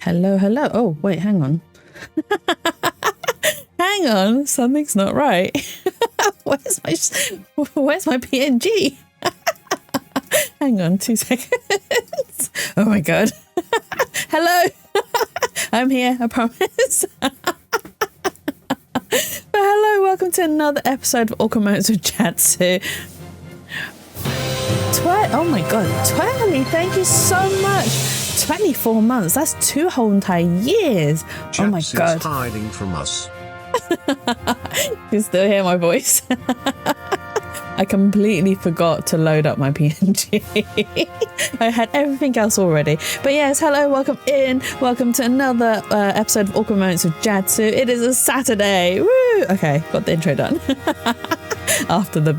Hello, hello. Oh, wait, hang on. Hang on, something's not right. Where's my PNG? Hang on 2 seconds. Oh my God. Hello. I'm here, I promise. But hello, welcome to another episode of Awkward Moments with Jatsu. Oh my God, Twirly, thank you so much. 24 months, that's 2 whole entire years. Jatsu's oh my God. hiding from us. You can still hear my voice. I completely forgot to load up my PNG. I had everything else already. But yes, hello, welcome in. Welcome to another episode of Awkward Moments with Jatsu. It is a Saturday. Woo! Okay, got the intro done. after the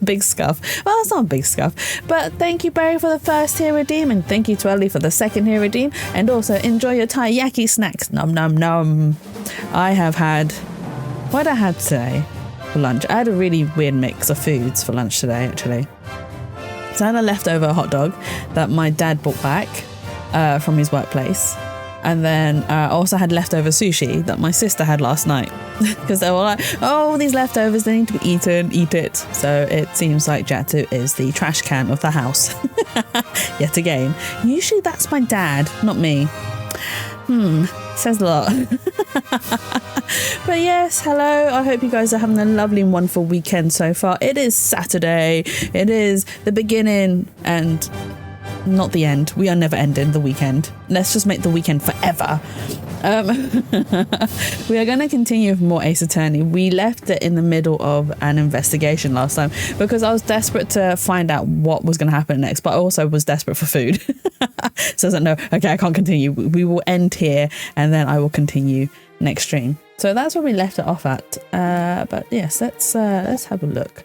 big scuff. Well, it's not a big scuff. But thank you, Barry, for the first tier redeem. And thank you to Ellie for the second tier redeem. And also enjoy your taiyaki snacks. Nom nom nom. I have had... What I had today? For lunch. I had a really weird mix of foods for lunch today, actually. So I had a leftover hot dog that my dad brought back from his workplace. And then I also had leftover sushi that my sister had last night. Because they were like, oh, these leftovers, they need to be eaten, eat it. So it seems like Jatsu is the trash can of the house. Yet again. Usually that's my dad, not me. Says a lot. But yes, hello. I hope you guys are having a lovely and wonderful weekend so far. It is Saturday. It is the beginning and not the end. We are never ending the weekend. Let's just make the weekend forever. We are going to continue with more Ace Attorney. We left it in the middle of an investigation last time because I was desperate to find out what was going to happen next, but I also was desperate for food. So I was like, no, okay, I can't continue. We will end here and then I will continue next stream. So that's where we left it off at. But yes, let's have a look.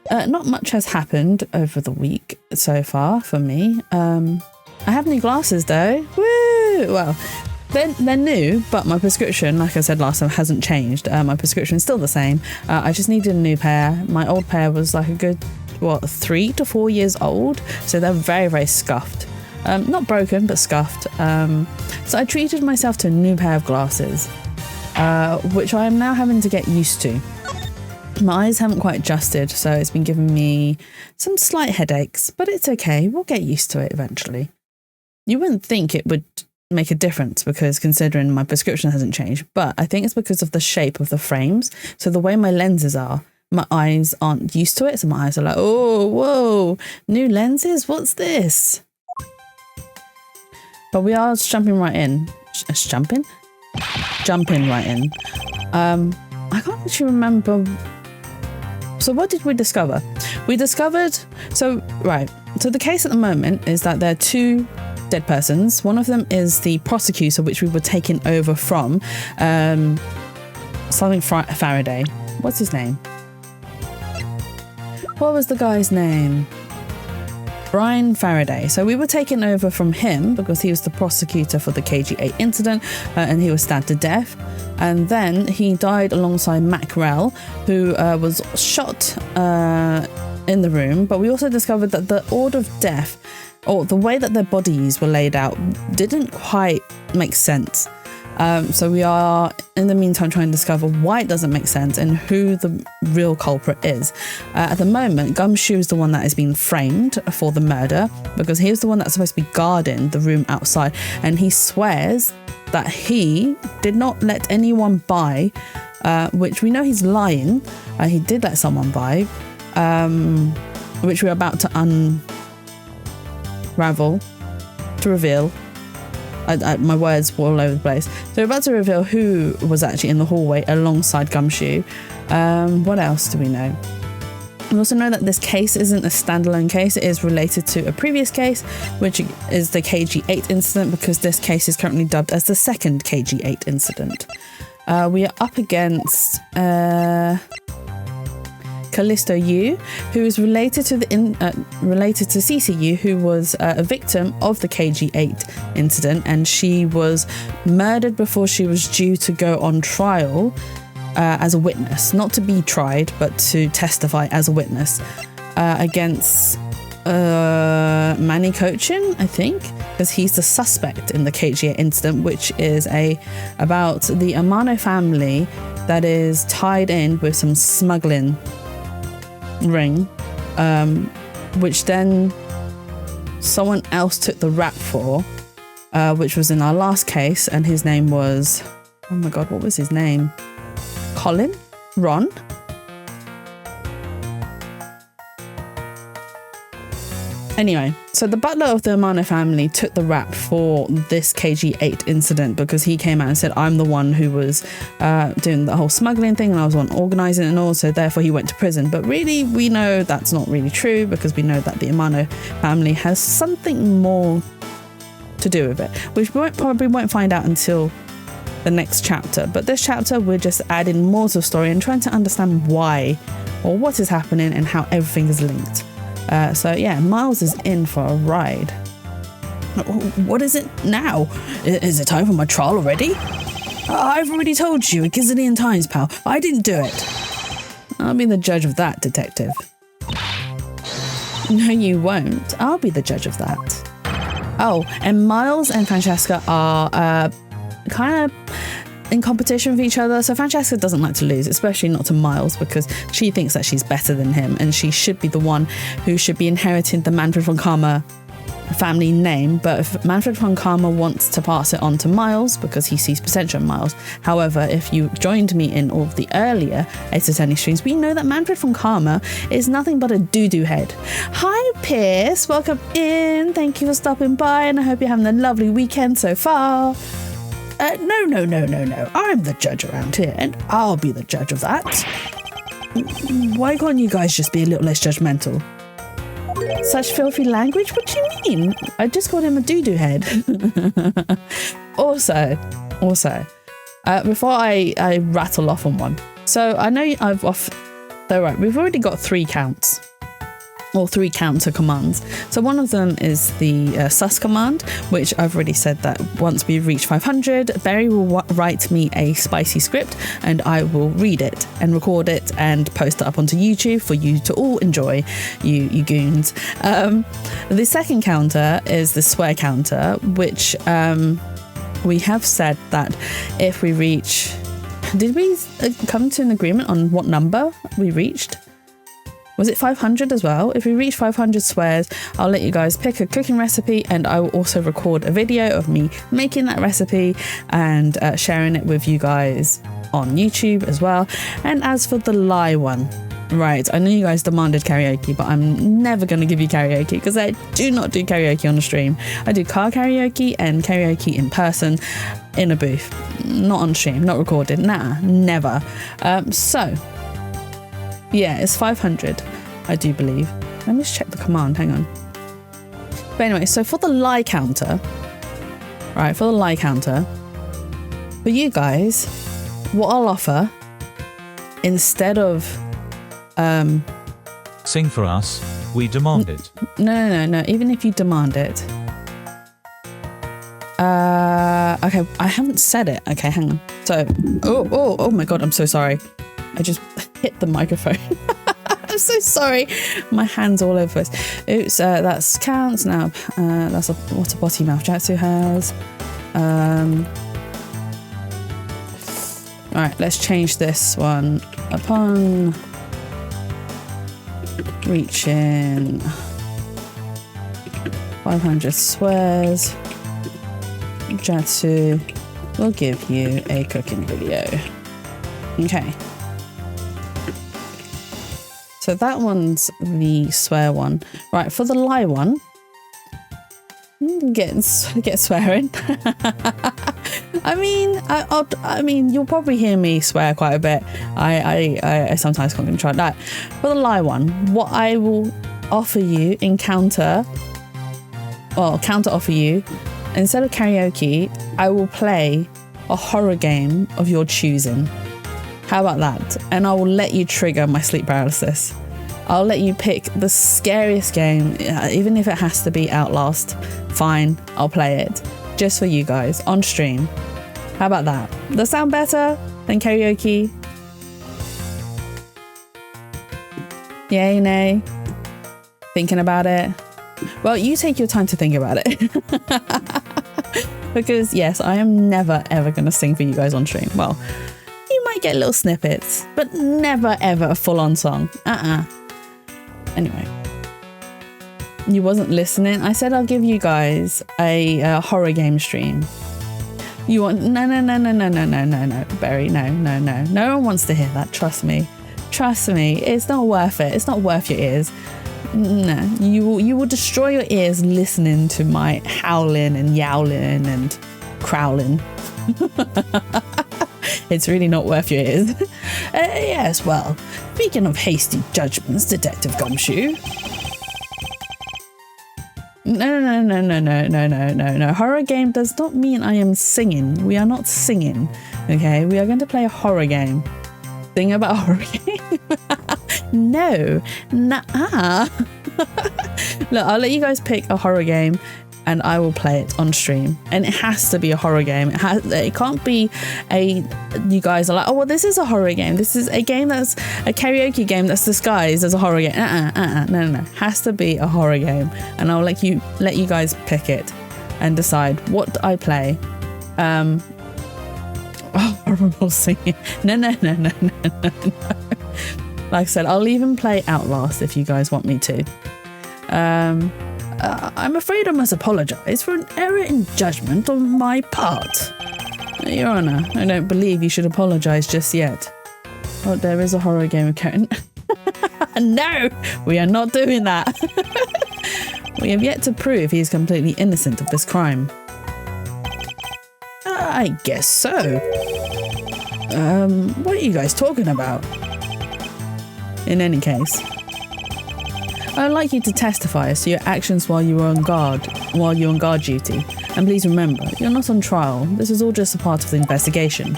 Not much has happened over the week so far for me. I have new glasses though. Woo! Well, they're new, but my prescription, like I said last time, hasn't changed. My prescription is still the same. I just needed a new pair. My old pair was like a good, 3 to 4 years old. So they're very, very scuffed. Not broken, but scuffed. So I treated myself to a new pair of glasses, which I am now having to get used to. My eyes haven't quite adjusted, so it's been giving me some slight headaches, but it's okay. We'll get used to it eventually. You wouldn't think it would make a difference because considering my prescription hasn't changed, but I think it's because of the shape of the frames. So the way my lenses are, my eyes aren't used to it. So my eyes are like, oh, whoa, new lenses? What's this? But we are jumping right in. Jumping right in. I can't actually remember. So what did we discover? We discovered, so the case at the moment is that there are 2 dead persons. One of them is the prosecutor, which we were taking over from something Faraday. What's his name? What was the guy's name? Brian Faraday. So we were taking over from him because he was the prosecutor for the KG8 incident and he was stabbed to death. And then he died alongside Macrell, who was shot in the room. But we also discovered that the order of death, or the way that their bodies were laid out, didn't quite make sense. So we are, in the meantime, trying to discover why it doesn't make sense and who the real culprit is. At the moment, Gumshoe is the one that is being framed for the murder because he was the one that's supposed to be guarding the room outside. And he swears that he did not let anyone by, which we know he's lying. He did let someone by, which we're about to reveal. My words were all over the place. So we're about to reveal who was actually in the hallway alongside Gumshoe. What else do we know? We also know that this case isn't a standalone case. It is related to a previous case, which is the KG8 incident, because this case is currently dubbed as the second KG8 incident. We are up against Callisto Yu, who is related to CCU, who was a victim of the KG8 incident, and she was murdered before she was due to go on trial as a witness, not to be tried, but to testify as a witness against Manny Cochin, I think. because he's the suspect in the KG8 incident, which is about the Amano family that is tied in with some smuggling ring, which then someone else took the rap for, which was in our last case, and his name was, oh my god, what was his name? Colin? Ron? Anyway, so the butler of the Amano family took the rap for this KG8 incident because he came out and said, I'm the one who was doing the whole smuggling thing and I was the one organising it and all, so therefore he went to prison. But really, we know that's not really true because we know that the Amano family has something more to do with it, which we probably won't find out until the next chapter. But this chapter, we're just adding more to the story and trying to understand why or what is happening and how everything is linked. So yeah, Miles is in for a ride. What is it now? Is it time for my trial already? I've already told you a gazillion times, pal. I didn't do it. I'll be the judge of that, detective. No, you won't. I'll be the judge of that. Oh, and Miles and Francesca are kind of in competition with each other. So Francesca doesn't like to lose, especially not to Miles, because she thinks that she's better than him and she should be the one who should be inheriting the Manfred von Karma family name. But if Manfred von Karma wants to pass it on to Miles because he sees potential in Miles. However, if you joined me in all of the earlier Ace Attorney streams, we know that Manfred von Karma is nothing but a doo-doo head. Hi Pierce, welcome in. Thank you for stopping by and I hope you're having a lovely weekend so far. No. I'm the judge around here, and I'll be the judge of that. Why can't you guys just be a little less judgmental? Such filthy language? What do you mean? I just called him a doo-doo head. Also, before I rattle off on one. So I know we've already got 3 counts. Or 3 counter commands. So one of them is the sus command, which I've already said that once we reach 500, Barry will write me a spicy script and I will read it and record it and post it up onto YouTube for you to all enjoy, you goons. The second counter is the swear counter, which we have said that if we reach... Did we come to an agreement on what number we reached? Was it 500 as well? If we reach 500 swears, I'll let you guys pick a cooking recipe and I will also record a video of me making that recipe and sharing it with you guys on YouTube as well. And as for the lie one, right, I know you guys demanded karaoke, but I'm never going to give you karaoke because I do not do karaoke on the stream. I do car karaoke and karaoke in person in a booth, not on stream, not recorded. Nah, never. So yeah, it's 500, I do believe. Let me just check the command, hang on. But anyway, so for the lie counter, right, for you guys, what I'll offer, instead of... Sing for us, we demand it. No, even if you demand it. Okay, I haven't said it. Okay, hang on. So, oh my god, I'm so sorry. I just hit the microphone. I'm so sorry. My hand's all over this. Oops, that's counts now. That's what a potty mouth Jatsu has. Alright, let's change this one. Upon reaching 500 swears, Jatsu will give you a cooking video. Okay. So that one's the swear one. Right, for the lie one, get swearing. I mean, you'll probably hear me swear quite a bit. I sometimes can't control that. For the lie one, what I will offer you in counter offer you, instead of karaoke, I will play a horror game of your choosing. How about that? And I will let you trigger my sleep paralysis. I'll let you pick the scariest game, even if it has to be Outlast. Fine, I'll play it. Just for you guys, on stream. How about that? Does that sound better than karaoke? Yay, nay? Thinking about it? Well, you take your time to think about it. Because yes, I am never ever going to sing for you guys on stream. Well, you might get little snippets, but never ever a full-on song. Anyway, you wasn't listening. I said I'll give you guys a horror game stream. You want no, Barry, no one wants to hear that. Trust me, it's not worth it. It's not worth your ears. No, you will destroy your ears listening to my howling and yowling and crowling. It's really not worth your ears. Yes, well, speaking of hasty judgments, Detective Gumshoe. No. Horror game does not mean I am singing. We are not singing. Okay, we are going to play a horror game. Sing about a horror game? No. Nuh-uh. Look, I'll let you guys pick a horror game and I will play it on stream. And it has to be a horror game. It can't be you guys are like, oh, well, this is a horror game. This is a game that's a karaoke game that's disguised as a horror game. No. Has to be a horror game. And I'll let you guys pick it and decide what I play. Horrible singing. No. Like I said, I'll even play Outlast if you guys want me to. I'm afraid I must apologise for an error in judgment on my part. Your Honour, I don't believe you should apologise just yet. Oh, there is a horror game account. No, we are not doing that. We have yet to prove he is completely innocent of this crime. I guess so. What are you guys talking about? In any case, I'd like you to testify as to your actions while you're on guard duty. And please remember, you're not on trial. This is all just a part of the investigation.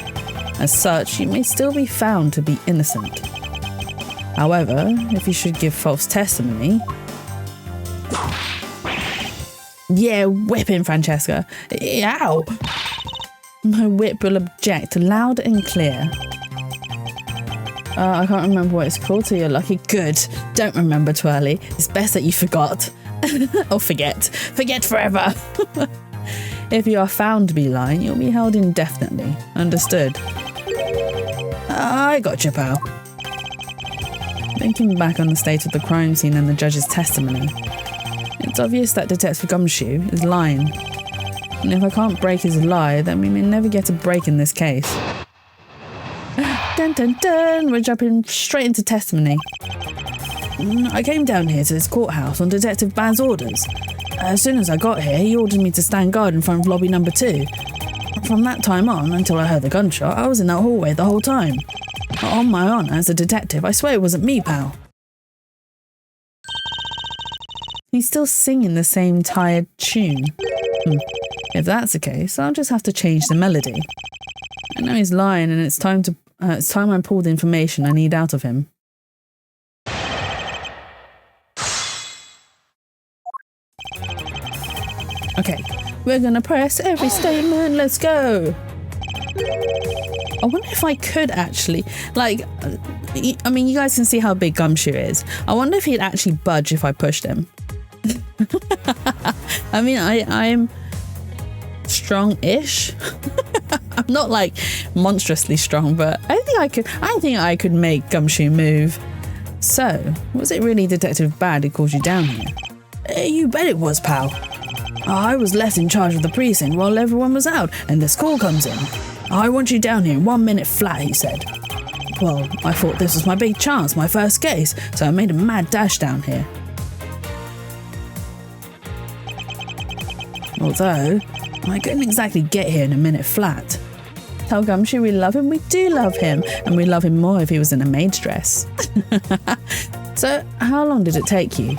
As such, you may still be found to be innocent. However, if you should give false testimony... Yeah, whip him, Francesca. Ow! My whip will object loud and clear. I can't remember what it's called, so you're lucky. Good. Don't remember, Twirly. It's best that you forgot. Or forget. Forget forever. If you are found to be lying, you'll be held indefinitely. Understood? I got you, pal. Thinking back on the state of the crime scene and the judge's testimony, it's obvious that Detective Gumshoe is lying. And if I can't break his lie, then we may never get a break in this case. Dun dun dun, we're jumping straight into testimony. I came down here to this courthouse on Detective Bad's orders. As soon as I got here, he ordered me to stand guard in front of lobby number 2. From that time on, until I heard the gunshot, I was in that hallway the whole time. On my honour, as a detective, I swear it wasn't me, pal. He's still singing the same tired tune. If that's the case, I'll just have to change the melody. I know he's lying, and it's time I pull the information I need out of him. Okay, we're gonna press every statement. Let's go. I wonder if I could actually, like, I mean, you guys can see how big Gumshoe is. I wonder if he'd actually budge if I pushed him. I mean, I'm strong-ish. I'm not like monstrously strong, but I think I could make Gumshoe move. So, was it really Detective Bad who called you down here? You bet it was, pal. I was left in charge of the precinct while everyone was out, and this call comes in. I want you down here in 1 minute flat, he said. Well, I thought this was my big chance, my first case, so I made a mad dash down here. Although, I couldn't exactly get here in a minute flat. Tell Gumshoe we love him, we do love him, and we love him more if he was in a maid's dress. So, how long did it take you?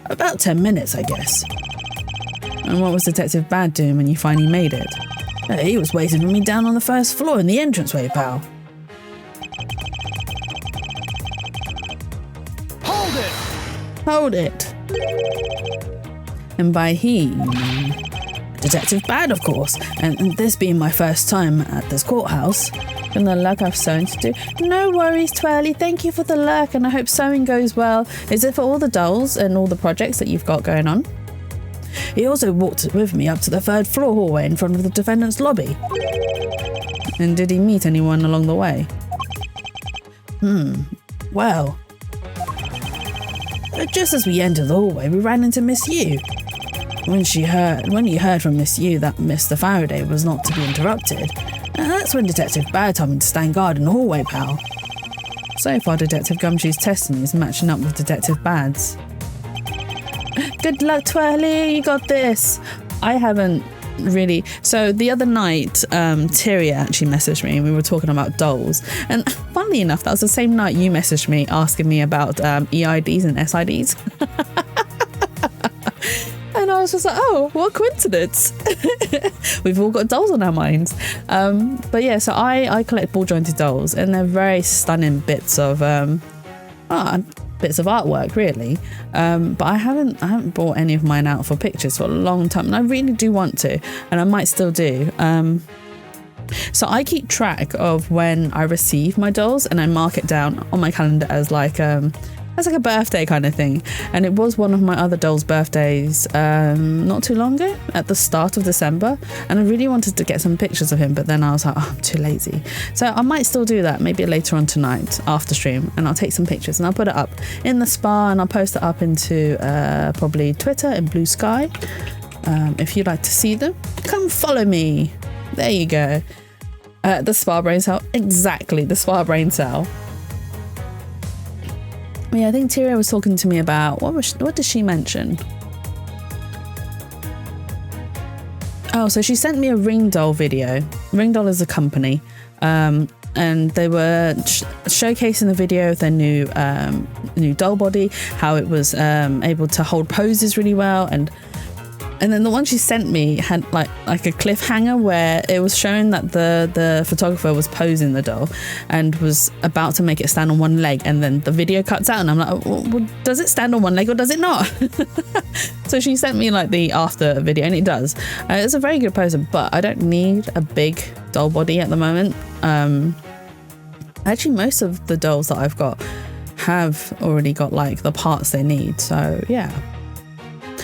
About 10 minutes, I guess. And what was Detective Bad doing when you finally made it? He was waiting for me down on the first floor in the entranceway, pal. Hold it! Hold it. And by he, you mean Detective Bad, of course, and this being my first time at this courthouse. And the lurk I've sewing to do. No worries, Twirly. Thank you for the lurk, and I hope sewing goes well. Is it for all the dolls and all the projects that you've got going on? He also walked with me up to the 3rd floor hallway in front of the defendant's lobby. And did he meet anyone along the way? Well, just as we entered the hallway, we ran into Miss Yu. When you heard from Miss Yu that Mr. Faraday was not to be interrupted, that's when Detective Bad told me to stand guard in the hallway, pal. So far, Detective Gumshoe's testing is matching up with Detective Bad's. Good luck, Twirly, you got this. I haven't really. So the other night, Tyria actually messaged me and we were talking about dolls. And funnily enough, that was the same night you messaged me asking me about EIDs and SIDs. And I was just like, oh, what coincidence. We've all got dolls on our minds. But yeah, so I collect ball jointed dolls, and they're very stunning bits of artwork, really. But I haven't brought any of mine out for pictures for a long time, and I really do want to, and I might still do. So I keep track of when I receive my dolls, and I mark it down on my calendar as like a birthday kind of thing. And it was one of my other dolls' birthdays not too long ago, at the start of December, and I really wanted to get some pictures of him, but then I was like, oh, I'm too lazy. So I might still do that, maybe later on tonight after stream, and I'll take some pictures and I'll put it up in the spa, and I'll post it up into probably Twitter and Blue Sky. If you'd like to see them, come follow me. There you go. The spa brain cell, exactly, the spa brain cell. Yeah, I think Tyria was talking to me about what did she mention? Oh, so she sent me a Ring Doll video. Ring Doll is a company, and they were showcasing the video of their new doll body, how it was able to hold poses really well, and then the one she sent me had like a cliffhanger where it was showing that the photographer was posing the doll and was about to make it stand on one leg, and then the video cuts out and I'm like, well, does it stand on one leg or does it not? So she sent me like the after video, and it does. It's a very good poser, but I don't need a big doll body at the moment. Actually, most of the dolls that I've got have already got like the parts they need, so yeah.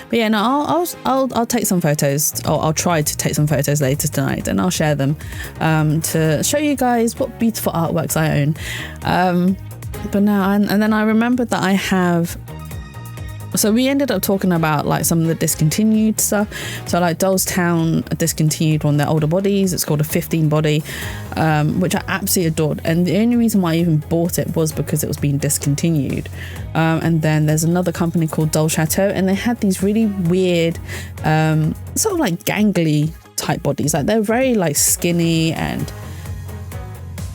But yeah, no, I'll take some photos, or I'll try to take some photos later tonight, and I'll share them to show you guys what beautiful artworks I own. But now, and then I remembered that I have. So we ended up talking about like some of the discontinued stuff. So like Dolls Town discontinued one of their older bodies. It's called a 15 body, which I absolutely adored. And the only reason why I even bought it was because it was being discontinued. And then there's another company called Doll Chateau, and they had these really weird, sort of like gangly type bodies. Like they're very like skinny and,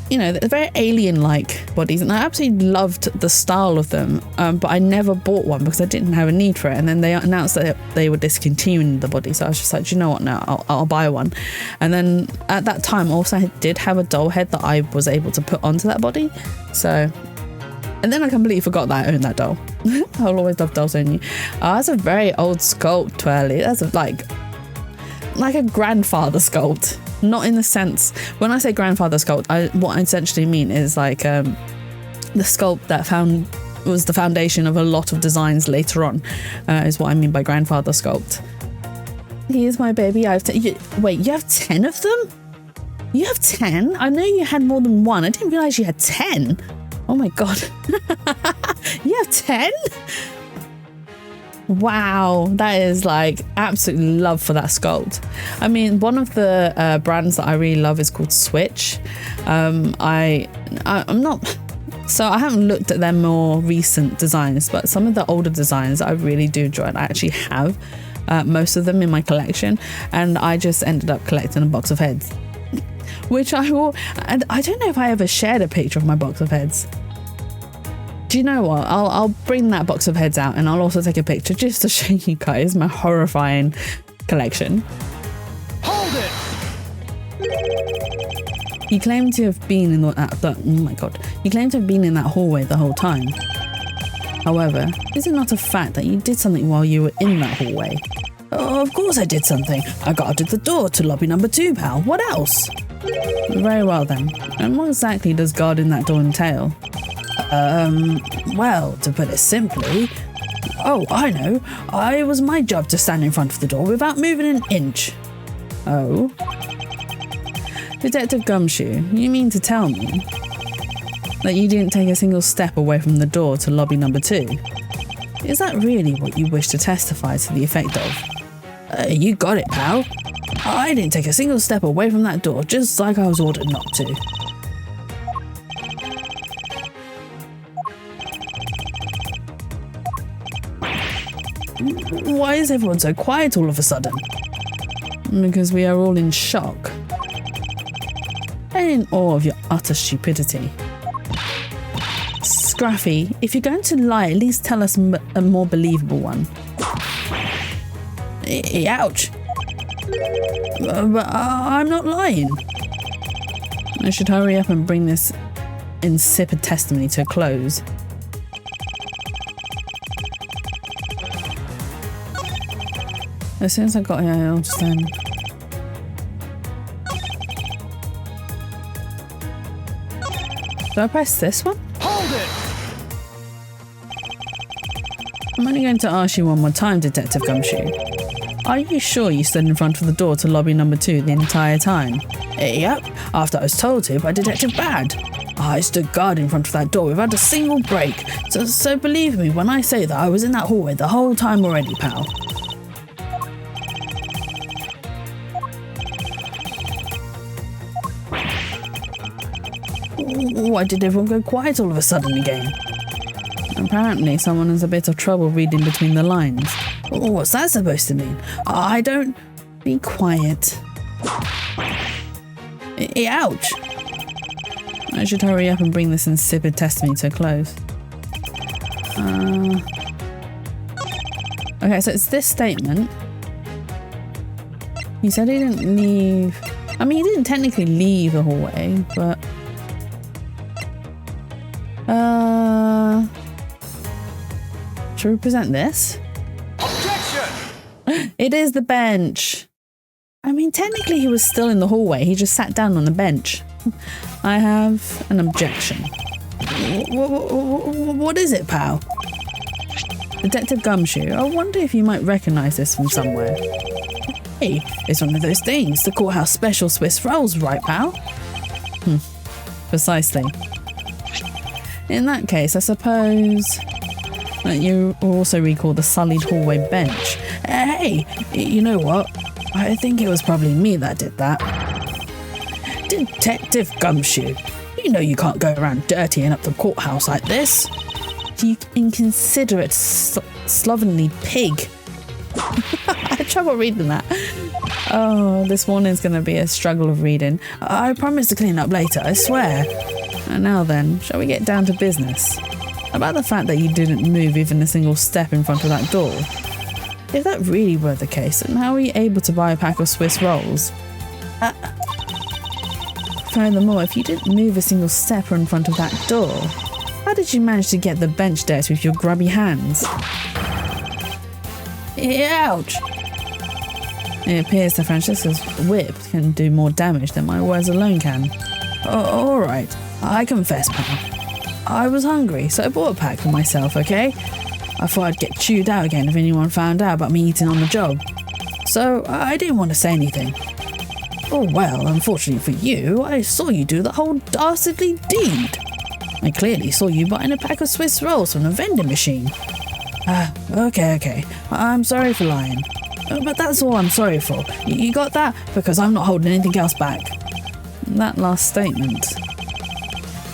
you know, they're very alien-like bodies, and I absolutely loved the style of them, but I never bought one because I didn't have a need for it. And then they announced that they were discontinuing the body, so I was just like, do you know what, now I'll buy one. And then at that time also I did have a doll head that I was able to put onto that body, so. And then I completely forgot that I owned that doll. I'll always love dolls owning you. That's a very old sculpt, Twirly. That's like a grandfather sculpt. Not in the sense, when I say grandfather sculpt, what I essentially mean is like the sculpt that was the foundation of a lot of designs later on, is what I mean by grandfather sculpt. Here's my baby. Wait, you have 10 of them? You have 10? I know you had more than one. I didn't realize you had 10. Oh my god. You have 10? Wow, that is like absolute love for that sculpt. I mean, one of the brands that I really love is called Switch. I'm not, so I haven't looked at their more recent designs, but some of the older designs I really do enjoy, and I actually have most of them in my collection, and I just ended up collecting a box of heads, which I will, and I don't know if I ever shared a picture of my box of heads. Do you know what? I'll bring that box of heads out, and I'll also take a picture just to show you guys my horrifying collection. Hold it! You claim to have been in oh my god. You claim to have been in that hallway the whole time. However, is it not a fact that you did something while you were in that hallway? Oh, of course I did something. I guarded the door to lobby number 2, pal. What else? Very well then. And what exactly does guarding that door entail? Well, to put it simply... Oh, I know. It was my job to stand in front of the door without moving an inch. Oh? Detective Gumshoe, you mean to tell me that you didn't take a single step away from the door to lobby number 2? Is that really what you wish to testify to the effect of? You got it, pal. I didn't take a single step away from that door, just like I was ordered not to. Why is everyone so quiet all of a sudden? Because we are all in shock. And in awe of your utter stupidity. Scruffy, if you're going to lie, at least tell us a more believable one. Ouch. But I'm not lying. I should hurry up and bring this insipid testimony to a close. As soon as I got here, I'll just Do I press this one? Hold it! I'm only going to ask you one more time, Detective Gumshoe. Are you sure you stood in front of the door to lobby number 2 the entire time? Yep, after I was told to by Detective Bad. I stood guard in front of that door without a single break. So believe me when I say that I was in that hallway the whole time already, pal. Why did everyone go quiet all of a sudden again? Apparently someone has a bit of trouble reading between the lines. What's that supposed to mean? I don't... Be quiet. Ouch! I should hurry up and bring this insipid testimony to a close. Okay, so it's this statement. He said he didn't leave... I mean, he didn't technically leave the hallway, but... Should we present this? Objection! It is the bench. I mean, technically he was still in the hallway. He just sat down on the bench. I have an objection. What is it, pal? Detective Gumshoe, I wonder if you might recognize this from somewhere. Hey, it's one of those things, the courthouse special Swiss rolls, right, pal? Precisely. In that case, I suppose that you also recall the sullied hallway bench. Hey, you know what? I think it was probably me that did that. Detective Gumshoe, you know you can't go around dirtying up the courthouse like this. You inconsiderate, slovenly pig. I had trouble reading that. Oh, this morning's going to be a struggle of reading. I promise to clean up later, I swear. And now then, shall we get down to business? About the fact that you didn't move even a single step in front of that door. If that really were the case, then how were you able to buy a pack of Swiss rolls? Furthermore, if you didn't move a single step in front of that door, how did you manage to get the bench dirty with your grubby hands? Ouch! It appears that Francesca's whip can do more damage than my words alone can. Alright, I confess, pal. I was hungry, so I bought a pack for myself, okay? I thought I'd get chewed out again if anyone found out about me eating on the job. So I didn't want to say anything. Oh well, unfortunately for you, I saw you do the whole dastardly deed. I clearly saw you buying a pack of Swiss rolls from the vending machine. Okay. I'm sorry for lying. But that's all I'm sorry for. You got that? Because I'm not holding anything else back. That last statement.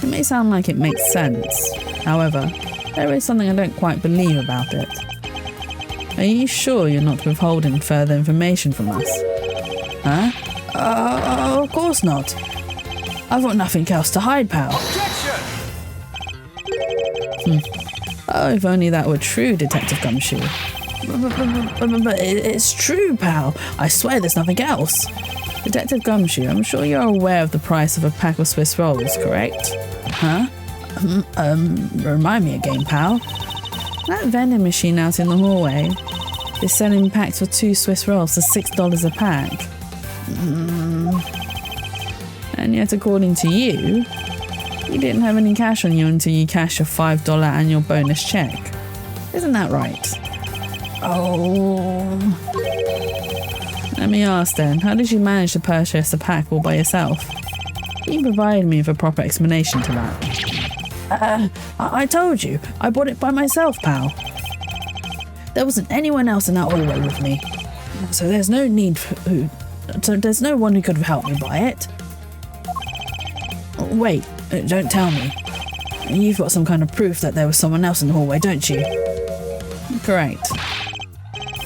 It may sound like it makes sense. However, there is something I don't quite believe about it. Are you sure you're not withholding further information from us? Huh? Of course not. I've got nothing else to hide, pal. Oh, if only that were true, Detective Gumshoe. But it's true, pal. I swear there's nothing else. Detective Gumshoe, I'm sure you're aware of the price of a pack of Swiss rolls, correct? Huh? Remind me again, pal. That vending machine out in the hallway. They're selling packs for 2 Swiss rolls for $6 a pack. And yet, according to you, you didn't have any cash on you until you cashed your $5 annual bonus check. Isn't that right? Oh. Let me ask then, how did you manage to purchase a pack all by yourself? You provided me with a proper explanation to that. I told you, I bought it by myself, pal. There wasn't anyone else in that hallway with me. So there's no one who could have helped me buy it. Wait, don't tell me. You've got some kind of proof that there was someone else in the hallway, don't you? Correct.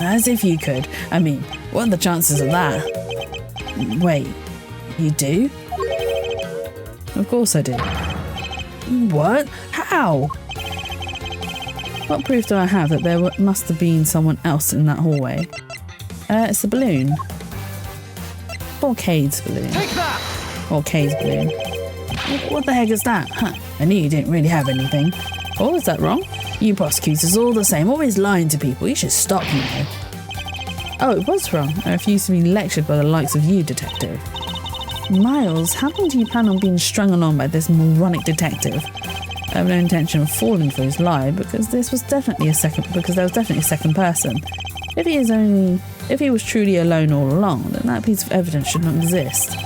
As if you could. I mean, what are the chances of that? Wait, you do? Of course I do. What? How? What proof do I have that there must have been someone else in that hallway? It's a balloon. Or Cade's balloon. Take that! Or Kay's balloon. What the heck is that? Huh, I knew you didn't really have anything. Oh, is that wrong? You prosecutors all the same, always lying to people. You should stop, you know. Oh, it was wrong. I refuse to be lectured by the likes of you, detective. Miles, how long do you plan on being strung along by this moronic detective? I have no intention of falling for his lie because there was definitely a second person. If he was truly alone all along, then that piece of evidence should not exist.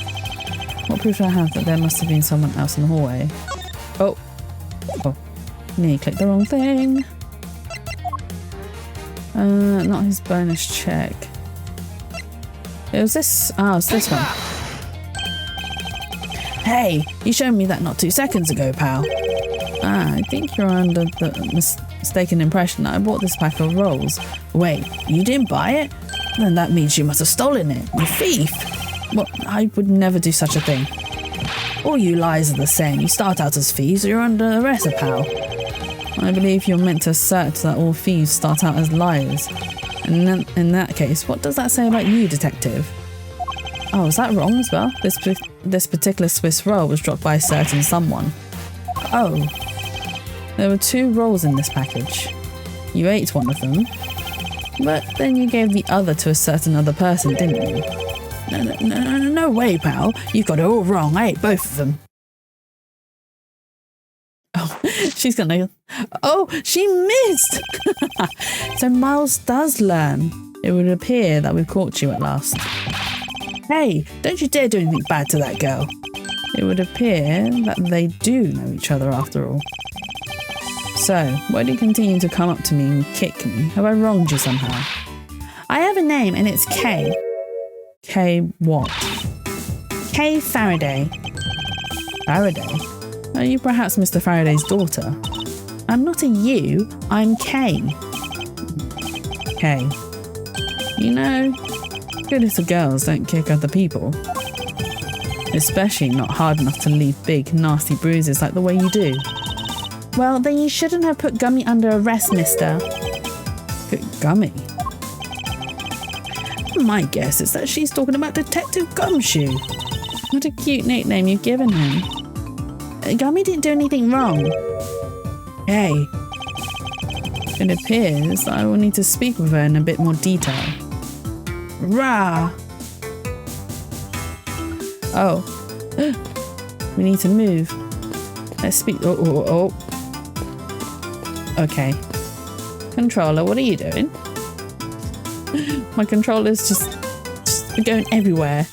What proof do I have that there must have been someone else in the hallway? Oh, me clicked the wrong thing. Not his bonus check. It was this. Oh, it's this one. Hey, you showed me that not 2 seconds ago, pal. I think you're under the mistaken impression that I bought this pack of rolls. Wait, you didn't buy it? Then that means you must have stolen it, you thief. Well, I would never do such a thing. All you lies are the same. You start out as thieves or you're under arrest, pal. I believe you're meant to assert that all thieves start out as liars. And in that case, what does that say about you, detective? Oh, is that wrong as well? This particular Swiss roll was dropped by a certain someone. Oh. There were 2 rolls in this package. You ate one of them, but then you gave the other to a certain other person, didn't you? No way, pal. You got it all wrong. I ate both of them. Oh, she's gonna... Oh, she missed! So Miles does learn. It would appear that we've caught you at last. Hey, don't you dare do anything bad to that girl. It would appear that they do know each other after all. So, why do you continue to come up to me and kick me? Have I wronged you somehow? I have a name and it's Kay. Kay what? Kay Faraday. Faraday? Are you perhaps Mr. Faraday's daughter? I'm not a you, I'm Kay. Kay. You know, good little girls don't kick other people. Especially not hard enough to leave big, nasty bruises like the way you do. Well, then you shouldn't have put Gummy under arrest, mister. Put Gummy? My guess is that she's talking about Detective Gumshoe. What a cute nickname you've given him. Gummy didn't do anything wrong. Hey. It appears that I will need to speak with her in a bit more detail. Rah! Oh. We need to move. Let's speak. Oh. Okay. Controller, what are you doing? My controller's just going everywhere.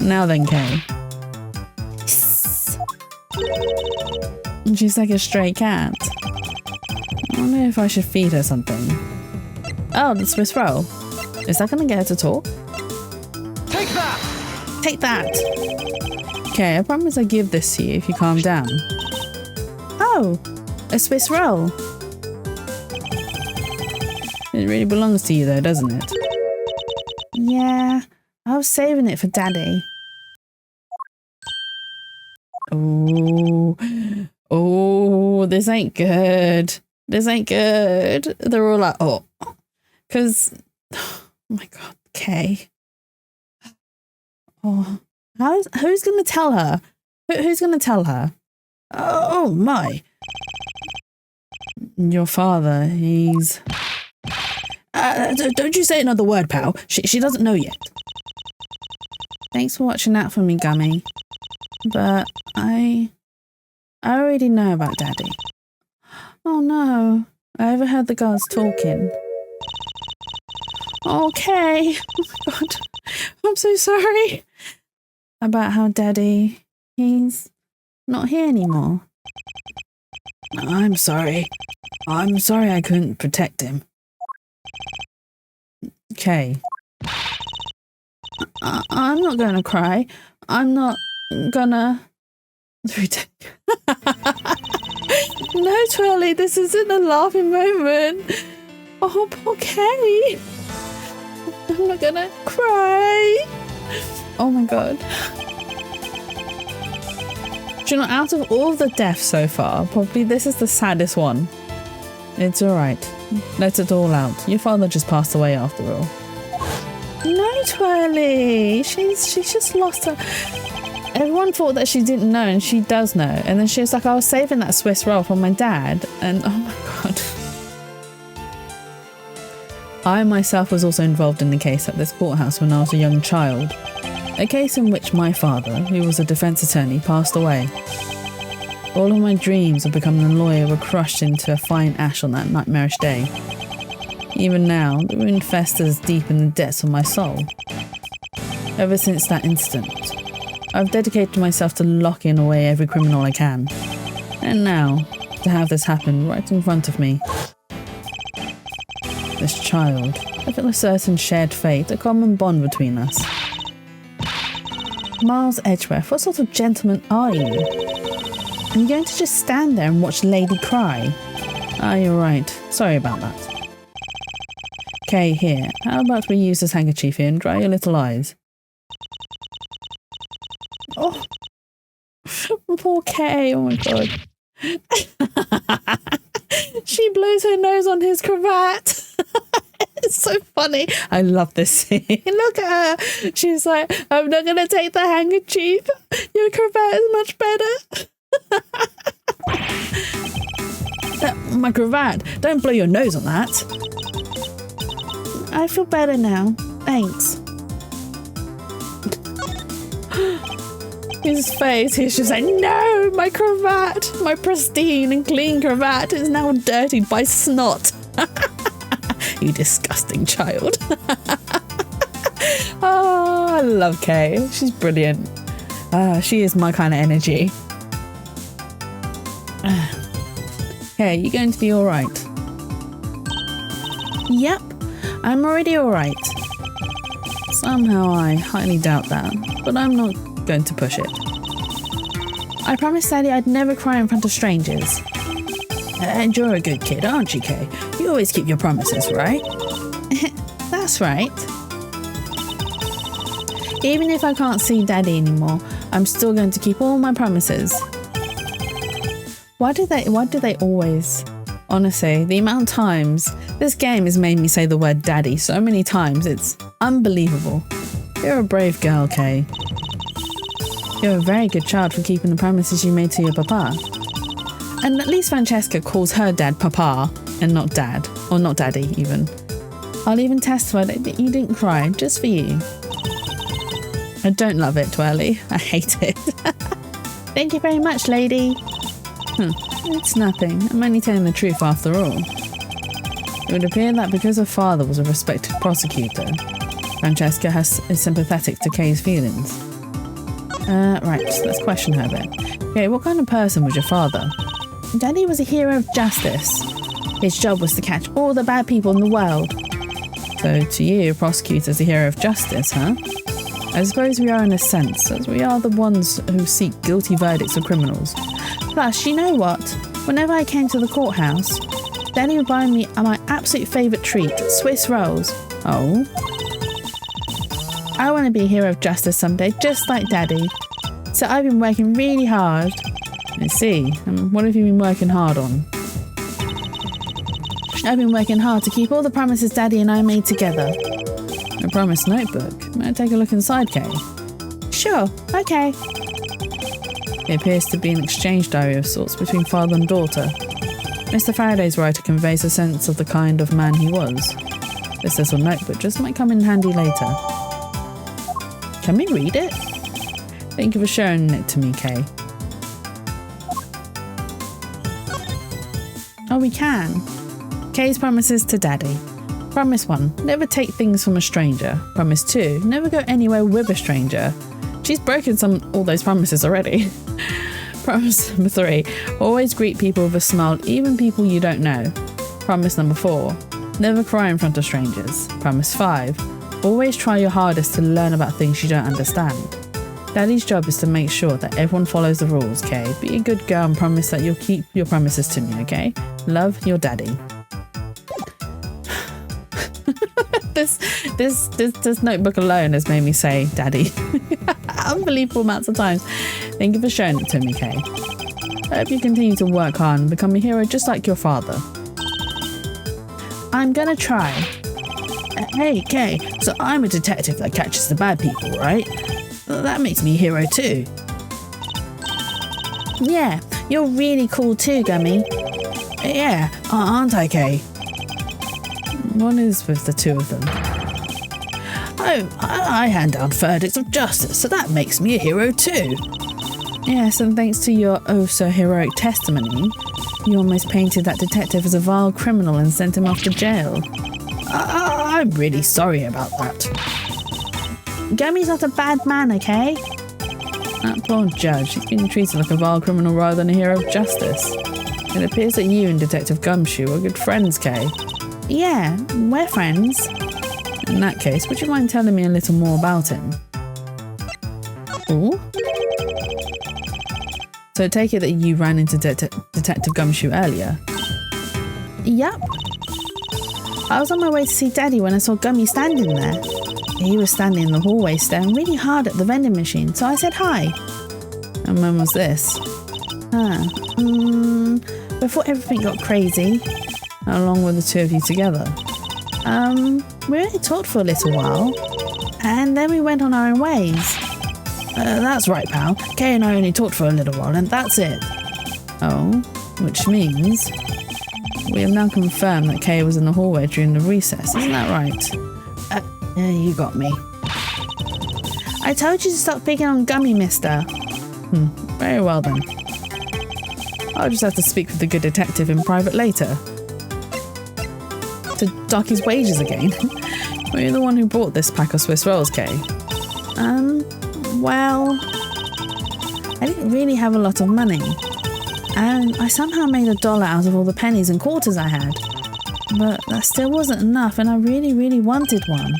Now then, Kay. She's like a stray cat. I wonder if I should feed her something. Oh, the Swiss roll. Is that going to get her to talk? Take that! Take that! Okay, I promise I'll give this to you if you calm down. Oh, a Swiss roll. It really belongs to you though, doesn't it? Yeah, I was saving it for Daddy. Oh, this ain't good. This ain't good. They're all like, oh, because, oh my God, Kay. Oh, who's going to tell her? Who's going to tell her? Oh my. Your father, he's... Don't you say another word, pal. She doesn't know yet. Thanks for watching out for me, Gummy. But I already know about Daddy. Oh no, I overheard the girls talking. Okay. Oh my god. I'm so sorry. About how Daddy, he's not here anymore. I'm sorry. I'm sorry I couldn't protect him. Okay. I'm not gonna cry. I'm not gonna... No, Twirly, this isn't a laughing moment. Oh, poor Kay. I'm not gonna cry. Oh my god. Do you know, out of all the deaths so far, probably this is the saddest one. It's alright. Let it all out. Your father just passed away after all. No, Twirly. She's just lost her... Everyone thought that she didn't know, and she does know. And then she was like, I was saving that Swiss roll for my dad. And oh my god. I myself was also involved in the case at this courthouse when I was a young child. A case in which my father, who was a defense attorney, passed away. All of my dreams of becoming a lawyer were crushed into a fine ash on that nightmarish day. Even now, the wound festers deep in the depths of my soul. Ever since that incident, I've dedicated myself to locking away every criminal I can. And now, to have this happen right in front of me. This child, I feel a certain shared fate, a common bond between us. Miles Edgeworth, what sort of gentleman are you? Are you going to just stand there and watch Lady cry? Ah, you're right. Sorry about that. Okay, here. How about we use this handkerchief here and dry your little eyes? Oh, poor Kay. Oh my god. She blows her nose on his cravat. It's so funny. I love this scene. Look at her. She's like, I'm not going to take the handkerchief. Your cravat is much better. My cravat. Don't blow your nose on that. I feel better now. Thanks. His face, he's just like, no, my cravat, my pristine and clean cravat is now dirtied by snot. You disgusting child. Oh, I love Kay. She's brilliant. She is my kind of energy. Okay, you're going to be all right. Yep, I'm already all right. Somehow I highly doubt that, but I'm not going to push it. I promised Daddy I'd never cry in front of strangers. And you're a good kid, aren't you, Kay? You always keep your promises, right? That's right. Even if I can't see Daddy anymore, I'm still going to keep all my promises. Why do they always? Honestly, the amount of times this game has made me say the word Daddy so many times, it's unbelievable. You're a brave girl, Kay. You're a very good child for keeping the promises you made to your papa. And at least Francesca calls her dad Papa and not Dad, or not Daddy even. I'll even testify that you didn't cry, just for you. I don't love it, Twirly. I hate it. Thank you very much, lady. It's nothing. I'm only telling the truth after all. It would appear that because her father was a respected prosecutor, Francesca is sympathetic to Kay's feelings. Right, let's question her then. Okay, what kind of person was your father? Daddy was a hero of justice. His job was to catch all the bad people in the world. So to you, a prosecutor's a hero of justice, huh? I suppose we are in a sense, as we are the ones who seek guilty verdicts of criminals. Plus, you know what? Whenever I came to the courthouse, Daddy would buy me my absolute favourite treat, Swiss rolls. Oh? I want to be a hero of justice someday, just like Daddy. So I've been working really hard. I see. What have you been working hard on? I've been working hard to keep all the promises Daddy and I made together. A promise notebook? May I take a look inside, Kay? Sure, okay. It appears to be an exchange diary of sorts between father and daughter. Mr. Faraday's writer conveys a sense of the kind of man he was. This little notebook just might come in handy later. Can we read it? Thank you for showing it to me, Kay. Oh, we can. Kay's promises to Daddy. Promise 1, never take things from a stranger. Promise 2, never go anywhere with a stranger. She's broken all those promises already. Promise number 3, always greet people with a smile, even people you don't know. Promise number 4, never cry in front of strangers. Promise 5, always try your hardest to learn about things you don't understand. Daddy's job is to make sure that everyone follows the rules, Kay. Be a good girl and promise that you'll keep your promises to me, okay? Love, your Daddy. This notebook alone has made me say Daddy unbelievable amounts of times. Thank you for showing it to me, Kay. I hope you continue to work hard and become a hero just like your father. I'm gonna try. Hey, Kay, so I'm a detective that catches the bad people, right? That makes me a hero too. Yeah, you're really cool too, Gummy. Yeah, aren't I, Kay? What is with the two of them? Oh, I hand down verdicts of justice, so that makes me a hero too. Yes, and thanks to your oh-so-heroic testimony, you almost painted that detective as a vile criminal and sent him off to jail. I'm really sorry about that. Gummy's not a bad man, okay? That poor judge, he's been treated like a vile criminal rather than a hero of justice. It appears that you and Detective Gumshoe are good friends, Kay. Yeah, we're friends. In that case, would you mind telling me a little more about him? Ooh? So take it that you ran into Detective Gumshoe earlier? Yup. I was on my way to see Daddy when I saw Gummy standing there. He was standing in the hallway staring really hard at the vending machine, so I said hi. And when was this? Before everything got crazy. How long were the two of you together? We only talked for a little while, and then we went on our own ways. That's right, pal. Kay and I only talked for a little while, and that's it. Oh, which means we have now confirmed that Kay was in the hallway during the recess, isn't that right? You got me. I told you to stop picking on Gummy, mister. Very well then. I'll just have to speak with the good detective in private later. To dock his wages again? Were you the one who bought this pack of Swiss rolls, Kay? Well, I didn't really have a lot of money. And I somehow made $1 out of all the pennies and quarters I had. But that still wasn't enough, and I really, really wanted one.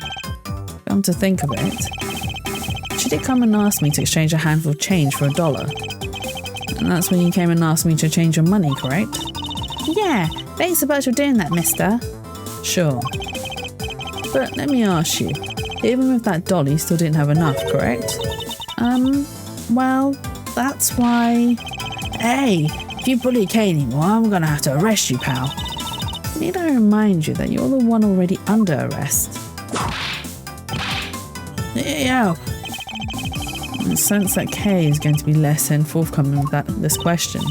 Come to think of it, she did come and ask me to exchange a handful of change for $1. And that's when you came and asked me to change your money, correct? Yeah, thanks so much for doing that, mister. Sure. But let me ask you, even with that $1, you still didn't have enough, correct? Well, that's why... Hey, if you bully Kay anymore, I'm gonna have to arrest you, pal. Need I remind you that you're the one already under arrest? Yo! I sense that Kay is going to be less than forthcoming with this question.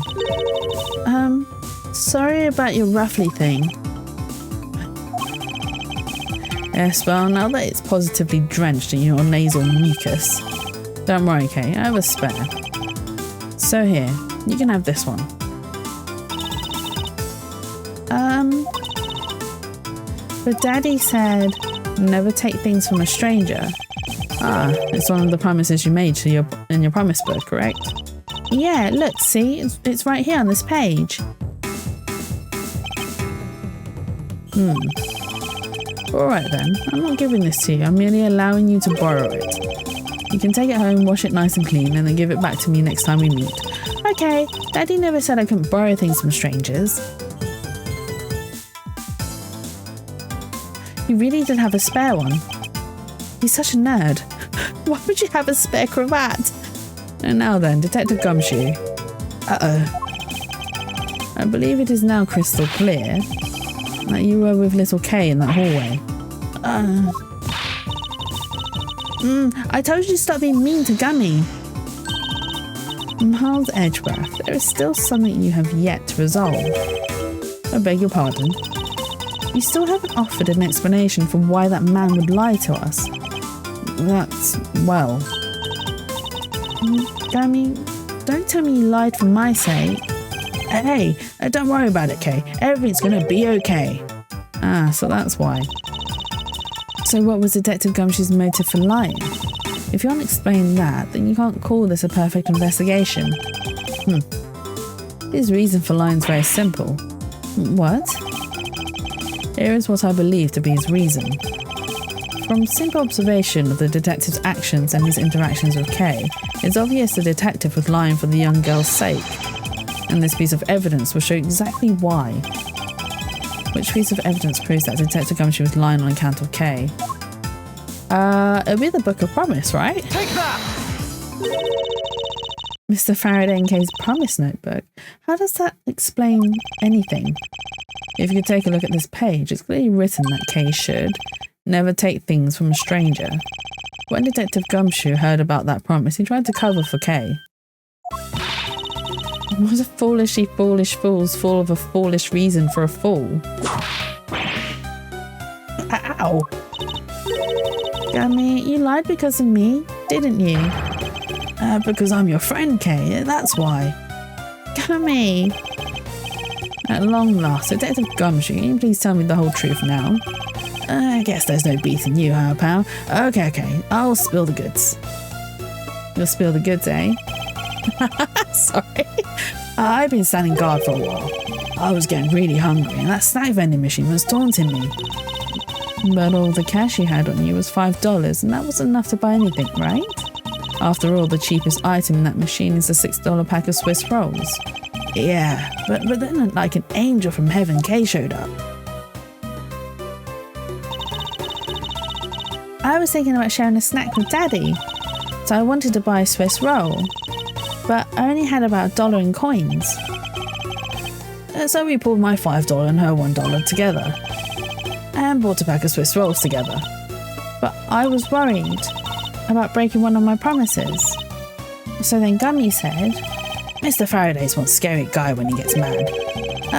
Sorry about your roughly thing. Yes, well, now that it's positively drenched in your nasal mucus. Don't worry, Kay, I have a spare. So here, you can have this one. But Daddy said, never take things from a stranger. It's one of the promises you made to in your promise book, correct? Yeah, look, see, it's right here on this page. Alright then, I'm not giving this to you, I'm merely allowing you to borrow it. You can take it home, wash it nice and clean, and then give it back to me next time we meet. Okay, Daddy never said I couldn't borrow things from strangers. You really did have a spare one. He's such a nerd. Why would you have a spare cravat? And now then, Detective Gumshoe. I believe it is now crystal clear that you were with little Kay in that hallway. I told you to stop being mean to Gummy. Miles Edgeworth, there is still something you have yet to resolve. I beg your pardon. You still haven't offered an explanation for why that man would lie to us. That's, well... Gummy, don't tell me you lied for my sake. Hey, don't worry about it, Kay. Everything's gonna be okay. Ah, so that's why. So what was Detective Gumshoe's motive for lying? If you can't explain that, then you can't call this a perfect investigation. His reason for lying is very simple. What? Here is what I believe to be his reason. From simple observation of the detective's actions and his interactions with Kay, it's obvious the detective was lying for the young girl's sake. And this piece of evidence will show exactly why. Which piece of evidence proves that Detective Gumshoe was lying on account of Kay? It'll be the Book of Promise, right? Take that! Mr. Faraday and Kay's promise notebook. How does that explain anything? If you could take a look at this page, it's clearly written that Kay should never take things from a stranger. When Detective Gumshoe heard about that promise, he tried to cover for Kay. What a foolishly foolish fool's full of a foolish reason for a fool. Ow! Gummy, you lied because of me, didn't you? Because I'm your friend, Kay, that's why. Gummy! At long last, Detective Gumshoe, can you please tell me the whole truth now? I guess there's no beef in you, huh, pal? Okay, I'll spill the goods. You'll spill the goods, eh? Sorry. I've been standing guard for a while. I was getting really hungry and that snack vending machine was taunting me. But all the cash you had on you was $5 and that was enough to buy anything, right? After all, the cheapest item in that machine is a $6 pack of Swiss rolls. Yeah, but then like an angel from heaven, Kay showed up. I was thinking about sharing a snack with Daddy, so I wanted to buy a Swiss roll, but I only had about $1 in coins. So we pulled my $5 and her $1 together, and bought a pack of Swiss rolls together. But I was worried about breaking one of my promises. So then Gummy said, Mr. Faraday's one scary guy when he gets mad.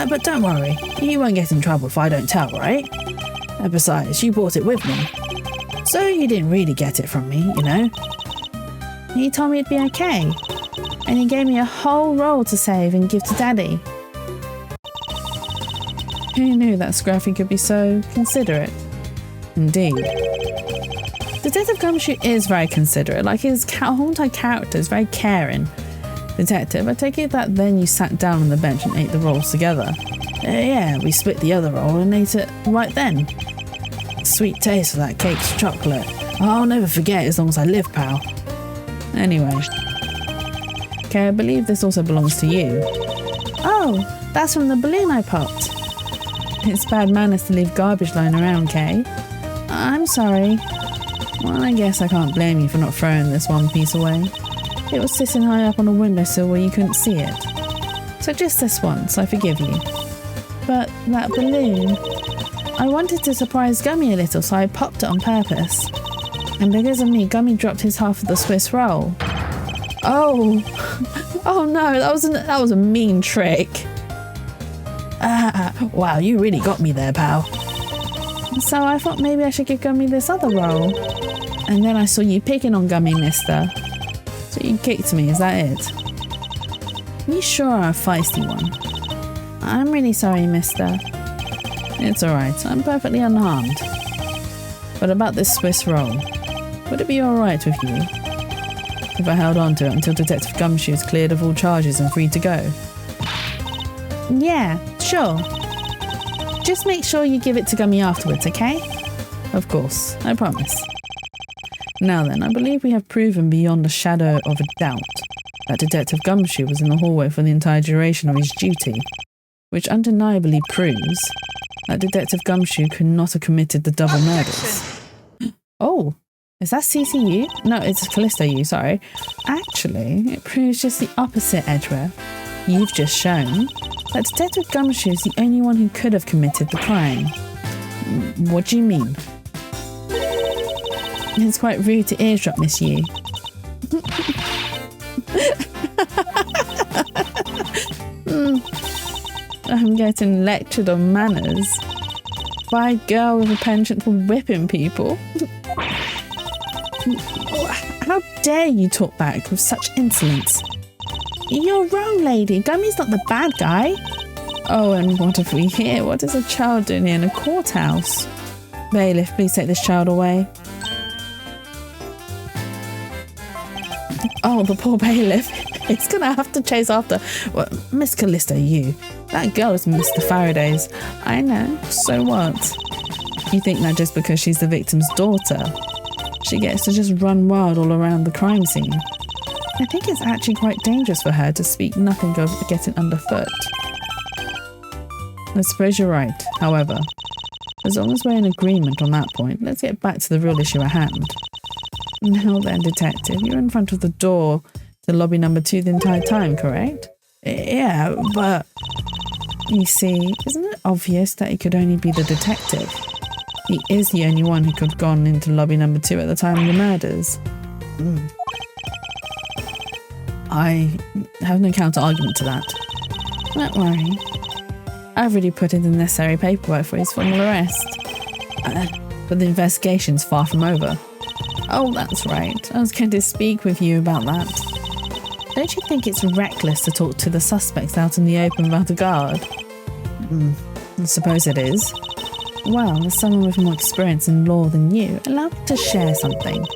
But don't worry, you won't get in trouble if I don't tell, right? Besides, you bought it with me. So you didn't really get it from me, you know? He told me it'd be okay. And he gave me a whole roll to save and give to Daddy. Who knew that Scruffy could be so considerate? Indeed. Detective Gumshoe is very considerate, like his whole entire character is very caring. Detective, I take it that then you sat down on the bench and ate the rolls together. Yeah, we split the other roll and ate it right then. Sweet taste of that cake's chocolate. I'll never forget as long as I live, pal. Anyway. Okay, I believe this also belongs to you. Oh, that's from the balloon I popped. It's bad manners to leave garbage lying around, Kay. I'm sorry. Well, I guess I can't blame you for not throwing this one piece away. It was sitting high up on a windowsill where you couldn't see it. So just this once, I forgive you. But that balloon... I wanted to surprise Gummy a little, so I popped it on purpose. And because of me, Gummy dropped his half of the Swiss roll. Oh! Oh no, that was a mean trick. Wow, you really got me there, pal. So I thought maybe I should give Gummy this other roll. And then I saw you picking on Gummy, mister. So you kicked me, is that it? You sure are a feisty one. I'm really sorry, mister. It's alright, I'm perfectly unharmed. But about this Swiss roll, would it be alright with you if I held on to it until Detective Gumshoe is cleared of all charges and free to go? Yeah, sure. Just make sure you give it to Gummy afterwards, okay? Of course, I promise. Now then, I believe we have proven beyond a shadow of a doubt that Detective Gumshoe was in the hallway for the entire duration of his duty, which undeniably proves that Detective Gumshoe could not have committed the double murders. Oh, is that CCU? No, it's Callisto U, sorry. Actually, it proves just the opposite, Edgware. You've just shown that Detective Gumshoe is the only one who could have committed the crime. What do you mean? It's quite rude to eavesdrop, Miss Yu. I'm getting lectured on manners. by a girl with a penchant for whipping people. How dare you talk back with such insolence? You're wrong, lady. Gummy's not the bad guy. Oh, and what have we here? What is a child doing here in a courthouse? Bailiff, please take this child away. Oh, the poor bailiff. He's gonna have to chase after. Well, Miss Callisto, you. That girl is Mr. Faraday's. I know. So what? You think that just because she's the victim's daughter, she gets to just run wild all around the crime scene? I think it's actually quite dangerous for her to speak nothing of getting underfoot. I suppose you're right. However, as long as we're in agreement on that point, let's get back to the real issue at hand. Now then, detective, you're in front of the door to lobby number 2 the entire time, correct? Yeah, but... You see, isn't it obvious that it could only be the detective? He is the only one who could have gone into lobby number 2 at the time of the murders. I have no counter-argument to that. Don't worry. I've already put in the necessary paperwork for his formal arrest. But the investigation's far from over. Oh, that's right. I was going to speak with you about that. Don't you think it's reckless to talk to the suspects out in the open without a guard? I suppose it is. Well, as someone with more experience in law than you, allow me to share something.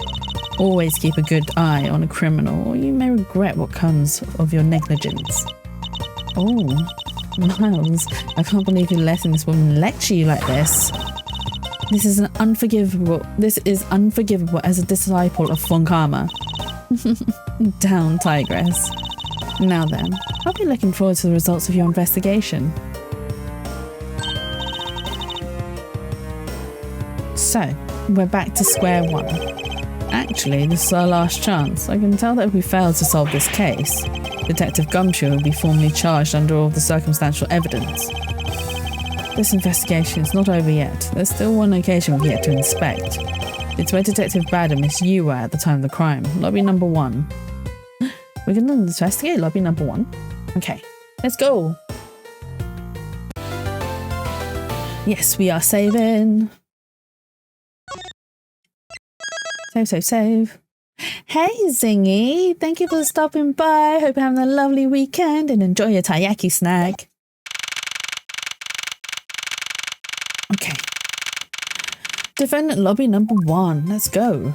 Always keep a good eye on a criminal, or you may regret what comes of your negligence. Oh, Miles, I can't believe you're letting this woman lecture you like this. This is unforgivable as a disciple of Von Karma. Down, tigress. Now then, I'll be looking forward to the results of your investigation. So, we're back to square one. Actually, this is our last chance. I can tell that if we fail to solve this case, Detective Gumshoe will be formally charged under all the circumstantial evidence. This investigation is not over yet. There's still one location we've yet to inspect. It's where Detective Brad and Miss Yu were at the time of the crime, lobby number 1. We're going to investigate lobby number 1? Okay, let's go. Yes, we are saving. Save. Hey Zingy, thank you for stopping by. Hope you're having a lovely weekend and enjoy your taiyaki snack. Okay. Defendant lobby number 1. Let's go.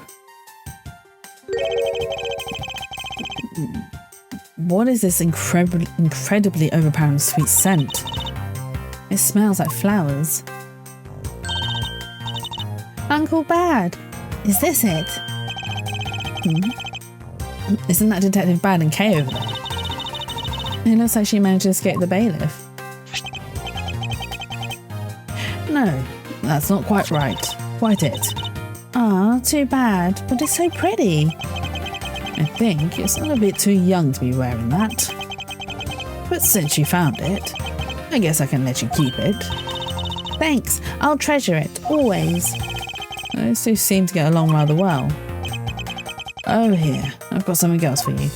What is this incredibly overpowering sweet scent? It smells like flowers. Uncle Bad, is this it? Isn't that Detective Brad and Kay over there? It looks like she managed to escape the bailiff. No, that's not quite right. Quite it. Ah, too bad, but it's so pretty. I think it's not a bit too young to be wearing that. But since you found it, I guess I can let you keep it. Thanks, I'll treasure it, always. Those two seem to get along rather well. Oh, here, I've got something else for you.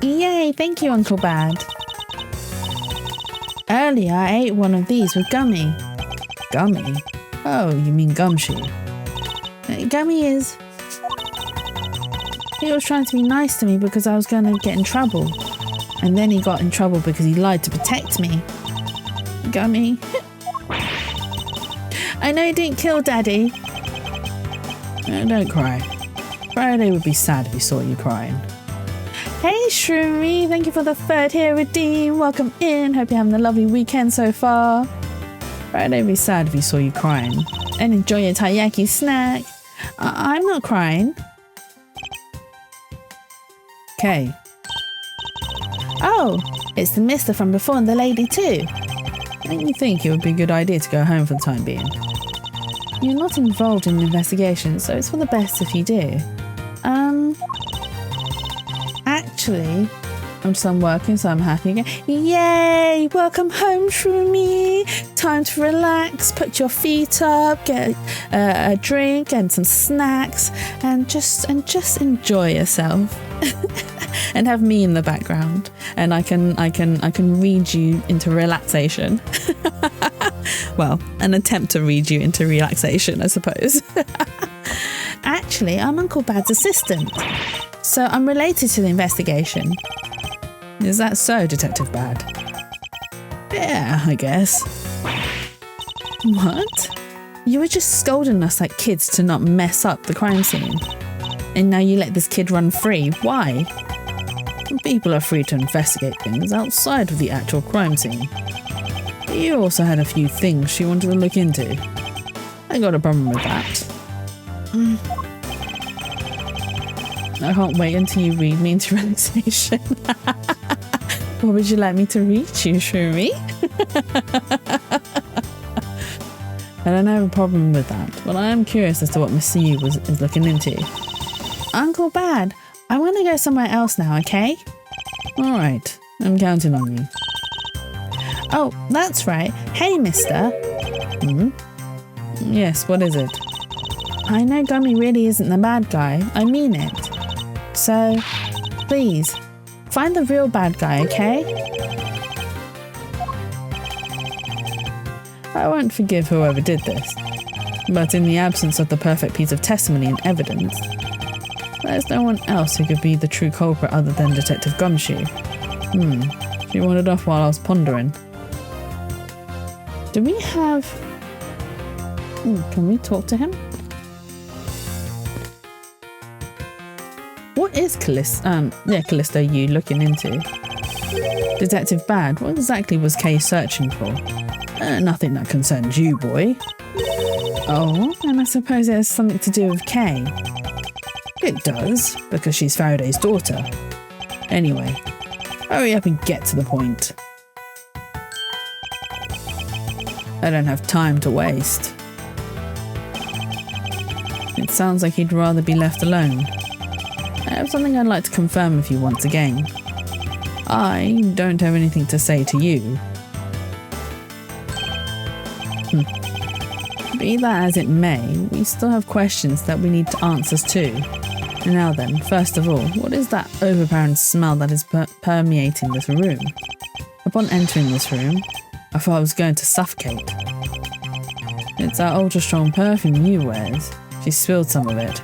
Yay, thank you, Uncle Bad. Earlier, I ate one of these with Gummy. Gummy? Oh, you mean Gumshoe. Gummy is... He was trying to be nice to me because I was going to get in trouble. And then he got in trouble because he lied to protect me. Gummy. I know you didn't kill Daddy. Don't cry. Friday would be sad if he saw you crying. Hey Shroomy, thank you for the 3rd here redeem. Welcome in. Hope you're having a lovely weekend so far. Friday would be sad if he saw you crying. And enjoy your taiyaki snack. I'm not crying. Okay. Oh, it's the mister from before and the lady too. Don't you think it would be a good idea to go home for the time being? You're not involved in the investigation, so it's for the best if you do. Actually, I'm just working, so I'm happy again. Yay! Welcome home, Shroomy. Time to relax, put your feet up, get a drink and some snacks, and just enjoy yourself. and have me in the background, and I can read you into relaxation. Well, an attempt to read you into relaxation, I suppose. Actually, I'm Uncle Bad's assistant, so I'm related to the investigation. Is that so, Detective Bad? Yeah, I guess. What? You were just scolding us like kids to not mess up the crime scene. And now you let this kid run free. Why? People are free to investigate things outside of the actual crime scene. You also had a few things she wanted to look into. I got a problem with that. I can't wait until you read me into relaxation. What would you like me to read you, Shuri? I don't have a problem with that, but I am curious as to what Miss Yu is looking into. Uncle Bad, I want to go somewhere else now, okay? Alright, I'm counting on you. Oh, that's right. Hey, mister. Yes, what is it? I know Gummy really isn't the bad guy. I mean it. So, please, find the real bad guy, okay? I won't forgive whoever did this, but in the absence of the perfect piece of testimony and evidence, there's no one else who could be the true culprit other than Detective Gumshoe. She wandered off while I was pondering. Do we have... can we talk to him? What is Callisto Yu looking into? Detective Bad, what exactly was Kay searching for? Nothing that concerns you, boy. Oh, and I suppose it has something to do with Kay. It does, because she's Faraday's daughter. Anyway, hurry up and get to the point. I don't have time to waste. It sounds like he'd rather be left alone. I have something I'd like to confirm with you once again. I don't have anything to say to you. Be that as it may, we still have questions that we need answers to. Now then, first of all, what is that overpowering smell that is permeating this room? Upon entering this room, I thought I was going to suffocate. It's that ultra-strong perfume Yu wears. She spilled some of it.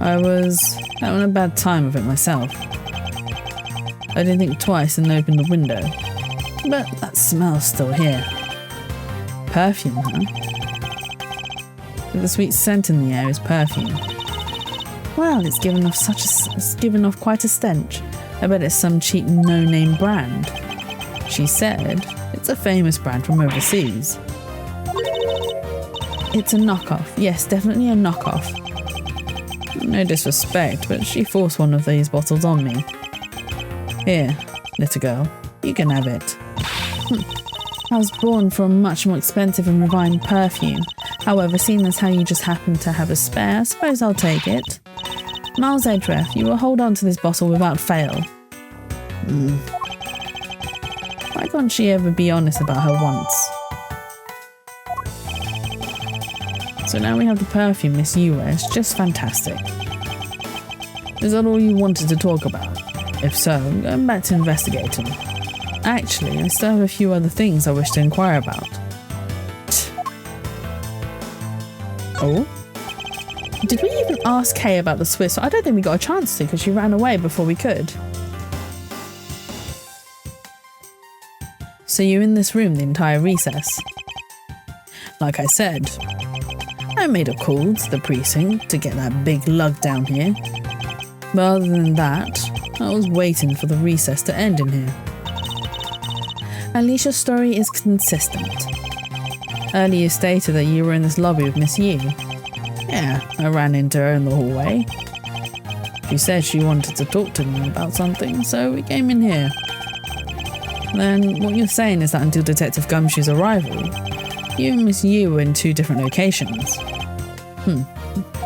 I was having a bad time of it myself. I didn't think twice and opened the window. But that smell's still here. Perfume, huh? The sweet scent in the air is perfume. Well, it's given off quite a stench. I bet it's some cheap no-name brand. She said it's a famous brand from overseas. It's a knockoff. Yes, definitely a knockoff. No disrespect, but she forced one of these bottles on me. Here, little girl, you can have it. I was born for a much more expensive and refined perfume. However, seeing as how you just happen to have a spare, I suppose I'll take it. Miles Edgeworth, you will hold on to this bottle without fail. Why can't she ever be honest about her wants? So now we have the perfume Miss Yu wears, just fantastic. Is that all you wanted to talk about? If so, going back to investigating. Actually, I still have a few other things I wish to inquire about. Oh? Did we even ask Kay about the Swiss? I don't think we got a chance to because she ran away before we could. So you're in this room the entire recess? Like I said, I made a call to the precinct to get that big lug down here. But other than that, I was waiting for the recess to end in here. At least your story is consistent. Earlier you stated that you were in this lobby with Miss Yu. Yeah, I ran into her in the hallway. She said she wanted to talk to me about something, so we came in here. Then what you're saying is that until Detective Gumshoe's arrival, you and Miss Yu were in two different locations.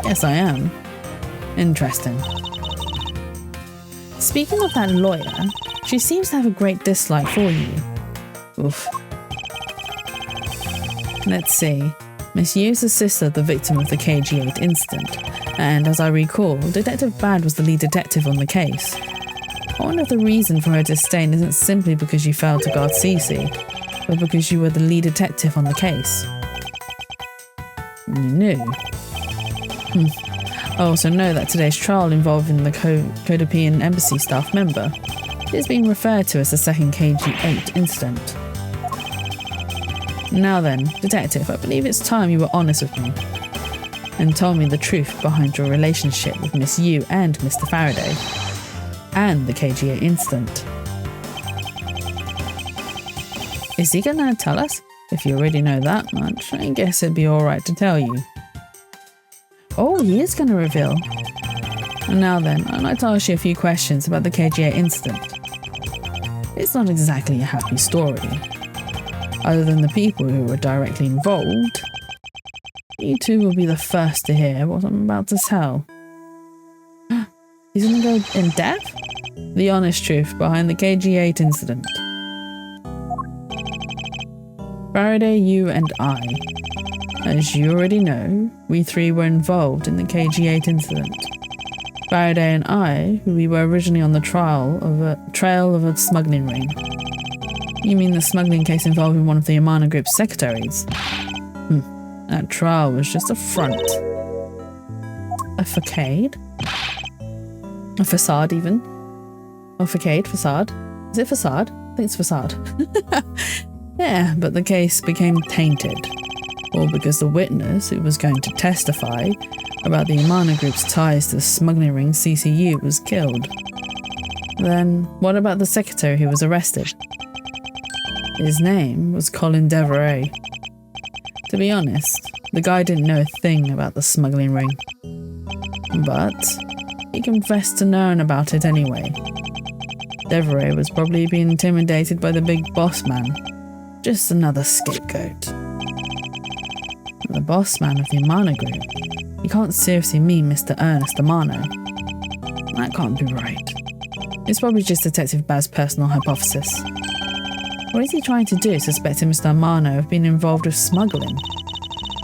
Yes, I am. Interesting. Speaking of that lawyer, she seems to have a great dislike for you. Oof. Let's see. Miss Yu is the sister of the victim of the KG8 incident, and as I recall, Detective Bad was the lead detective on the case. I wonder if the reason for her disdain isn't simply because you failed to guard Cece, but because you were the lead detective on the case. You knew. I also know that today's trial involving the Codopian embassy staff member is being referred to as the second KG8 incident. Now then, Detective, I believe it's time you were honest with me and told me the truth behind your relationship with Miss Yu and Mr. Faraday and the KG8 incident. Is he gonna tell us? If you already know that much, I guess it'd be alright to tell you. Oh, he is gonna reveal. Now then, I'd like to ask you a few questions about the KG8 incident. It's not exactly a happy story. Other than the people who were directly involved, you two will be the first to hear what I'm about to tell. He's gonna go in depth? The honest truth behind the KG8 incident. Faraday, you and I. As you already know, we three were involved in the KG8 incident. Faraday and I, we were originally on the trail of a smuggling ring. You mean the smuggling case involving one of the Amana Group's secretaries? That trial was just a front. A facade? A facade, even? Or facade? Is it facade? I think it's facade. Yeah, but the case became tainted. All because the witness who was going to testify about the Amana Group's ties to the smuggling ring CCU was killed. Then, what about the secretary who was arrested? His name was Colin Deveray. To be honest, the guy didn't know a thing about the smuggling ring. But he confessed to knowing about it anyway. Deveray was probably being intimidated by the big boss man. Just another scapegoat. The boss man of the Amana Group. You can't seriously mean Mr. Ernest Amano. That can't be right. It's probably just Detective Baz's personal hypothesis. What is he trying to do, suspecting Mr. Amano of being involved with smuggling?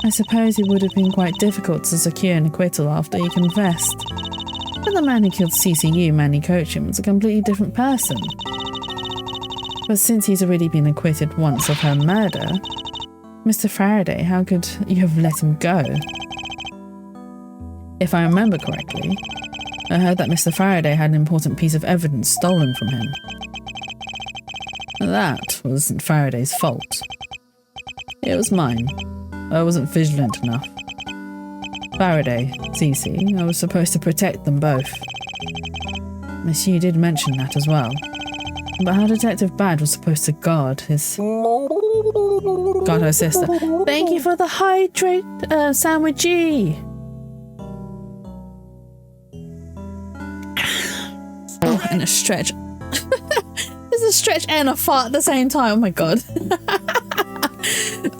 I suppose it would have been quite difficult to secure an acquittal after he confessed. But the man who killed CCU, Manny Coaching, was a completely different person. But since he's already been acquitted once of her murder, Mr. Faraday, how could you have let him go? If I remember correctly, I heard that Mr. Faraday had an important piece of evidence stolen from him. That wasn't Faraday's fault. It was mine. I wasn't vigilant enough. Faraday, Cece, I was supposed to protect them both. Miss Yu did mention that as well. But how Detective Bad was supposed to guard her sister. Thank you for the hydrate sandwichy. Oh, and a stretch. There's a stretch and a fart at the same time. Oh my god.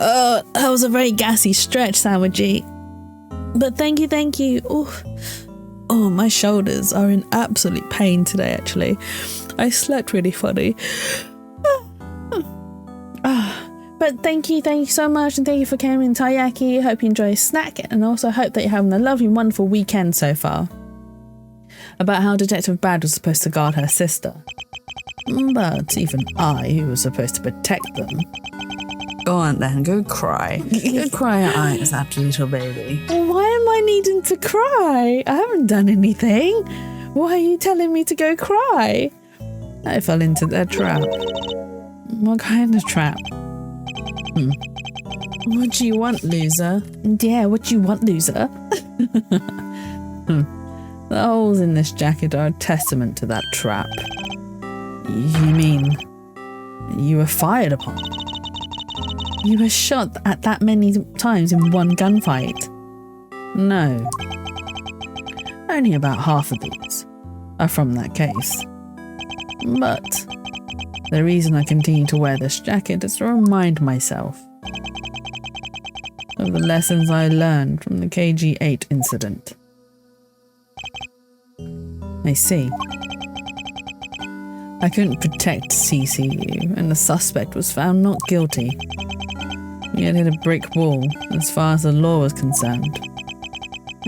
Oh, that was a very gassy stretch, sandwichy. But thank you. Oh, my shoulders are in absolute pain today, actually. I slept really funny. But thank you so much, and thank you for coming, Taiyaki. Hope you enjoy a snack, and also hope that you're having a lovely, wonderful weekend so far. About how Detective Bad was supposed to guard her sister. But even I, who was supposed to protect them. Go on then, go cry. Go cry your eyes out, little baby. Why am I needing to cry? I haven't done anything. Why are you telling me to go cry? I fell into their trap. What kind of trap? What do you want, loser? Yeah, what do you want, loser? The holes in this jacket are a testament to that trap. You mean you were fired upon? You were shot at that many times in one gunfight? No. Only about half of these are from that case. But the reason I continue to wear this jacket is to remind myself of the lessons I learned from the KG8 incident. I see. I couldn't protect CCU, and the suspect was found not guilty. We had hit a brick wall as far as the law was concerned.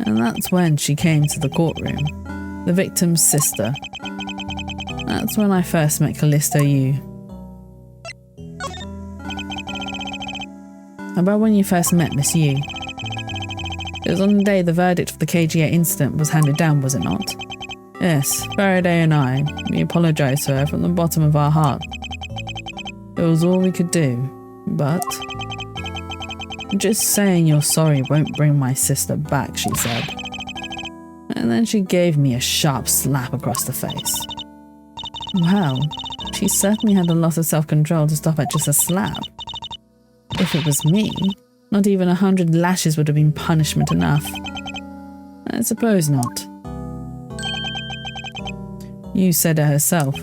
And that's when she came to the courtroom, the victim's sister. That's when I first met Callisto Yu. About when you first met Miss Yu. It was on the day the verdict for the KGA incident was handed down, was it not? Yes, Faraday and I, we apologised to her from the bottom of our heart. It was all we could do, but... Just saying you're sorry won't bring my sister back, she said. And then she gave me a sharp slap across the face. Well, she certainly had a lot of self-control to stop at just a slap. If it was me, not even 100 lashes would have been punishment enough. I suppose not. You said it herself.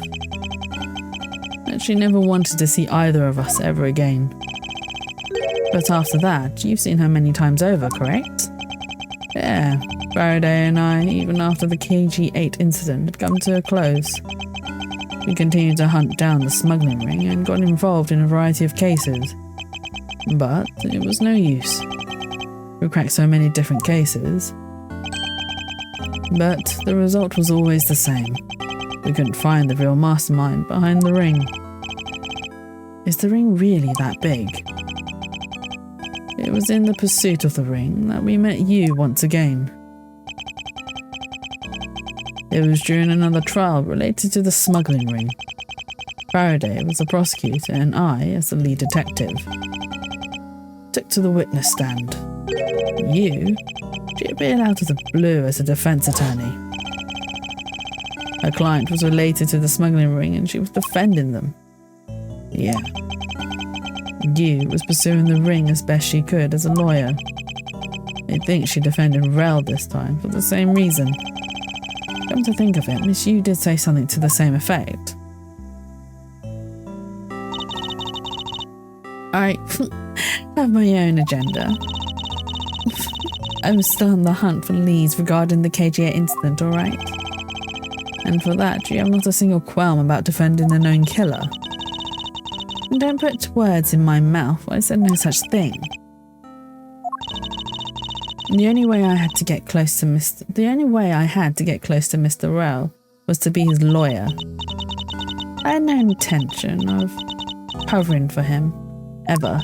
That she never wanted to see either of us ever again. But after that, you've seen her many times over, correct? Yeah, Faraday and I, even after the KG8 incident had come to a close. We continued to hunt down the smuggling ring and got involved in a variety of cases. But it was no use. We cracked so many different cases. But the result was always the same. We couldn't find the real mastermind behind the ring. Is the ring really that big? It was in the pursuit of the ring that we met you once again. It was during another trial related to the smuggling ring. Faraday was the prosecutor and I, as the lead detective, took to the witness stand. She appeared out of the blue as a defense attorney. Her client was related to the smuggling ring and she was defending them. Yeah. Yu was pursuing the ring as best she could as a lawyer. I think she defended Rel this time for the same reason. Come to think of it, Miss Yu did say something to the same effect. I have my own agenda. I'm still on the hunt for leads regarding the KGA incident, alright? And for that, you have not a single qualm about defending the known killer. And don't put words in my mouth, I said no such thing. The only way I had to get close to Mr. Rel was to be his lawyer. I had no intention of covering for him, ever.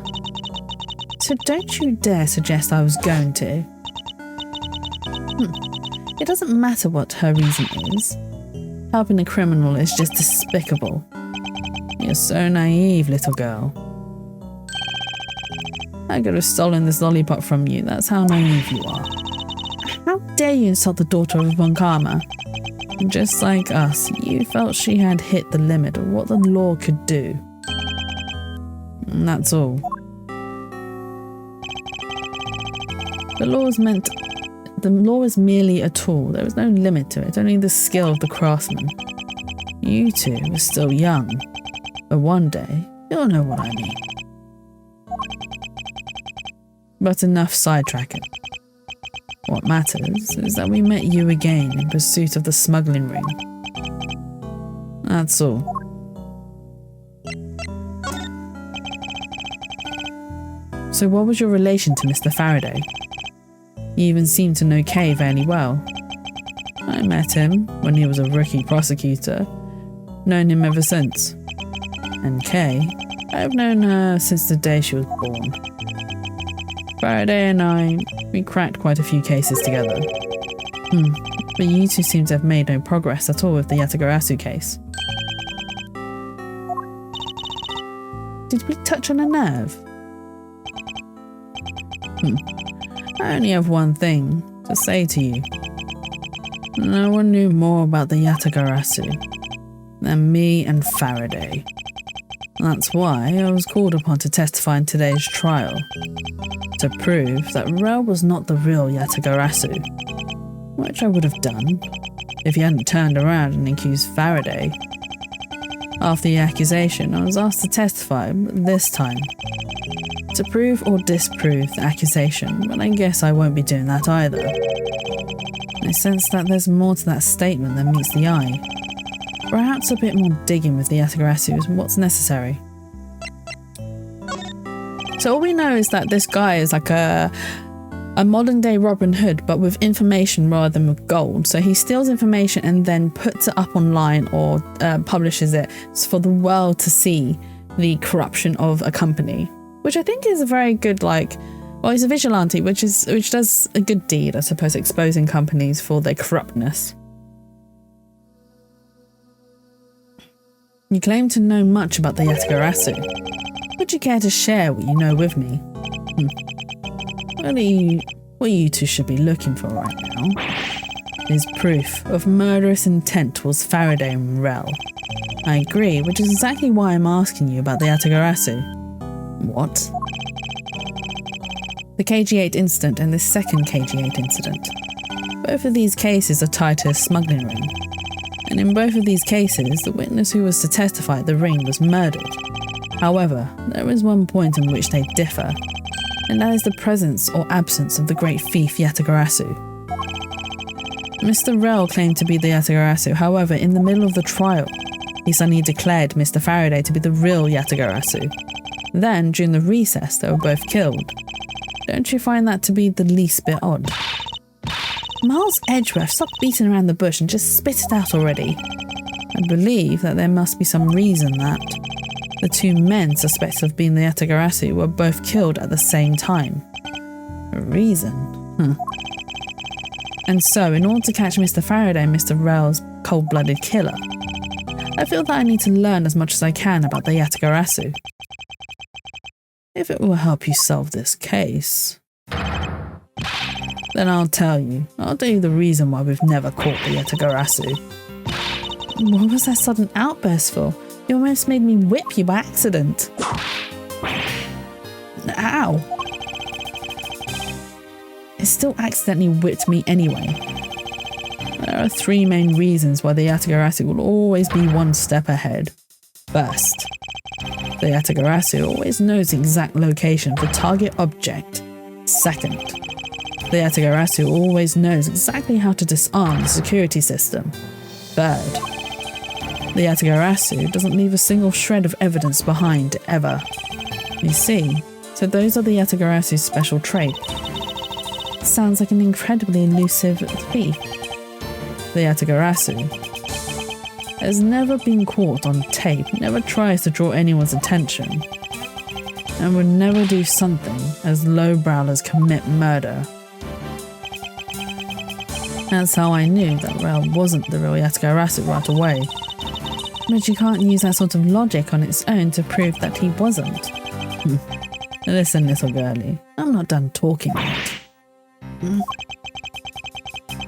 So don't you dare suggest I was going to. It doesn't matter what her reason is. Helping a criminal is just despicable. You're so naive, little girl. I could have stolen this lollipop from you, that's how naive you are. How dare you insult the daughter of Von Karma? Just like us, you felt she had hit the limit of what the law could do. And that's all. The law is merely a tool. There is no limit to it, only the skill of the craftsman. You two are still young, but one day you'll know what I mean. But enough sidetracking. What matters is that we met you again in pursuit of the smuggling ring. That's all. So what was your relation to Mr. Faraday? You even seemed to know Kay fairly well. I met him when he was a rookie prosecutor. Known him ever since. And Kay, I've known her since the day she was born. Faraday and I, we cracked quite a few cases together. But you two seem to have made no progress at all with the Yatagarasu case. Did we touch on a nerve? I only have one thing to say to you. No one knew more about the Yatagarasu than me and Faraday. That's why I was called upon to testify in today's trial, to prove that Rel was not the real Yatagarasu, which I would have done if he hadn't turned around and accused Faraday. After the accusation, I was asked to testify, but this time to prove or disprove the accusation, but I guess I won't be doing that either. I sense that there's more to that statement than meets the eye. Perhaps a bit more digging with the Yatagarasu is what's necessary. So all we know is that this guy is like a modern day Robin Hood, but with information rather than with gold. So he steals information and then puts it up online or publishes it for the world to see the corruption of a company, which I think is a very good, well, he's a vigilante, which does a good deed, I suppose, exposing companies for their corruptness. You claim to know much about the Yatagarasu. Would you care to share what you know with me? What you two should be looking for right now is proof of murderous intent towards Faraday and Rel. I agree, which is exactly why I'm asking you about the Yatagarasu. What? The KG8 incident and the second KG8 incident. Both of these cases are tied to a smuggling ring. And in both of these cases, the witness who was to testify at the ring was murdered. However, there is one point in which they differ, and that is the presence or absence of the great thief Yatagarasu. Mr. Rel claimed to be the Yatagarasu, however, in the middle of the trial, he suddenly declared Mr. Faraday to be the real Yatagarasu. Then, during the recess, they were both killed. Don't you find that to be the least bit odd? Miles Edgeworth, stop beating around the bush and just spit it out already. I believe that there must be some reason that the two men suspected of being the Yatagarasu were both killed at the same time. A reason? And so, in order to catch Mr. Faraday and Mr. Rel's cold-blooded killer, I feel that I need to learn as much as I can about the Yatagarasu. If it will help you solve this case, then I'll tell you the reason why we've never caught the Yatagarasu. What was that sudden outburst for? You almost made me whip you by accident. Ow! It still accidentally whipped me anyway. There are three main reasons why the Yatagarasu will always be one step ahead. First, the Yatagarasu always knows the exact location of the target object. Second, the Yatagarasu always knows exactly how to disarm the security system. Third, the Yatagarasu doesn't leave a single shred of evidence behind, ever. You see, so those are the Yatagarasu's special traits. Sounds like an incredibly elusive thief. The Yatagarasu has never been caught on tape, never tries to draw anyone's attention, and would never do something as lowbrow as commit murder. That's how I knew that Rel wasn't the real Yatagarasu right away. But you can't use that sort of logic on its own to prove that he wasn't. Listen, little girlie, I'm not done talking yet.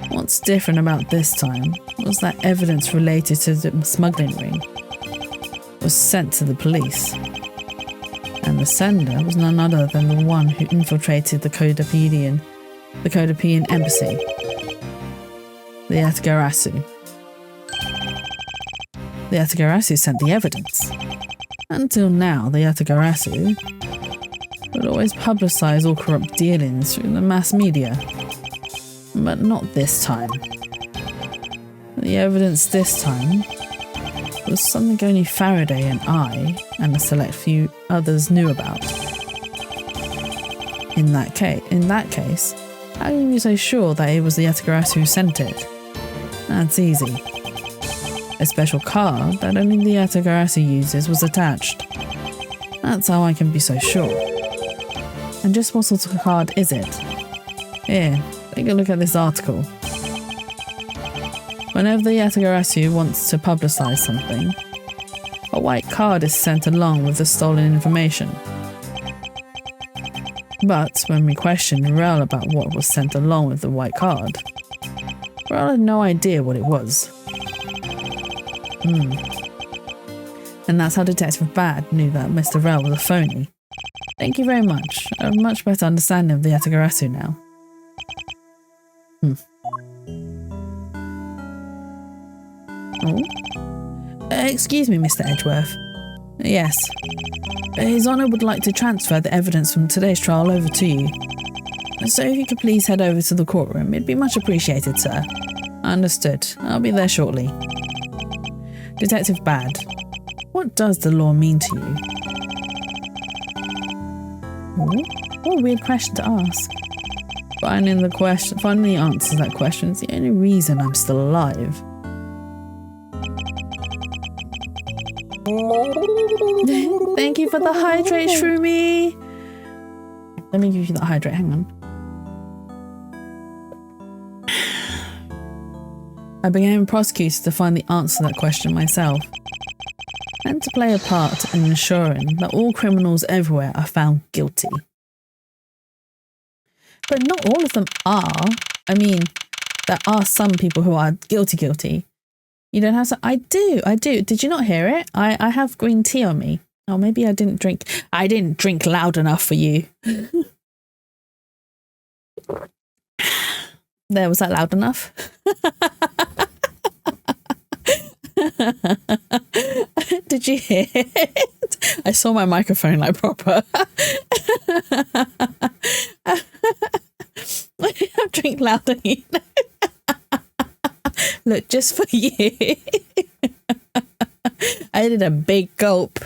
What's different about this time was that evidence related to the smuggling ring was sent to the police. And the sender was none other than the one who infiltrated the Codepian embassy. The Yatagarasu. The Yatagarasu sent the evidence. Until now, the Yatagarasu would always publicise all corrupt dealings through the mass media. But not this time. The evidence this time was something only Faraday and I, and a select few others, knew about. In that case, how can you be so sure that it was the Yatagarasu who sent it? That's easy. A special card that only the Yatagarasu uses was attached. That's how I can be so sure. And just what sort of card is it? Here, take a look at this article. Whenever the Yatagarasu wants to publicise something, a white card is sent along with the stolen information. But when we questioned Rel about what was sent along with the white card, Rel had no idea what it was. And that's how Detective Bad knew that Mr. Rel was a phony. Thank you very much. I have a much better understanding of the Yatagarasu now. Excuse me, Mr. Edgeworth. Yes. His Honour would like to transfer the evidence from today's trial over to you. So if you could please head over to the courtroom, it'd be much appreciated, sir. Understood. I'll be there shortly. Detective Bad, what does the law mean to you? What a weird question to ask. Finding the answer to that question is the only reason I'm still alive. Thank you for the hydrate, Shroomy. Let me give you that hydrate. Hang on. I became a prosecutor to find the answer to that question myself, and to play a part in ensuring that all criminals everywhere are found guilty. But not all of them are. I mean, there are some people who are guilty. You don't have to. I do. Did you not hear it? I have green tea on me. Oh, maybe I didn't drink loud enough for you. There, was that loud enough? Did you hear it? I saw my microphone like proper. I drink louder. Look, just for you. I did a big gulp.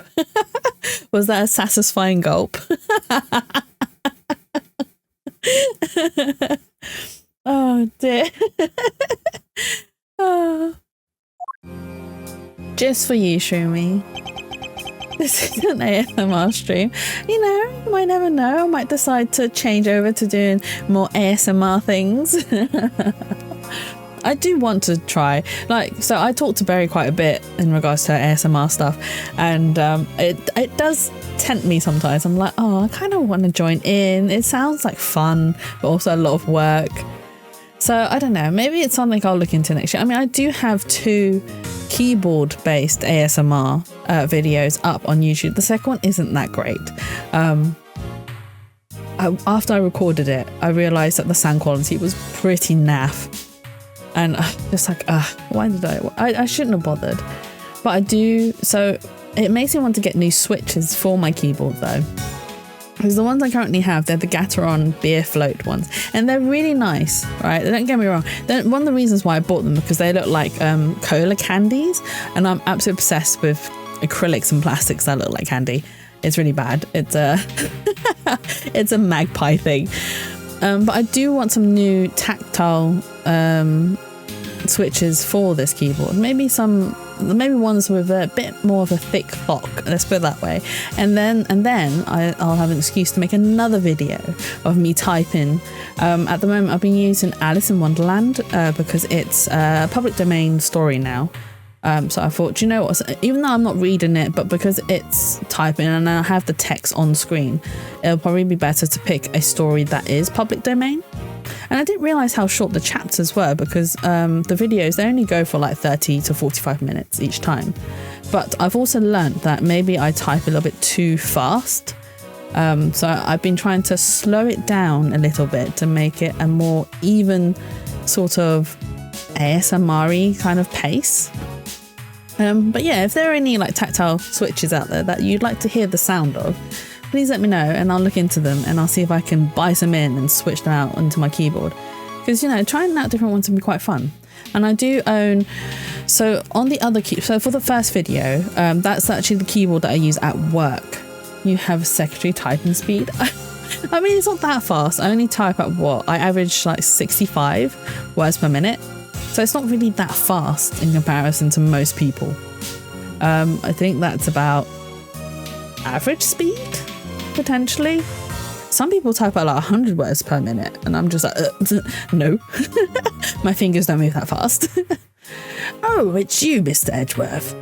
Was that a satisfying gulp? Oh dear. Oh. Just for you, Shroomy. This is an ASMR stream. You know, you might never know. I might decide to change over to doing more ASMR things. I do want to try. So I talk to Berry quite a bit in regards to ASMR stuff, and it does tempt me sometimes. I'm like, oh, I kind of want to join in. It sounds like fun, but also a lot of work. So I don't know. Maybe it's something I'll look into next year. I mean, I do have 2 keyboard-based ASMR videos up on YouTube. The second one isn't that great. After I recorded it, I realised that the sound quality was pretty naff. And just like, why did I shouldn't have bothered. But I do, so it makes me want to get new switches for my keyboard though. Because the ones I currently have, they're the Gateron beer float ones. And they're really nice, right? Don't get me wrong. One of the reasons why I bought them, because they look like cola candies. And I'm absolutely obsessed with acrylics and plastics that look like candy. It's really bad. It's it's a magpie thing. But I do want some new tactile switches for this keyboard. Maybe ones with a bit more of a thick lock. Let's put it that way. And then I'll have an excuse to make another video of me typing. At the moment, I've been using Alice in Wonderland because it's a public domain story now. So I thought, you know what, even though I'm not reading it, but because it's typing and I have the text on screen, it'll probably be better to pick a story that is public domain. And I didn't realise how short the chapters were, because the videos, they only go for like 30 to 45 minutes each time. But I've also learned that maybe I type a little bit too fast. So I've been trying to slow it down a little bit to make it a more even sort of ASMR-y kind of pace. But yeah, if there are any like tactile switches out there that you'd like to hear the sound of, please let me know and I'll look into them and I'll see if I can buy some in and switch them out onto my keyboard. Because, you know, trying out different ones can be quite fun. And I do own, so on the other so for the first video, that's actually the keyboard that I use at work. You have secretary typing speed. I mean, it's not that fast. I only type at what? I average like 65 words per minute. So it's not really that fast in comparison to most people. I think that's about average speed, potentially. Some people type at like 100 words per minute, and I'm just like, no. My fingers don't move that fast. Oh, it's you, Mr. Edgeworth.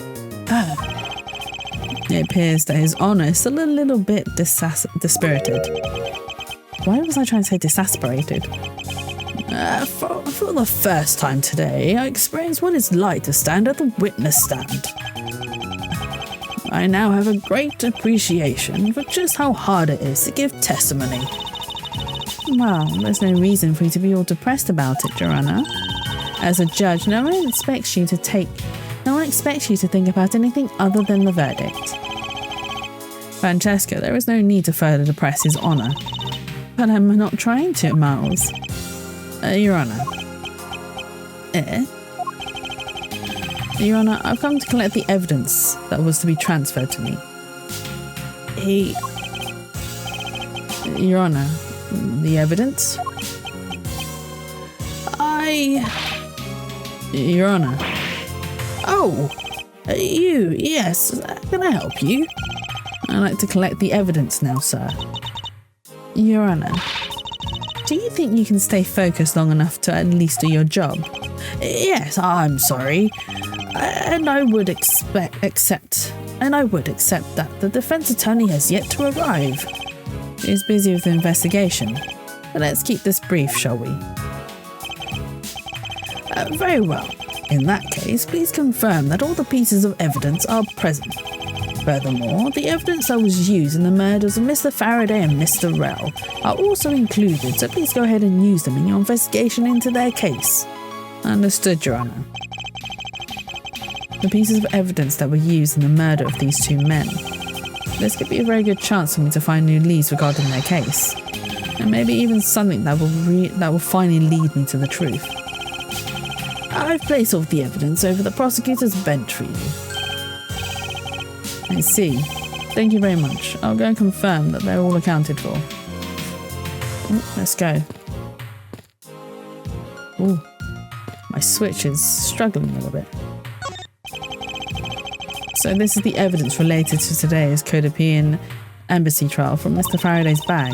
It appears that his honour is still a little bit dispirited. Why was I trying to say disasperated? For the first time today, I experienced what it's like to stand at the witness stand. I now have a great appreciation for just how hard it is to give testimony. Well, there's no reason for you to be all depressed about it, Your Honour. As a judge, no one expects you to think about anything other than the verdict. Francesca, there is no need to further depress his honour. But I'm not trying to, Miles. Your Honour. Your Honour, I've come to collect the evidence that was to be transferred to me. Your Honor, the evidence? Your Honor. Oh, you, yes, can I help you? I'd like to collect the evidence now, sir. Your Honor, do you think you can stay focused long enough to at least do your job? Yes, I'm sorry. And I would accept that the defense attorney has yet to arrive. He's busy with the investigation. But let's keep this brief, shall we? Very well. In that case, please confirm that all the pieces of evidence are present. Furthermore, the evidence that was used in the murders of Mr. Faraday and Mr. Rell are also included, so please go ahead and use them in your investigation into their case. Understood, Your Honor. The pieces of evidence that were used in the murder of these two men. This could be a very good chance for me to find new leads regarding their case, and maybe even something that will finally lead me to the truth. I've placed all the evidence over the prosecutor's bench for you. I see. Thank you very much. I'll go and confirm that they're all accounted for. Ooh, let's go. Ooh, my switch is struggling a little bit. So this is the evidence related to today's Codepian embassy trial from Mr. Faraday's bag.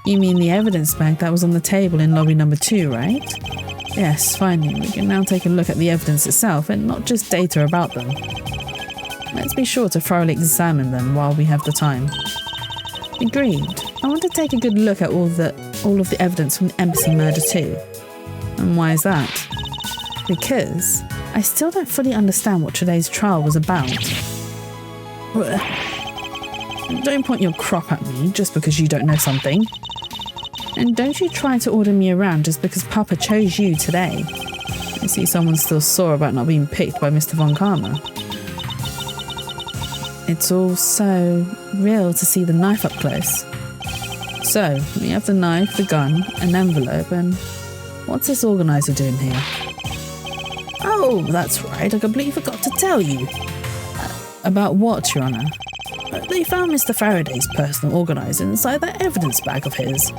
You mean the evidence bag that was on the table in lobby number 2, right? Yes, finally, we can now take a look at the evidence itself and not just data about them. Let's be sure to thoroughly examine them while we have the time. Agreed. I want to take a good look at all of the evidence from the embassy murder too. And why is that? Because I still don't fully understand what today's trial was about. Don't point your crop at me just because you don't know something. And don't you try to order me around just because Papa chose you today. I see someone's still sore about not being picked by Mr. Von Karma. It's all so real to see the knife up close. So, we have the knife, the gun, an envelope, and what's this organizer doing here? Oh, that's right, I completely forgot to tell you. About what, Your Honor? They found Mr. Faraday's personal organizer inside that evidence bag of his.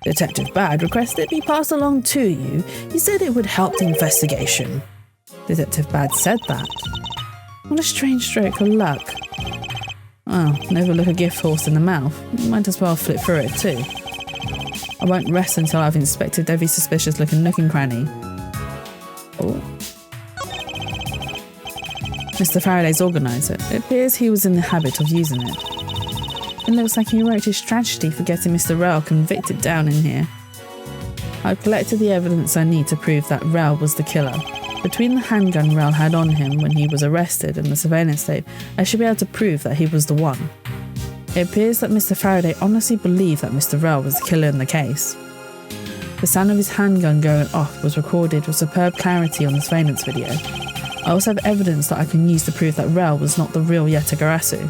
Detective Bad requested it be passed along to you. He said it would help the investigation. Detective Bad said that. What a strange stroke of luck. Well, never look a gift horse in the mouth. Might as well flip through it too. I won't rest until I've inspected every suspicious looking nook and cranny. Oh. Mr. Faraday's organizer. It appears he was in the habit of using it. It looks like he wrote his tragedy for getting Mr. Rell convicted down in here. I've collected the evidence I need to prove that Rell was the killer. Between the handgun Rell had on him when he was arrested and the surveillance tape, I should be able to prove that he was the one. It appears that Mr. Faraday honestly believed that Mr. Rell was the killer in the case. The sound of his handgun going off was recorded with superb clarity on the surveillance video. I also have evidence that I can use to prove that Rell was not the real Yetagarasu.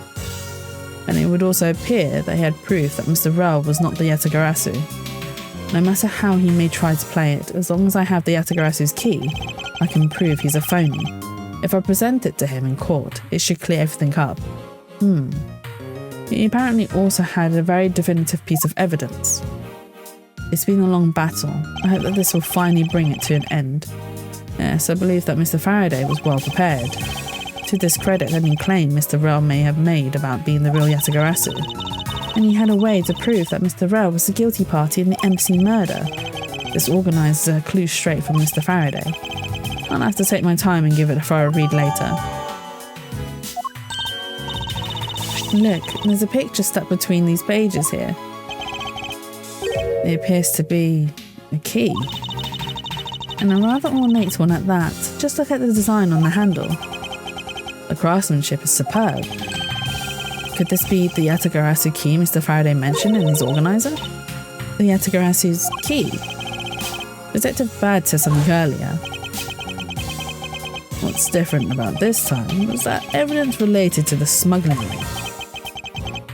And it would also appear that he had proof that Mr. Rell was not the Yetagarasu. No matter how he may try to play it, as long as I have the Yetagarasu's key, I can prove he's a phony. If I present it to him in court, it should clear everything up. He apparently also had a very definitive piece of evidence. It's been a long battle. I hope that this will finally bring it to an end. Yes, I believe that Mr. Faraday was well prepared to discredit any claim Mr. Rell may have made about being the real Yetagarasu. And he had a way to prove that Mr. Rell was the guilty party in the embassy murder. This organises a clue straight from Mr. Faraday. I'll have to take my time and give it a thorough read later. Look, there's a picture stuck between these pages here. It appears to be a key. And a rather ornate one at that. Just look at the design on the handle. The craftsmanship is superb. Could this be the Yetagarasu key Mr. Faraday mentioned in his organizer? The Yetagarasu's key? Detective Bad said something earlier. What's different about this time was that evidence related to the smuggling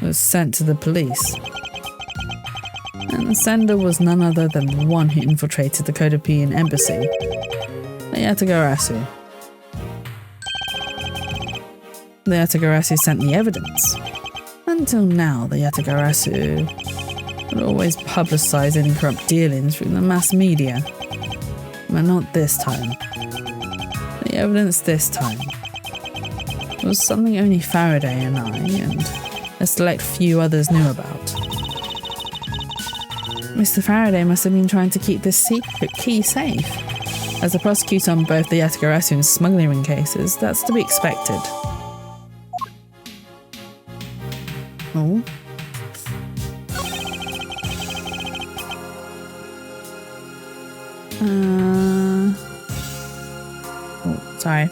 was sent to the police. And the sender was none other than the one who infiltrated the Codepian embassy, the Yetagarasu. The Yetagarasu sent the evidence. Until now, the Yetagarasu will always publicise any corrupt dealings through the mass media. But not this time. The evidence this time was something only Faraday and I, and a select few others knew about. Mr. Faraday must have been trying to keep this secret key safe. As a prosecutor on both the Yatagarasu and smuggling ring cases, that's to be expected. Oh. Oh, sorry.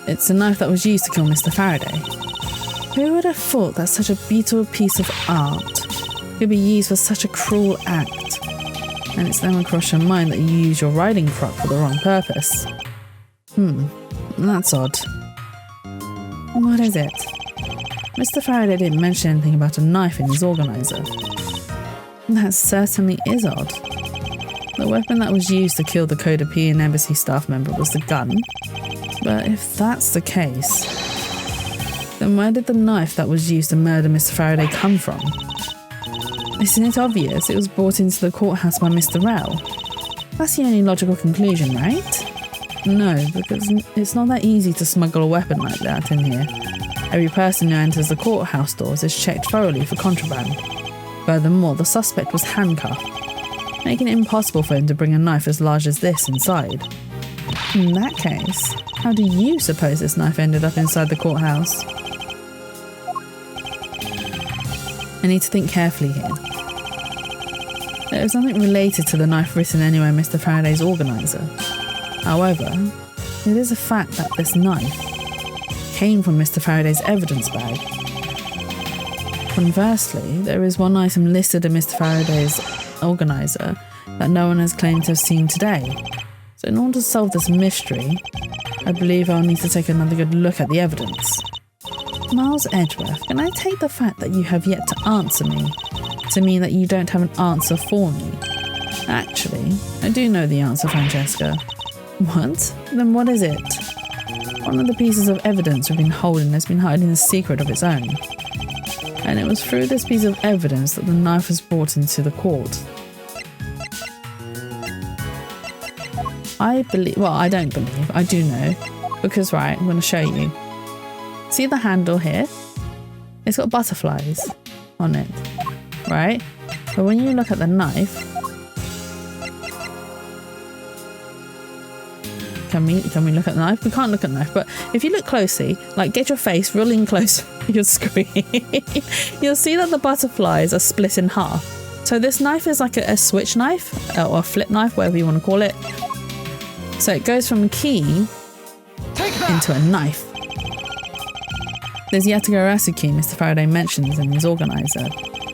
It's a knife that was used to kill Mr. Faraday. Who would have thought that such a beautiful piece of art could be used for such a cruel act? And it's never crossed your mind that you use your riding crop for the wrong purpose. That's odd. What is it? Mr. Faraday didn't mention anything about a knife in his organizer. That certainly is odd. The weapon that was used to kill the Codepian embassy staff member was the gun. But if that's the case, then where did the knife that was used to murder Mr. Faraday come from? Isn't it obvious it was brought into the courthouse by Mr. Rell? That's the only logical conclusion, right? No, because it's not that easy to smuggle a weapon like that in here. Every person who enters the courthouse doors is checked thoroughly for contraband. Furthermore, the suspect was handcuffed, making it impossible for him to bring a knife as large as this inside. In that case, how do you suppose this knife ended up inside the courthouse? I need to think carefully here. There is nothing related to the knife written anywhere in Mr. Faraday's organizer. However, it is a fact that this knife came from Mr. Faraday's evidence bag. Conversely, there is one item listed in Mr. Faraday's organizer that no one has claimed to have seen today. So in order to solve this mystery, I believe I'll need to take another good look at the evidence. Miles Edgeworth, can I take the fact that you have yet to answer me to mean that you don't have an answer for me? Actually, I do know the answer, Francesca. What? Then what is it? One of the pieces of evidence we've been holding has been hiding a secret of its own. And it was through this piece of evidence that the knife was brought into the court. I don't believe, I do know. Because, right, I'm going to show you. See the handle here? It's got butterflies on it, right? But when you look at the knife, can we look at the knife? We can't look at the knife, but if you look closely, like get your face real in close to your screen, you'll see that the butterflies are split in half. So this knife is like a switch knife or a flip knife, whatever you want to call it. So it goes from a key into a knife. There's the Yatagarasu key Mr. Faraday mentions in his organizer.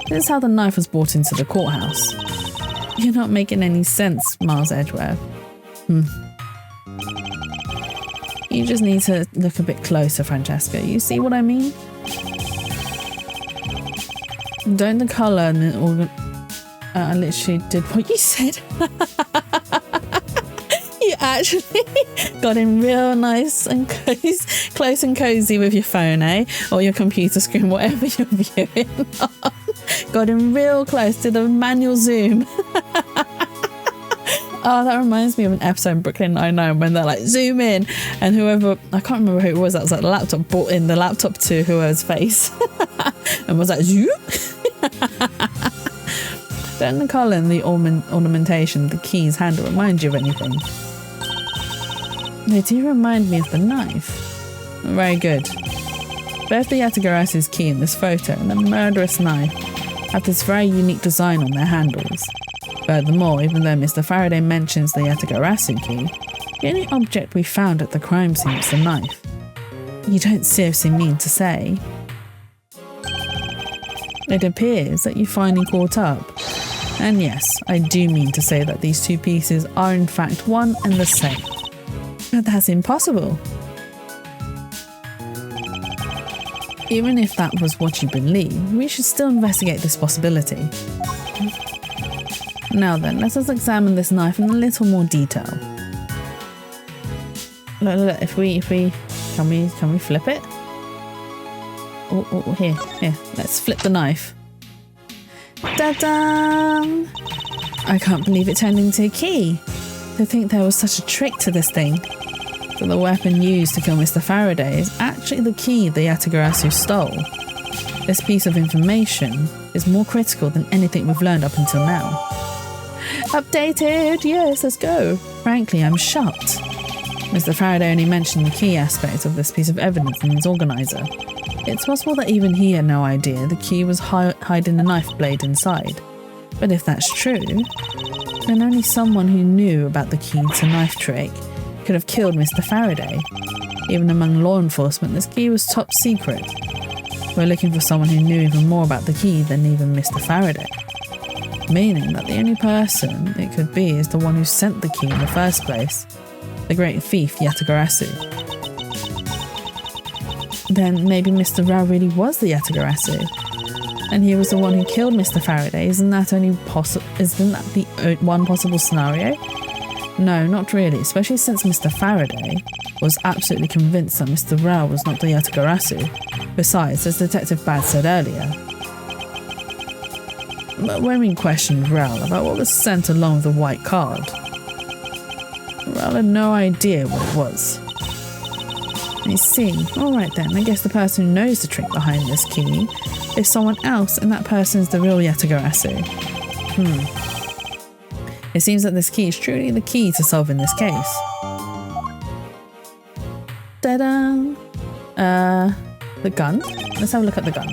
This is how the knife was brought into the courthouse. You're not making any sense, Miles Edgeworth. You just need to look a bit closer, Francesca. You see what I mean? Don't the colour and the organ... I literally did what you said. You actually got in real nice and close and cozy with your phone, eh? Or your computer screen, whatever you're viewing on. Got in real close to the manual zoom. Oh, that reminds me of an episode in Brooklyn Nine-Nine when they're like, zoom in. And whoever, I can't remember who it was, that was like the laptop, brought in the laptop to whoever's face. And was like, zoom. Don't the colour and the ornamentation of the key's handle remind you of anything? They do remind me of the knife. Very good. Both the Yatagarasu's key in this photo and the murderous knife have this very unique design on their handles. Furthermore, even though Mr. Faraday mentions the Yatagarasu key, the only object we found at the crime scene was the knife. You don't seriously mean to say? It appears that you finally caught up. And yes, I do mean to say that these two pieces are in fact one and the same. But that's impossible. Even if that was what you believe, we should still investigate this possibility. Now then, let us examine this knife in a little more detail. Look, if we can we flip it? Oh, here, let's flip the knife. Da-da! I can't believe it turned into a key. To think there was such a trick to this thing. That the weapon used to kill Mr. Faraday is actually the key the Yatagarasu stole. This piece of information is more critical than anything we've learned up until now. Updated! Yes, let's go! Frankly, I'm shocked. Mr. Faraday only mentioned the key aspect of this piece of evidence in his organizer. It's possible that even he had no idea the key was hiding a knife blade inside. But if that's true, then only someone who knew about the key to knife trick could have killed Mr. Faraday. Even among law enforcement, this key was top secret. We're looking for someone who knew even more about the key than even Mr. Faraday. Meaning that the only person it could be is the one who sent the key in the first place, the great thief Yatagarasu. Then maybe Mr. Rao really was the Yatagarasu, and he was the one who killed Mr. Faraday. Isn't that the one possible scenario? No, not really, especially since Mr. Faraday was absolutely convinced that Mr. Rao was not the Yatagarasu. Besides, as Detective Bad said earlier, but when we questioned Rao about what was sent along with the white card, Rao had no idea what it was. I see. Alright then, I guess the person who knows the trick behind this key is someone else, and that person is the real Yatagarasu. It seems that this key is truly the key to solving this case. Ta-da! The gun? Let's have a look at the gun.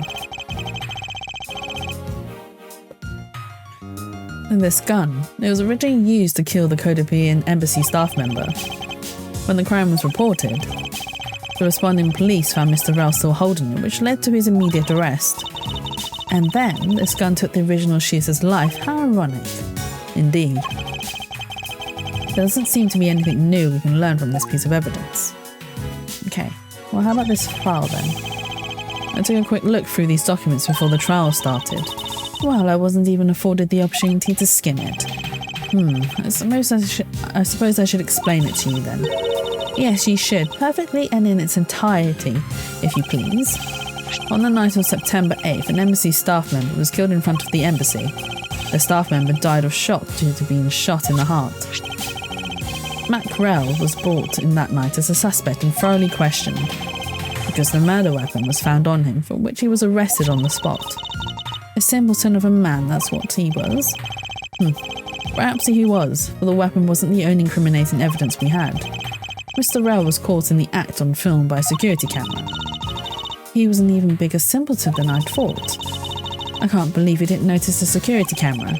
And this gun, it was originally used to kill the Kodopian embassy staff member. When the crime was reported, the responding police found Mr. Rao still holding it, which led to his immediate arrest. And then, this gun took the original shooter's life. How ironic. Indeed. There doesn't seem to be anything new we can learn from this piece of evidence. Okay, well how about this file then? I took a quick look through these documents before the trial started. Well, I wasn't even afforded the opportunity to skim it. I suppose I should explain it to you then. Yes, you should, perfectly and in its entirety, if you please. On the night of September 8th, an embassy staff member was killed in front of the embassy. The staff member died of shock due to being shot in the heart. Mackerel was brought in that night as a suspect and thoroughly questioned, because the murder weapon was found on him, for which he was arrested on the spot. A simpleton of a man, that's what he was. Perhaps he was, for the weapon wasn't the only incriminating evidence we had. Mr. Rao was caught in the act on film by a security camera. He was an even bigger simpleton than I'd thought. I can't believe he didn't notice the security camera.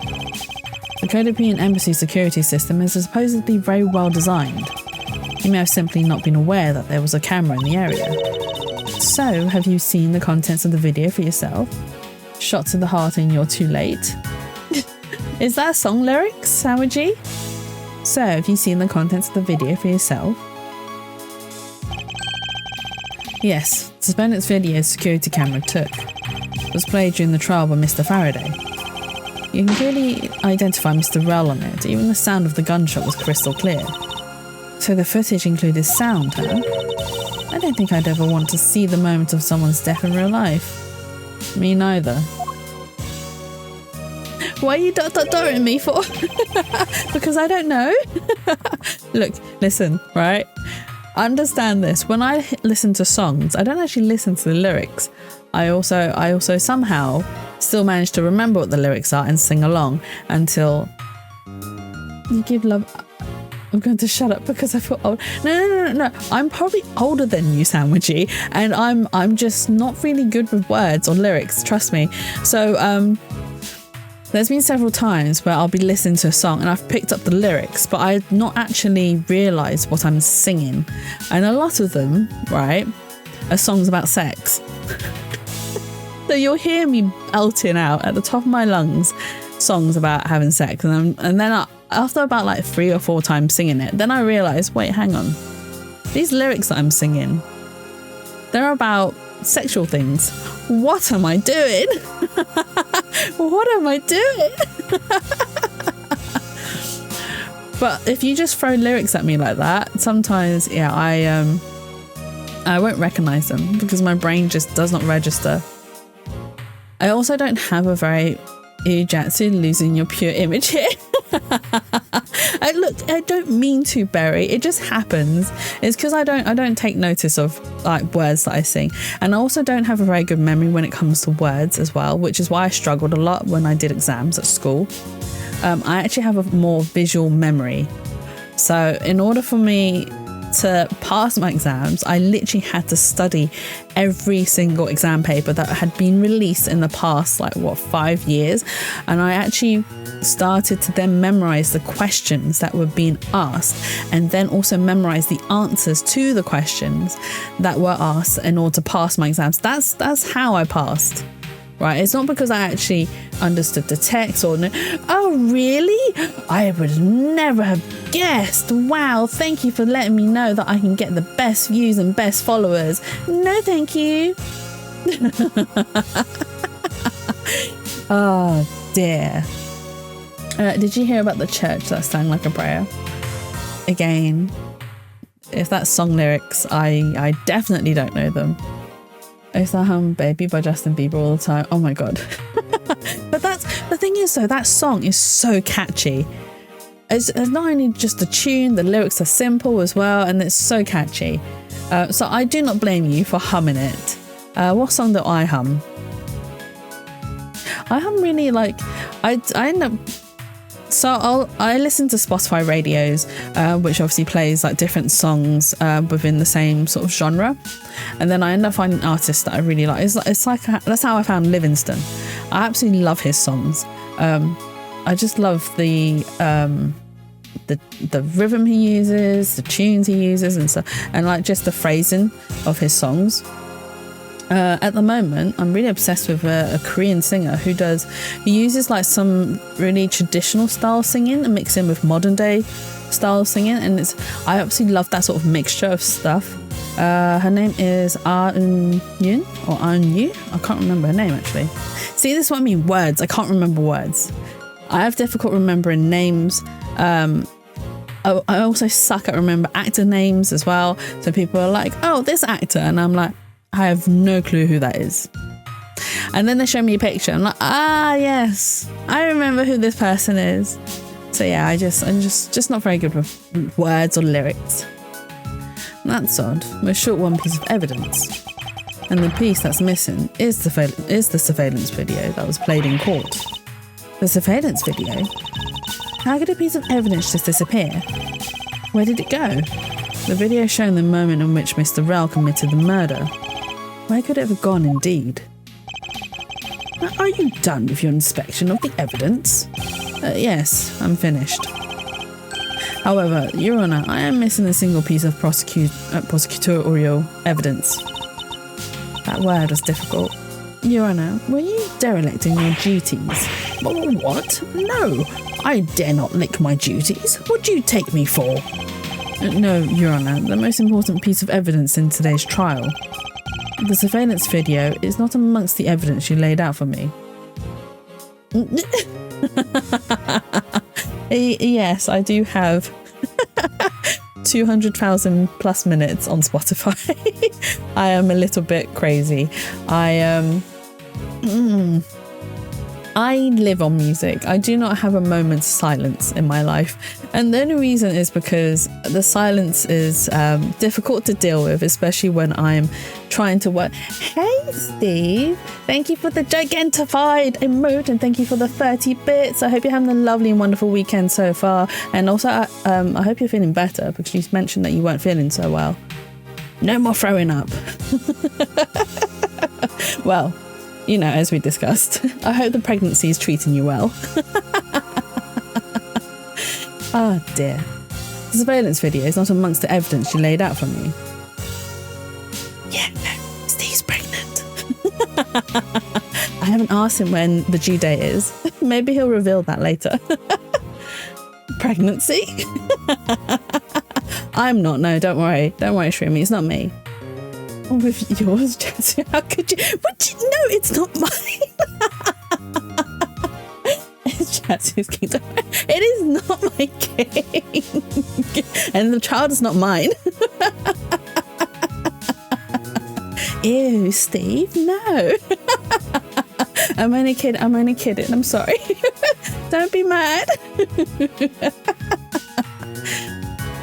The Kodopian embassy security system is supposedly very well designed. He may have simply not been aware that there was a camera in the area. So, have you seen the contents of the video for yourself? Shot to the heart and you're too late. Is that a song lyrics, Sandwichy? So, have you seen the contents of the video for yourself? Yes, the surveillance video security camera took was played during the trial by Mr. Faraday. You can clearly identify Mr. Rell on it, even the sound of the gunshot was crystal clear. So the footage included sound, huh? I don't think I'd ever want to see the moment of someone's death in real life. Me neither. Why are you dot-dot-dotting me for? Because I don't know. Look, listen, right? Understand this. When I listen to songs, I don't actually listen to the lyrics. I also somehow still manage to remember what the lyrics are and sing along until you give love. I'm going to shut up because I feel old. No. I'm probably older than you, Sandwichy, and I'm just not really good with words or lyrics. Trust me. So there's been several times where I'll be listening to a song and I've picked up the lyrics, but I've not actually realised what I'm singing. And a lot of them, right, are songs about sex. So you'll hear me belting out at the top of my lungs songs about having sex, and then after about like 3 or 4 times singing it, then I realise, wait, hang on. These lyrics that I'm singing, they're about sexual things. What am I doing? What am I doing? But if you just throw lyrics at me like that, sometimes, yeah, I won't recognise them because my brain just does not register. I also don't have a very Ew, Jatsu, losing your pure image here. Look, I don't mean to, Berry. It just happens. It's because I don't take notice of like words that I sing, and I also don't have a very good memory when it comes to words as well, which is why I struggled a lot when I did exams at school. I actually have a more visual memory, so in order for me to pass my exams, I literally had to study every single exam paper that had been released in the past 5 years, and I actually started to then memorize the questions that were being asked, and then also memorize the answers to the questions that were asked in order to pass my exams. That's how I passed. Right, it's not because I actually understood the text or no. Oh, really? I would never have guessed. Wow, thank you for letting me know that I can get the best views and best followers. No, thank you. Oh, dear. Did you hear about the church that sang like a prayer? Again, if that's song lyrics, I definitely don't know them. I used to hum Baby by Justin Bieber all the time. Oh my god. But that's the thing is, though, that song is so catchy. It's not only just the tune, the lyrics are simple as well, and it's so catchy. So I do not blame you for humming it. What song do I hum? I hum really I end up. So I listen to Spotify radios, which obviously plays like different songs within the same sort of genre, and then I end up finding artists that I really like. It's like that's how I found Livingston. I absolutely love his songs. I just love the rhythm he uses, the tunes he uses, and stuff, and like just the phrasing of his songs. At the moment, I'm really obsessed with a Korean singer who uses like some really traditional style singing and mix in with modern day style singing, and I absolutely love that sort of mixture of stuff. Her name is Eun or Eun. I can't remember her name actually. See, this is what I mean, words. I can't remember words. I have difficult remembering names. I also suck at remember actor names as well. So people are like, oh, this actor, and I'm like, I have no clue who that is. And then they show me a picture. I'm like, yes, I remember who this person is. So yeah, I'm just not very good with words or lyrics. And that's odd. We're short one piece of evidence, and the piece that's missing is the surveillance video that was played in court. The surveillance video? How could a piece of evidence just disappear? Where did it go? The video showing the moment in which Mr. Rell committed the murder. Where could it have gone indeed? Now, are you done with your inspection of the evidence? Yes, I'm finished. However, Your Honour, I am missing a single piece of prosecutorial evidence. That word was difficult. Your Honour, were you derelict in your duties? What? No, I dare not lick my duties. What do you take me for? No, Your Honour, the most important piece of evidence in today's trial. The surveillance video is not amongst the evidence you laid out for me. Yes, I do have 200,000 plus minutes on Spotify. I am a little bit crazy. I live on music. I do not have a moment's silence in my life. And the only reason is because the silence is difficult to deal with, especially when I'm trying to work. Hey, Steve. Thank you for the gigantified emote, and thank you for the 30 bits. I hope you're having a lovely and wonderful weekend so far. And also, I hope you're feeling better, because you mentioned that you weren't feeling so well. No more throwing up. Well, you know, as we discussed, I hope the pregnancy is treating you well. Oh dear. The surveillance video is not amongst the evidence you laid out for me. Yeah, no, Steve's pregnant. I haven't asked him when the due date is. Maybe he'll reveal that later. Pregnancy? I'm not, no, don't worry. Don't worry, Shroomy, it's not me. With yours, Jesse, how could you? No, it's not mine. It's Jesse's kingdom. It is not my king. And the child is not mine. Ew, Steve, no. I'm only kidding. I'm sorry. Don't be mad.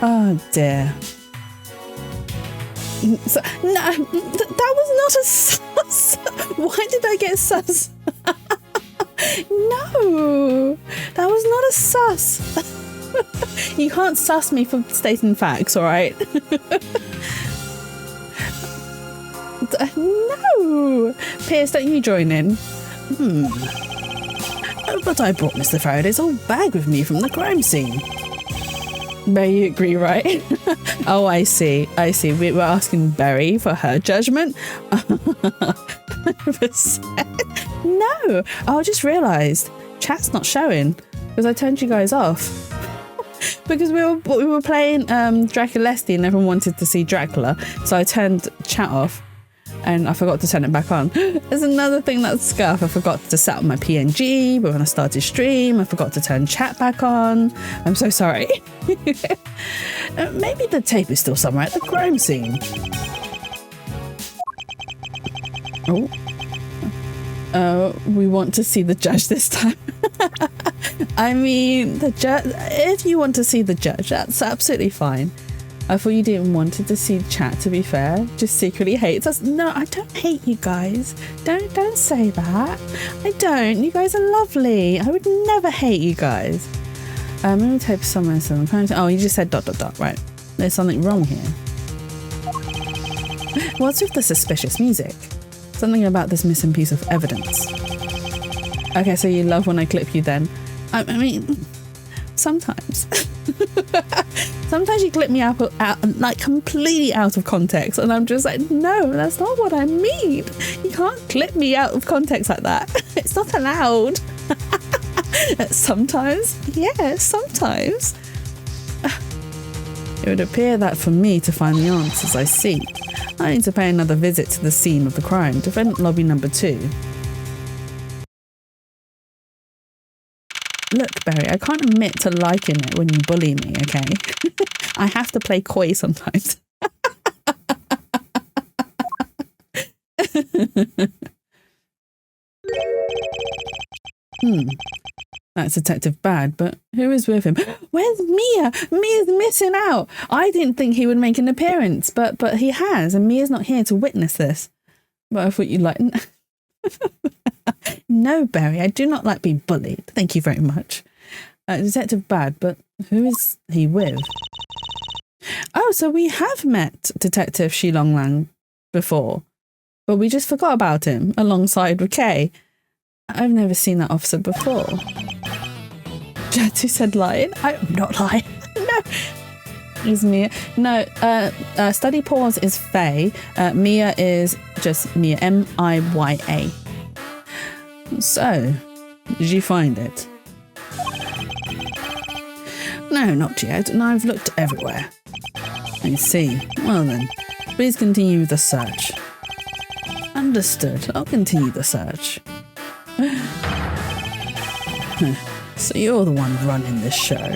Oh dear. So, no, that was not a sus. Why did I get sus? No, that was not a sus. You can't sus me for stating facts, all right? No, Pierce, don't you join in? But I brought Mr. Faraday's old bag with me from the crime scene. Barry, you agree, right? Oh, I see. We were asking Barry for her judgment. 100%. No, I just realised chat's not showing because I turned you guys off. Because we were playing Draculesti and everyone wanted to see Dracula, so I turned chat off. And I forgot to turn it back on. There's another thing that's scuff. I forgot to set up my PNG, but when I started stream, I forgot to turn chat back on. I'm so sorry. Maybe the tape is still somewhere at the crime scene. We want to see the judge this time. I mean, the judge. If you want to see the judge, that's absolutely fine. I thought you didn't want to see chat, to be fair. Just secretly hates us. No, I don't hate you guys. Don't say that. I don't. You guys are lovely. I would never hate you guys. Let me type somewhere. Oh, you just said ... Right. There's something wrong here. What's with the suspicious music? Something about this missing piece of evidence. Okay, so you love when I clip you then. I mean, sometimes. Sometimes you clip me out like completely out of context, and I'm just like, no, that's not what I mean. You can't clip me out of context like that. It's not allowed. Sometimes, yes, sometimes. It would appear that for me to find the answers I seek, I need to pay another visit to the scene of the crime, defendant lobby number 2. Look, Barry, I can't admit to liking it when you bully me, okay? I have to play coy sometimes. That's Detective Bad, but who is with him? Where's Mia? Mia's missing out. I didn't think he would make an appearance, but he has, and Mia's not here to witness this. But I thought you'd like... No, Barry, I do not like being bullied. Thank you very much. Detective Bad, but who is he with? Oh, so we have met Detective Shilong Lang before, but we just forgot about him alongside with Kay. I've never seen that officer before. Jatu said lying. I'm not lying. No. Is Mia? No, Study Pause is Faye. Mia is just Mia, M-I-Y-A. So, did you find it? No, not yet, and I've looked everywhere. I see. Well then, please continue with the search. Understood. I'll continue the search. So you're the one running this show.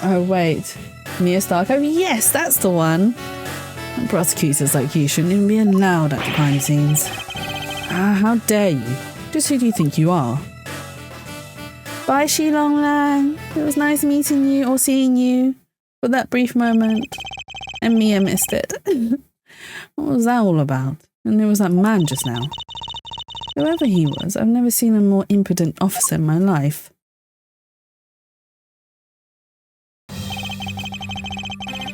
Oh wait, Mia Starko? Yes, that's the one. Prosecutors like you shouldn't even be allowed at the crime scenes. How dare you? Just who do you think you are? Bye, Shilong Lang. It was nice meeting you or seeing you for that brief moment. And Mia missed it. What was that all about? And there was that man just now. Whoever he was, I've never seen a more impudent officer in my life.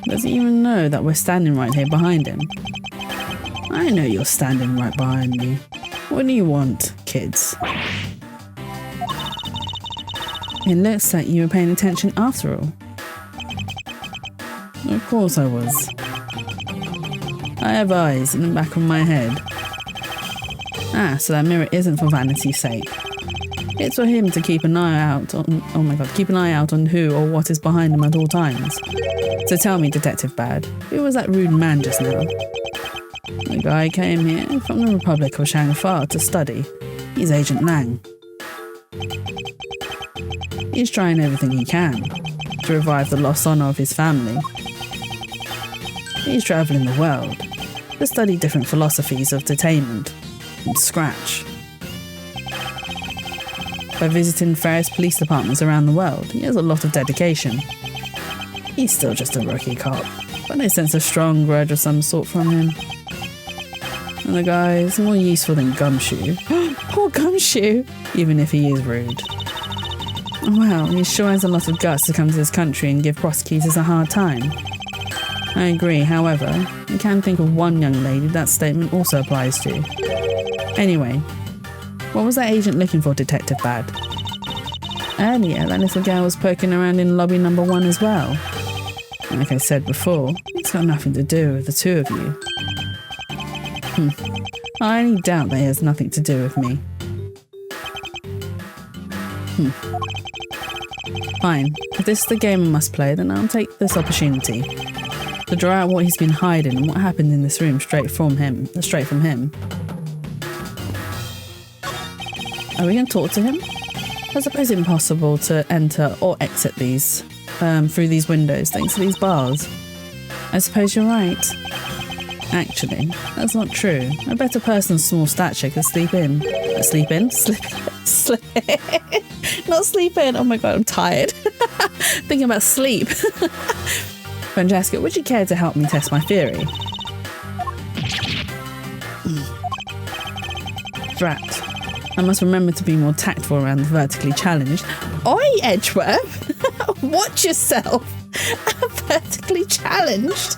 Does he even know that we're standing right here behind him? I know you're standing right behind me. What do you want, kids? It looks like you were paying attention after all. Of course I was. I have eyes in the back of my head. So that mirror isn't for vanity's sake. It's for him to keep an eye out on, keep an eye out on who or what is behind him at all times. So tell me, Detective Bad, who was that rude man just now? The guy came here from the Republic of Shangfa to study. He's Agent Lang. He's trying everything he can to revive the lost honor of his family. He's traveling the world to study different philosophies of detainment from scratch. By visiting various police departments around the world, he has a lot of dedication. He's still just a rookie cop, but I sense a strong grudge of some sort from him. And the guy is more useful than Gumshoe. Poor Gumshoe! Even if he is rude. Well, he sure has a lot of guts to come to this country and give prosecutors a hard time. I agree, however, I can think of one young lady that statement also applies to. Anyway, what was that agent looking for, Detective Bad? Earlier, that little girl was poking around in lobby number 1 as well. Like I said before, it's got nothing to do with the two of you. I only doubt that it has nothing to do with me. Fine, if this is the game I must play, then I'll take this opportunity to draw out what he's been hiding and what happened in this room straight from him. Are we going to talk to him? I suppose it's impossible to enter or exit these through these windows thanks to these bars. I suppose you're right. Actually, that's not true. A better person of small stature could sleep in. Sleep in? Sleep in. Not sleep in. Oh my god, I'm tired. Thinking about sleep. Francesca, would you care to help me test my theory? Drat. I must remember to be more tactful around the vertically challenged. Oi, Edgeworth! Watch yourself! Vertically challenged?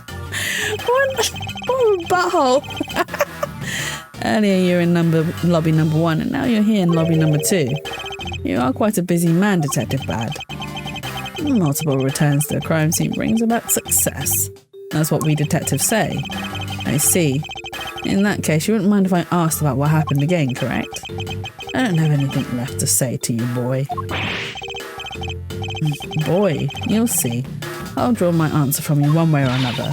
What a butthole! Earlier you were in lobby number 1 and now you're here in lobby number 2. You are quite a busy man, Detective Bad. Multiple returns to a crime scene brings about success. That's what we detectives say. I see. In that case, you wouldn't mind if I asked about what happened again, correct? I don't have anything left to say to you, boy. Boy, you'll see. I'll draw my answer from you one way or another.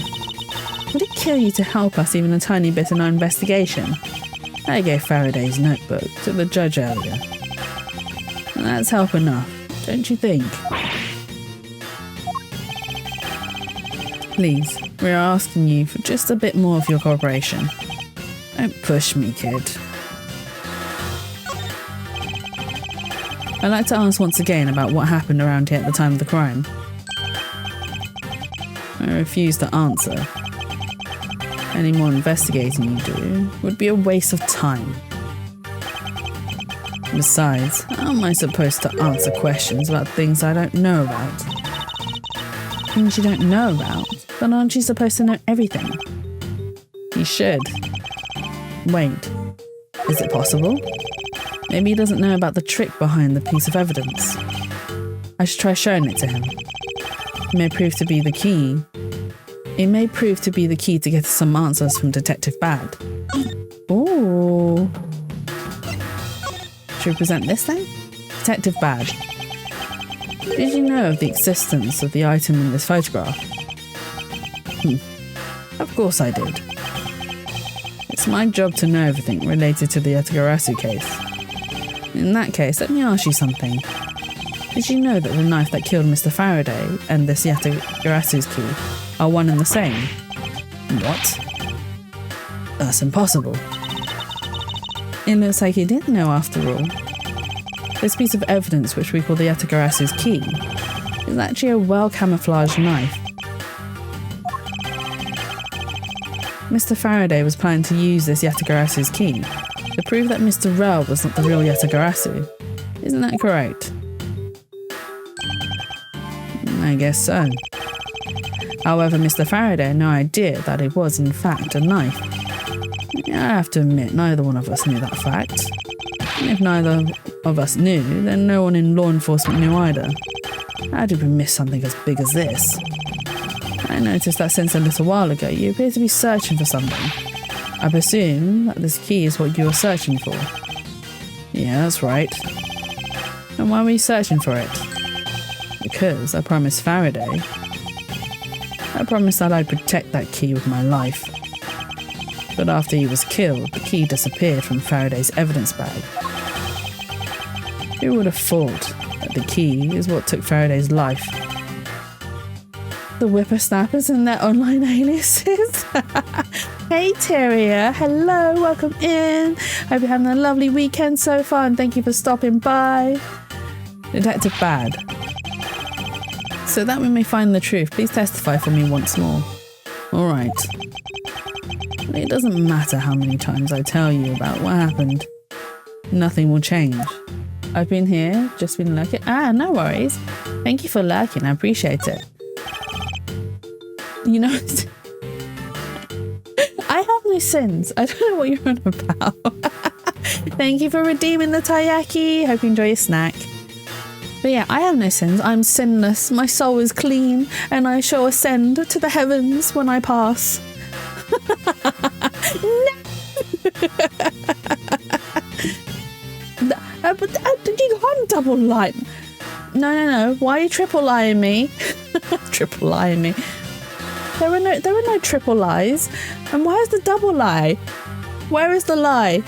Would it kill you to help us even a tiny bit in our investigation? I gave Faraday's notebook to the judge earlier. And that's help enough, don't you think? Please, we are asking you for just a bit more of your cooperation. Don't push me, kid. I'd like to ask once again about what happened around here at the time of the crime. I refuse to answer. Any more investigating you do would be a waste of time. Besides, how am I supposed to answer questions about things I don't know about? Things you don't know about? Then aren't you supposed to know everything? You should. Wait, is it possible? Maybe he doesn't know about the trick behind the piece of evidence. I should try showing it to him. It may prove to be the key. It may prove to be the key to get some answers from Detective Bad. Ooh. Should we present this then? Detective Bad. Did you know of the existence of the item in this photograph? Of course I did. It's my job to know everything related to the Yatagarasu case. In that case, let me ask you something. Did you know that the knife that killed Mr. Faraday and this Yatagarasu's key are one and the same? What? That's impossible. It looks like you did know after all. This piece of evidence, which we call the Yatagarasu's key, is actually a well-camouflaged knife. Mr. Faraday was planning to use this Yatagarasu's key to prove that Mr. Rel was not the real Yatagarasu. Isn't that correct? I guess so. However, Mr. Faraday had no idea that it was in fact a knife. I have to admit, neither one of us knew that fact. And if neither of us knew, then no one in law enforcement knew either. How did we miss something as big as this? I noticed that since a little while ago you appear to be searching for something. I presume that this key is what you were searching for. Yeah, that's right. And why were you searching for it? Because I promised Faraday. I promised that I'd protect that key with my life. But after he was killed, the key disappeared from Faraday's evidence bag. Who would have thought that the key is what took Faraday's life? The whippersnappers and their online aliases? Hey Tyria, hello, welcome in. Hope you're having a lovely weekend so far and thank you for stopping by. Detective Bad. So that we may find the truth, please testify for me once more. Alright. It doesn't matter how many times I tell you about what happened. Nothing will change. I've been here, just been lurking. No worries. Thank you for lurking, I appreciate it. You know, I have no sins. I don't know what you're on about. Thank you for redeeming the taiyaki. Hope you enjoy your snack. But yeah, I have no sins. I'm sinless. My soul is clean, and I shall ascend to the heavens when I pass. No! But you can't double lie. No. Why are you triple lying me? Triple lying me. There are no triple lies. And why is the double lie? Where is the lie?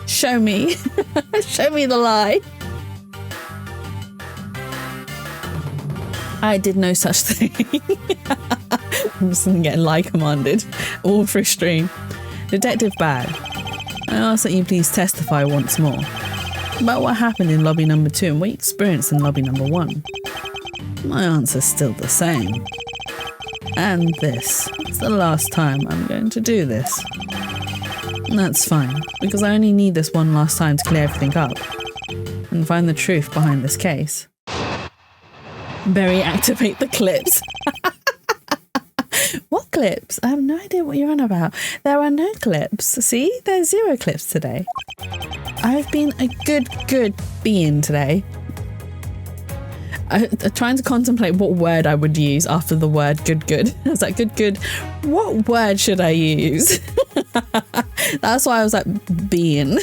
Show me. Show me the lie. I did no such thing. I'm just gonna get lie commanded all through stream. Detective Bad, I ask that you please testify once more about what happened in lobby number 2 and what you experienced in lobby number 1. My answer's still the same. And this is the last time I'm going to do this. And that's fine, because I only need this one last time to clear everything up and find the truth behind this case. Barry, activate the clips. What clips? I have no idea what you're on about. There are no clips. See? There's 0 clips today. I've been a good being today. I'm trying to contemplate what word I would use after the word good. I was like, good. What word should I use? That's why I was like, being.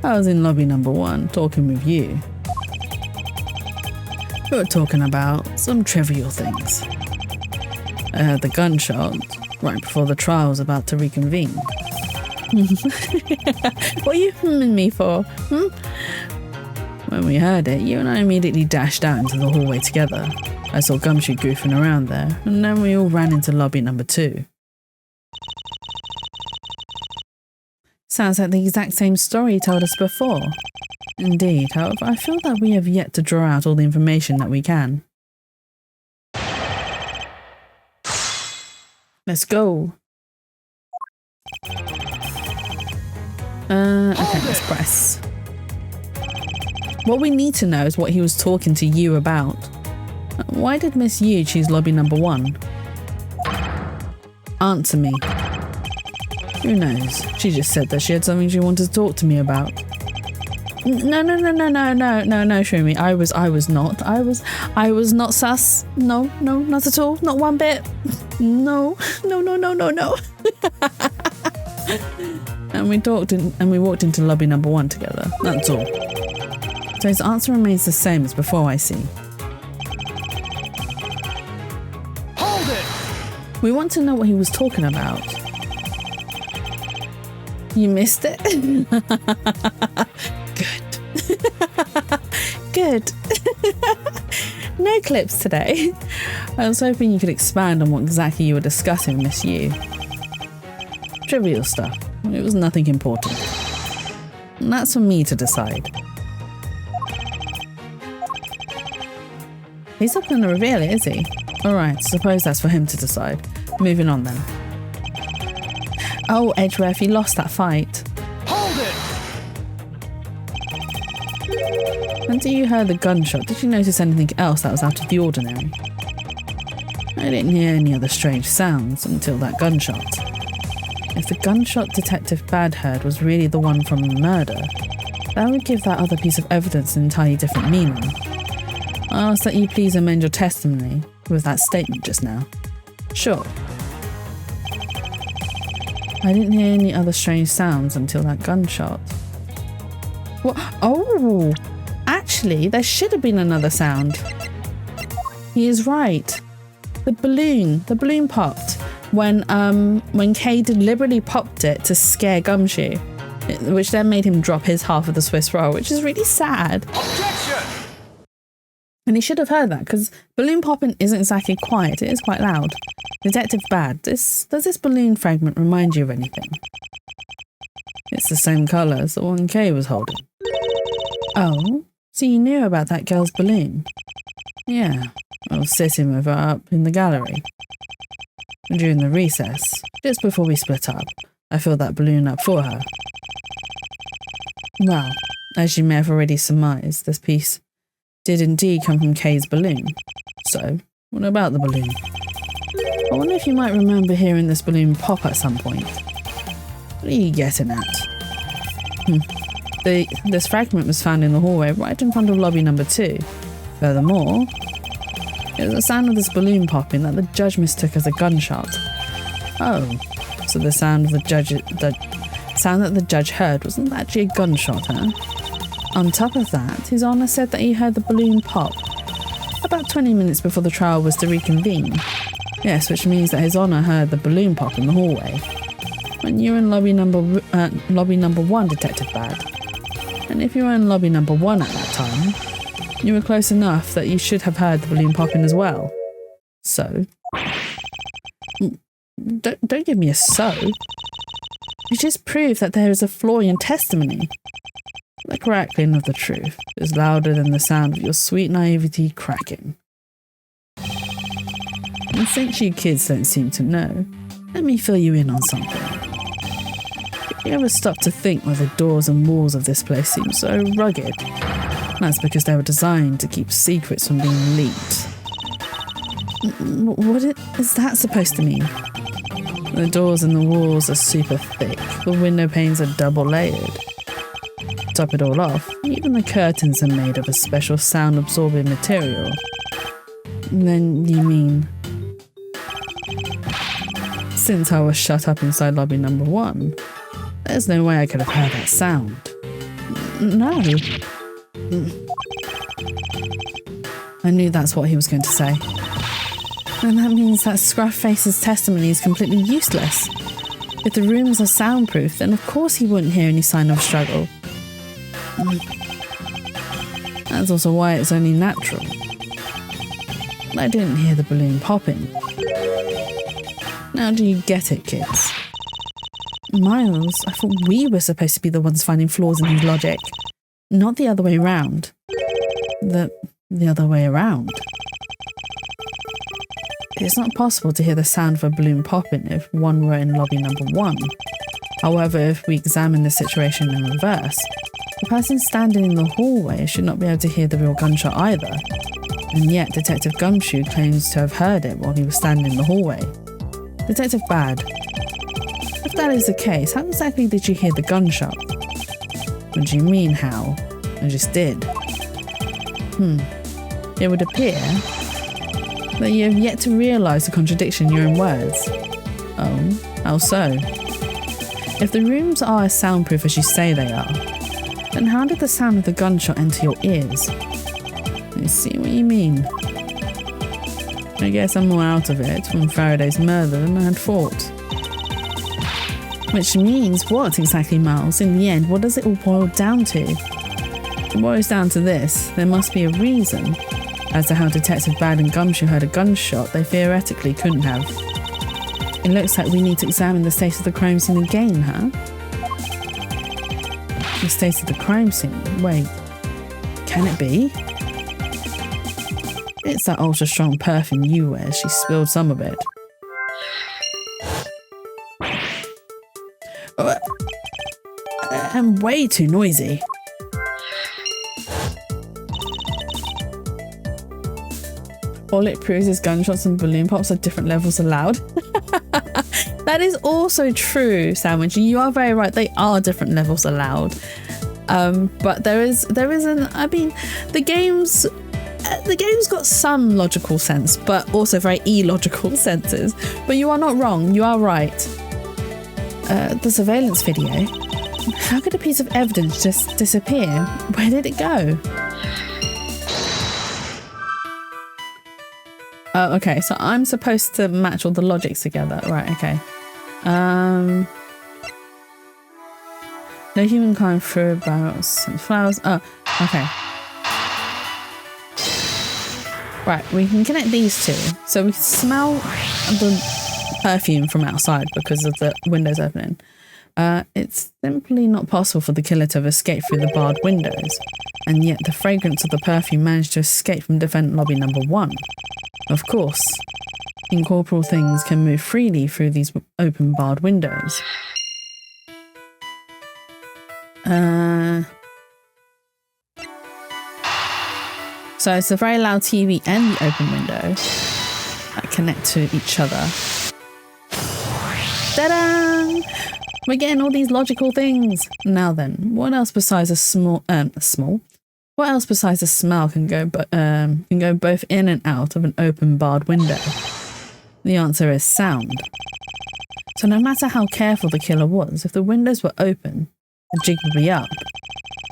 I was in lobby number 1 talking with you. We were talking about some trivial things. I heard the gunshot right before the trial was about to reconvene. What are you humming me for? When we heard it, you and I immediately dashed out into the hallway together. I saw Gumshoe goofing around there, and then we all ran into lobby number 2. Sounds like the exact same story you told us before. Indeed, however, I feel that we have yet to draw out all the information that we can. Let's go. Okay, let's press. What we need to know is what he was talking to you about. Why did Miss Yu choose lobby number 1? Answer me. Who knows? She just said that she had something she wanted to talk to me about. No, Shroomy. I was not sus. No, not at all. Not one bit. No. And we talked and we walked into lobby number 1 together. That's all. So his answer remains the same as before, I see. Hold it! We want to know what he was talking about. You missed it? Good. No clips today. I was hoping you could expand on what exactly you were discussing, Miss Yu. Trivial stuff. It was nothing important. And that's for me to decide. He's not going to reveal it, is he? Alright, suppose that's for him to decide. Moving on then. Oh, Edgeworth, you lost that fight. Hold it! Until you heard the gunshot, did you notice anything else that was out of the ordinary? I didn't hear any other strange sounds until that gunshot. If the gunshot Detective Bad heard was really the one from the murder, that would give that other piece of evidence an entirely different meaning. I ask that you please amend your testimony with that statement just now. Sure. I didn't hear any other strange sounds until that gunshot. What? Oh! Actually, there should have been another sound. He is right. The balloon popped when Kay deliberately popped it to scare Gumshoe, which then made him drop his half of the Swiss roll, which is really sad. Objection! And he should have heard that, because balloon popping isn't exactly quiet. It is quite loud. Detective Bad, does this balloon fragment remind you of anything? It's the same colour as the one Kay was holding. Oh, so you knew about that girl's balloon? Yeah, I was sitting with her up in the gallery. During the recess, just before we split up, I filled that balloon up for her. Well, as you may have already surmised, this piece did indeed come from Kay's balloon. So, what about the balloon? I wonder if you might remember hearing this balloon pop at some point. What are you getting at? This fragment was found in the hallway right in front of lobby number 2. Furthermore, it was the sound of this balloon popping that the judge mistook as a gunshot. Oh, so the sound of the sound that the judge heard wasn't actually a gunshot, huh? On top of that, His Honour said that he heard the balloon pop about 20 minutes before the trial was to reconvene. Yes, which means that His Honour heard the balloon pop in the hallway when you were in lobby number 1, Detective Bad. And if you were in lobby number 1 at that time, you were close enough that you should have heard the balloon popping as well. So, don't give me a so. You just proved that there is a flaw in testimony. The crackling of the truth is louder than the sound of your sweet naivety cracking. And since you kids don't seem to know, let me fill you in on something. Did you ever stop to think why the doors and walls of this place seem so rugged? That's because they were designed to keep secrets from being leaked. What is that supposed to mean? The doors and the walls are super thick. The window panes are double layered. To top it all off, even the curtains are made of a special sound-absorbing material. Then you mean... Since I was shut up inside lobby number 1, there's no way I could have heard that sound. No. I knew that's what he was going to say. And that means that Scruffface's testimony is completely useless. If the rooms are soundproof, then of course he wouldn't hear any sign of struggle. That's also why it's only natural. I didn't hear the balloon popping. Now do you get it, kids? Miles, I thought we were supposed to be the ones finding flaws in his logic, not the other way around. The other way around. It's not possible to hear the sound of a balloon popping if one were in lobby number 1. However, if we examine the situation in reverse, the person standing in the hallway should not be able to hear the real gunshot either. And yet Detective Gumshoe claims to have heard it while he was standing in the hallway. Detective Bad, if that is the case, how exactly did you hear the gunshot? What do you mean, how? I just did. It would appear that you have yet to realise the contradiction in your own words. Oh, how so? If the rooms are as soundproof as you say they are, then how did the sound of the gunshot enter your ears? I see what you mean. I guess I'm more out of it from Faraday's murder than I had thought. Which means what exactly, Miles? In the end, what does it all boil down to? It boils down to this: there must be a reason as to how Detective Bad and Gumshoe heard a gunshot they theoretically couldn't have. It looks like we need to examine the state of the crime scene again, huh? The state of the crime scene? Wait, can it be? It's that ultra-strong perfume you wear. She spilled some of it. I'm way too noisy. All it proves is gunshots and balloon pops are different levels of loud. That is also true, Sandwich. You are very right. They are different levels of loud. But there is I mean, the game's got some logical sense, but also very illogical senses. But you are not wrong. You are right. The surveillance video. How could a piece of evidence just disappear? Where did it go? Oh, okay, so I'm supposed to match all the logics together. Right, okay. No humankind threw barrels and flowers. Oh, okay. Right, we can connect these two. So we can smell the perfume from outside because of the windows opening. It's simply not possible for the killer to have escaped through the barred windows, and yet the fragrance of the perfume managed to escape from defendant lobby number 1. Of course, incorporeal things can move freely through these open barred windows. So it's the very loud TV and the open window that connect to each other. Ta-da! We're getting all these logical things. Now then, what else besides what else besides a smell can go both in and out of an open barred window? The answer is sound. So no matter how careful the killer was, if the windows were open, the jig would be up.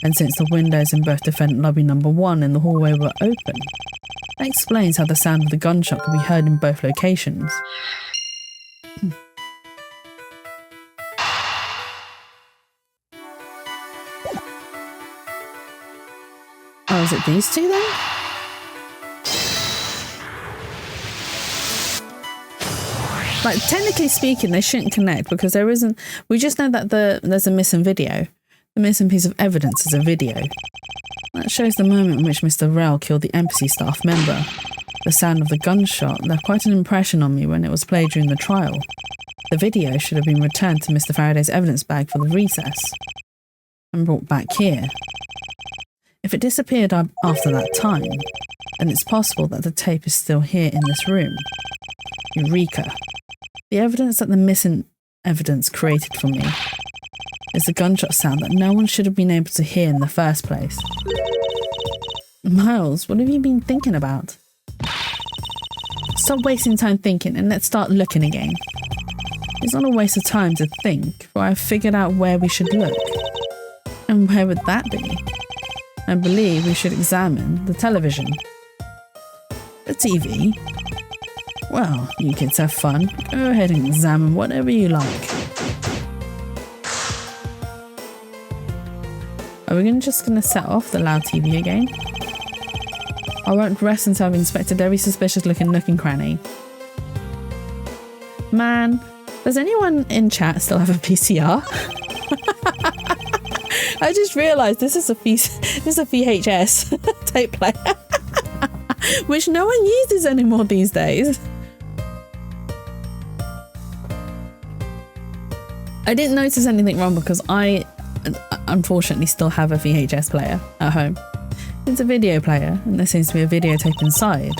And since the windows in both defendant lobby number 1 and the hallway were open, that explains how the sound of the gunshot could be heard in both locations. Oh, is it these two then? Like, technically speaking, they shouldn't connect because there isn't... We just know that there's a missing video. The missing piece of evidence is a video. That shows the moment in which Mr. Rell killed the embassy staff member. The sound of the gunshot left quite an impression on me when it was played during the trial. The video should have been returned to Mr. Faraday's evidence bag for the recess and brought back here. If it disappeared after that time, then it's possible that the tape is still here in this room. Eureka! The evidence that the missing evidence created for me is the gunshot sound that no one should have been able to hear in the first place. Miles, what have you been thinking about? Stop wasting time thinking and let's start looking again. It's not a waste of time to think, for I've figured out where we should look. And where would that be? I believe we should examine the television. The TV? Well, you kids have fun. Go ahead and examine whatever you like. Are we just going to set off the loud TV again? I won't rest until I've inspected every suspicious looking nook and cranny. Man, does anyone in chat still have a PCR? I just realised this is a VHS tape player, which no one uses anymore these days. I didn't notice anything wrong because I unfortunately still have a VHS player at home. It's a video player and there seems to be a videotape inside.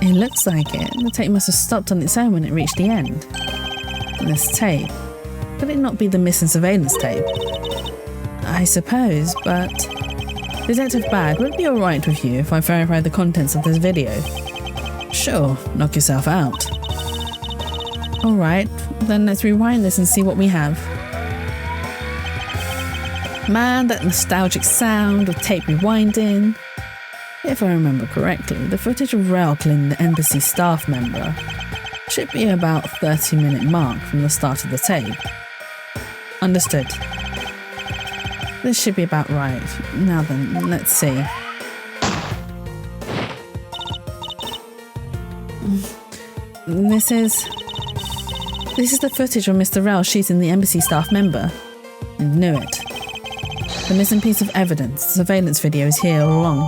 It looks like it. The tape must have stopped on its own when it reached the end. And this tape, could it not be the missing surveillance tape? I suppose, but Detective Bad, would it be alright with you if I verify the contents of this video? Sure, knock yourself out. Alright, then let's rewind this and see what we have. Man, that nostalgic sound of tape rewinding. If I remember correctly, the footage of Rell killing the embassy staff member should be about 30-minute mark from the start of the tape. Understood. This should be about right. Now then, let's see. This is the footage of Mr. Rell shooting the embassy staff member. I knew it. The missing piece of evidence, the surveillance video, is here all along.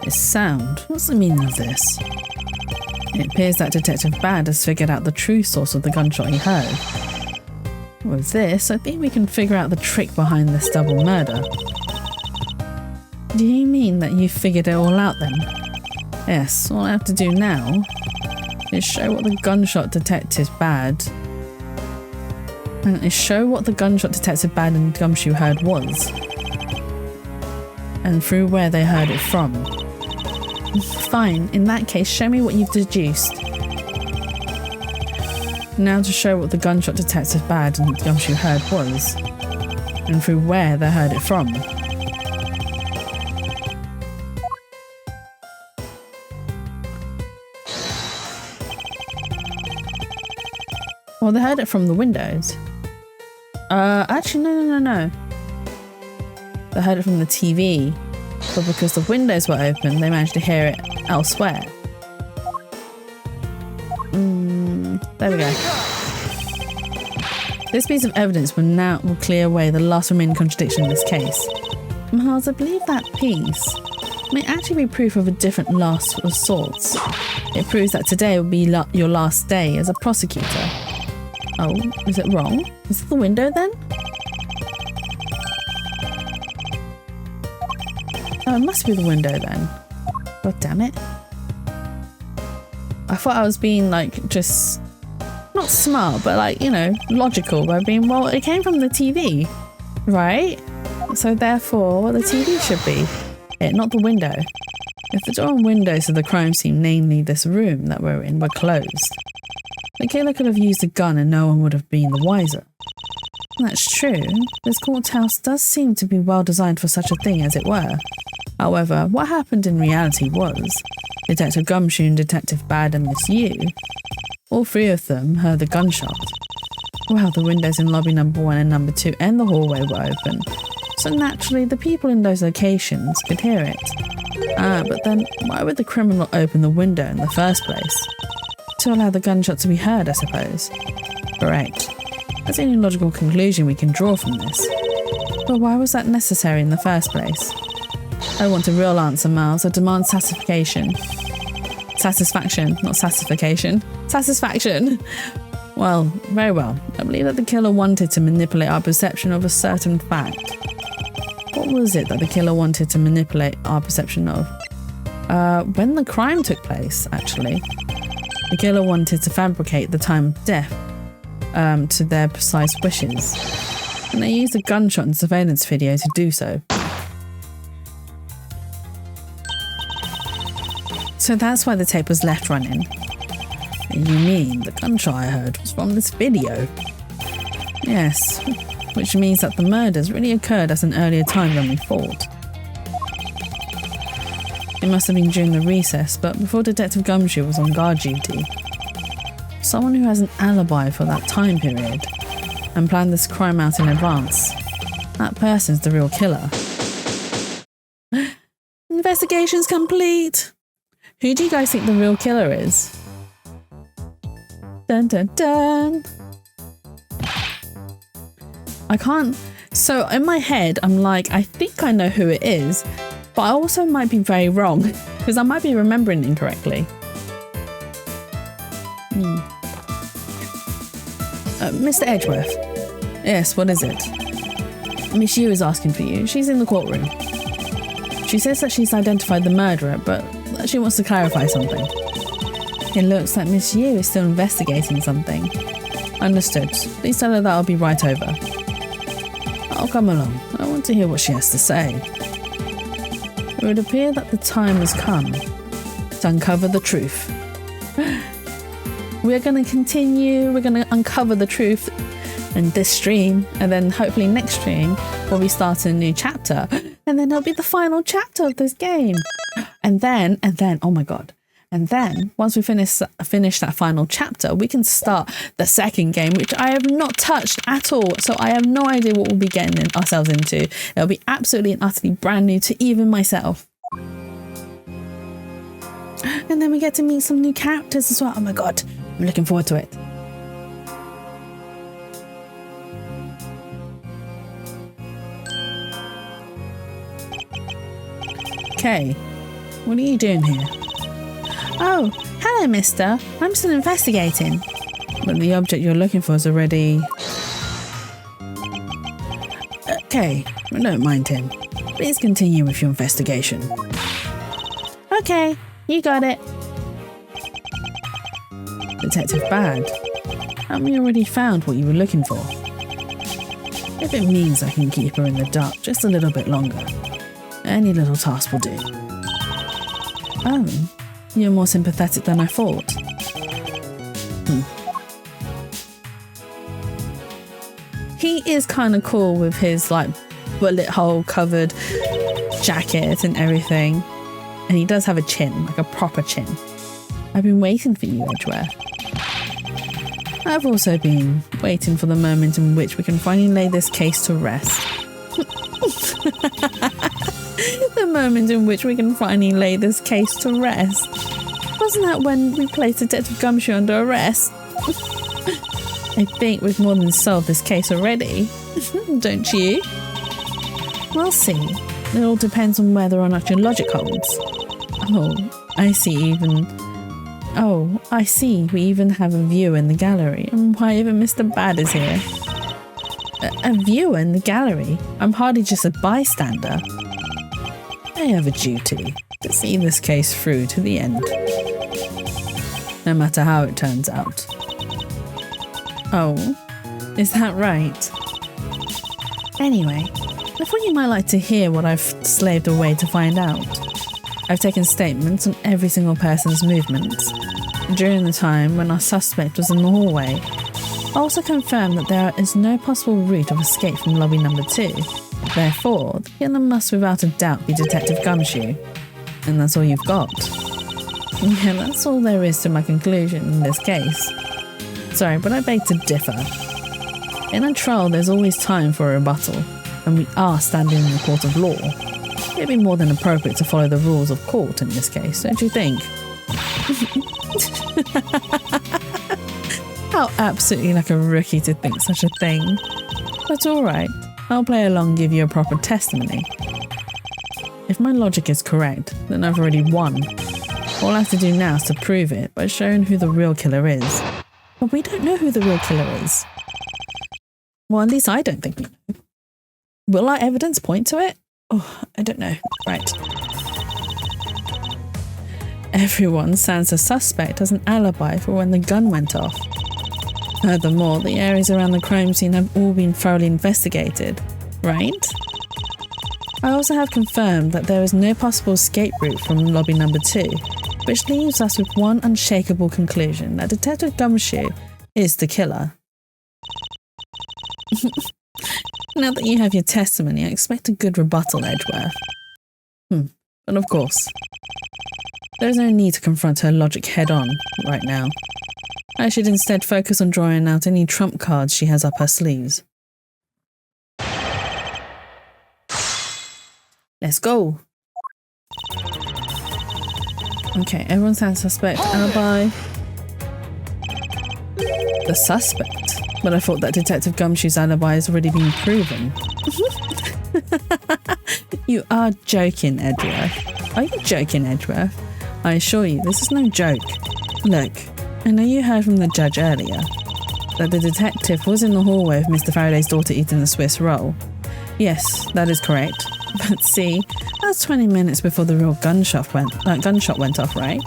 This sound, what's the meaning of this? It appears that Detective Bad has figured out the true source of the gunshot he heard. With this, I think we can figure out the trick behind this double murder. Do you mean that you figured it all out then? Yes, all I have to do now is show what the gunshot Detective Bad and Gumshoe heard was, and through where they heard it from. Fine, in that case, show me what you've deduced. Now to show what the gunshot Detective Bad and Gumshoe heard was, and through where they heard it from. Well, they heard it from the windows. Actually, no. They heard it from the TV but because the windows were open, they managed to hear it elsewhere. There we go. This piece of evidence will clear away the last remaining contradiction in this case. Miles, I believe that piece may actually be proof of a different last of sorts. It proves that today will be your last day as a prosecutor. Oh, is it wrong? Is it the window then? Oh, it must be the window then. God damn it. I thought I was being like just not smart, but like, you know, logical by being, well, it came from the TV, right? So therefore the TV should be it, not the window. If the door and windows of the crime scene, namely this room that we're in, were closed, the killer could have used a gun and no one would have been the wiser. That's true. This courthouse does seem to be well designed for such a thing, as it were. However, what happened in reality was Detective Gumshoe and Detective Bad and Miss Yu, all three of them heard the gunshot. Well, the windows in lobby number 1 and number 2 and the hallway were open, so naturally the people in those locations could hear it. But then why would the criminal open the window in the first place? To allow the gunshot to be heard, I suppose. Correct. That's the only logical conclusion we can draw from this. But why was that necessary in the first place? I want a real answer, Miles. I demand satisfaction. Satisfaction, not satisfaction. Satisfaction! Well, very well. I believe that the killer wanted to manipulate our perception of a certain fact. What was it that the killer wanted to manipulate our perception of? When the crime took place, actually. The killer wanted to fabricate the time of death to their precise wishes. And they used a gunshot and surveillance video to do so. So that's why the tape was left running. You mean the gunshot I heard was from this video? Yes, which means that the murders really occurred at an earlier time than we thought. It must have been during the recess, but before Detective Gumshoe was on guard duty. Someone who has an alibi for that time period and planned this crime out in advance. That person's the real killer. Investigation's complete! Who do you guys think the real killer is? Dun dun dun! I can't... So in my head, I'm like, I think I know who it is, but I also might be very wrong, because I might be remembering incorrectly. Mr. Edgeworth. Yes, what is it? Miss Yu is asking for you. She's in the courtroom. She says that she's identified the murderer, but that she wants to clarify something. It looks like Miss Yu is still investigating something. Understood. Please tell her that I'll be right over. I'll come along. I want to hear what she has to say. It would appear that the time has come to uncover the truth. We're going to continue. We're going to uncover the truth in this stream, and then hopefully next stream we'll be starting a new chapter, and then it'll be the final chapter of this game. And then, oh my god. And then, once we finish that final chapter, we can start the second game, which I have not touched at all. So I have no idea what we'll be getting ourselves into. It'll be absolutely and utterly brand new to even myself. And then we get to meet some new characters as well. Oh my god, I'm looking forward to it. Okay, what are you doing here? Oh, hello, mister. I'm still investigating. But the object you're looking for is already... Okay, I don't mind him. Please continue with your investigation. Okay, you got it. Detective Bad, haven't we already found what you were looking for? If it means I can keep her in the dark just a little bit longer, any little task will do. Oh, you're more sympathetic than I thought. He is kind of cool with his like bullet hole covered jacket and everything. And he does have a chin, like a proper chin. I've been waiting for you, Edgeworth. I've also been waiting for the moment in which we can finally lay this case to rest. The moment in which we can finally lay this case to rest. Wasn't that when we placed Detective Gumshoe under arrest? I think we've more than solved this case already. Don't you? We'll see. It all depends on whether or not your logic holds. Oh, I see we even have a viewer in the gallery. And why even Mr. Bad is here? A viewer in the gallery? I'm hardly just a bystander. I have a duty to see this case through to the end. No matter how it turns out. Oh, is that right? Anyway, I thought you might like to hear what I've slaved away to find out. I've taken statements on every single person's movements during the time when our suspect was in the hallway. I also confirmed that there is no possible route of escape from lobby number 2. Therefore, the killer must without a doubt be Detective Gumshoe. And that's all you've got. Yeah, that's all there is to my conclusion in this case. Sorry, but I beg to differ. In a trial, there's always time for a rebuttal, and we are standing in the court of law. It'd be more than appropriate to follow the rules of court in this case, don't you think? How absolutely like a rookie to think such a thing. But alright, I'll play along and give you a proper testimony. If my logic is correct, then I've already won. All I have to do now is to prove it by showing who the real killer is. But we don't know who the real killer is. Well, at least I don't think we know. Will our evidence point to it? Oh, I don't know. Right. Everyone sans a suspect has an alibi for when the gun went off. Furthermore, the areas around the crime scene have all been thoroughly investigated, right? I also have confirmed that there is no possible escape route from lobby number 2, which leaves us with one unshakable conclusion, that Detective Gumshoe is the killer. Now that you have your testimony, I expect a good rebuttal, Edgeworth. But of course, there is no need to confront her logic head-on right now. I should instead focus on drawing out any trump cards she has up her sleeves. Let's go! Okay, everyone sounds suspect. Alibi. The suspect? But I thought that Detective Gumshoe's alibi has already been proven. You are joking, Edgeworth. Are you joking, Edgeworth? I assure you, this is no joke. Look, I know you heard from the judge earlier that the detective was in the hallway with Mr. Faraday's daughter eating the Swiss roll. Yes, that is correct. But see, that's 20 minutes before the real gunshot went off, right?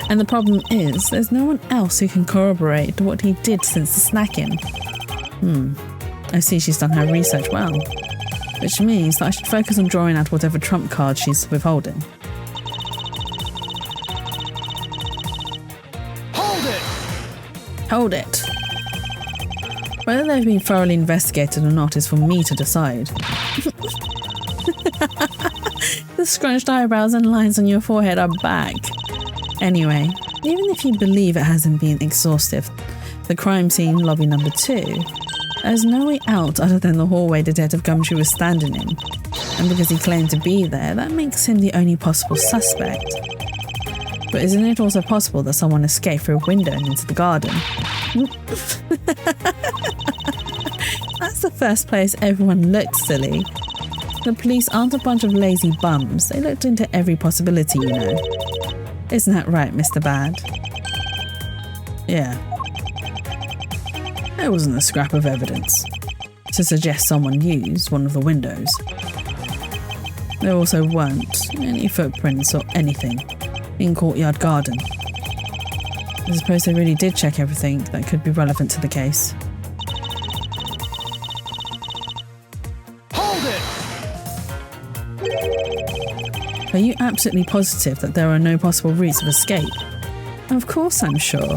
And the problem is, there's no one else who can corroborate what he did since the snacking. I see she's done her research well. Which means that I should focus on drawing out whatever trump card she's withholding. Hold it! Whether they've been thoroughly investigated or not is for me to decide. The scrunched eyebrows and lines on your forehead are back. Anyway, even if you believe it hasn't been exhaustive, the crime scene, lobby number 2, there's no way out other than the hallway Detective Gumshoe was standing in. And because he claimed to be there, that makes him the only possible suspect. But isn't it also possible that someone escaped through a window and into the garden? That's the first place everyone looked silly. The police aren't a bunch of lazy bums. They looked into every possibility, you know. Isn't that right, Mr. Bad? Yeah. There wasn't a scrap of evidence to suggest someone used one of the windows. There also weren't any footprints or anything in Courtyard Garden. I suppose they really did check everything that could be relevant to the case. Hold it! Are you absolutely positive that there are no possible routes of escape? Of course I'm sure.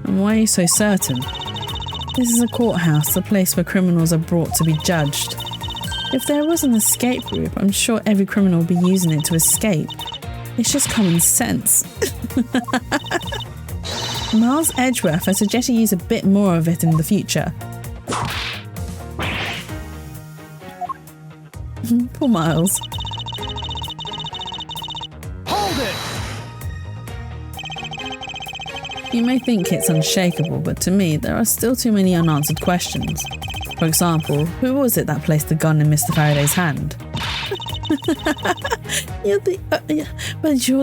And why are you so certain? This is a courthouse, a place where criminals are brought to be judged. If there was an escape route, I'm sure every criminal would be using it to escape. It's just common sense. Miles Edgeworth, I suggest you use a bit more of it in the future. Poor Miles. You may think it's unshakable, but to me, there are still too many unanswered questions. For example, who was it that placed the gun in Mr. Faraday's hand? You're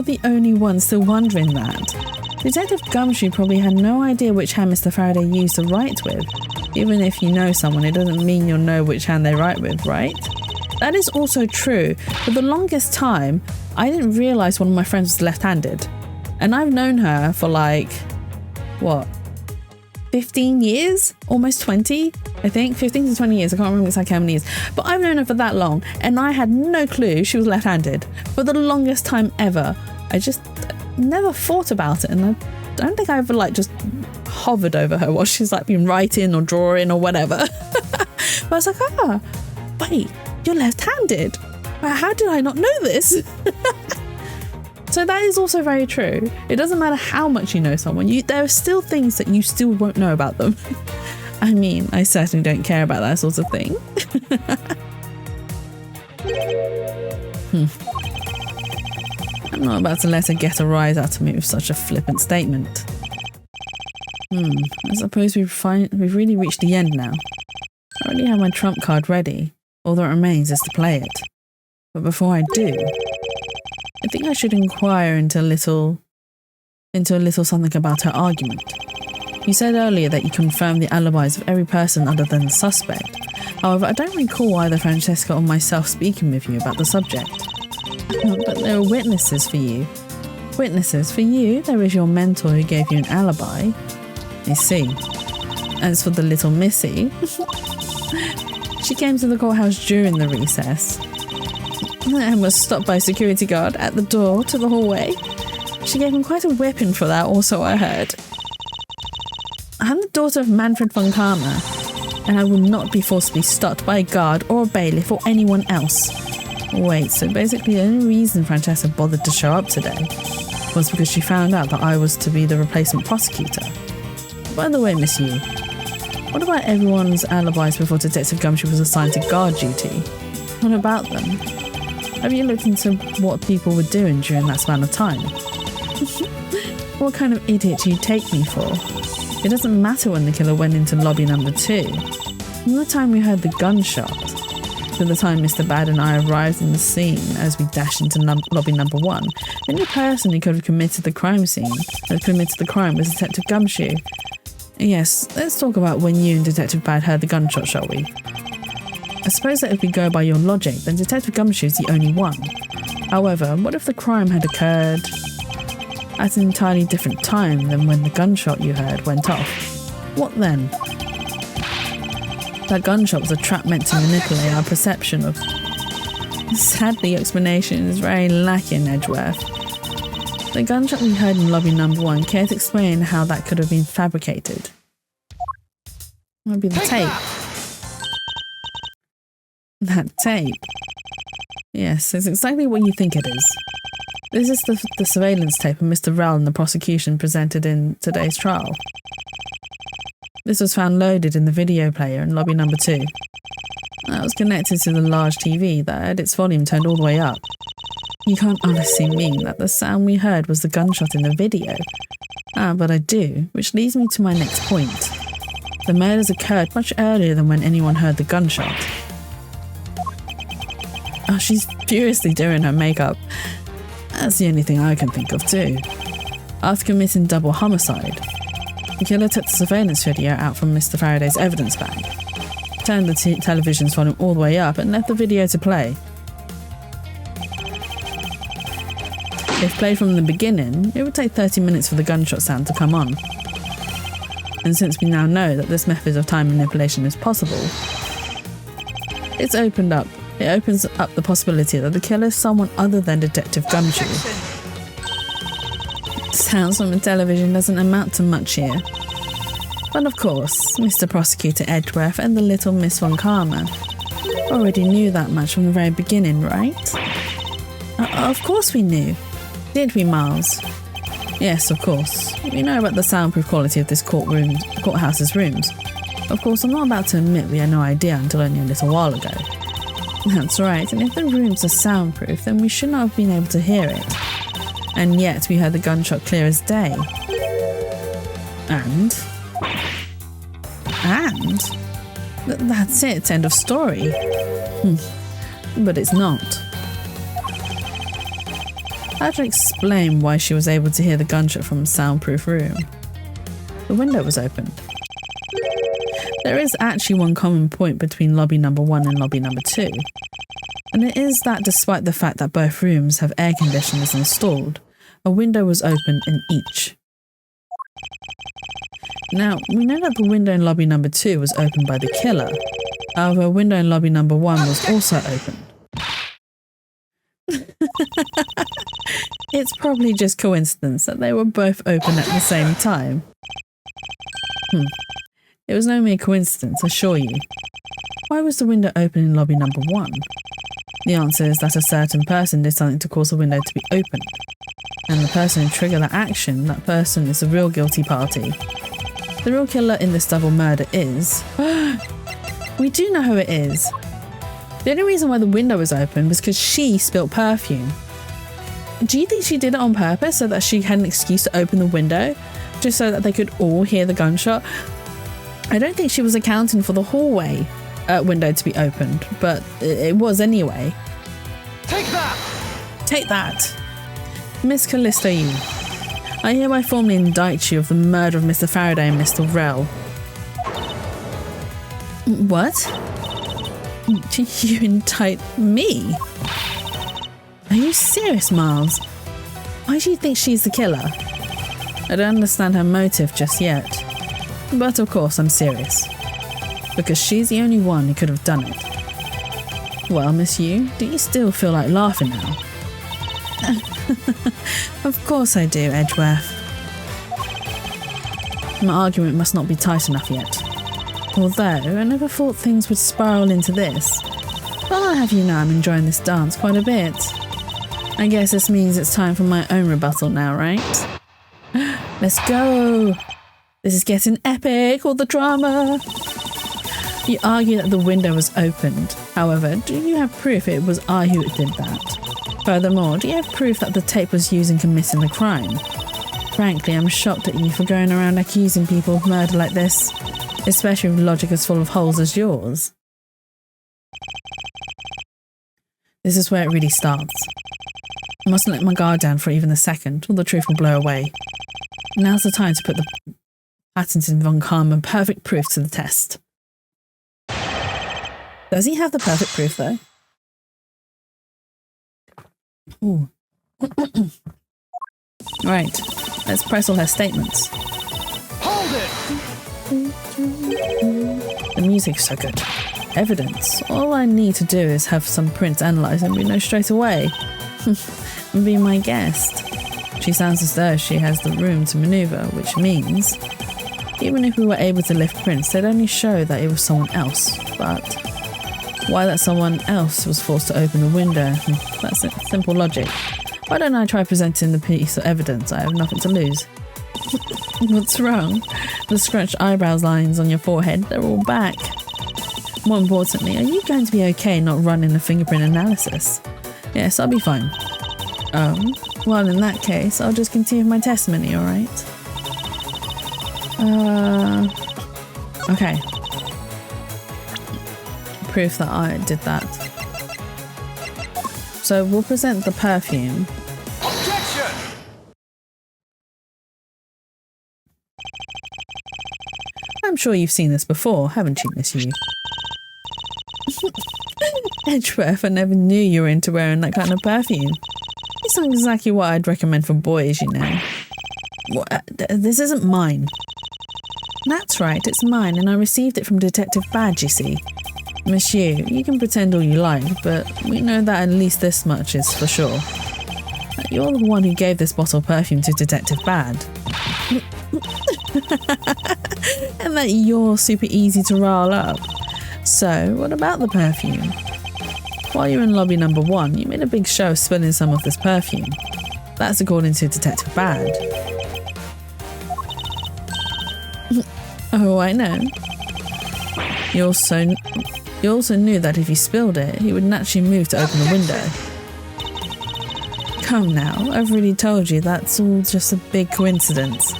the only one still wondering that. Detective Gumshoe probably had no idea which hand Mr. Faraday used to write with. Even if you know someone, it doesn't mean you'll know which hand they write with, right? That is also true. For the longest time, I didn't realise one of my friends was left-handed. And I've known her for 15 years? Almost 20? I think 15 to 20 years. I can't remember exactly how many years. But I've known her for that long and I had no clue she was left-handed for the longest time ever. I just never thought about it, and I don't think I ever just hovered over her while she's been writing or drawing or whatever. But I was like, wait, you're left-handed. How did I not know this? So that is also very true. It doesn't matter how much you know someone, there are still things that you still won't know about them. I mean, I certainly don't care about that sort of thing. I'm not about to let her get a rise out of me with such a flippant statement. I suppose we've really reached the end now. I already have my trump card ready. All that remains is to play it. But before I do, I think I should inquire into a little something about her argument. You said earlier that you confirmed the alibis of every person other than the suspect. However, I don't recall either Francesca or myself speaking with you about the subject. But there are witnesses for you. Witnesses for you, there is your mentor who gave you an alibi. I see. As for the little Missy, she came to the courthouse during the recess and was stopped by a security guard at the door to the hallway. She gave him quite a whipping for that, also I heard. I'm the daughter of Manfred von Karma, and I will not be forcibly stopped by a guard or a bailiff or anyone else. Wait, so basically the only reason Francesca bothered to show up today was because she found out that I was to be the replacement prosecutor. By the way, Miss Yu, what about everyone's alibis before Detective Gumshoe was assigned to guard duty? What about them? Have you looked into what people were doing during that span of time? What kind of idiot do you take me for? It doesn't matter when the killer went into lobby number 2. From the time we heard the gunshot to the time Mr. Bad and I arrived on the scene as we dashed into lobby number 1, the only person who could have committed the crime was Detective Gumshoe. Yes, let's talk about when you and Detective Bad heard the gunshot, shall we? I suppose that if we go by your logic, then Detective Gumshoe is the only one. However, what if the crime had occurred at an entirely different time than when the gunshot you heard went off? What then? That gunshot was a trap meant to manipulate our perception of... Sadly, your explanation is very lacking, Edgeworth. The gunshot we heard in lobby number 1, care to explain how that could have been fabricated? Might be the tape. That tape. Yes, it's exactly what you think it is. This is the surveillance tape of Mr. Rowell and the prosecution presented in today's trial. This was found loaded in the video player in lobby number 2. That was connected to the large TV that had its volume turned all the way up. You can't honestly mean that the sound we heard was the gunshot in the video. But I do, which leads me to my next point. The murders occurred much earlier than when anyone heard the gunshot. Oh, she's furiously doing her makeup. That's the only thing I can think of too. After committing double homicide, the killer took the surveillance video out from Mr. Faraday's evidence bag, turned the television's volume all the way up and left the video to play. If played from the beginning, it would take 30 minutes for the gunshot sound to come on. And since we now know that this method of time manipulation is possible, it opens up the possibility that the killer is someone other than Detective Gumshoe. Sounds from the television doesn't amount to much here. But of course, Mr. Prosecutor Edgeworth and the little Miss Von Karma already knew that much from the very beginning, right? Of course we knew. Did we, Miles? Yes, of course. We know about the soundproof quality of this courthouse's rooms. Of course, I'm not about to admit we had no idea until only a little while ago. That's right, and if the rooms are soundproof, then we should not have been able to hear it. And yet we heard the gunshot clear as day. And? That's it, end of story. But it's not. I had to explain why she was able to hear the gunshot from a soundproof room. The window was open. There is actually one common point between lobby number 1 and lobby number 2. And it is that despite the fact that both rooms have air conditioners installed, a window was open in each. Now, we know that the window in lobby number 2 was opened by the killer. However, a window in lobby number 1 was also open. It's probably just coincidence that they were both open at the same time. It was no mere coincidence, I assure you. Why was the window open in lobby number 1? The answer is that a certain person did something to cause the window to be opened. And the person who triggered that action, that person is the real guilty party. The real killer in this double murder is... We do know who it is. The only reason why the window was open was because she spilt perfume. Do you think she did it on purpose so that she had an excuse to open the window? Just so that they could all hear the gunshot? I don't think she was accounting for the hallway window to be opened, but it was anyway. Take that! Take that! Miss Callisto Yu, I hereby formally indict you of the murder of Mr. Faraday and Mr. Rell. What? You indict me? Are you serious, Miles? Why do you think she's the killer? I don't understand her motive just yet. But of course I'm serious. Because she's the only one who could have done it. Well, Miss Yu, do you still feel like laughing now? Of course I do, Edgeworth. My argument must not be tight enough yet. Although, I never thought things would spiral into this. But I'll have you know I'm enjoying this dance quite a bit. I guess this means it's time for my own rebuttal now, right? Let's go! This is getting epic, all the drama! You argue that the window was opened. However, do you have proof it was I who did that? Furthermore, do you have proof that the tape was used in committing the crime? Frankly, I'm shocked at you for going around accusing people of murder like this, especially with logic as full of holes as yours. This is where it really starts. I mustn't let my guard down for even a second, or the truth will blow away. Now's the time to put the patented Von Karman perfect proof to the test. Does he have the perfect proof, though? Ooh. Right, let's press all her statements. Hold it! The music's so good. Evidence. All I need to do is have some prints analysed and we know straight away. Be my guest. She sounds as though she has the room to manoeuvre, which means even if we were able to lift prints, they'd only show that it was someone else. But why that someone else was forced to open the window? That's simple logic. Why don't I try presenting the piece of evidence? I have nothing to lose. What's wrong? The scrunched eyebrows lines on your forehead, they're all back. More importantly, are you going to be okay not running a fingerprint analysis? Yes, I'll be fine. Well, in that case, I'll just continue my testimony, alright? Okay. Proof that I did that. So we'll present the perfume. Objection! I'm sure you've seen this before, haven't you, Miss Yu? Edgeworth, I never knew you were into wearing that kind of perfume. It's not exactly what I'd recommend for boys, you know. This isn't mine. That's right, it's mine, and I received it from Detective Badge, you see. Miss Yu, you can pretend all you like, but we know that at least this much is for sure. You're the one who gave this bottle of perfume to Detective Bad. And that you're super easy to rile up. So, what about the perfume? While you're in lobby number 1, you made a big show of spilling some of this perfume. That's according to Detective Bad. Oh, I know. You also knew that if you spilled it, he would naturally move to open the window. Come now, I've already told you that's all just a big coincidence.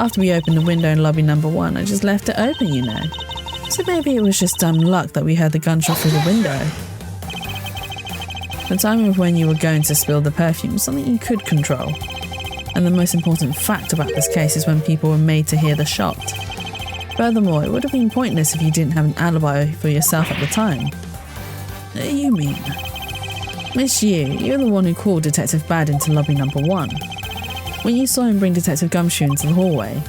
After we opened the window in lobby number 1, I just left it open, you know. So maybe it was just dumb luck that we heard the gunshot through the window. The time of when you were going to spill the perfume was something you could control. And the most important fact about this case is when people were made to hear the shot. Furthermore, it would have been pointless if you didn't have an alibi for yourself at the time. You mean? Miss Yu, you're the one who called Detective Bad into lobby number 1. When you saw him bring Detective Gumshoe into the hallway.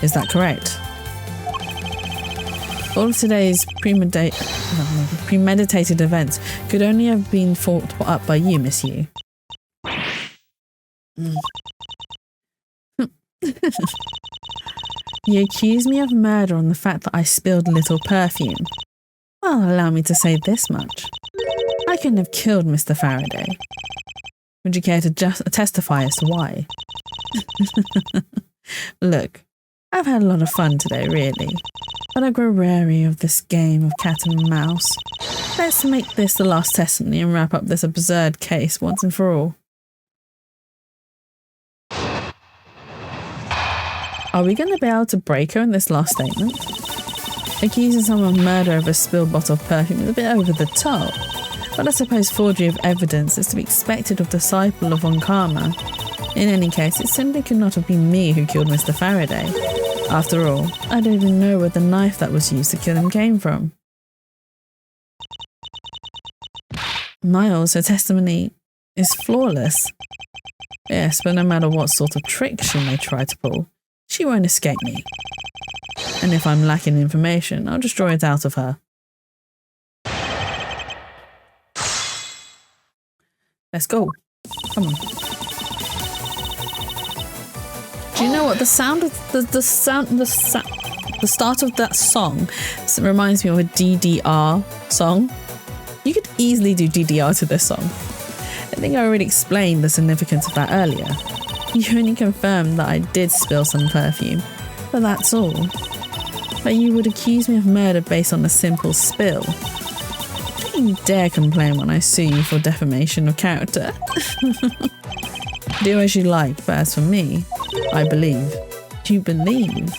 Is that correct? All of today's premeditated events could only have been thought up by you, Miss Yu. You accuse me of murder on the fact that I spilled a little perfume. Well, allow me to say this much. I couldn't have killed Mr. Faraday. Would you care to testify as to why? Look, I've had a lot of fun today, really. But I grow wary of this game of cat and mouse. Let's make this the last testimony and wrap up this absurd case once and for all. Are we going to be able to break her in this last statement? Accusing someone of murder over a spilled bottle of perfume is a bit over the top, but I suppose forgery of evidence is to be expected of disciple of Von Karma. In any case, it simply could not have been me who killed Mr. Faraday. After all, I don't even know where the knife that was used to kill him came from. Miles, her testimony is flawless. Yes, but no matter what sort of trick she may try to pull, she won't escape me. And if I'm lacking information, I'll just draw it out of her. Let's go. Come on. Do you know what the sound of the start of that song reminds me of a DDR song? You could easily do DDR to this song. I think I already explained the significance of that earlier. You only confirmed that I did spill some perfume, but that's all. But you would accuse me of murder based on a simple spill. Don't you dare complain when I sue you for defamation of character. Do as you like, but as for me, I believe. You believe?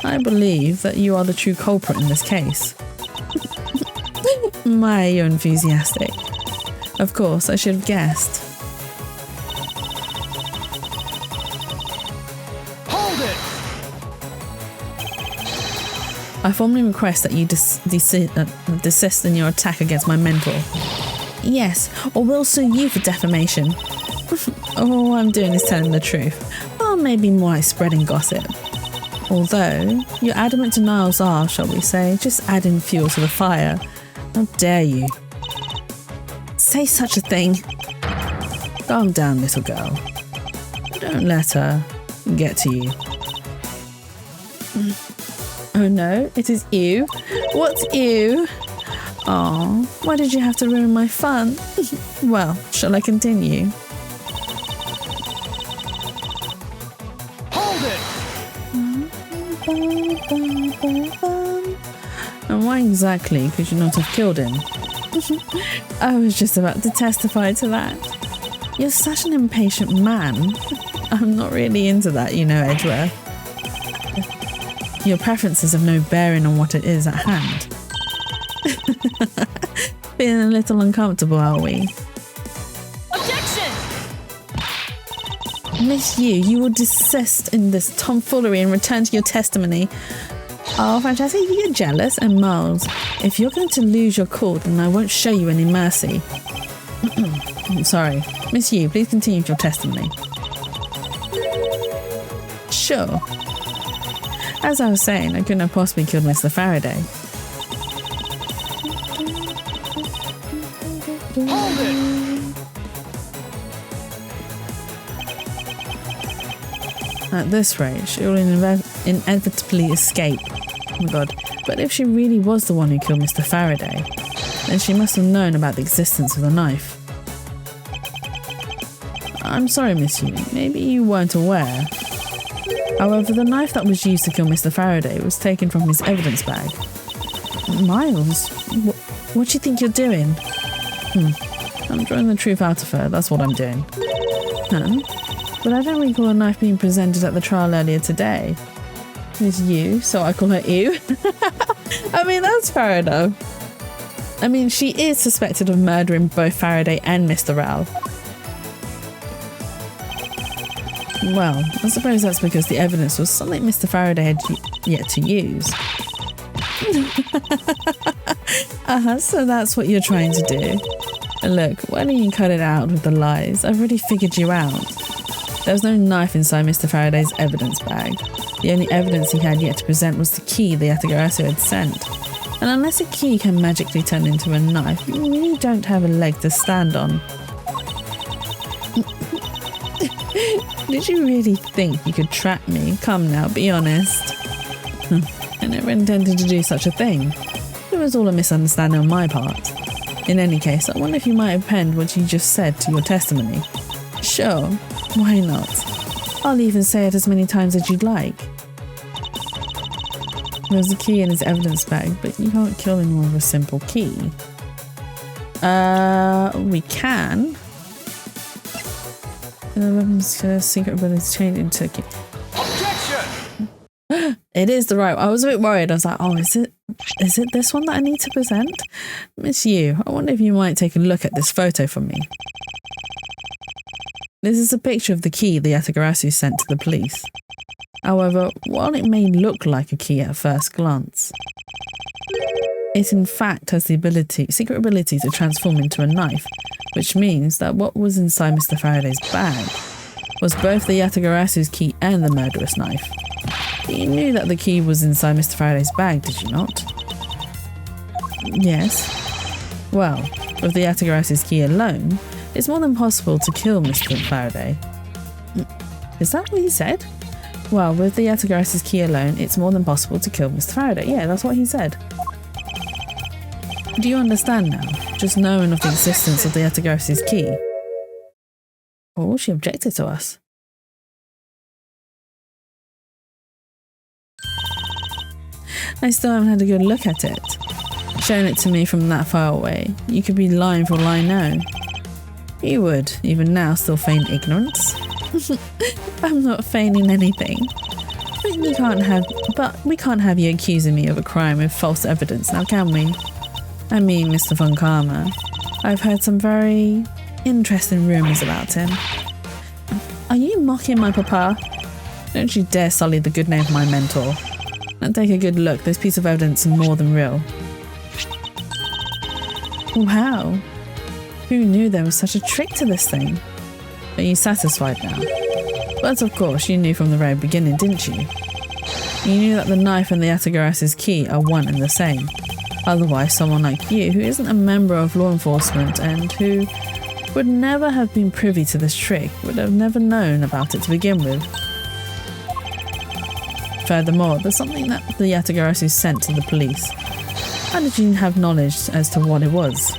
I believe that you are the true culprit in this case. My, you're enthusiastic. Of course, I should have guessed. Hold it! I formally request that you desist in your attack against my mentor. Yes, or we'll sue you for defamation. All I'm doing is telling the truth, or maybe more like spreading gossip. Although, your adamant denials are, shall we say, just adding fuel to the fire. How dare you? Say such a thing. Calm down, little girl. Don't let her get to you. Oh no, it is you. What's you? Oh, why did you have to ruin my fun? Well, shall I continue? Hold it! And why exactly could you not have killed him? I was just about to testify to that. You're such an impatient man. I'm not really into that, you know, Edgeworth. Your preferences have no bearing on what it is at hand. Feeling a little uncomfortable, are we? Objection! Miss Yu, you will desist in this tomfoolery and return to your testimony. Oh, Francesca, you get jealous. And Miles, if you're going to lose your cool, then I won't show you any mercy. I'm sorry. Miss Yu, please continue with your testimony. Sure. As I was saying, I couldn't have possibly killed Mr. Faraday. Hold it! At this rate, she will inevitably escape. Oh my god. But if she really was the one who killed Mr. Faraday, then she must have known about the existence of the knife. I'm sorry, Miss Yu, maybe you weren't aware. However, the knife that was used to kill Mr. Faraday was taken from his evidence bag. Miles, what do you think you're doing? I'm drawing the truth out of her, that's what I'm doing. Huh? But I don't recall a knife being presented at the trial earlier today. It's you, so I call her Ew. I mean, that's fair enough. I mean, she is suspected of murdering both Faraday and Mr. Rao. Well, I suppose that's because the evidence was something Mr. Faraday had yet to use. So that's what you're trying to do. Look, why don't you cut it out with the lies? I've already figured you out. There was no knife inside Mr. Faraday's evidence bag. The only evidence he had yet to present was the key the Yatagarasu had sent. And unless a key can magically turn into a knife, you really don't have a leg to stand on. Did you really think you could trap me? Come now, be honest. I never intended to do such a thing. It was all a misunderstanding on my part. In any case, I wonder if you might have penned what you just said to your testimony. Sure, why not? I'll even say it as many times as you'd like. There's a key in his evidence bag, but you can't kill anyone with a simple key. We can. The weapon's secret ability change into key. Objection! It is the right. I was a bit worried. I was like, oh, is it this one that I need to present? Miss Yu, I wonder if you might take a look at this photo for me. This is a picture of the key the Yatagarasu sent to the police. However, while it may look like a key at first glance, it in fact has the secret ability to transform into a knife, which means that what was inside Mr. Faraday's bag was both the Yatagarasu's key and the murderous knife. You knew that the key was inside Mr. Faraday's bag, did you not? Yes. Well, with the Yatagarasu's key alone, it's more than possible to kill Mr. Faraday. Is that what he said? Well, with the Yatagarasu's key alone, it's more than possible to kill Mr. Faraday. Yeah, that's what he said. Do you understand now? Just knowing of the existence of the Yatagarasu's key. Oh, she objected to us. I still haven't had a good look at it. Showing it to me from that far away. You could be lying for all I know. You would, even now, still feign ignorance. I'm not feigning anything. But we can't have you accusing me of a crime with false evidence, now can we? I mean, Mr. Von Karma, I've heard some very interesting rumours about him. Are you mocking my papa? Don't you dare sully the good name of my mentor. Now take a good look, this piece of evidence is more than real. Wow. Who knew there was such a trick to this thing? Are you satisfied now? But of course, you knew from the very beginning, didn't you? You knew that the knife and the Yatagarasu's key are one and the same. Otherwise, someone like you, who isn't a member of law enforcement and who would never have been privy to this trick, would have never known about it to begin with. Furthermore, there's something that the Yatagarasu sent to the police. How did you have knowledge as to what it was?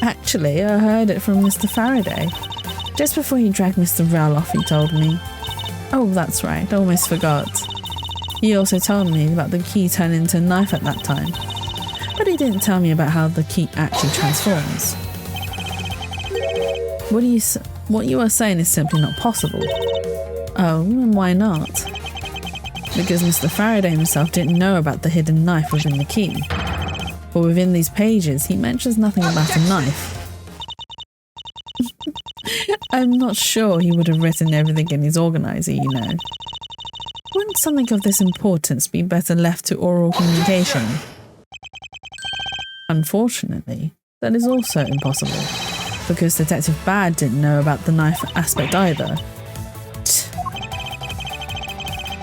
Actually, I heard it from Mr. Faraday. Just before he dragged Mr. Rao off, he told me. Oh, that's right, I almost forgot. He also told me about the key turning into a knife at that time. But he didn't tell me about how the key actually transforms. What you are saying is simply not possible. Oh, and why not? Because Mr. Faraday himself didn't know about the hidden knife within the key. But within these pages, he mentions nothing about a knife. I'm not sure he would have written everything in his organizer, you know. Wouldn't something of this importance be better left to oral communication? Unfortunately, that is also impossible, because Detective Bad didn't know about the knife aspect either.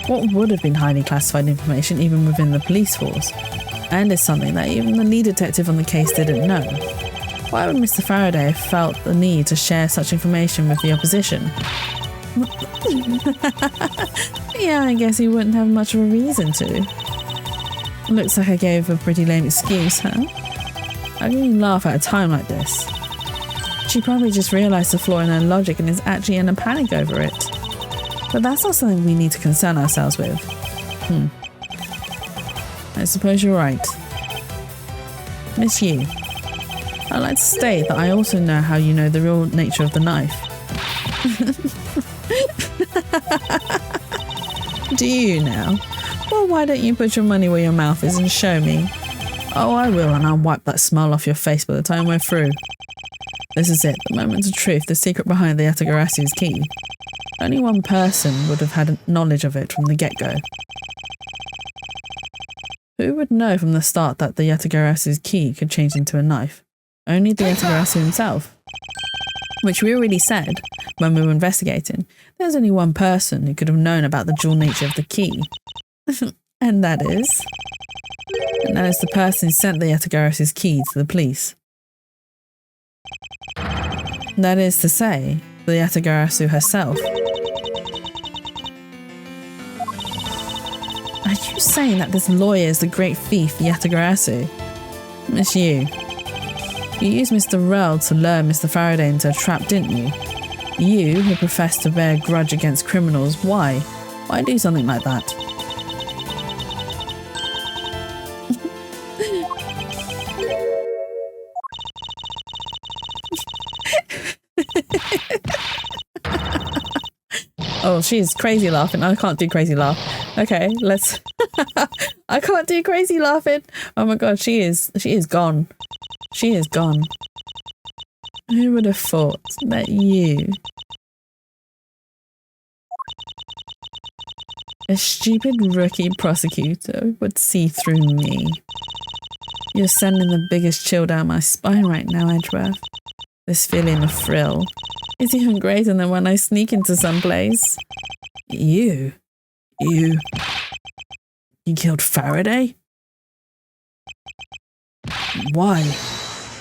What would have been highly classified information even within the police force, and is something that even the lead detective on the case didn't know. Why would Mr. Faraday have felt the need to share such information with the opposition? Yeah, I guess he wouldn't have much of a reason to. Looks like I gave a pretty lame excuse, huh? I really laugh at a time like this. She probably just realised the flaw in her logic and is actually in a panic over it. But that's not something we need to concern ourselves with. I suppose you're right. Miss Yu, I'd like to state that I also know how you know the real nature of the knife. Do you now? Well, why don't you put your money where your mouth is and show me? Oh, I will, and I'll wipe that smile off your face by the time we're through. This is it, the moment of truth, the secret behind the Yatagarasu's key. Only one person would have had knowledge of it from the get-go. Who would know from the start that the Yatagarasu's key could change into a knife? Only the Yatagarasu himself. Which we already said when we were investigating. There's only one person who could have known about the dual nature of the key. And that is the person who sent the Yatagarasu's key to the police. That is to say, the Yatagarasu herself. Are you saying that this lawyer is the great thief Yatagarasu? It's you. You used Mr. Rell to lure Mr. Faraday into a trap, didn't you? You, who profess to bear a grudge against criminals, why? Why do something like that? Oh, she's crazy laughing. I can't do crazy laugh. Okay, let's... I can't do crazy laughing. Oh my god, she is gone. She is gone. Who would have thought that you... a stupid rookie prosecutor would see through me? You're sending the biggest chill down my spine right now, Edgeworth. This feeling of thrill is even greater than when I sneak into some place. You killed Faraday? Why?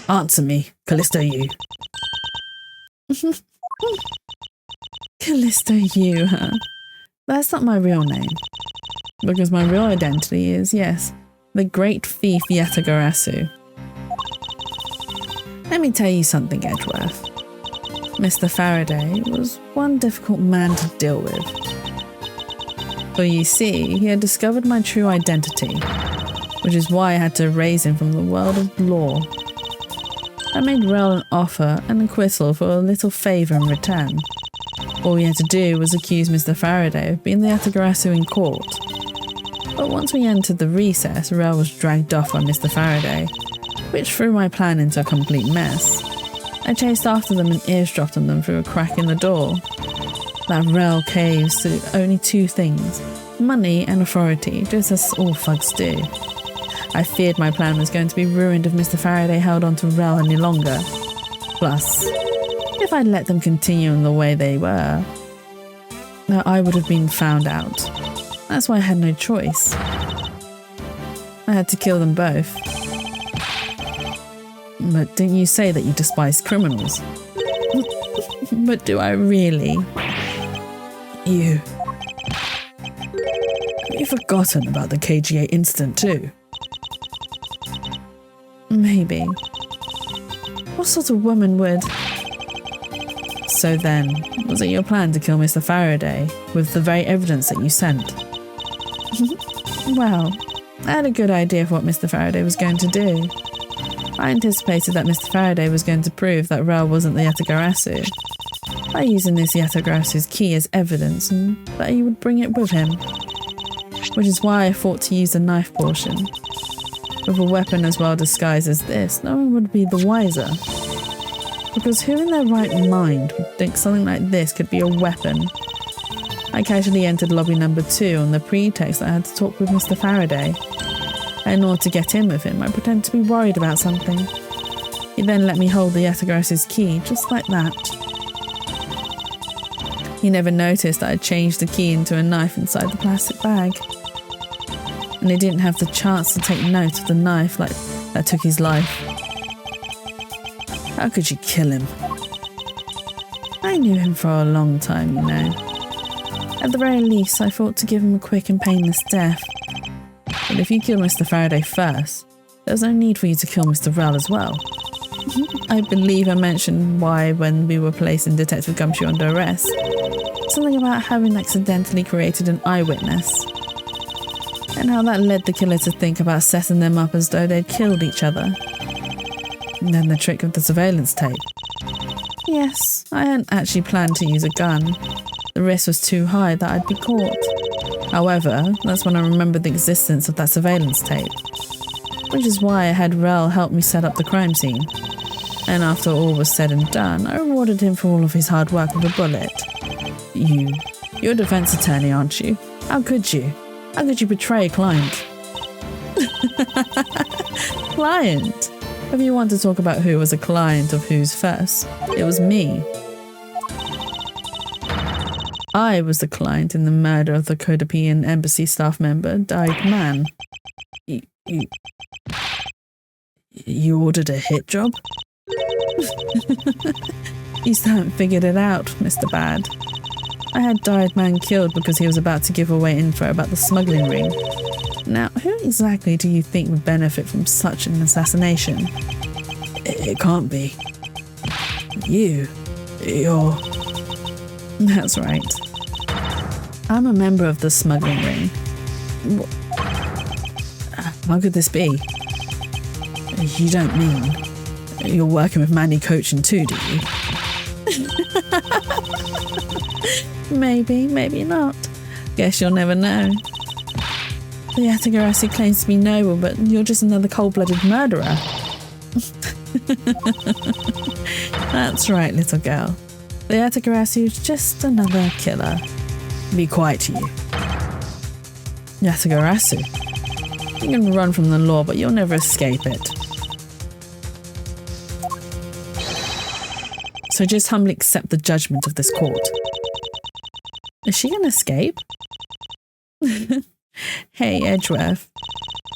Answer me, Callisto Yu. Callisto Yu, huh? That's not my real name. Because my real identity is, yes, the great thief Yatagarasu. Let me tell you something, Edgeworth. Mr. Faraday was one difficult man to deal with. For you see, he had discovered my true identity, which is why I had to erase him from the world of law. I made Rel an offer and acquittal for a little favour in return. All we had to do was accuse Mr. Faraday of being the Yatagarasu in court. But once we entered the recess, Rel was dragged off by Mr. Faraday, which threw my plan into a complete mess. I chased after them and eavesdropped on them through a crack in the door. That Rel caves to only two things, money and authority, just as all thugs do. I feared my plan was going to be ruined if Mr. Faraday held on to Rel any longer. Plus, if I'd let them continue in the way they were, I would have been found out. That's why I had no choice. I had to kill them both. But didn't you say that you despise criminals? But do I really? You. Have you forgotten about the KGA incident too? Maybe. What sort of woman would? So then, was it your plan to kill Mr. Faraday with the very evidence that you sent? Well, I had a good idea of what Mr. Faraday was going to do. I anticipated that Mr. Faraday was going to prove that Rel wasn't the Yatagarasu by using this Yatagarasu's key as evidence and that he would bring it with him. Which is why I thought to use the knife portion. With a weapon as well disguised as this, no one would be the wiser. Because who in their right mind would think something like this could be a weapon? I casually entered lobby number 2 on the pretext that I had to talk with Mr. Faraday. In order to get in with him, I pretended to be worried about something. He then let me hold the Yatagarasu's key, just like that. He never noticed that I changed the key into a knife inside the plastic bag. And he didn't have the chance to take note of the knife that took his life. How could you kill him? I knew him for a long time, you know. At the very least, I thought to give him a quick and painless death. But if you kill Mr. Faraday first, there's no need for you to kill Mr. Rel as well. I believe I mentioned why when we were placing Detective Gumshoe under arrest. Something about having accidentally created an eyewitness. And how that led the killer to think about setting them up as though they'd killed each other. And then the trick of the surveillance tape. Yes, I hadn't actually planned to use a gun. The risk was too high that I'd be caught. However, that's when I remembered the existence of that surveillance tape. Which is why I had Rel help me set up the crime scene. And after all was said and done, I rewarded him for all of his hard work with a bullet. You're a defense attorney, aren't you? How could you? How could you betray a client? Client? If you want to talk about who was a client of whose first, it was me. I was the client in the murder of the Codepian embassy staff member, Died Man. You ordered a hit job? You still haven't figured it out, Mr. Bad. I had Died Man killed because he was about to give away info about the smuggling ring. Now, who exactly do you think would benefit from such an assassination? It can't be. You're... That's right. I'm a member of the smuggling ring. How could this be? You don't mean you're working with Manny Coaching too, do you? Maybe, maybe not. Guess you'll never know. The Atagarasi claims to be noble, but you're just another cold-blooded murderer. That's right, little girl. The Atagarasi is just another killer. Be quiet, you. Yatagarasu. You can run from the law, but you'll never escape it. So just humbly accept the judgment of this court. Is she gonna escape? Hey, Edgeworth.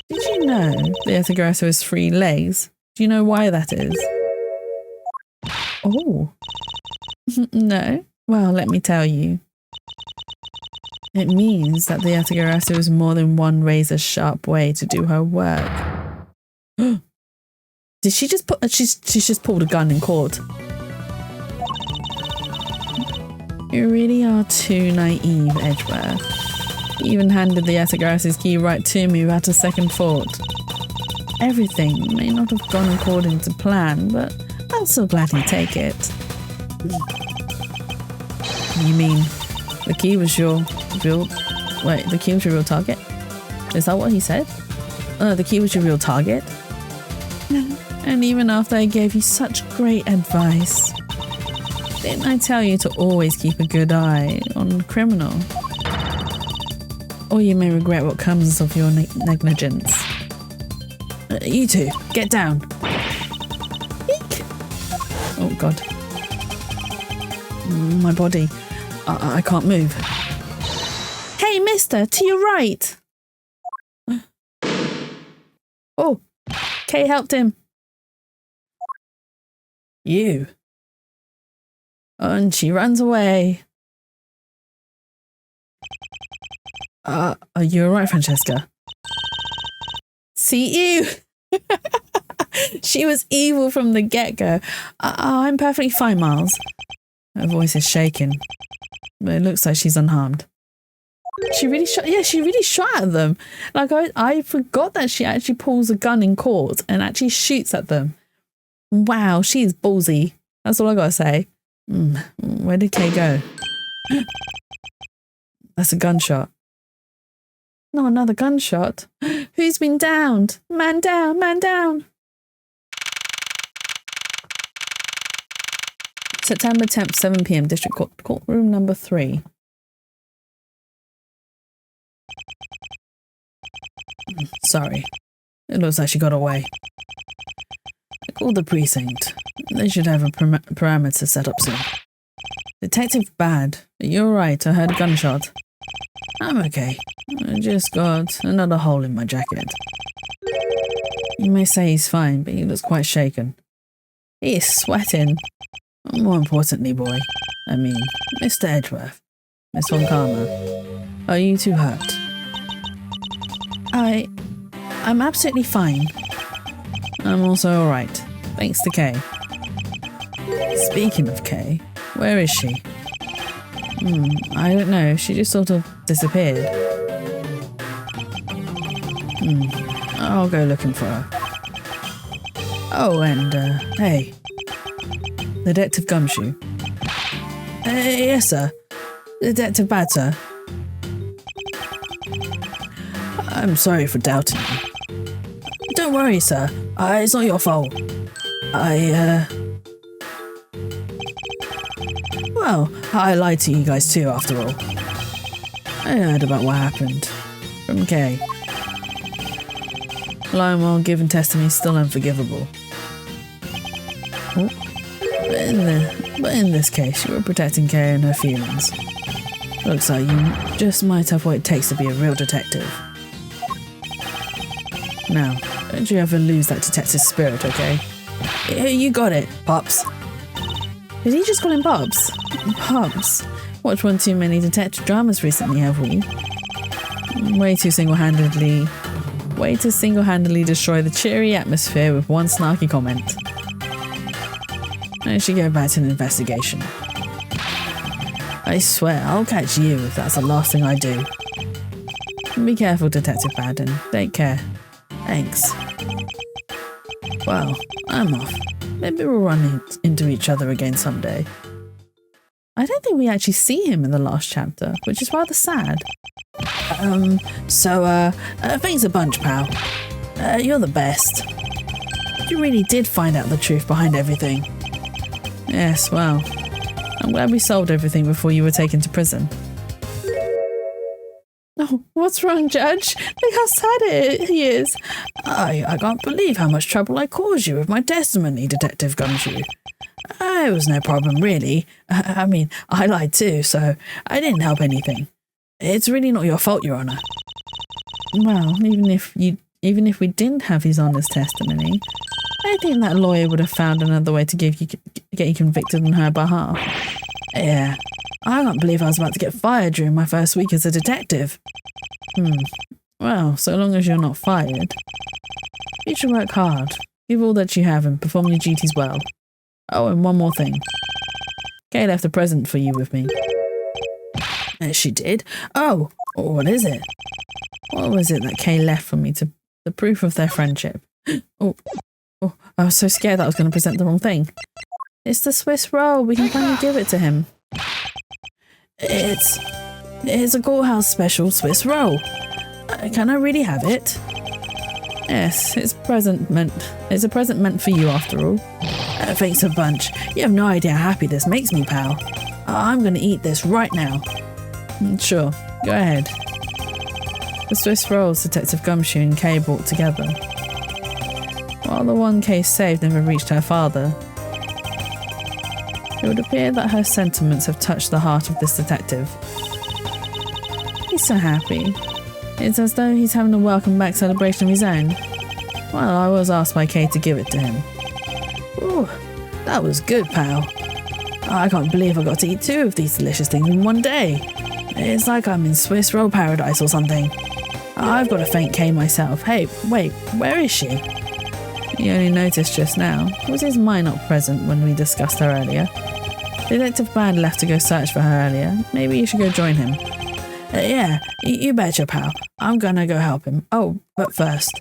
Did you know the Yatagarasu has 3 legs? Do you know why that is? Oh. No? Well, let me tell you. It means that the Yatagarasu is more than one razor-sharp way to do her work. Did she just put... She's just pulled a gun in court. You really are too naive, Edgeworth. You even handed the Yatagarasu's key right to me without a second thought. Everything may not have gone according to plan, but I'll still gladly take it. You mean the key was your real... Wait, the key was your real target? Is that what he said? The key was your real target? And even after I gave you such great advice, didn't I tell you to always keep a good eye on the criminal? Or you may regret what comes of your negligence. You two, get down. Eek. Oh God. My body. I can't move. Hey, mister, to your right. Oh, Kay helped him. You. And she runs away. Are you alright, Francesca? See you! She was evil from the get-go. I'm perfectly fine, Miles. Her voice is shaking, but it looks like she's unharmed. She really shot. Yeah, she really shot at them. Like I forgot that she actually pulls a gun in court and actually shoots at them. Wow, she's ballsy. That's all I gotta say. Where did Kay go? That's a gunshot. Not another gunshot. Who's been downed? Man down, man down. September 10th, 7 p.m. District Court, courtroom number 3. Sorry. It looks like she got away. I called the precinct. They should have a parameter set up soon. Detective Bad, you're right, I heard a gunshot. I'm okay. I just got another hole in my jacket. You may say he's fine, but he looks quite shaken. He is sweating. More importantly, boy, I mean, Mr. Edgeworth, Miss Von Karma, are you too hurt? I'm absolutely fine. I'm also alright, thanks to Kay. Speaking of Kay, where is she? I don't know, she just sort of disappeared. I'll go looking for her. Oh, and, hey. Detective Gumshoe. Yes, sir. Detective Bad, sir. I'm sorry for doubting you. Don't worry, sir. It's not your fault. Well, I lied to you guys too, after all. I heard about what happened. From Kay. Lying while giving testimony is still unforgivable. Oh. But in this case, you were protecting Kay and her feelings. Looks like you just might have what it takes to be a real detective. Now, don't you ever lose that detective spirit, okay? You got it, Pops. Did he just call him Pops? Pops. Watched one too many detective dramas recently, have we? Way to single-handedly destroy the cheery atmosphere with one snarky comment. I should go back to an investigation. I swear, I'll catch you if that's the last thing I do. Be careful, Detective Baden. Take care. Thanks. Well, I'm off. Maybe we'll run into each other again someday. I don't think we actually see him in the last chapter, which is rather sad. Thanks a bunch, pal. You're the best. You really did find out the truth behind everything. Yes, well, I'm glad we solved everything before you were taken to prison. Oh, what's wrong, Judge? Look how sad he is. I can't believe how much trouble I caused you with my testimony, Detective Gumshoe. It was no problem, really. I mean, I lied too, so I didn't help anything. It's really not your fault, Your Honor. Well, even if we didn't have his honest testimony, I think that lawyer would have found another way to get you convicted on her behalf. Yeah, I can't believe I was about to get fired during my first week as a detective. Well, so long as you're not fired. You should work hard, give all that you have and perform your duties well. Oh, and one more thing. Kay left a present for you with me. She did? Oh, what is it? What was it that Kay left for me to the proof of their friendship? Oh, I was so scared that I was going to present the wrong thing. It's the Swiss roll. We can finally give it to him. It's a courthouse special Swiss roll. Can I really have it? Yes, it's a present meant for you after all. Thanks a bunch. You have no idea how happy this makes me, pal. I'm going to eat this right now. Sure, go ahead. The Swiss rolls Detective Gumshoe and Kay brought together. While the one Kay saved never reached her father, it would appear that her sentiments have touched the heart of this detective. He's so happy. It's as though he's having a welcome back celebration of his own. Well, I was asked by Kay to give it to him. Ooh, that was good, pal. I can't believe I got to eat 2 of these delicious things in one day. It's like I'm in Swiss roll paradise or something. I've got to thank Kay myself. Hey, wait, where is she? You only noticed just now. Was his mind not present when we discussed her earlier? Detective Bad left to go search for her earlier. Maybe you should go join him. Yeah, you betcha, pal. I'm gonna go help him. Oh, but first.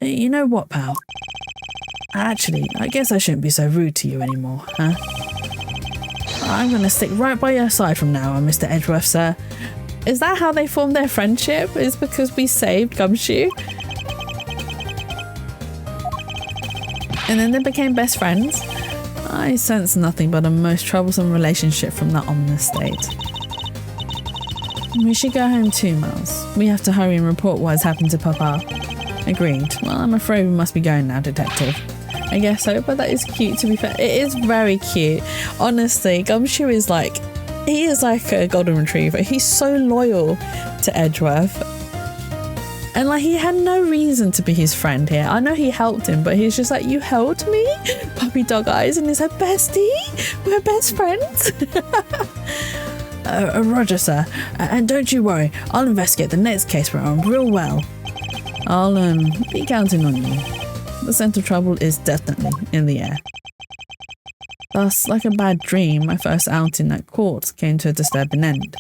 You know what, pal? Actually, I guess I shouldn't be so rude to you anymore, huh? I'm gonna stick right by your side from now on, Mr. Edgeworth, sir. Is that how they formed their friendship? Is because we saved Gumshoe? And then they became best friends? I sense nothing but a most troublesome relationship from that ominous state. We should go home too, Miles. We have to hurry and report what has happened to Papa. Agreed. Well, I'm afraid we must be going now, Detective. I guess so, but that is cute, to be fair. It is very cute. Honestly, Gumshoe is like... He is like a golden retriever. He's so loyal to Edgeworth. And like, he had no reason to be his friend here. I know he helped him, but he's just like, you helped me? Puppy dog eyes, and he's like, bestie? We're best friends? Roger, sir. And don't you worry, I'll investigate the next case where I'm real well. I'll be counting on you. The scent of trouble is definitely in the air. Thus, like a bad dream, my first outing at court came to a disturbing end.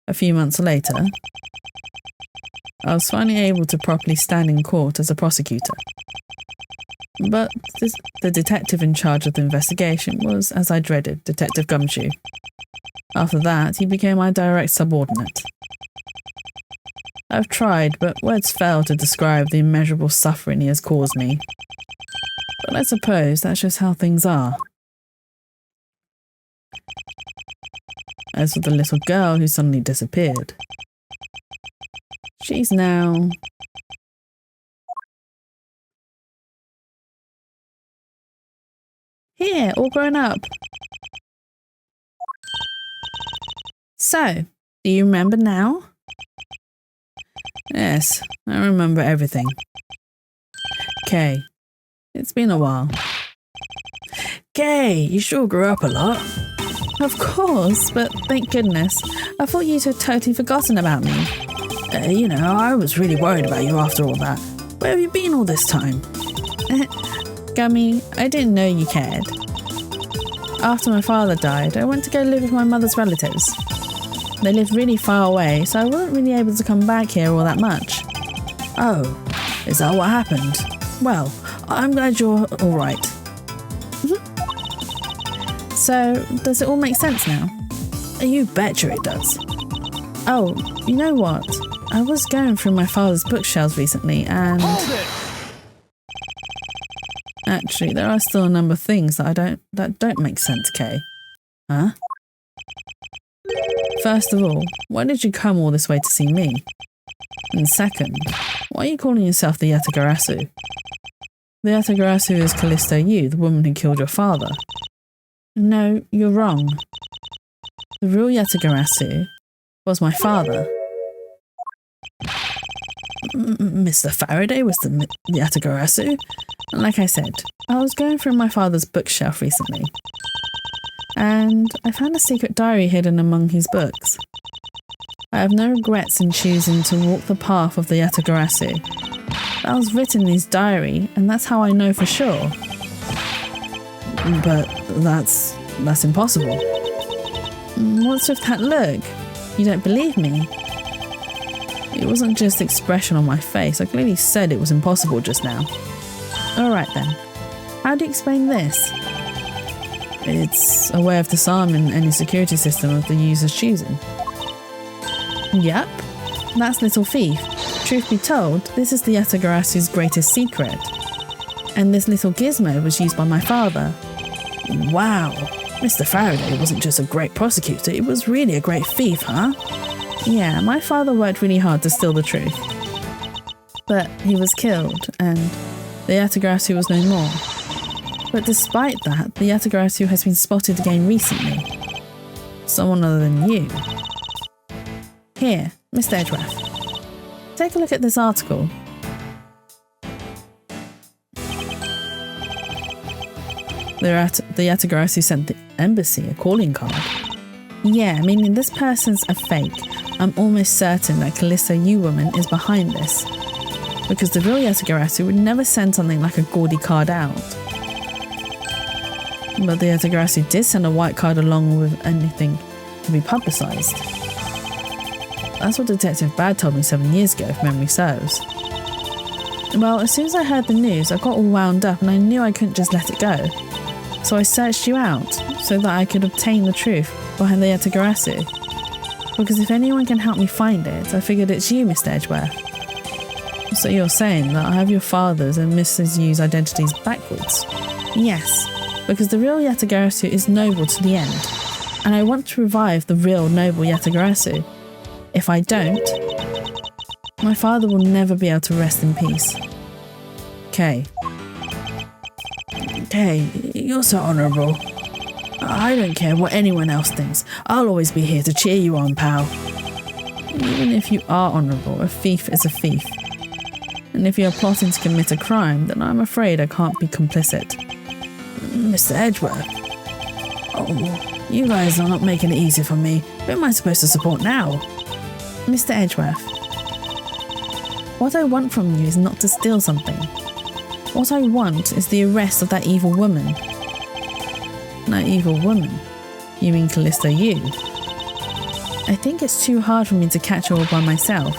A few months later, I was finally able to properly stand in court as a prosecutor. But the detective in charge of the investigation was, as I dreaded, Detective Gumshoe. After that, he became my direct subordinate. I've tried, but words fail to describe the immeasurable suffering he has caused me. But I suppose that's just how things are. As for the little girl who suddenly disappeared, she's now... here, all grown up. So, do you remember now? Yes, I remember everything. Kay, it's been a while. Kay, you sure grew up a lot. Of course, but thank goodness. I thought you'd have totally forgotten about me. I was really worried about you after all that. Where have you been all this time? Gummy, I didn't know you cared. After my father died, I went to go live with my mother's relatives. They lived really far away, so I wasn't really able to come back here all that much. Oh, is that what happened? Well, I'm glad you're all right. So, does it all make sense now? You betcha it does. Oh, you know what? I was going through my father's bookshelves recently and... Hold it! Actually, there are still a number of things that don't make sense, Kay. Huh? First of all, why did you come all this way to see me? And second, why are you calling yourself the Yatagarasu? The Yatagarasu is Callisto Yu, the woman who killed your father. No, you're wrong. The real Yatagarasu was my father. Mr. Faraday was the Yatagarasu. And like I said, I was going through my father's bookshelf recently, and I found a secret diary hidden among his books. I have no regrets in choosing to walk the path of the Yatagarasu. That was written in his diary, and that's how I know for sure. But that's impossible. What's with that look? You don't believe me? It wasn't just expression on my face. I clearly said it was impossible just now. Alright then. How do you explain this? It's a way of disarming any security system of the user's choosing. Yep. That's Little Thief. Truth be told, this is the Yatagarasu's greatest secret. And this little gizmo was used by my father. Wow. Mr. Faraday wasn't just a great prosecutor, he was really a great thief, huh? Yeah, my father worked really hard to steal the truth. But he was killed, and the Yatagarasu was no more. But despite that, the Yatagarasu has been spotted again recently. Someone other than you. Here, Mr. Edgeworth. Take a look at this article. The Yatagarasu sent the embassy a calling card. Yeah, meaning this person's a fake. I'm almost certain that Callisto Yu woman is behind this. Because the real Yatagarasu would never send something like a gaudy card out. But the Yatagarasu did send a white card along with anything to be publicised. That's what Detective Bad told me 7 years ago, if memory serves. Well, as soon as I heard the news, I got all wound up and I knew I couldn't just let it go. So I searched you out, so that I could obtain the truth behind the Yatagarasu. Because if anyone can help me find it, I figured it's you, Mr. Edgeworth. So you're saying that I have your father's and Mrs. Yu's identities backwards? Yes, because the real Yatagarasu is noble to the end, and I want to revive the real noble Yatagarasu. If I don't, my father will never be able to rest in peace. Kay. Kay, you're so honourable. I don't care what anyone else thinks. I'll always be here to cheer you on, pal. Even if you are honourable, a thief is a thief. And if you're plotting to commit a crime, then I'm afraid I can't be complicit. Mr. Edgeworth. Oh, you guys are not making it easy for me. Who am I supposed to support now? Mr. Edgeworth. What I want from you is not to steal something. What I want is the arrest of that evil woman. That evil woman? You mean Callisto Yu? I think it's too hard for me to catch her all by myself.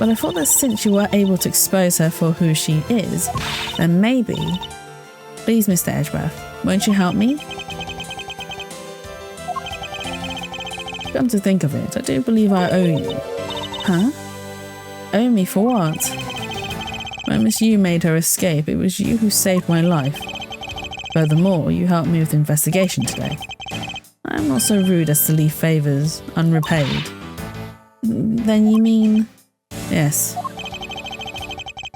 But I thought that since you were able to expose her for who she is, then maybe... Please, Mr. Edgeworth, won't you help me? Come to think of it, I do believe I owe you. Huh? Owe me for what? When Miss Yu made her escape, it was you who saved my life. Furthermore, you helped me with the investigation today. I am not so rude as to leave favours unrepaid. Then you mean... Yes.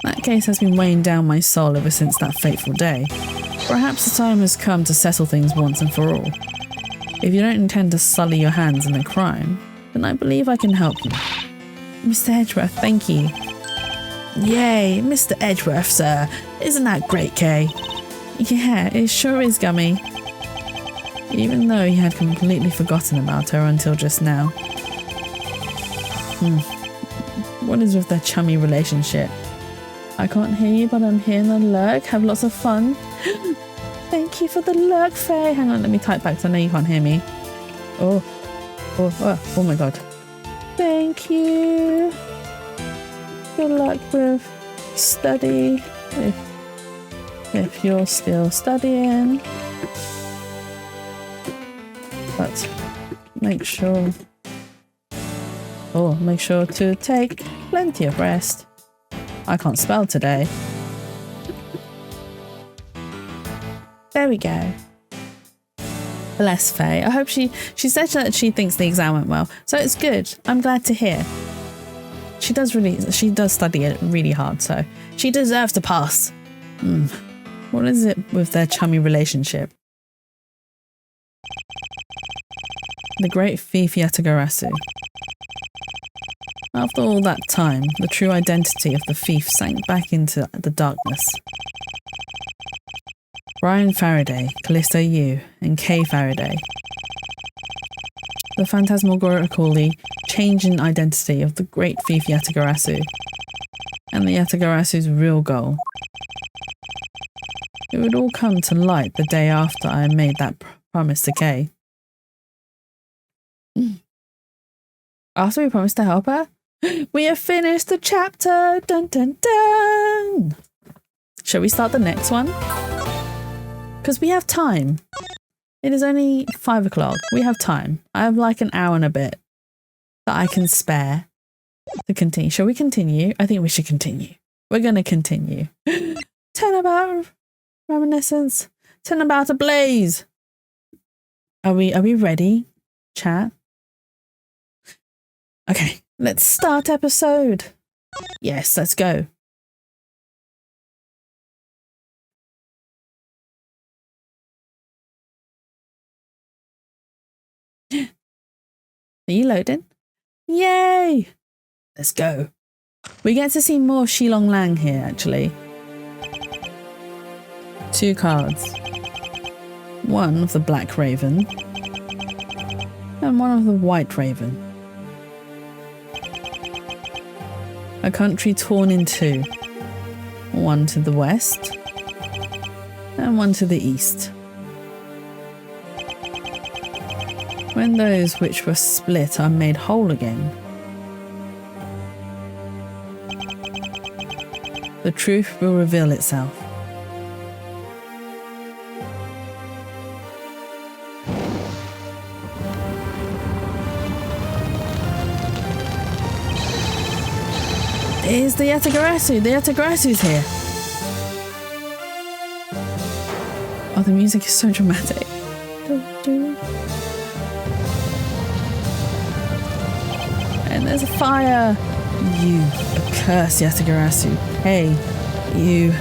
That case has been weighing down my soul ever since that fateful day. Perhaps the time has come to settle things once and for all. If you don't intend to sully your hands in a crime, then I believe I can help you. Mr. Edgeworth, thank you. Yay, Mr. Edgeworth, sir. Isn't that great, Kay? Yeah, it sure is, Gummy. Even though he had completely forgotten about her until just now. What is with their chummy relationship? I can't hear you, but I'm hearing the lurk. Have lots of fun. Thank you for the lurk, Faye. Hang on, let me type back because I know you can't hear me. Oh my god. Thank you. Good luck with study. If you're still studying. But make sure to take plenty of rest. I can't spell today. There we go. Bless Faye. I hope she said that she thinks the exam went well. So it's good. I'm glad to hear. She does study it really hard, so she deserves to pass. What is it with their chummy relationship? The great thief Yatagarasu. After all that time, the true identity of the thief sank back into the darkness. Brian Faraday, Callisto Yu, and Kay Faraday. The phantasmagorically changing identity of the great thief Yatagarasu, and the Yatagarasu's real goal. It would all come to light the day after I made that promise to Kay. After we promised to help her, we have finished the chapter! Dun dun dun! Shall we start the next one? Because we have time. It is only 5 o'clock. We have time. I have like an hour and a bit that I can spare to continue. Shall we continue? I think we should continue. We're going to continue. Turn about reminiscence. Turn about a blaze. Are we ready, chat? Okay, let's start episode. Yes, let's go. Are you loading? Yay! Let's go. We get to see more Shilong Lang here, actually. 2 cards. One of the Black Raven. And one of the White Raven. A country torn in 2. One to the west. And one to the east. When those which were split are made whole again, the truth will reveal itself. Here's the Yatagarasu. The Yatagarasu's here. Oh, the music is so dramatic. And there's a fire. You accursed Yatagarasu. Hey, you.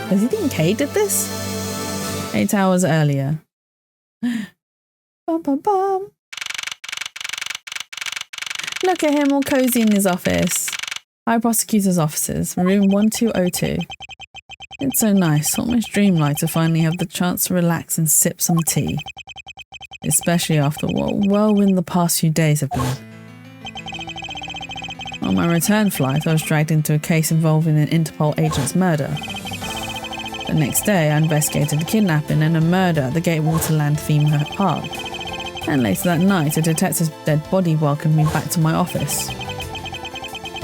Does he think Kay did this? 8 hours earlier. Bum bum bum. Look at him all cozy in his office. High Prosecutor's offices, room 1202. It's so nice, almost dreamlike to finally have the chance to relax and sip some tea. Especially after what whirlwind the past few days have been. On my return flight, I was dragged into a case involving an Interpol agent's murder. The next day, I investigated a kidnapping and a murder at the Gatewaterland theme park. And later that night, a detective's dead body welcomed me back to my office.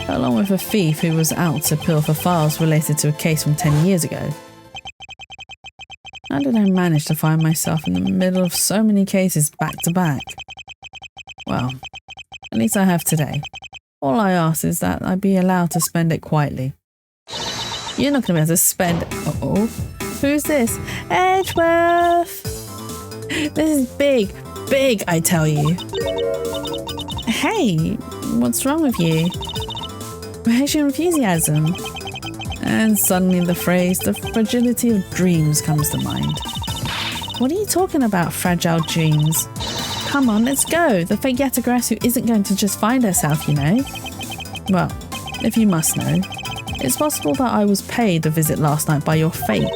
along with a thief who was out to pilfer files related to a case from 10 years ago. How did I manage to find myself in the middle of so many cases back to back? Well, at least I have today. All I ask is that I be allowed to spend it quietly. You're not going to be able to spend... Uh-oh. Who's this? Edgeworth! This is big, big, I tell you. Hey, what's wrong with you? Where's your enthusiasm? And suddenly the phrase, the fragility of dreams, comes to mind. What are you talking about, fragile dreams? Come on, let's go. The fake Yatagarasu isn't going to just find herself, you know. Well, if you must know, it's possible that I was paid a visit last night by your fake.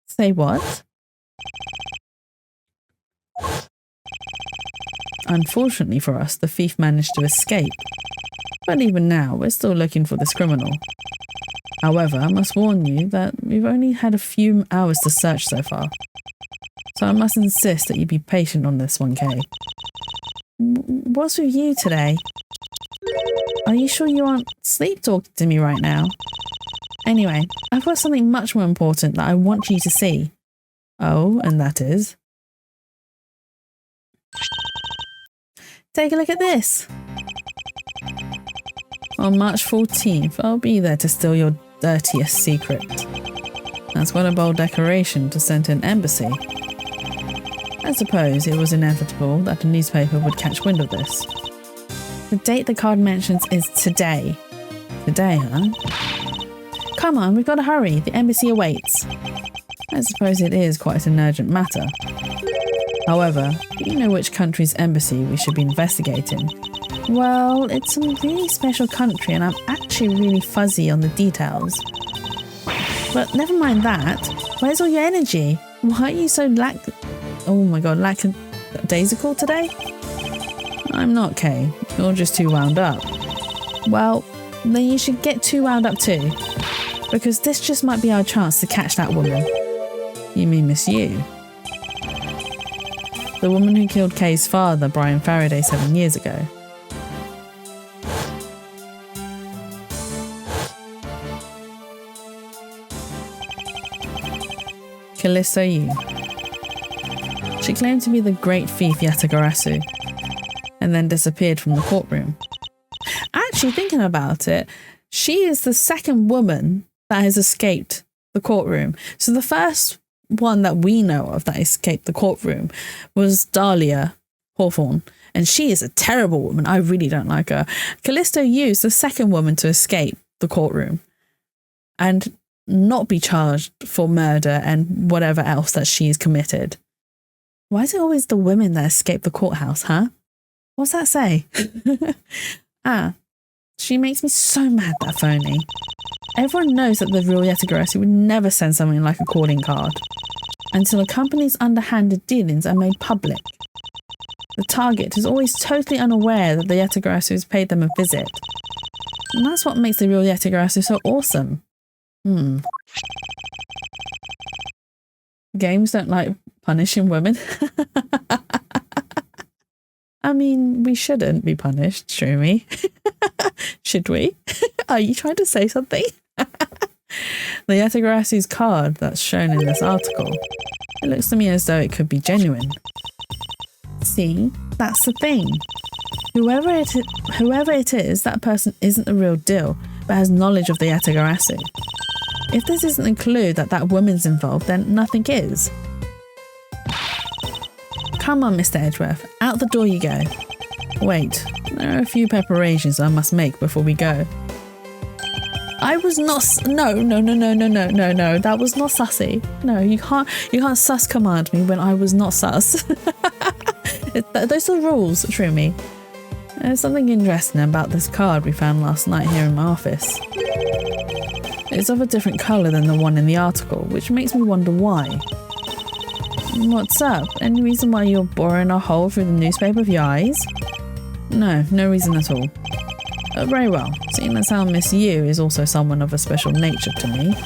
Say what? Unfortunately for us, the thief managed to escape. But even now, we're still looking for this criminal. However, I must warn you that we've only had a few hours to search so far. So I must insist that you be patient on this one, Kay. What's with you today? Are you sure you aren't sleep talking to me right now? Anyway, I've got something much more important that I want you to see. Oh, and that is... Take a look at this. On March 14th, I'll be there to steal your dirtiest secret. That's quite a bold declaration to send to an embassy. I suppose it was inevitable that the newspaper would catch wind of this. The date the card mentions is today. Today, huh? Come on, we've got to hurry. The embassy awaits. I suppose it is quite an urgent matter. However, do you know which country's embassy we should be investigating? Well, it's a really special country and I'm actually really fuzzy on the details. But never mind that. Where's all your energy? Why are you so lackadaisical today? I'm not, Kay. You're just too wound up. Well, then you should get too wound up too. Because this just might be our chance to catch that woman. You mean Miss You? The woman who killed Kay's father, Brian Faraday, 7 years ago. Callisto Yu. She claimed to be the great thief Yatagarasu, and then disappeared from the courtroom. Actually, thinking about it, she is the second woman that has escaped the courtroom. So the first one that we know of that escaped the courtroom was Dahlia Hawthorne, and she is a terrible woman. I really don't like her. Callisto Yu is the second woman to escape the courtroom and not be charged for murder and whatever else that she's committed. Why is it always the women that escape the courthouse, huh? What's that say? She makes me so mad, that phony. Everyone knows that the real Yatagarasu would never send something like a calling card until a company's underhanded dealings are made public. The target is always totally unaware that the Yatagarasu has paid them a visit. And that's what makes the real Yatagarasu so awesome. Games don't like punishing women. I mean, we shouldn't be punished, Shroomy. Should we? Are you trying to say something? The Yatagarasu's card that's shown in this article, it looks to me as though it could be genuine. See, that's the thing. Whoever it is, that person isn't the real deal, but has knowledge of the Yatagarasu. If this isn't a clue that that woman's involved, then nothing is. Come on, Mr. Edgeworth, out the door you go. Wait, there are a few preparations I must make before we go. I was not. No. That was not sussy. No, you can't sus command me when I was not sus. Those are the rules, Shroomy. There's something interesting about this card we found last night here in my office. It's of a different colour than the one in the article, which makes me wonder why. What's up? Any reason why you're boring a hole through the newspaper with your eyes? No reason at all. Very well, seeing as how Miss Yu is also someone of a special nature to me,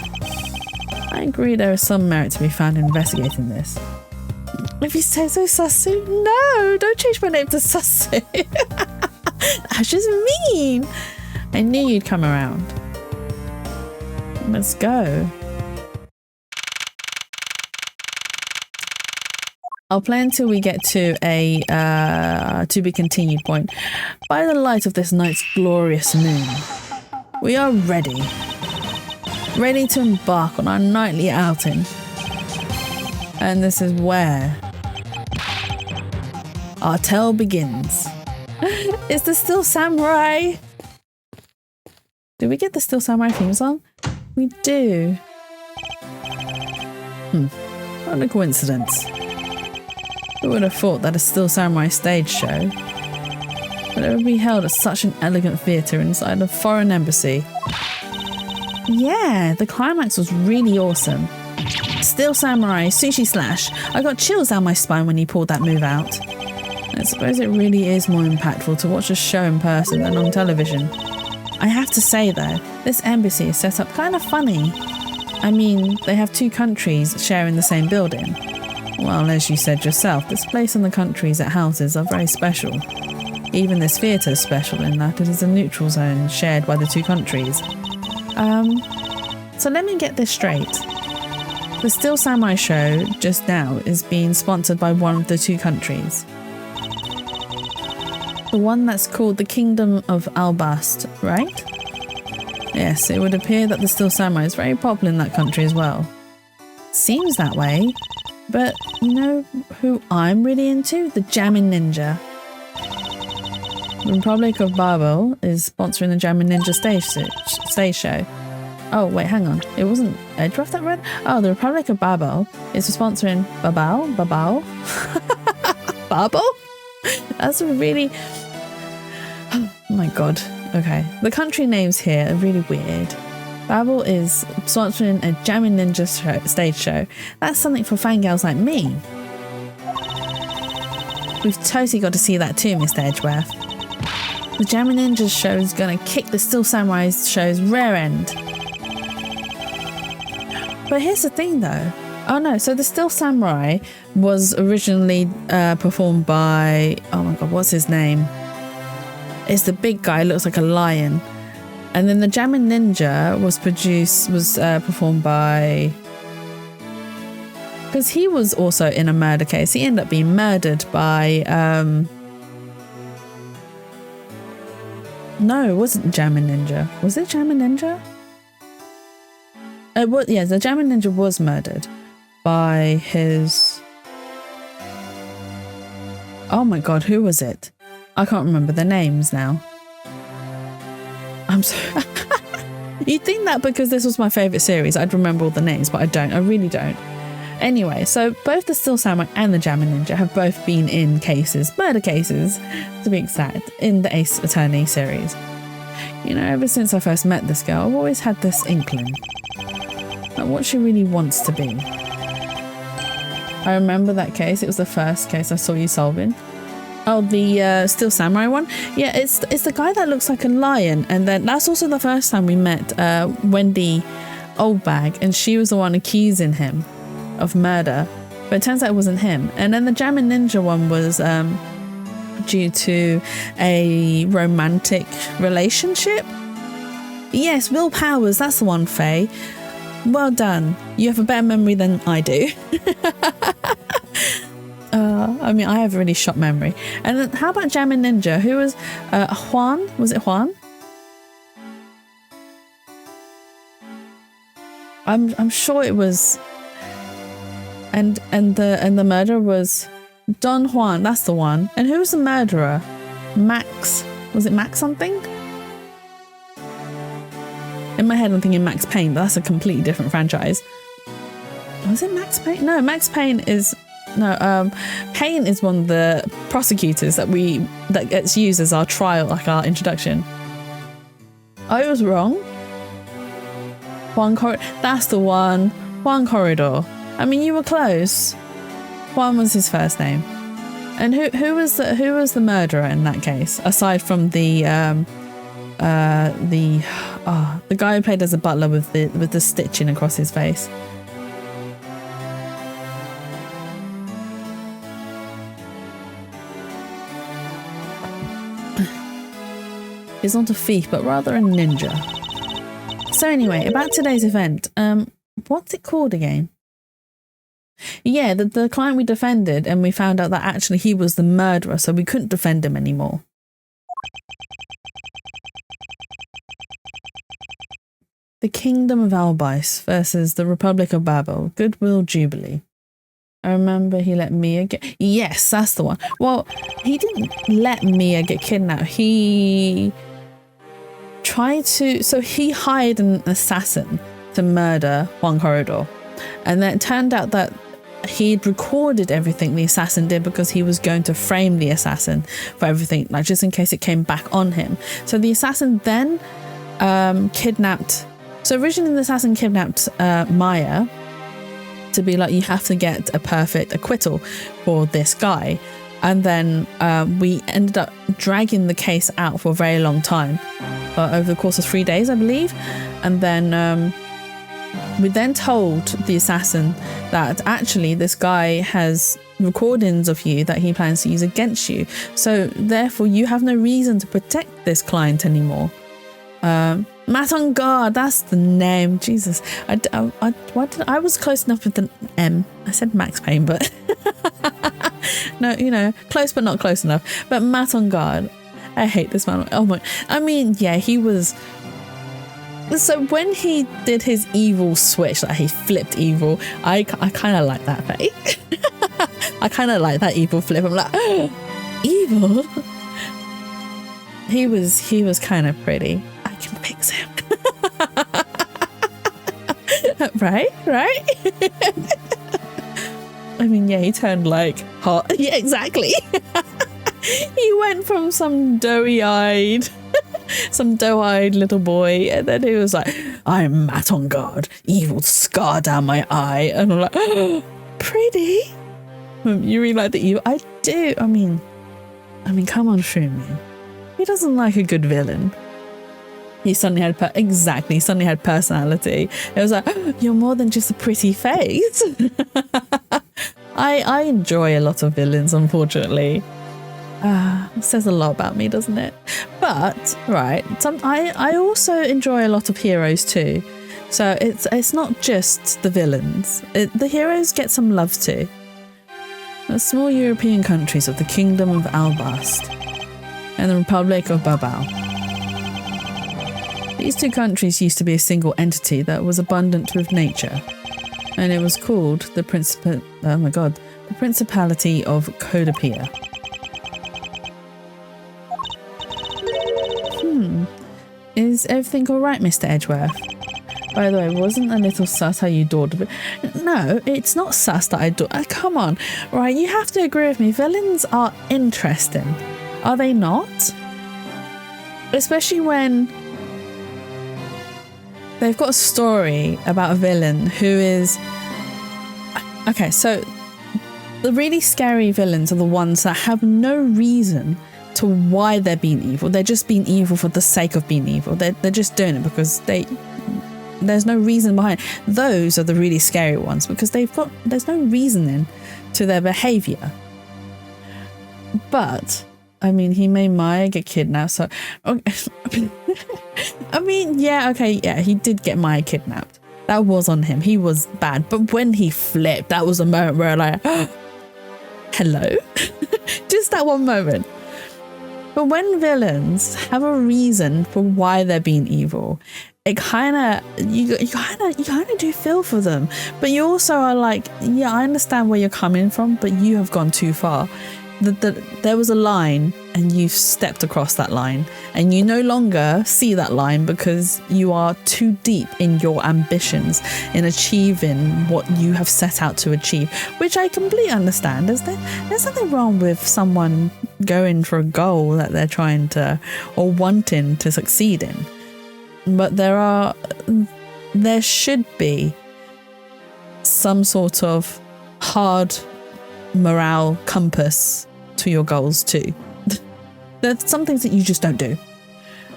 I agree there is some merit to be found in investigating this. If you say so, Sasu, no, don't change my name to Sasu. That's just mean. I knew you'd come around. Let's go. I'll play until we get to a to be continued point. By the light of this night's glorious moon, we are ready. Ready to embark on our nightly outing. And this is where our tale begins. Is the Still Samurai? Did we get the Still Samurai theme song? We do. What a coincidence. Who would have thought that a Still Samurai stage show would ever be held at such an elegant theatre inside a foreign embassy? Yeah, the climax was really awesome. Still Samurai, Sushi Slash. I got chills down my spine when he pulled that move out. I suppose it really is more impactful to watch a show in person than on television. I have to say though, this embassy is set up kind of funny. I mean, they have two countries sharing the same building. Well, as you said yourself, this place and the countries it houses are very special. Even this theatre is special in that it is a neutral zone shared by the two countries. So let me get this straight. The Still Samurai show just now is being sponsored by one of the two countries. The one that's called the Kingdom of Albast, right? Yes, it would appear that the Still Samurai is very popular in that country as well. Seems that way. But you know who I'm really into? The Jammin' Ninja. The Republic of Babel is sponsoring the Jammin' Ninja stage show. Oh, wait, hang on. It wasn't Edgeworth that read? Oh, the Republic of Babel is sponsoring Babel? Babel? That's a really... Oh my god. Okay. The country names here are really weird. Babel is sponsoring a Jammin' Ninja stage show. That's something for fangirls like me. We've totally got to see that too, Mr. Edgeworth. The Jammin' Ninja show is going to kick the Still Samurai show's rear end. But here's the thing though. Oh no, so the Still Samurai was originally performed by... Oh my god, what's his name? It's the big guy, looks like a lion. And then the Jammin' Ninja was performed by... Because he was also in a murder case. He ended up being murdered by... No, it wasn't Jammin' Ninja. Was it Jammin' Ninja? Yeah, the Jammin' Ninja was murdered by his... Oh my god, who was it? I can't remember the names now. I'm sorry. You'd think that because this was my favourite series, I'd remember all the names, but I don't. I really don't. Anyway, so both the Still Samurai and the Jammin' Ninja have both been in cases, murder cases, to be exact, in the Ace Attorney series. You know, ever since I first met this girl, I've always had this inkling. Like what she really wants to be. I remember that case. It was the first case I saw you solving. Oh, the Still Samurai one? Yeah, it's the guy that looks like a lion. And then that's also the first time we met Wendy Oldbag. And she was the one accusing him of murder. But it turns out it wasn't him. And then the Jammin' Ninja one was due to a romantic relationship. Yes, Will Powers, that's the one, Faye. Well done. You have a better memory than I do. I mean, I have a really short memory. And then how about Jammin' Ninja? Who was Juan? Was it Juan? I'm sure it was. And the murderer was Don Juan. That's the one. And who was the murderer? Max. Was it Max something? In my head, I'm thinking Max Payne, but that's a completely different franchise. Was it Max Payne? No, Max Payne is... No, Payne is one of the prosecutors that gets used as our trial, like our introduction. I was wrong. Juan Corridor. That's the one. Juan Corridor. I mean, you were close. Juan was his first name. And who was the murderer in that case? Aside from the guy who played as a butler with the stitching across his face. He's not a thief, but rather a ninja. So anyway, about today's event. What's it called again? Yeah, the client we defended, and we found out that actually he was the murderer, so we couldn't defend him anymore. The Kingdom of Albis versus the Republic of Babel. Goodwill Jubilee. I remember he let Mia get... Yes, that's the one. Well, he didn't let Mia get kidnapped. He tried to... So he hired an assassin to murder Juan Corridor. And then it turned out that he'd recorded everything the assassin did because he was going to frame the assassin for everything, like just in case it came back on him. So the assassin then kidnapped... So originally the assassin kidnapped Maya to be like, you have to get a perfect acquittal for this guy. And then we ended up dragging the case out for a very long time, over the course of 3 days, I believe. And then we then told the assassin that actually this guy has recordings of you that he plans to use against you. So therefore you have no reason to protect this client anymore. Matt on guard, that's the name. Jesus, I was close enough with the M. I said Max Payne, but no, you know, close but not close enough. But Matt on guard, I hate this man. Oh my, I mean, yeah, he was. So when he did his evil switch, like he flipped evil, I kind of like that fate. I kind of like that evil flip. I'm like, evil. He was kind of pretty. I can fix him. right? I mean, yeah, he turned like hot. Yeah, exactly. He went from some doe-eyed little boy, and then he was like, I'm Matt on guard, evil scar down my eye. And I'm like, oh, pretty. You really like the evil? I do. I mean, come on, Shroomy. He doesn't like a good villain. He suddenly had suddenly had personality. It was like, oh, you're more than just a pretty face. I enjoy a lot of villains, unfortunately. It says a lot about me, doesn't it? But right, I also enjoy a lot of heroes too. So it's not just the villains. The heroes get some love too. The small European countries of the Kingdom of Albast and the Republic of Babel. These two countries used to be a single entity that was abundant with nature, and it was called the Principality of Codopia. Is everything all right, Mr. Edgeworth? By the way, wasn't a little sus how you adored it? No, it's not sus that I adore. Come on, right? You have to agree with me. Villains are interesting, are they not? Especially when they've got a story about a villain who is... Okay, so the really scary villains are the ones that have no reason to why they're being evil. They're just being evil for the sake of being evil. They're just doing it because there's no reason behind it. Those are the really scary ones because there's no reasoning to their behavior. But I mean, he made Maya get kidnapped, so I mean, yeah, he did get Maya kidnapped. That was on him. He was bad. But when he flipped, that was a moment where like, hello? Just that one moment. But when villains have a reason for why they're being evil, it you kind of do feel for them. But you also are like, yeah, I understand where you're coming from, but you have gone too far. There was a line and you've stepped across that line, and you no longer see that line because you are too deep in your ambitions in achieving what you have set out to achieve, which I completely understand. There's nothing wrong with someone going for a goal that they're trying to or wanting to succeed in, but there should be some sort of hard morale compass to your goals too. There's some things that you just don't do.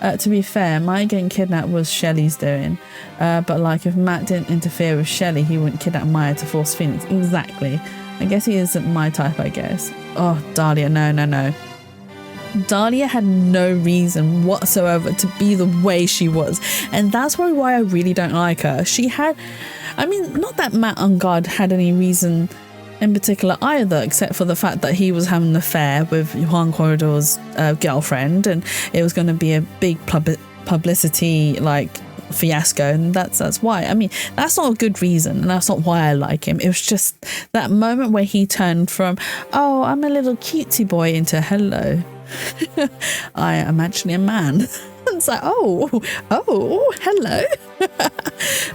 To be fair, Maya getting kidnapped was Shelley's doing, but like if Matt didn't interfere with Shelley, he wouldn't kidnap Maya to force Phoenix. Exactly. I guess he isn't my type, I guess. Oh, Dahlia, no. Dahlia had no reason whatsoever to be the way she was. And that's probably why I really don't like her. She had, I mean, not that Matt Ungard had any reason in particular either, except for the fact that he was having an affair with Juan Corridor's girlfriend, and it was going to be a big publicity like fiasco, and that's why. I mean, that's not a good reason, and that's not why I like him. It was just that moment where he turned from, oh, I'm a little cutesy boy, into hello, I am actually a man. It's like, oh, hello.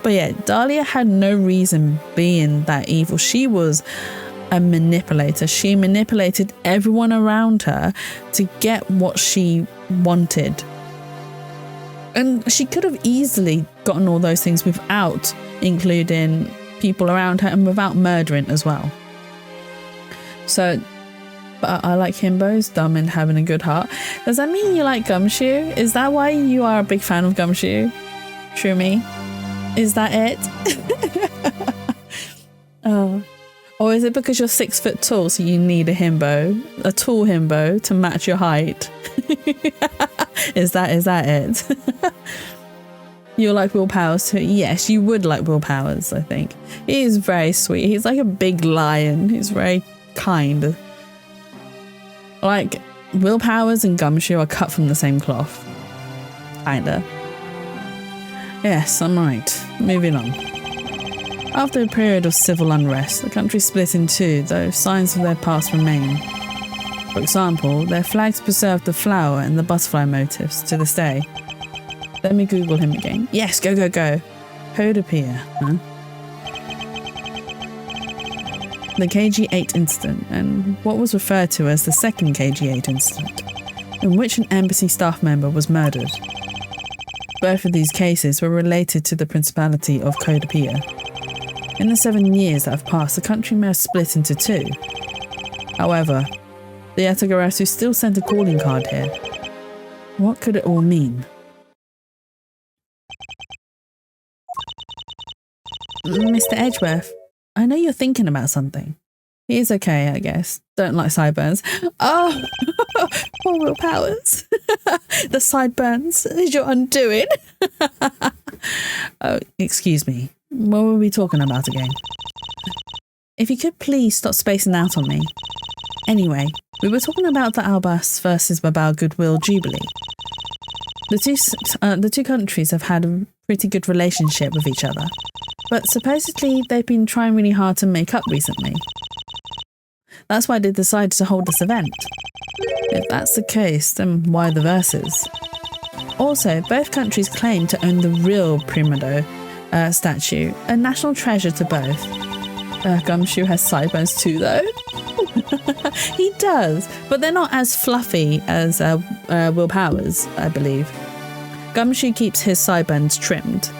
But yeah, Dahlia had no reason being that evil. She was a manipulator. She manipulated everyone around her to get what she wanted. And she could have easily gotten all those things without including people around her and without murdering as well. So, but I like himbos, dumb and having a good heart. Does that mean you like Gumshoe? Is that why you are a big fan of Gumshoe? Shroomy? Is that it? Oh. Or is it because you're 6 foot tall, so you need a himbo, a tall himbo to match your height? Is that it? You like Will Powers too? Yes, you would like Will Powers, I think. He is very sweet. He's like a big lion. He's very kind. Like, Will Powers and Gumshoe are cut from the same cloth. Kinda. Yes, I'm right. Moving on. After a period of civil unrest, the country split in two, though signs of their past remain. For example, their flags preserve the flower and the butterfly motifs to this day. Let me Google him again. Yes, go. Codapia, huh? The KG8 incident, and what was referred to as the second KG8 incident, in which an embassy staff member was murdered. Both of these cases were related to the Principality of Codapia. In the 7 years that have passed, the country may have split into two. However, the Yatagarasu still sent a calling card here. What could it all mean? Mr. Edgeworth, I know you're thinking about something. He's okay, I guess. Don't like sideburns. Oh, poor Will Powers. The sideburns is your undoing. Oh, excuse me. What were we talking about again? If you could please stop spacing out on me. Anyway, we were talking about the Albas versus Babao Goodwill Jubilee. The two countries have had a pretty good relationship with each other, but supposedly they've been trying really hard to make up recently. That's why they decided to hold this event. If that's the case, then why the verses? Also, both countries claim to own the real Primado statue, a national treasure to both. Gumshoe has sideburns too, though. He does, but they're not as fluffy as Will Powers, I believe. Gumshoe keeps his sideburns trimmed.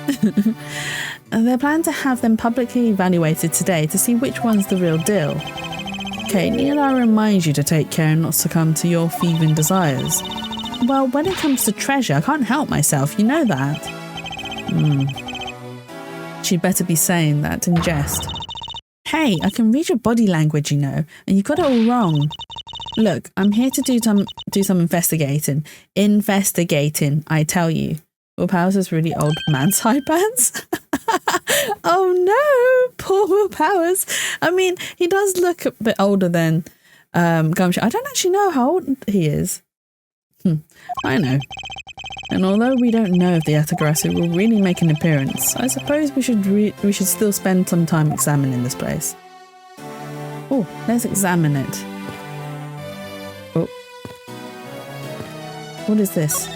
They're planning to have them publicly evaluated today to see which one's the real deal. Okay, need I remind you to take care and not succumb to your thieving desires? Well, when it comes to treasure, I can't help myself, you know that. She'd better be saying that in jest. Hey, I can read your body language, you know, and you got it all wrong. Look, I'm here to do some investigating. Investigating, I tell you. Will Powers has really old man sideburns. Oh no, poor Will Powers. I mean, he does look a bit older than Gumshoe. I don't actually know how old he is. I know. And although we don't know if the Yatagarasu will really make an appearance, I suppose we should still spend some time examining this place. Oh, let's examine it. Oh. What is this?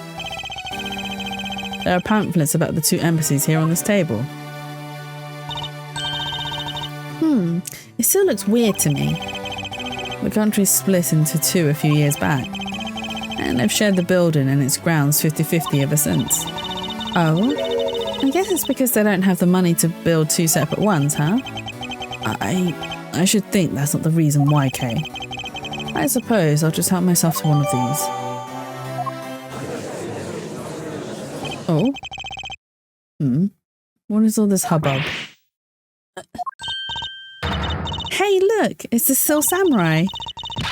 There are pamphlets about the two embassies here on this table. It still looks weird to me. The country split into two a few years back, and they've shared the building and its grounds 50-50 ever since. Oh? I guess it's because they don't have the money to build two separate ones, huh? I should think that's not the reason why, Kay. I suppose I'll just help myself to one of these. Oh? What is all this hubbub? Hey, look! It's the Still Samurai!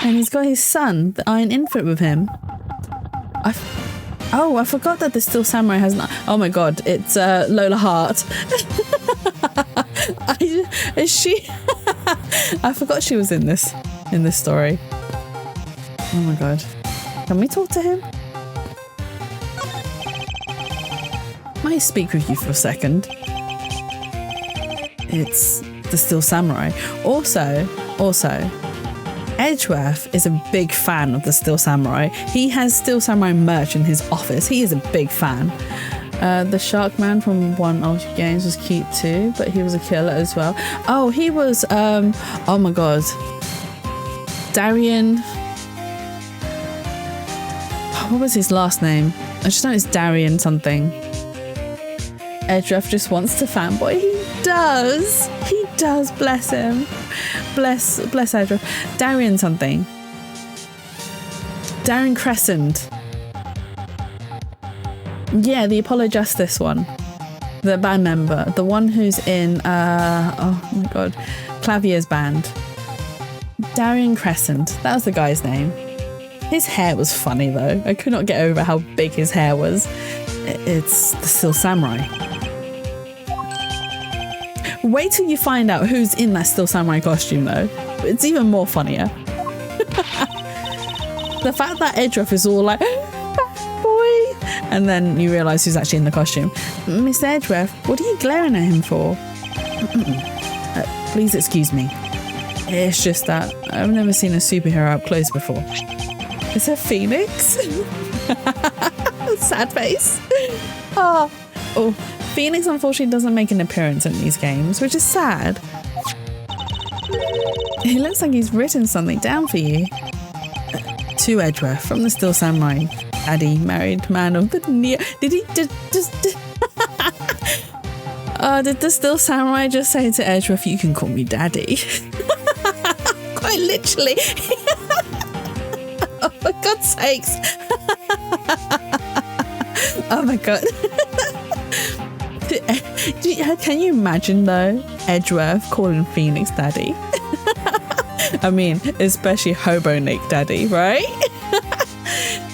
And he's got his son, the Iron Infant, with him. Oh, I forgot that the Still Samurai has not. Oh my god, it's Lola Hart. Is she? I forgot she was in this story. Oh my god, can we talk to him? May I speak with you for a second? It's the Still Samurai. Also, Edgeworth is a big fan of the Still Samurai. He has Still Samurai merch in his office. He is a big fan. The Shark Man from One Ultra Games was cute too, but he was a killer as well. Oh, he was, oh my god. Darian. What was his last name? I just know it's Darian something. Edgeworth just wants to fanboy. He does, bless him. Bless Edgeworth. Darian something. Darren Crescent. Yeah, the Apollo Justice one. The band member. The one who's in, oh my god, Clavier's band. Darren Crescent. That was the guy's name. His hair was funny though. I could not get over how big his hair was. It's the Still Samurai. Wait till you find out who's in that Still Samurai costume though. It's even more funnier. The fact that Edgeworth is all like, boy, and then you realise who's actually in the costume. Mr. Edgeworth, what are you glaring at him for? Please excuse me. It's just that I've never seen a superhero up close before. Is that Phoenix? Sad face. Oh, Phoenix unfortunately doesn't make an appearance in these games, which is sad. It looks like he's written something down for you. To Edgeworth from the Still Samurai. Daddy, married man of the near. Did he did the Still Samurai just say to Edgeworth, you can call me Daddy? Quite literally. Oh, for God's sakes. Oh my god. Can you imagine though, Edgeworth calling Phoenix Daddy? I mean, especially Hobo Nick Daddy, right?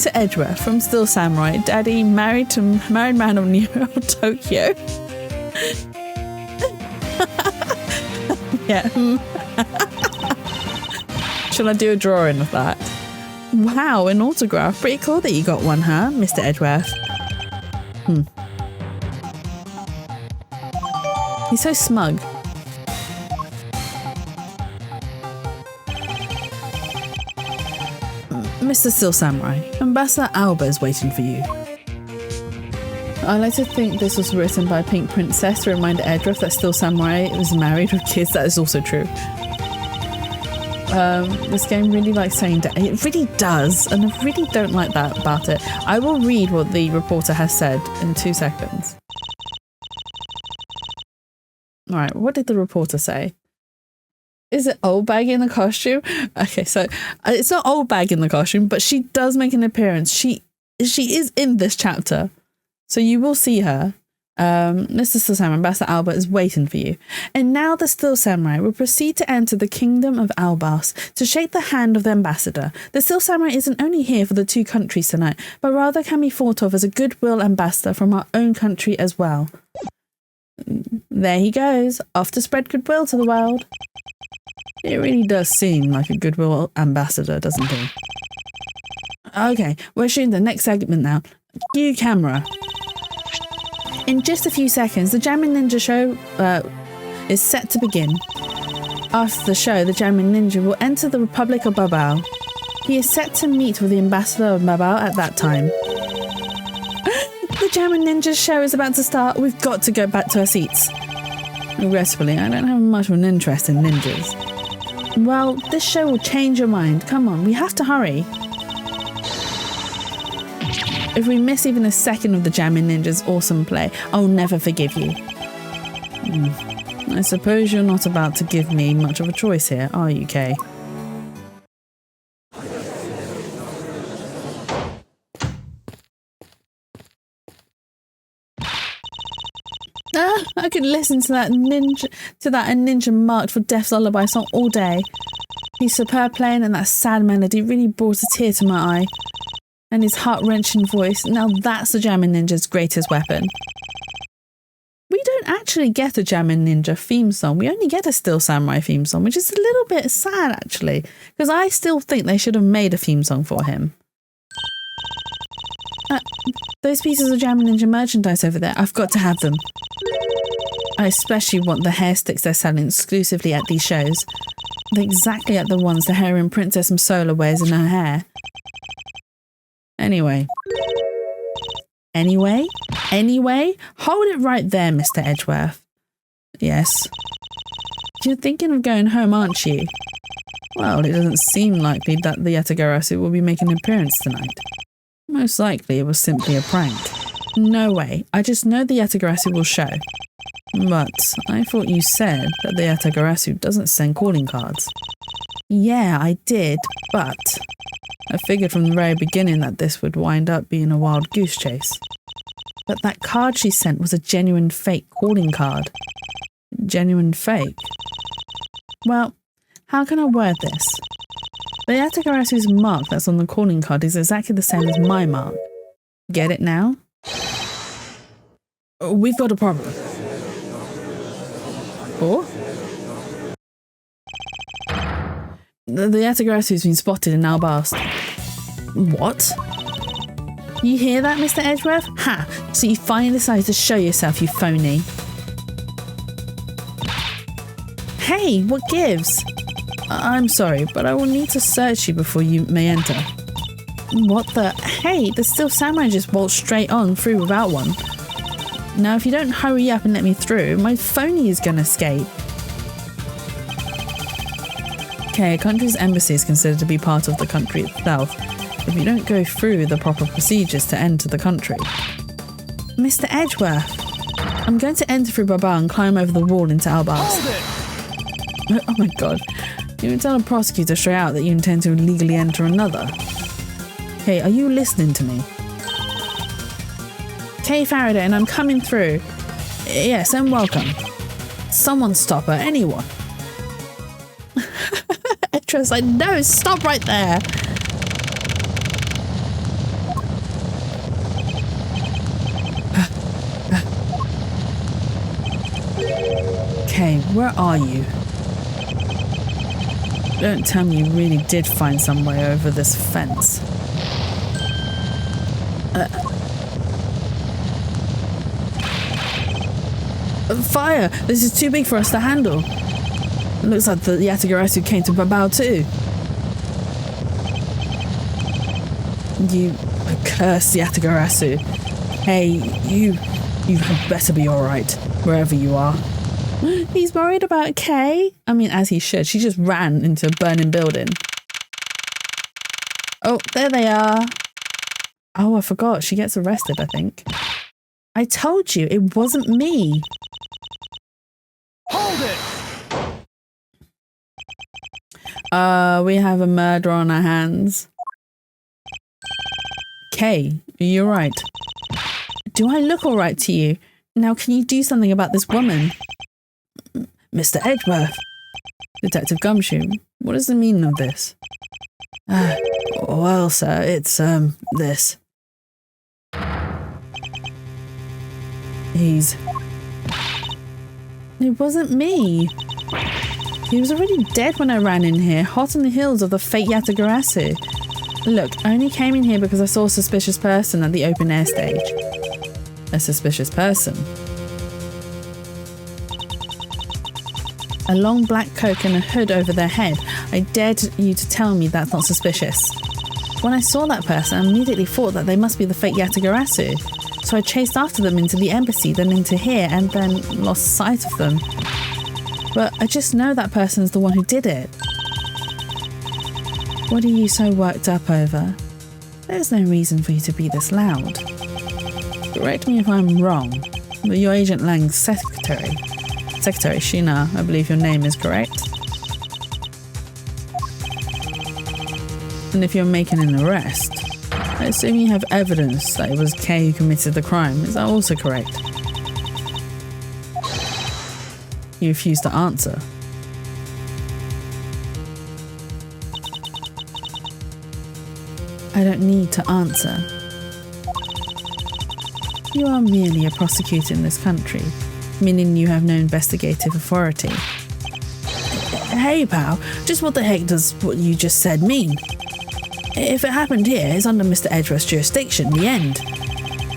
To Edgeworth from Still Samurai. Daddy, married man of Neo Tokyo. Yeah. Shall I do a drawing of that? Wow, an autograph. Pretty cool that you got one, huh, Mr. Edgeworth? He's so smug. Mr. Still Samurai, Ambassador Alba is waiting for you. I like to think this was written by Pink Princess to remind Edgeworth that Still Samurai was married with kids. That is also true. This game really likes saying that. It really does, and I really don't like that about it. I will read what the reporter has said in 2 seconds. Alright, what did the reporter say? Is it Old Bag in the costume? Okay, so it's not Old Bag in the costume, but she does make an appearance. She is in this chapter, so you will see her. Mr. Still Samurai, Ambassador Albert is waiting for you. And now the Still Samurai will proceed to enter the kingdom of Albas to shake the hand of the ambassador. The Still Samurai isn't only here for the 2 countries tonight, but rather can be thought of as a goodwill ambassador from our own country as well. There he goes, off to spread goodwill to the world. It really does seem like a goodwill ambassador, doesn't he? Okay, we're shooting the next segment now. Cue camera. In just a few seconds, the Jammin' Ninja show is set to begin. After the show, the Jammin' Ninja will enter the Republic of Babao. He is set to meet with the ambassador of Babao at that time. The Jammin' Ninja show is about to start. We've got to go back to our seats. Regretfully, I don't have much of an interest in ninjas. Well, this show will change your mind. Come on, we have to hurry. If we miss even a second of the Jammin' Ninja's awesome play, I'll never forgive you. I suppose you're not about to give me much of a choice here, are you, Kay? I could listen to that ninja marked for Death's Lullaby song all day. His superb playing and that sad melody really brought a tear to my eye. And his heart-wrenching voice. Now that's the Jamming Ninja's greatest weapon. We don't actually get a Jamming Ninja theme song. We only get a Steel Samurai theme song, which is a little bit sad, actually. Because I still think they should have made a theme song for him. Those pieces of Jamming Ninja merchandise over there, I've got to have them. I especially want the hair sticks they're selling exclusively at these shows. They're exactly like the ones the heroine Princess Sola wears in her hair. Anyway, hold it right there, Mr. Edgeworth. Yes. You're thinking of going home, aren't you? Well, it doesn't seem likely that the Yatagarasu will be making an appearance tonight. Most likely it was simply a prank. No way, I just know the Yatagarasu will show. But I thought you said that the Yatagarasu doesn't send calling cards. Yeah, I did, but I figured from the very beginning that this would wind up being a wild goose chase. But that card she sent was a genuine fake calling card. Genuine fake? Well, how can I word this? The Yatagarasu's mark that's on the calling card is exactly the same as my mark. Get it now? We've got a problem. Or? The Yatagarasu's been spotted in Albast. What? You hear that, Mr. Edgeworth? Ha! So you finally decided to show yourself, you phony. Hey, what gives? I'm sorry, but I will need to search you before you may enter. What the? Hey, the Steel Samurai just waltzed straight on through without one. Now, if you don't hurry up and let me through, my phony is gonna escape. Okay, a country's embassy is considered to be part of the country itself if you don't go through the proper procedures to enter the country. Mr. Edgeworth, I'm going to enter through Baba and climb over the wall into Albast. Oh my god. You can tell a prosecutor straight out that you intend to illegally enter another. Hey, are you listening to me? Kay Faraday, and I'm coming through. Yes, and welcome. Someone stop her, anyone. Etra's like, no, stop right there. Okay, where are you? Don't tell me you really did find some way over this fence. Fire! This is too big for us to handle. It looks like the Yatagarasu came to Babao too. You accursed Yatagarasu. Hey, you had better be alright, wherever you are. He's worried about Kay? I mean, as he should. She just ran into a burning building. Oh, there they are. Oh, I forgot. She gets arrested, I think. I told you, it wasn't me. Hold it! We have a murder on our hands. Kay, you're right. Do I look alright to you? Now, can you do something about this woman? Mr. Edgeworth. Detective Gumshoe, what is the meaning of this? Well, sir, it's, this. It wasn't me. He was already dead when I ran in here, hot on the heels of the fake Yatagarasu. Look, I only came in here because I saw a suspicious person at the open air stage. A suspicious person? A long black coat and a hood over their head. I dared you to tell me that's not suspicious. When I saw that person, I immediately thought that they must be the fake Yatagarasu. So I chased after them into the embassy, then into here, and then lost sight of them. But I just know that person's the one who did it. What are you so worked up over? There's no reason for you to be this loud. Correct me if I'm wrong, but you're Agent Lang's secretary. Secretary Shina, I believe your name is correct. And if you're making an arrest, I assume you have evidence that it was Kay who committed the crime. Is that also correct? You refuse to answer. I don't need to answer. You are merely a prosecutor in this country, meaning you have no investigative authority. Hey pal, just what the heck does what you just said mean? If it happened here, it's under Mr. Edgeworth's jurisdiction, the end.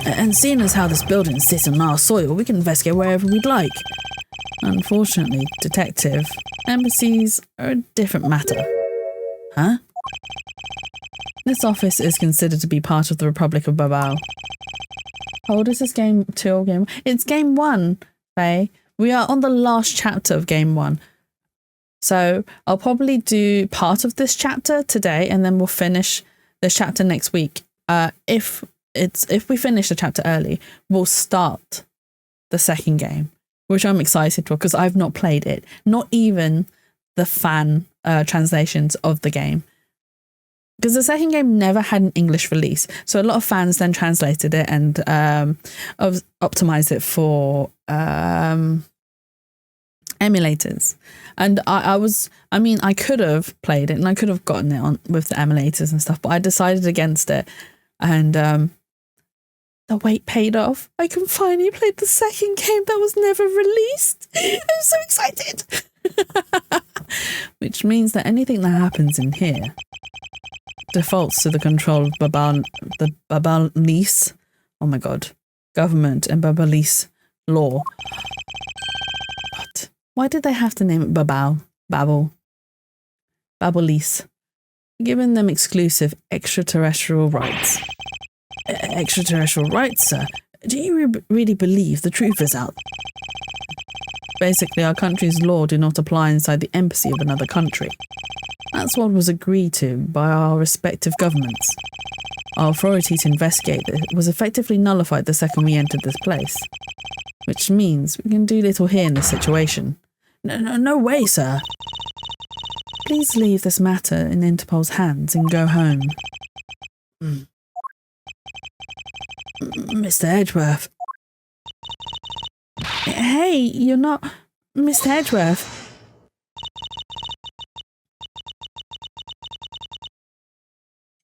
And seeing as how this building sits on our soil, we can investigate wherever we'd like. Unfortunately, detective, embassies are a different matter. Huh? This office is considered to be part of the Republic of Babao. How old is this game 2 or game 1? It's game 1, Faye. We are on the last chapter of game 1. So I'll probably do part of this chapter today and then we'll finish this chapter next week. If we finish the chapter early, we'll start the second game, which I'm excited for because I've not played it. Not even the fan translations of the game. Because the second game never had an English release. So a lot of fans then translated it and optimized it for emulators. And I could have played it and I could have gotten it on with the emulators and stuff, but I decided against it. And the wait paid off. I can finally play the second game that was never released. I'm so excited. Which means that anything that happens in here defaults to the control of the Babalese, oh my god, government and Babalese law. What? Why did they have to name it Babalese? Giving them exclusive extraterrestrial rights. Extraterrestrial rights, sir? Do you really believe the truth is out? Basically, our country's law do not apply inside the embassy of another country. That's what was agreed to by our respective governments. Our authority to investigate it was effectively nullified the second we entered this place. Which means we can do little here in this situation. No way, sir. Please leave this matter in Interpol's hands and go home. Mr. Edgeworth. Hey, you're not Mr. Edgeworth.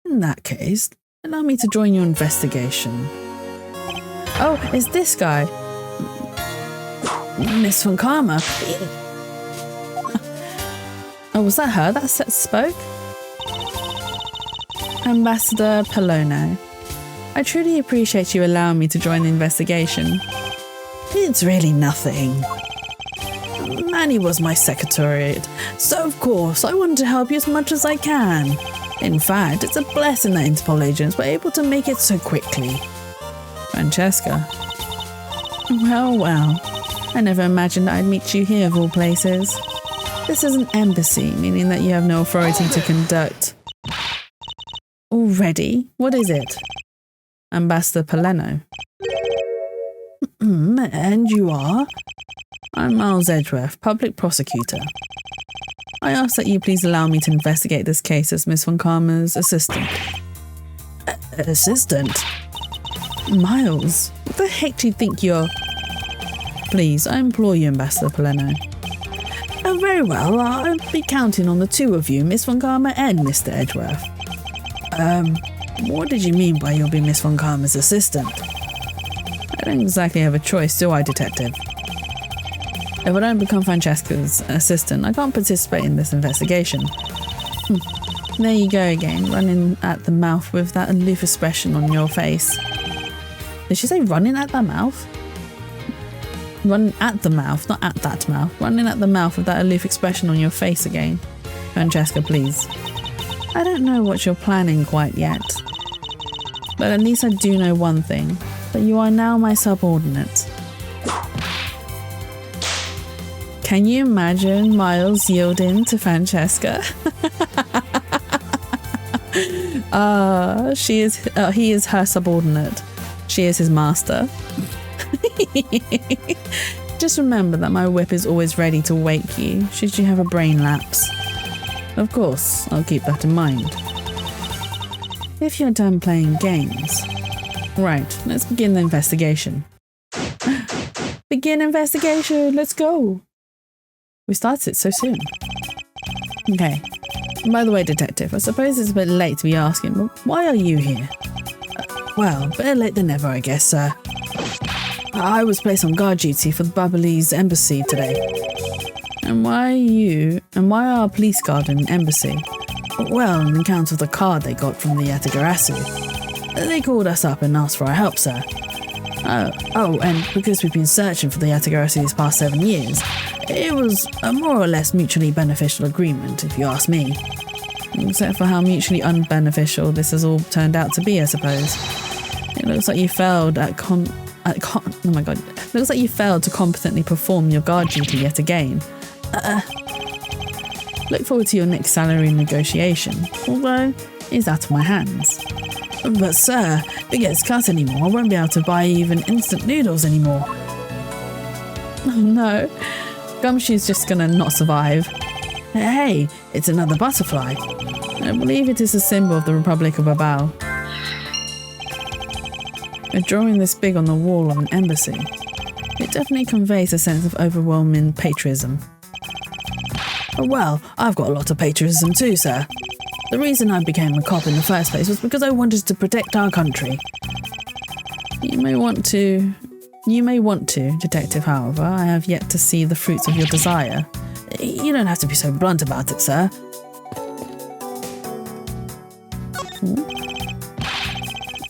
In that case, allow me to join your investigation. Oh, it's this guy. Miss von Karma. Oh, was that her that spoke? Ambassador Polono. I truly appreciate you allowing me to join the investigation. It's really nothing. Manny was my secretariat, so of course I wanted to help you as much as I can. In fact, it's a blessing that Interpol agents were able to make it so quickly. Francesca. Well, I never imagined I'd meet you here of all places. This is an embassy, meaning that you have no authority to conduct. Already? What is it? Ambassador Paleno. And you are? I'm Miles Edgeworth, public prosecutor. I ask that you please allow me to investigate this case as Miss von Karma's assistant. Assistant? Miles, what the heck do you think you're... Please, I implore you, Ambassador Paleno. Oh, very well. I'll be counting on the two of you, Miss von Karma and Mr. Edgeworth. What did you mean by you'll be Miss von Karma's assistant? I don't exactly have a choice, do I, detective? If I don't become Francesca's assistant, I can't participate in this investigation. There you go again, running at the mouth with that aloof expression on your face. Did she say running at the mouth? Running at the mouth, not at that mouth. Running at the mouth with that aloof expression on your face again. Francesca, please. I don't know what you're planning quite yet. But at least I do know one thing, that you are now my subordinate. Can you imagine Miles yielding to Francesca? He is her subordinate. She is his master. Just remember that my whip is always ready to wake you, should you have a brain lapse. Of course, I'll keep that in mind. If you're done playing games... Right, let's begin the investigation. Begin investigation, let's go! We started it so soon. Okay, By the way, Detective, I suppose it's a bit late to be asking, but why are you here? Well, better late than never, I guess, sir. I was placed on guard duty for the Babalese embassy today. And why are a police guard in an embassy? Well, on account of the card they got from the Yatagarasi. They called us up and asked for our help, sir. Oh, and because we've been searching for the Yatagarasi these past 7 years, it was a more or less mutually beneficial agreement, if you ask me. Except for how mutually unbeneficial this has all turned out to be, I suppose. It looks like you failed looks like you failed to competently perform your guard duty yet again. Look forward to your next salary negotiation, although it's out of my hands. But sir, if it gets cut anymore, I won't be able to buy even instant noodles anymore. Oh no, Gumshoe's just gonna not survive. Hey, it's another butterfly. I believe it is a symbol of the Republic of Babao. A drawing this big on the wall of an embassy. It definitely conveys a sense of overwhelming patriotism. Well, I've got a lot of patriotism too, sir. The reason I became a cop in the first place was because I wanted to protect our country. You may want to, Detective, however, I have yet to see the fruits of your desire. You don't have to be so blunt about it, sir.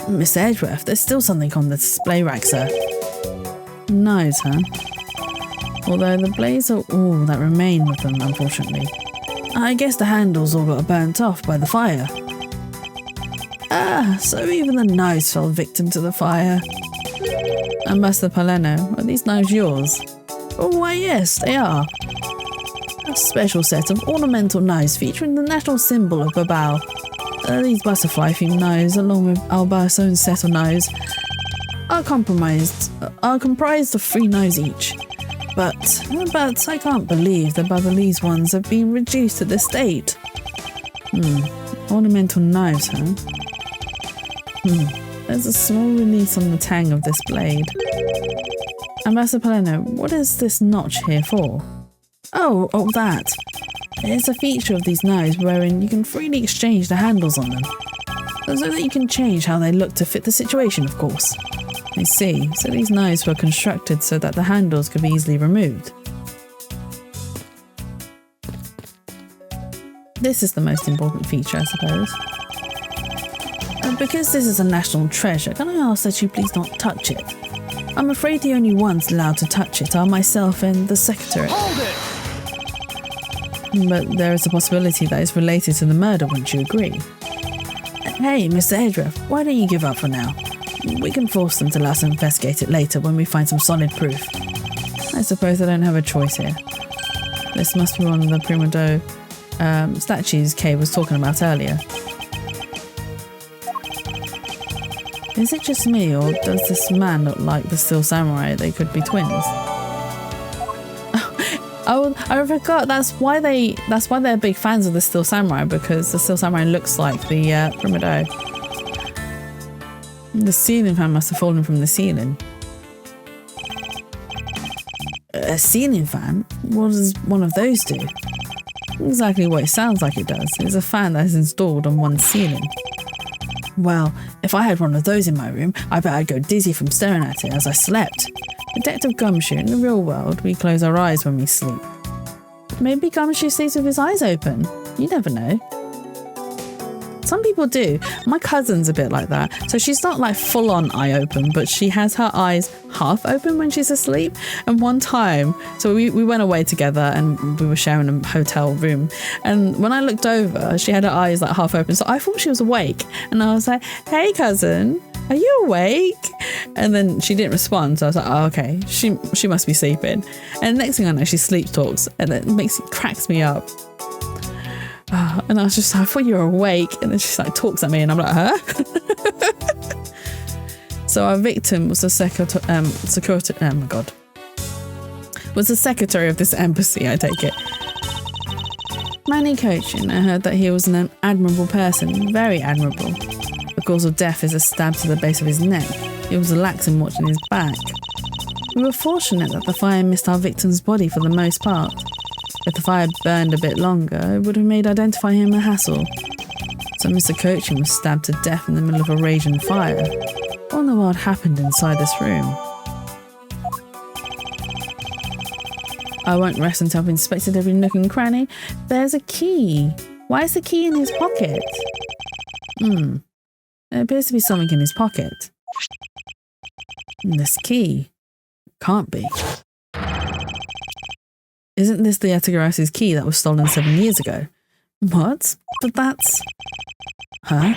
Mr. Edgeworth, there's still something on the display rack, sir. Knives, huh? Although the blades are all that remain with them, unfortunately. I guess the handles all got burnt off by the fire. So even the knives fell victim to the fire. Ambassador Palermo, are these knives yours? Oh, why yes, they are. A special set of ornamental knives featuring the national symbol of Babao. These butterfly-themed knives, along with Alba's own set of knives, are comprised of 3 knives each. But I can't believe the Babalese ones have been reduced to this state. Ornamental knives, huh? There's a small release on the tang of this blade. Ambassador Palermo, what is this notch here for? Oh, that. It's a feature of these knives wherein you can freely exchange the handles on them. So that you can change how they look to fit the situation, of course. I see, so these knives were constructed so that the handles could be easily removed. This is the most important feature, I suppose. Because this is a national treasure, can I ask that you please not touch it? I'm afraid the only ones allowed to touch it are myself and the secretary. Hold it! But there is a possibility that it's related to the murder, wouldn't you agree? Hey, Mr. Edgeworth, why don't you give up for now? We can force them to let us investigate it later when we find some solid proof. I suppose I don't have a choice here. This must be one of the Premiere Pro statues Kay was talking about earlier. Is it just me, or does this man look like the Steel Samurai? They could be twins. I forgot. That's why they're big fans of the Steel Samurai, because the Steel Samurai looks like the Premiere Pro. The ceiling fan must have fallen from the ceiling. A ceiling fan? What does one of those do? Exactly what it sounds like it does. It's a fan that is installed on one ceiling. Well, if I had one of those in my room, I bet I'd go dizzy from staring at it as I slept. Detective Gumshoe, in the real world, we close our eyes when we sleep. Maybe Gumshoe sleeps with his eyes open. You never know. Some people do. My cousin's a bit like that. So she's not like full on eye open, but she has her eyes half open when she's asleep. And one time, so we went away together and we were sharing a hotel room. And when I looked over, she had her eyes like half open. So I thought she was awake. And I was like, hey cousin, are you awake? And then she didn't respond. So I was like, oh, okay, she must be sleeping. And the next thing I know, she sleep talks, and it cracks me up. And I was just like, I thought you were awake. And then she like talks at me and I'm like, huh? So our victim was the was the secretary of this embassy, I take it. Manny Cochin, I heard that he was an admirable person, very admirable. The cause of death is a stab to the base of his neck. He was lax in watching his back. We were fortunate that the fire missed our victim's body for the most part. If the fire burned a bit longer, it would have made identifying him a hassle. So Mr. Cochin was stabbed to death in the middle of a raging fire. What in the world happened inside this room? I won't rest until I've inspected every nook and cranny. There's a key. Why is the key in his pocket? There appears to be something in his pocket. This key. Can't be. Isn't this the Atagarasi's key that was stolen 7 years ago? What? But that's... Huh?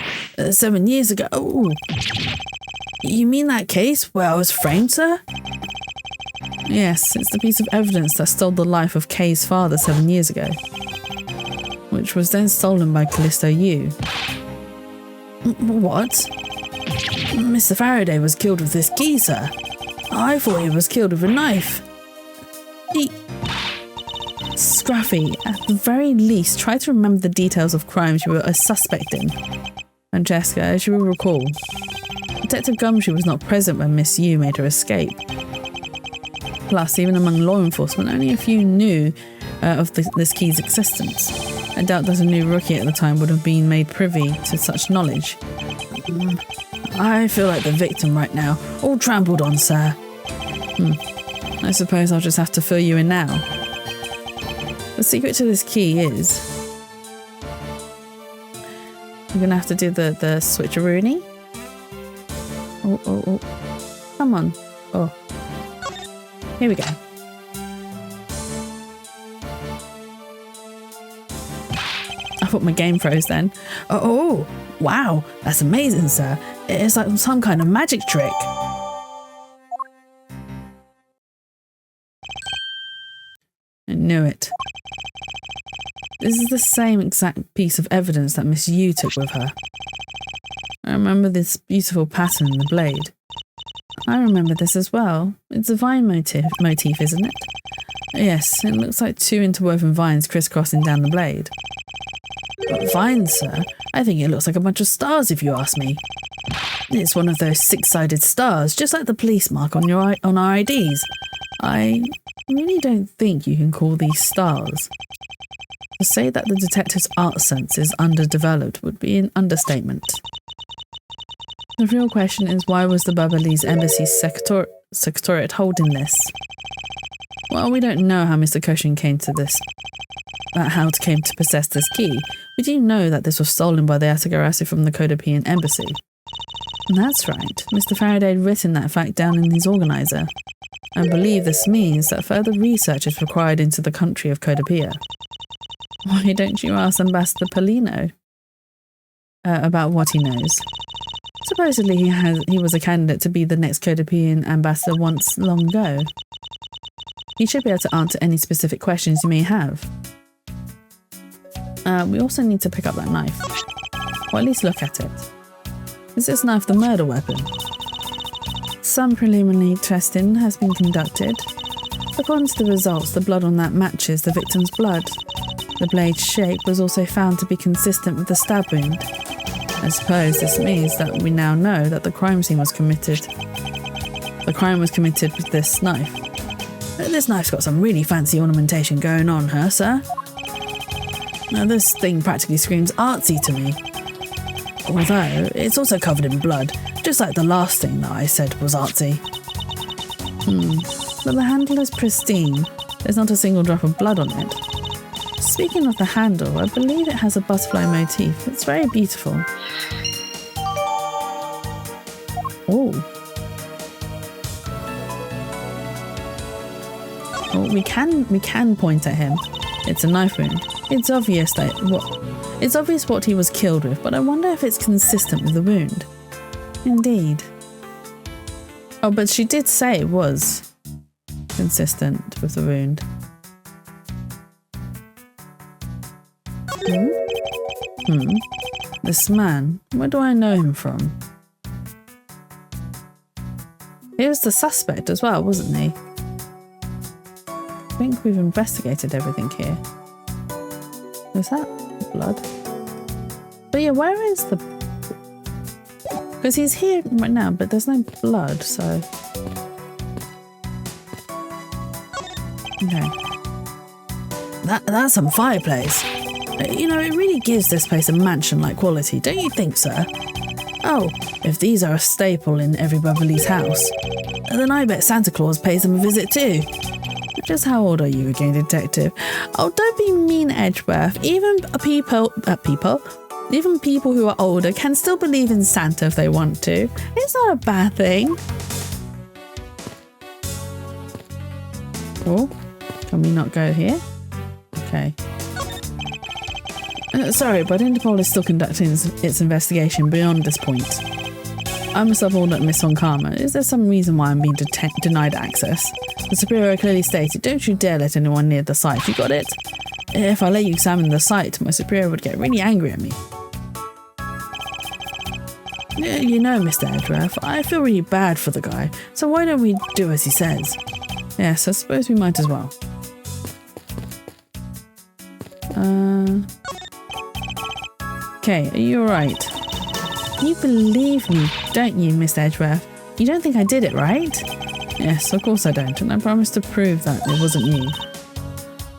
7 years ago? Oh. You mean that case where I was framed, sir? Yes, it's the piece of evidence that stole the life of Kay's father 7 years ago, which was then stolen by Callisto Yu. What? Mr. Faraday was killed with this key, sir. I thought he was killed with a knife. Scruffy, at the very least, try to remember the details of crimes you were a suspect in. Francesca, as you will recall, Detective Gumshoe was not present when Miss Yu made her escape. Plus, even among law enforcement, only a few knew of this key's existence. I doubt that a new rookie at the time would have been made privy to such knowledge. I feel like the victim right now, all trampled on, sir. I suppose I'll just have to fill you in now. The secret to this key is... We're going to have to do the switcheroony. Oh. Come on. Oh. Here we go. I thought my game froze then. Oh, wow, that's amazing, sir. It's like some kind of magic trick. I knew it. This is the same exact piece of evidence that Miss Yu took with her. I remember this beautiful pattern in the blade. I remember this as well. It's a vine motif, isn't it? Yes, it looks like two interwoven vines crisscrossing down the blade. Vines, sir? I think it looks like a bunch of stars, if you ask me. It's one of those six-sided stars, just like the police mark on our IDs. I really don't think you can call these stars. To say that the detective's art sense is underdeveloped would be an understatement. The real question is, why was the Babalese Embassy Secretariat holding this? Well, we don't know how Mr. Koshin came to possess this key. We do know that this was stolen by the Atagarasi from the Kodopian Embassy. That's right. Mr. Faraday had written that fact down in his organizer. I believe this means that further research is required into the country of Kodopia. Why don't you ask Ambassador Polino about what he knows? Supposedly he was a candidate to be the next Kodopian ambassador once long ago. He should be able to answer any specific questions you may have. We also need to pick up that knife, or at least look at it. Is this knife the murder weapon? Some preliminary testing has been conducted. According to the results, the blood on that matches the victim's blood. The blade's shape was also found to be consistent with the stab wound. I suppose this means that we now know that the crime was committed with this knife. This knife's got some really fancy ornamentation going on, sir? Now this thing practically screams artsy to me. Although, it's also covered in blood, just like the last thing that I said was artsy. But the handle is pristine. There's not a single drop of blood on it. Speaking of the handle, I believe it has a butterfly motif. It's very beautiful. Oh, we can point at him. It's a knife wound. It's obvious what he was killed with, but I wonder if it's consistent with the wound. Indeed. Oh, but she did say it was consistent with the wound. This man, where do I know him from? He was the suspect as well, wasn't he? I think we've investigated everything here. Is that blood? But yeah, where is the... Because he's here right now, but there's no blood, so... Okay. That's some fireplace. You know, it really gives this place a mansion-like quality, don't you think, sir? Oh, if these are a staple in every Bubbly's house, then I bet Santa Claus pays them a visit too. Just how old are you again, detective? Oh, don't be mean, Edgeworth. Even people who are older can still believe in Santa if they want to. It's not a bad thing. Oh, can we not go here? Okay. Sorry, but Interpol is still conducting its investigation beyond this point. I'm a subordinate, Miss Von Karma. Is there some reason why I'm being denied access? The Superior clearly stated, don't you dare let anyone near the site. You got it? If I let you examine the site, my Superior would get really angry at me. You know, Mr. Edgeworth, I feel really bad for the guy, so why don't we do as he says? Yes, I suppose we might as well. Okay, are you alright? You believe me, don't you, Mr. Edgeworth? You don't think I did it, right? Yes, of course I don't, and I promise to prove that it wasn't you.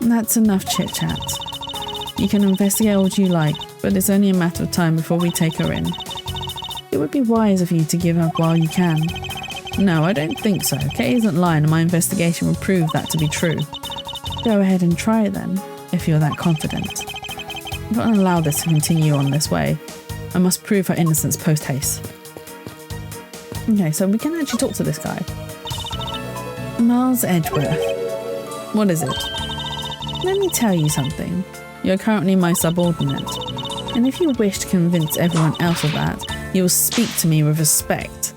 That's enough chit-chat. You can investigate what you like, but it's only a matter of time before we take her in. It would be wise of you to give up while you can. No, I don't think so. Kay isn't lying, and my investigation will prove that to be true. Go ahead and try it then, if you're that confident. I can't allow this to continue on this way. I must prove her innocence post-haste. Okay, so we can actually talk to this guy. Miles Edgeworth. What is it? Let me tell you something. You're currently my subordinate, and if you wish to convince everyone else of that, you will speak to me with respect.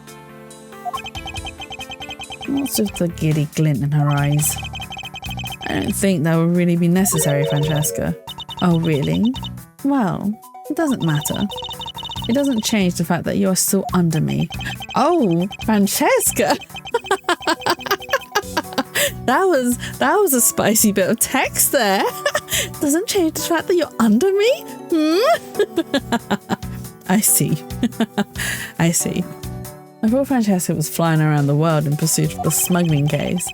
What's with the giddy glint in her eyes? I don't think that would really be necessary, Francesca. Oh, really? Well, it doesn't matter. It doesn't change the fact that you are still under me. Oh, Francesca! That was a spicy bit of text there. Doesn't change the fact that you're under me? I see. I see. I thought Francesca was flying around the world in pursuit of the smuggling case.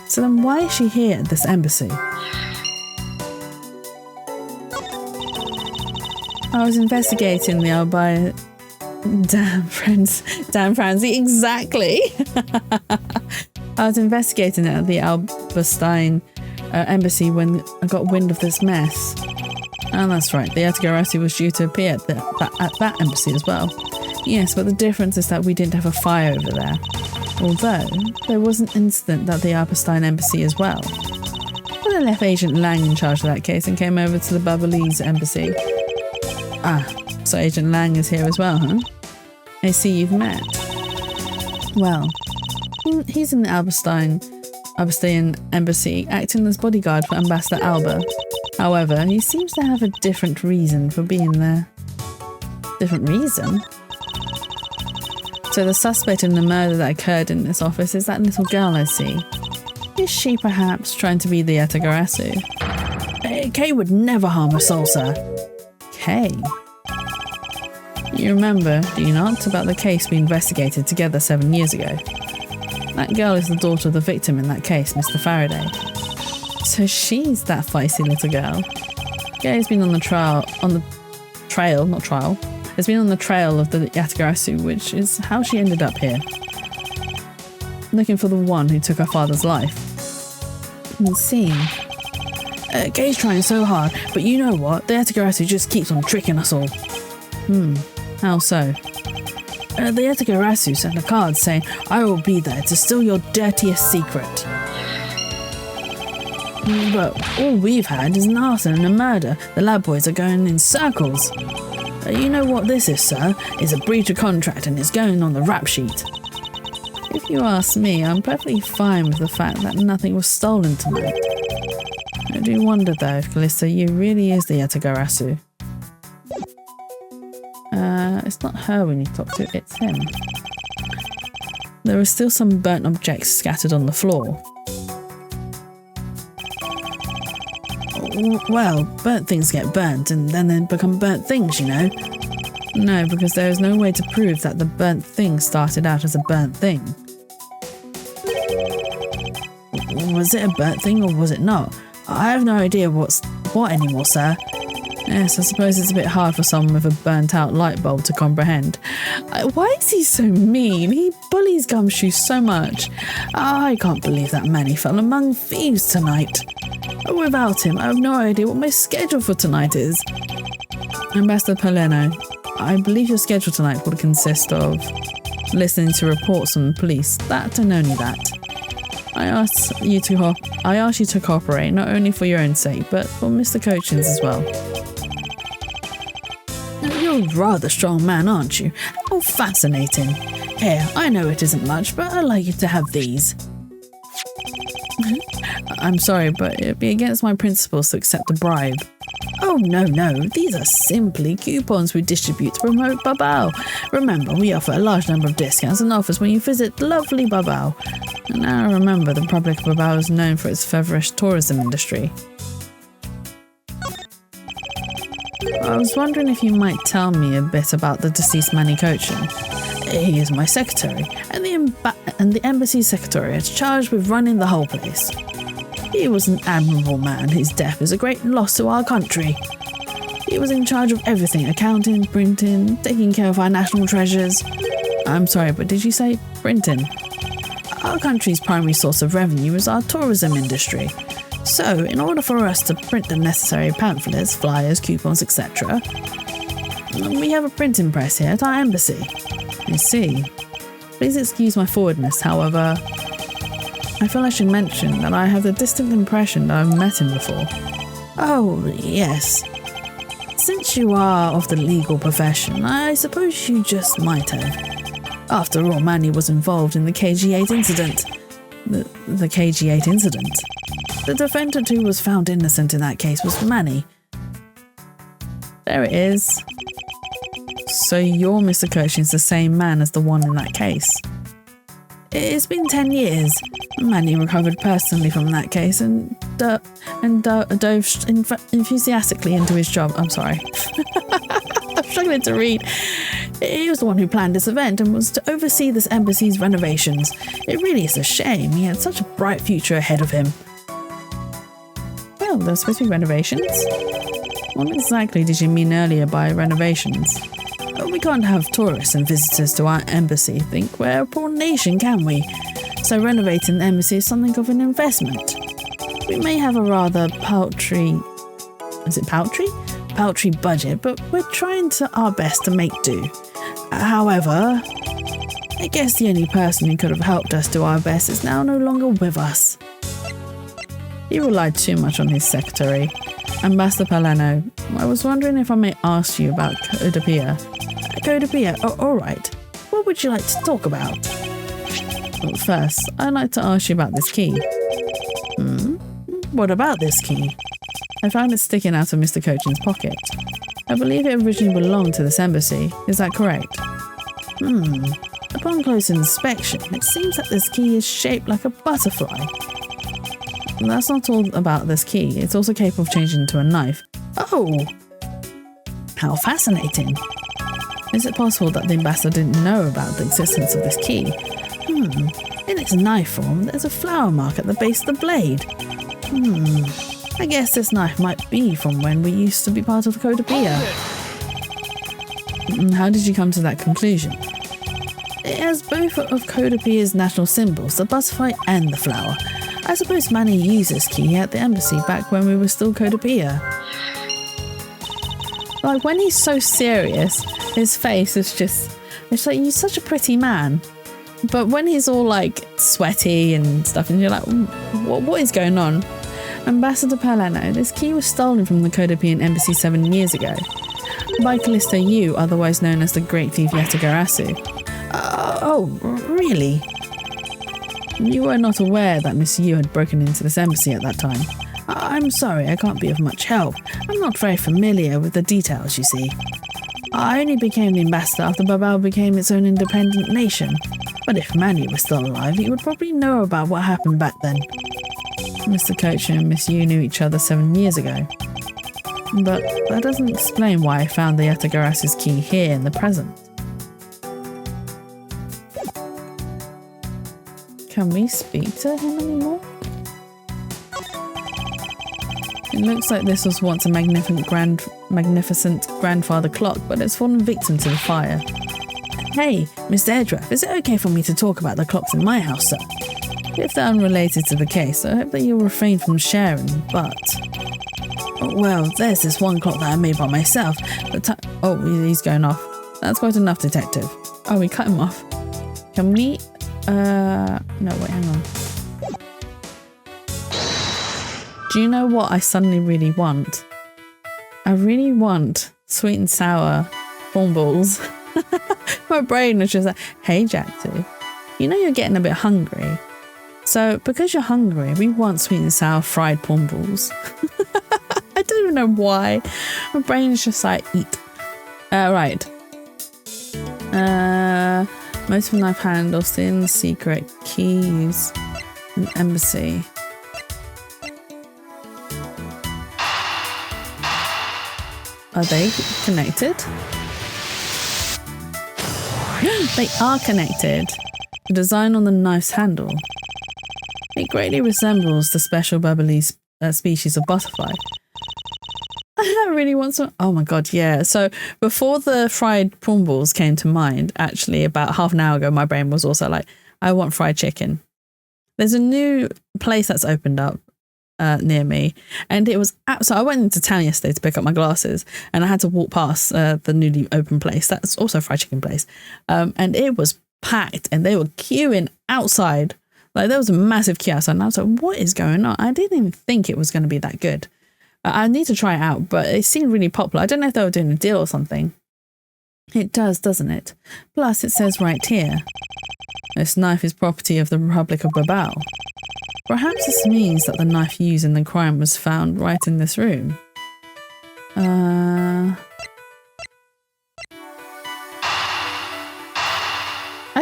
So then why is she here at this embassy? I was investigating the Albi... Damn, Francie, exactly! I was investigating it at the Alberstein embassy when I got wind of this mess. And that's right, the Atagarasi was due to appear at that embassy as well. Yes, but the difference is that we didn't have a fire over there. Although, there was an incident at the Alberstein embassy as well. But I left Agent Lang in charge of that case and came over to the Babalese embassy. Ah, so Agent Lang is here as well, huh? I see you've met. Well, he's in the Alberstein embassy, acting as bodyguard for Ambassador Alba. However, he seems to have a different reason for being there. Different reason? So the suspect in the murder that occurred in this office is that little girl I see. Is she perhaps trying to be the Atagarasu? Kay would never harm a soul, sir. Kay? You remember, do you not, about the case we investigated together 7 years ago? That girl is the daughter of the victim in that case, Mr. Faraday. So she's that feisty little girl. Kay's been on the trail has been on the trail of the Yatagarasu, which is how she ended up here. Looking for the one who took her father's life. It seems. Kay's trying so hard, but you know what? The Yatagarasu just keeps on tricking us all. How so? The Yatagarasu sent a card saying, I will be there to steal your dirtiest secret. But all we've had is an arson and a murder. The lab boys are going in circles. You know what this is, sir? It's a breach of contract and it's going on the rap sheet. If you ask me, I'm perfectly fine with the fact that nothing was stolen tonight. I do wonder though if Calista, you really is the Yatagarasu. It's not her we need to talk to, it's him. There are still some burnt objects scattered on the floor. Well, burnt things get burnt and then they become burnt things, you know. No, because there is no way to prove that the burnt thing started out as a burnt thing. Was it a burnt thing or was it not? I have no idea what's what anymore, sir. Yes, I suppose it's a bit hard for someone with a burnt-out light bulb to comprehend. Why is he so mean? He bullies Gumshoe so much. I can't believe that Manny fell among thieves tonight. Without him, I have no idea what my schedule for tonight is. Ambassador Palermo, I believe your schedule tonight would consist of listening to reports from the police. That and only that. I asked you to cooperate, not only for your own sake, but for Mr. Cochin's as well. You're a rather strong man, aren't you? How fascinating. Here, I know it isn't much, but I'd like you to have these. I'm sorry, but it'd be against my principles to accept a bribe. Oh, no. These are simply coupons we distribute to promote Babao. Remember, we offer a large number of discounts and offers when you visit lovely Babao. And now remember, the Republic of Babao is known for its feverish tourism industry. I was wondering if you might tell me a bit about the deceased Manny Cochin. He is my secretary, and the embassy secretariat charged with running the whole place. He was an admirable man. His death is a great loss to our country. He was in charge of everything: accounting, printing, taking care of our national treasures. I'm sorry, but did you say printing? Our country's primary source of revenue is our tourism industry. So, in order for us to print the necessary pamphlets, flyers, coupons, etc., we have a printing press here at our embassy. I see. Please excuse my forwardness, however, I feel I should mention that I have the distinct impression that I've met him before. Oh, yes. Since you are of the legal profession, I suppose you just might have. After all, Manny was involved in the KG8 incident. The KG8 incident. The defendant who was found innocent in that case was Manny. There it is. So your Mr. Cochin's the same man as the one in that case. It's been 10 years. Manny recovered personally from that case and dove enthusiastically into his job. I'm sorry. I'm struggling to read. He was the one who planned this event and was to oversee this embassy's renovations. It really is a shame. He had such a bright future ahead of him. Well, there's supposed to be renovations? What exactly did you mean earlier by renovations? We can't have tourists and visitors to our embassy think we're a poor nation, can we? So renovating the embassy is something of an investment. We may have a rather paltry... Is it paltry? Paltry budget, but we're trying our best to make do. However, I guess the only person who could have helped us do our best is now no longer with us. He relied too much on his secretary. Ambassador Palermo, I was wondering if I may ask you about Codapia. Codapia, all right. What would you like to talk about? Well, first, I'd like to ask you about this key. What about this key? I found it sticking out of Mr. Cochin's pocket. I believe it originally belonged to this embassy. Is that correct? Upon close inspection, it seems that this key is shaped like a butterfly. That's not all about this key. It's also capable of changing into a knife. Oh! How fascinating. Is it possible that the ambassador didn't know about the existence of this key? In its knife form, there's a flower mark at the base of the blade. I guess this knife might be from when we used to be part of the Codapia. How did you come to that conclusion? It has both of Codapia's national symbols, the butterfly and the flower. I suppose Manny used this key at the embassy back when we were still Codapia. Like, when he's so serious, his face is just... It's like, he's such a pretty man. But when he's all, like, sweaty and stuff, and you're like, what is going on? Ambassador Palermo, this key was stolen from the Codapian embassy 7 years ago. By Callisto Yu, otherwise known as the Great Thief Yatagarasu. Oh, really? You were not aware that Miss Yu had broken into this embassy at that time. I'm sorry, I can't be of much help. I'm not very familiar with the details, you see. I only became the ambassador after Babao became its own independent nation. But if Manny was still alive, he would probably know about what happened back then. Mr. Cochin and Miss Yu knew each other 7 years ago. But that doesn't explain why I found the Yatagarasu's key here in the present. Can we speak to him anymore? It looks like this was once a magnificent grandfather clock, but it's fallen victim to the fire. Hey, Mr. Edgeworth, is it okay for me to talk about the clocks in my house, sir? If they're unrelated to the case, I hope that you'll refrain from sharing, but... Well, there's this one clock that I made by myself. Oh, he's going off. That's quite enough, detective. Oh, we cut him off. Can we... No, wait, hang on. Do you know what I suddenly really want? I really want sweet and sour prawn balls. My brain was just like, hey, Jack2, you know you're getting a bit hungry. So, because you're hungry, we want sweet and sour fried prawn balls. I don't even know why. My brain is just like, eat. Right. Most of knife handles, in secret, keys, an embassy. Are they connected? They are connected. The design on the knife's handle. It greatly resembles the special bubbly species of butterfly. I really want some. Oh my god, yeah. So before the fried prawn balls came to mind, actually about half an hour ago, my brain was also like, I want fried chicken. There's a new place that's opened up near me, and it was so I went into town yesterday to pick up my glasses, and I had to walk past the newly open place that's also a fried chicken place, and it was packed, and they were queuing outside. Like, there was a massive queue outside, and I was like, what is going on? I didn't even think it was going to be that good. I need to try it out, but it seemed really popular. I don't know if they were doing a deal or something. It does, doesn't it? Plus, it says right here, this knife is property of the Republic of Babel. Perhaps this means that the knife used in the crime was found right in this room. I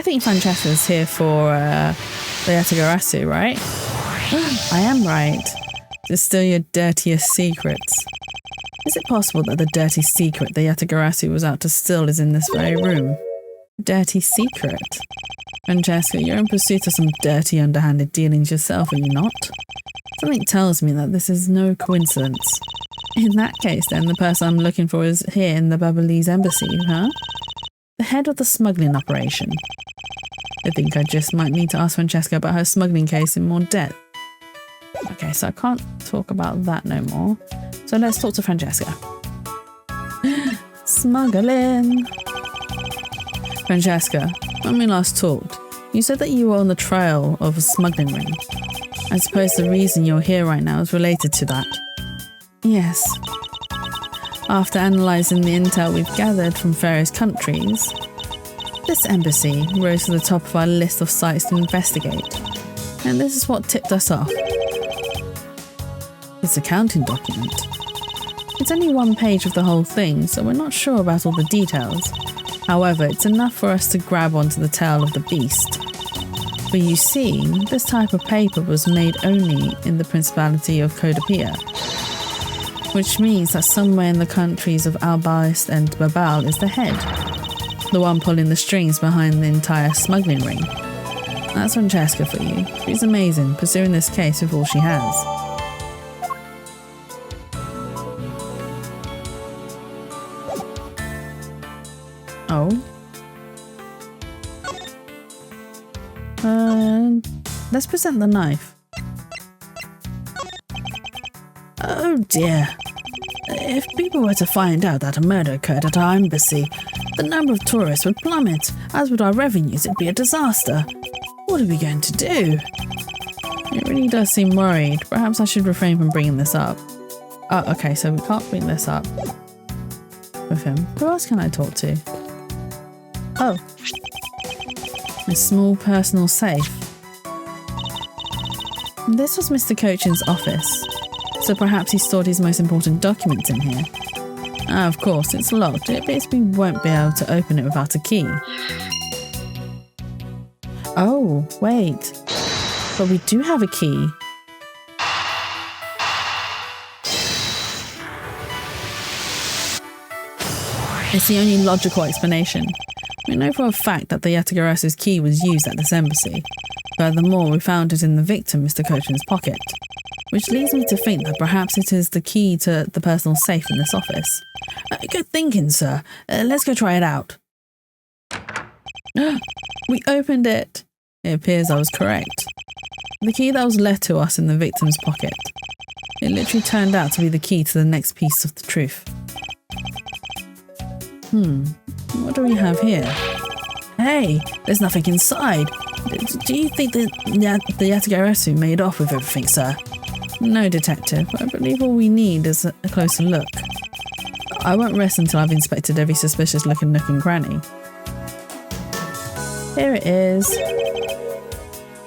think Francesca's here for the Yatagarasu, right? I am right. Distill your dirtiest secrets. Is it possible that the dirty secret the Yatagarasu was out to steal is in this very room? Dirty secret? Francesca, you're in pursuit of some dirty, underhanded dealings yourself, are you not? Something tells me that this is no coincidence. In that case, then, the person I'm looking for is here in the Babalese embassy, huh? The head of the smuggling operation. I think I just might need to ask Francesca about her smuggling case in more depth. Okay, so I can't talk about that no more. So let's talk to Francesca. Smuggling. Francesca, when we last talked, you said that you were on the trail of a smuggling ring. I suppose the reason you're here right now is related to that. Yes. After analysing the intel we've gathered from various countries, this embassy rose to the top of our list of sites to investigate. And this is what tipped us off. It's a counting document. It's only one page of the whole thing, so we're not sure about all the details. However, it's enough for us to grab onto the tail of the beast. For you see, this type of paper was made only in the Principality of Codapia, which means that somewhere in the countries of Albaist and Babal is the head, the one pulling the strings behind the entire smuggling ring. That's Francesca for you. She's amazing, pursuing this case with all she has. Oh. Let's present the knife. Oh dear. If people were to find out that a murder occurred at our embassy, the number of tourists would plummet, as would our revenues. It'd be a disaster. What are we going to do? It really does seem worried. Perhaps I should refrain from bringing this up. Oh, okay, so we can't bring this up with him. Who else can I talk to? Oh. A small personal safe. This was Mr. Cochin's office, so perhaps he stored his most important documents in here. Ah, of course, it's locked. It appears we won't be able to open it without a key. Oh, wait. But we do have a key. It's the only logical explanation. We know for a fact that the Yatagarasu's key was used at this embassy. Furthermore, we found it in the victim, Mr. Cochran's pocket, which leads me to think that perhaps it is the key to the personal safe in this office. Good thinking, sir. Let's go try it out. We opened it. It appears I was correct. The key that was left to us in the victim's pocket. It literally turned out to be the key to the next piece of the truth. What do we have here? Hey, there's nothing inside. Do you think that the Yatagarasu made off with everything, sir? No, detective. I believe all we need is a closer look. I won't rest until I've inspected every suspicious-looking nook and cranny. Here it is.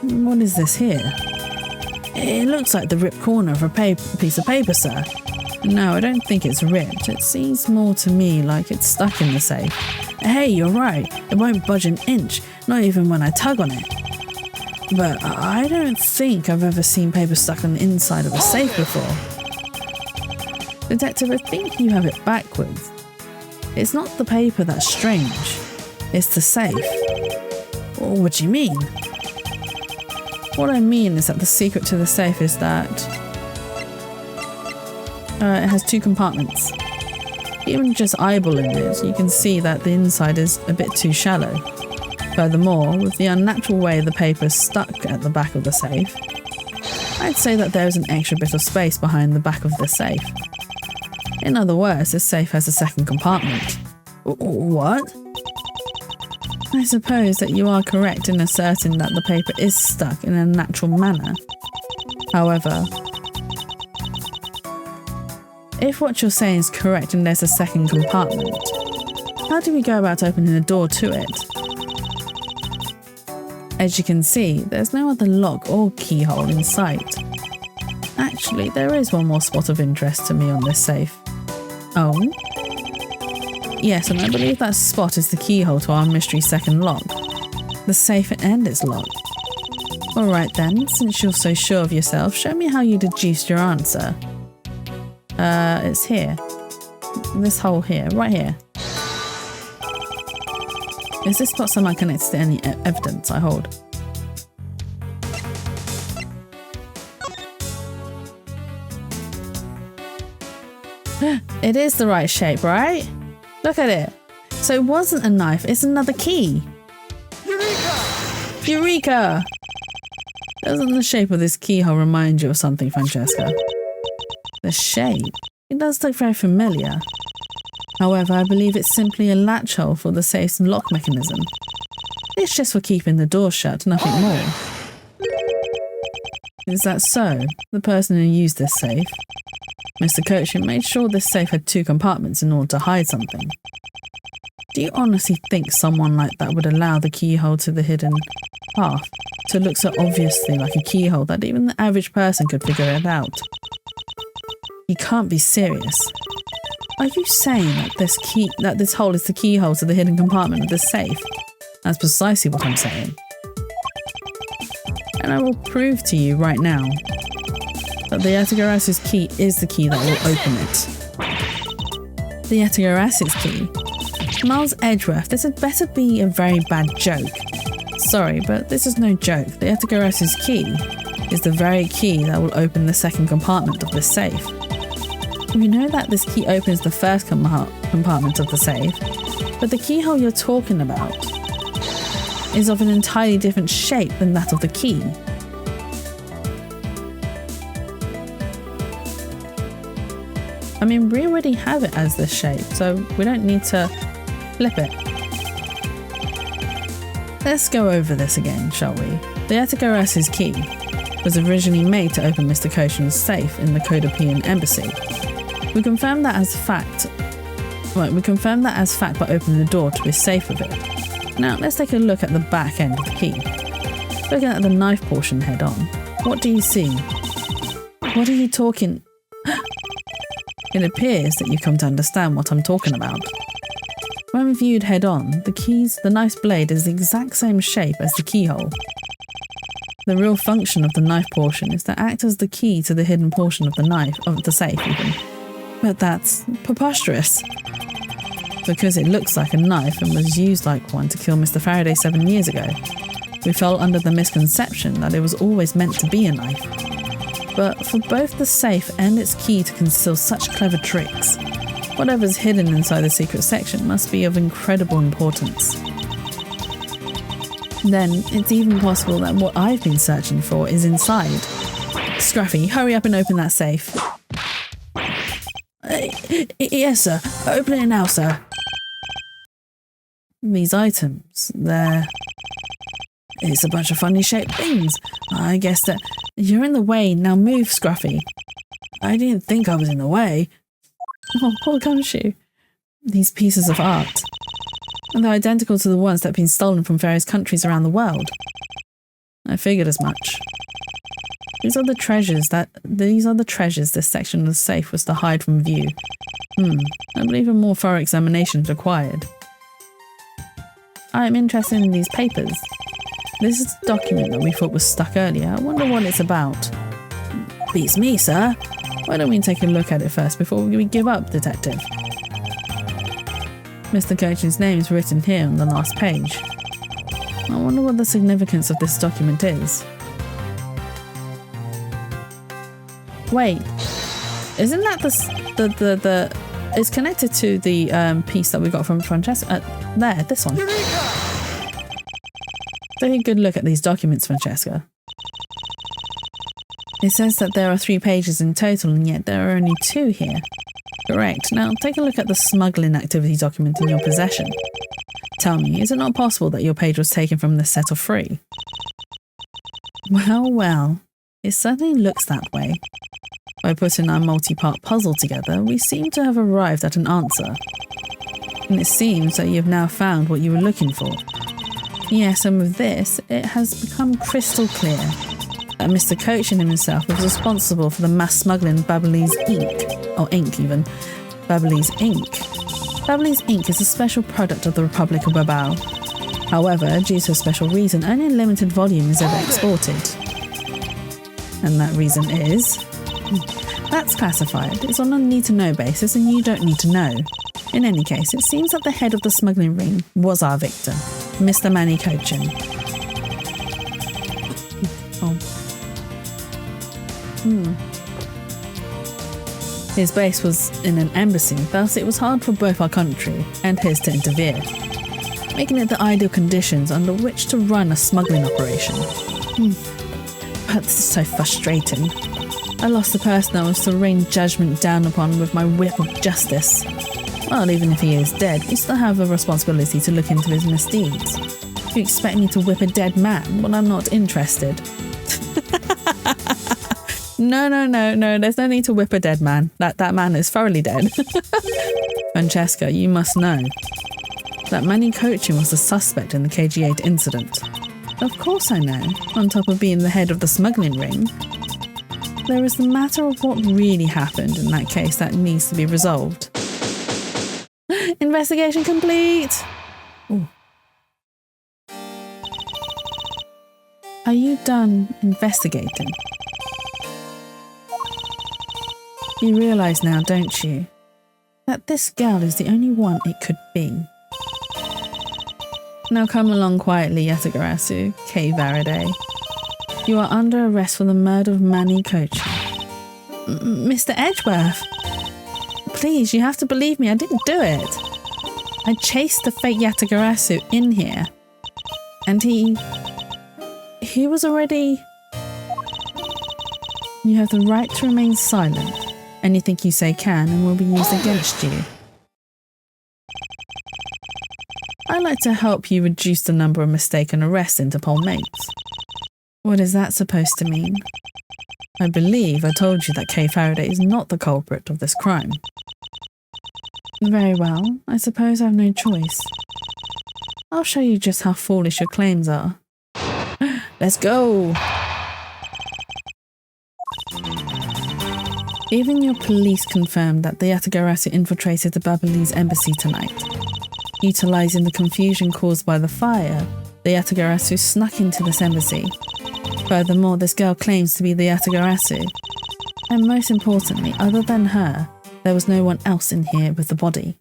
What is this here? It looks like the ripped corner of a piece of paper, sir. No, I don't think it's ripped. It seems more to me like it's stuck in the safe. Hey, you're right. It won't budge an inch, not even when I tug on it. But I don't think I've ever seen paper stuck on the inside of a safe before. Detective, I think you have it backwards. It's not the paper that's strange. It's the safe. What do you mean? What I mean is that the secret to the safe is that it has two compartments. Even just eyeballing it, you can see that the inside is a bit too shallow. Furthermore, with the unnatural way the paper is stuck at the back of the safe, I'd say that there is an extra bit of space behind the back of the safe. In other words, this safe has a second compartment. What? I suppose that you are correct in asserting that the paper is stuck in a natural manner. However, if what you're saying is correct and there's a second compartment, how do we go about opening the door to it? As you can see, there's no other lock or keyhole in sight. Actually, there is one more spot of interest to me on this safe. Oh? Yes, and I believe that spot is the keyhole to our mystery second lock. The safe end is locked. Alright then, since you're so sure of yourself, show me how you deduced your answer. It's here. This hole here, right here. Is this spot somehow connected to any evidence I hold? It is the right shape, right? Look at it. So it wasn't a knife, it's another key. Eureka! Eureka! Doesn't the shape of this keyhole remind you of something, Francesca? The shape? It does look very familiar. However, I believe it's simply a latch hole for the safe's lock mechanism. It's just for keeping the door shut, nothing more. Is that so? The person who used this safe, Mr. Cochran, made sure this safe had two compartments in order to hide something. Do you honestly think someone like that would allow the keyhole to the hidden path to look so obviously like a keyhole that even the average person could figure it out? You can't be serious. Are you saying that this hole is the keyhole to the hidden compartment of the safe? That's precisely what I'm saying. And I will prove to you right now that the Yatagarasu's key is the key that will open it. The Yatagarasu's key? Miles Edgeworth, this had better be a very bad joke. Sorry, but this is no joke. The Yatagarasu's key is the very key that will open the second compartment of this safe. We know that this key opens the first compartment of the safe, but the keyhole you're talking about is of an entirely different shape than that of the key. I mean, we already have it as this shape, so we don't need to flip it. Let's go over this again, shall we? The Yatagarasu's key was originally made to open Mr. Cochran's safe in the Codopean embassy. We confirmed that as fact. Right, we confirmed that as fact by opening the door to be safe with it. Now let's take a look at the back end of the key. Looking at the knife portion head on, what do you see? What are you talking? It appears that you come to understand what I'm talking about. When viewed head on, the knife's blade is the exact same shape as the keyhole. The real function of the knife portion is to act as the key to the hidden portion of the safe even. But that's preposterous. Because it looks like a knife and was used like one to kill Mr. Faraday 7 years ago. We fell under the misconception that it was always meant to be a knife. But for both the safe and its key to conceal such clever tricks, whatever's hidden inside the secret section must be of incredible importance. Then, it's even possible that what I've been searching for is inside. Scruffy, hurry up and open that safe. Yes, sir. Open it now, sir. These items, it's a bunch of funny shaped things. I guess that you're in the way. Now move, Scruffy. I didn't think I was in the way. Oh, poor Gumshoe. These pieces of art. They're identical to the ones that have been stolen from various countries around the world. I figured as much. These are the treasures this section of the safe was to hide from view. I believe a more thorough examination is required. I am interested in these papers. This is the document that we thought was stuck earlier. I wonder what it's about. Beats me, sir. Why don't we take a look at it first before we give up, detective? Mr. Coach's name is written here on the last page. I wonder what the significance of this document is. Wait, isn't that the it's connected to the piece that we got from Francesca? This one. Take a good look at these documents, Francesca. It says that there are 3 pages in total, and yet there are only 2 here. Correct. Now take a look at the smuggling activity document in your possession. Tell me, is it not possible that your page was taken from this set of 3? Well, it certainly looks that way. By putting our multi-part puzzle together, we seem to have arrived at an answer. And it seems that you have now found what you were looking for. Yes, and with this, it has become crystal clear that Mr. Cochin himself was responsible for the mass smuggling of Babyliss ink. Or ink, even. Babyliss ink. Babyliss ink is a special product of the Republic of Babao. However, due to a special reason, only a limited volume is ever exported. And that reason is... That's classified. It's on a need-to-know basis, and you don't need to know. In any case, it seems that the head of the smuggling ring was our victim, Mr. Manny Cochin. His base was in an embassy, thus it was hard for both our country and his to interfere, making it the ideal conditions under which to run a smuggling operation. But this is so frustrating. I lost the person I was to rain judgment down upon with my whip of justice. Well, even if he is dead, we still have a responsibility to look into his misdeeds. If you expect me to whip a dead man, well, I'm not interested. No, there's no need to whip a dead man. That man is thoroughly dead. Francesca, you must know that Manny Cochin was the suspect in the KG8 incident. Of course I know, on top of being the head of the smuggling ring. There is the matter of what really happened in that case that needs to be resolved. Investigation complete! Ooh. Are you done investigating? You realise now, don't you, that this girl is the only one it could be. Now come along quietly, Yatagarasu, K. Faraday. You are under arrest for the murder of Manny Cochin. Mr. Edgeworth! Please, you have to believe me, I didn't do it. I chased the fake Yatagarasu in here. And he was already... You have the right to remain silent. Anything you say can and will be used against you. I'd like to help you reduce the number of mistaken arrests Interpol makes. What is that supposed to mean? I believe I told you that Kay Faraday is not the culprit of this crime. Very well, I suppose I have no choice. I'll show you just how foolish your claims are. Let's go! Even your police confirmed that the Yatagarasu infiltrated the Babyliss embassy tonight. Utilising the confusion caused by the fire, the Yatagarasu snuck into this embassy. Furthermore, this girl claims to be the Yatagarasu. And most importantly, other than her, there was no one else in here with the body.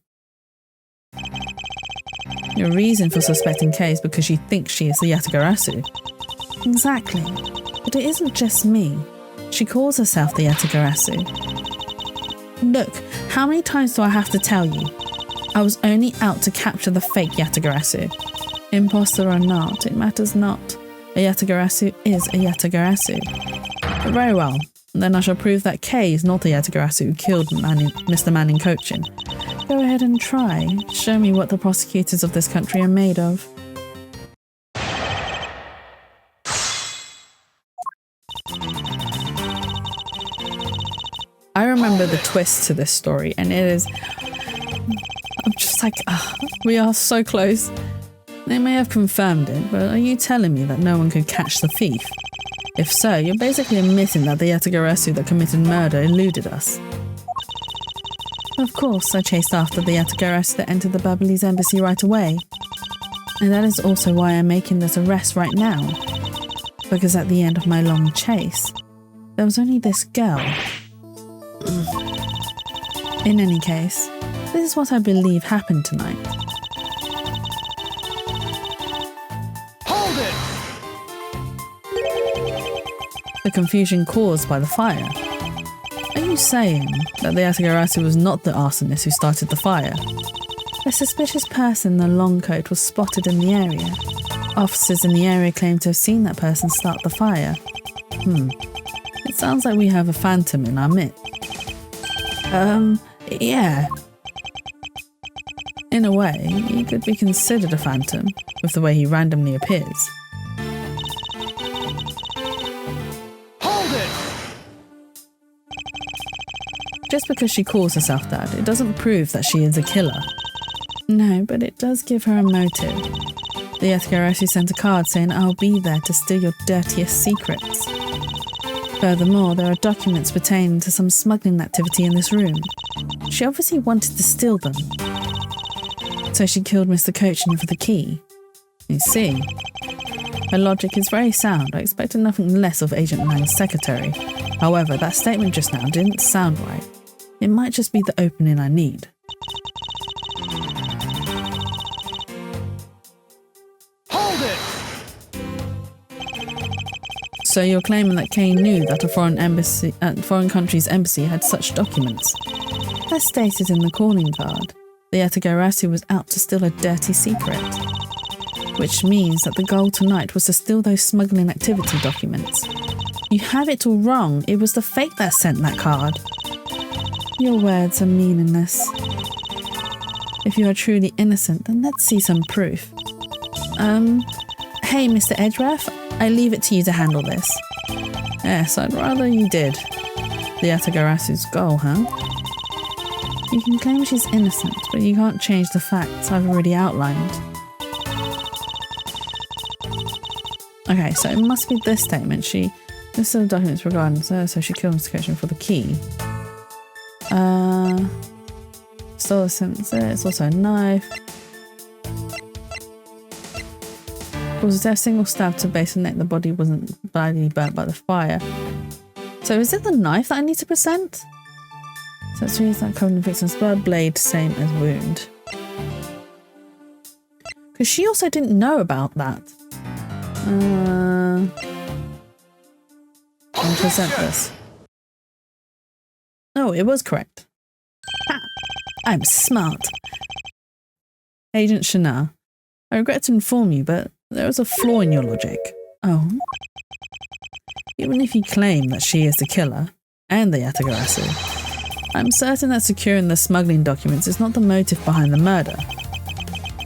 Your reason for suspecting Kay is because you think she is the Yatagarasu. Exactly. But it isn't just me. She calls herself the Yatagarasu. Look, how many times do I have to tell you? I was only out to capture the fake Yatagarasu. Imposter or not, it matters not. A Yatagarasu is a Yatagarasu. Very well. Then I shall prove that Kay is not the Yatagarasu who killed Mr. Manning Cochin. Go ahead and try. Show me what the prosecutors of this country are made of. I remember the twist to this story, and it is... I'm just like, we are so close. They may have confirmed it, but are you telling me that no one could catch the thief? If so, you're basically admitting that the Yatagarasu that committed murder eluded us. Of course, I chased after the Yatagarasu that entered the Babyliss embassy right away. And that is also why I'm making this arrest right now. Because at the end of my long chase, there was only this girl. In any case, this is what I believe happened tonight. Hold it! The confusion caused by the fire. Are you saying that the Yatagarasu was not the arsonist who started the fire? A suspicious person in a long coat was spotted in the area. Officers in the area claim to have seen that person start the fire. It sounds like we have a phantom in our midst. Yeah. In a way, he could be considered a phantom, with the way he randomly appears. Hold it! Just because she calls herself that, it doesn't prove that she is a killer. No, but it does give her a motive. The Yatagarasu sent a card saying, "I'll be there to steal your dirtiest secrets." Furthermore, there are documents pertaining to some smuggling activity in this room. She obviously wanted to steal them. So she killed Mr. Cochin for the key. You see, her logic is very sound. I expected nothing less of Agent Lang's secretary. However, that statement just now didn't sound right. It might just be the opening I need. Hold it! So you're claiming that Kane knew that a foreign country's embassy had such documents? As stated in the calling card, the Yatagarasu was out to steal a dirty secret. Which means that the goal tonight was to steal those smuggling activity documents. You have it all wrong. It was the fake that sent that card. Your words are meaningless. If you are truly innocent, then let's see some proof. Hey, Mr. Edgeworth, I leave it to you to handle this. Yes, I'd rather you did. The Yatagarasu's goal, huh? You can claim she's innocent, but you can't change the facts I've already outlined. Okay, so it must be this statement. This set of documents regarding her, so she killed Mr. Cochin for the key. Stole a sensor, it's also a knife. Was a single stab to base and neck, the body wasn't badly burnt by the fire. So is it the knife that I need to present? So it's used that covered in the victim's blood, blade, same as wound. Because she also didn't know about that. I'll present this. Oh, it was correct. Ha! I'm smart. Agent Shana, I regret to inform you, but there is a flaw in your logic. Oh? Even if you claim that she is the killer, and the Yatagarasu, I'm certain that securing the smuggling documents is not the motive behind the murder.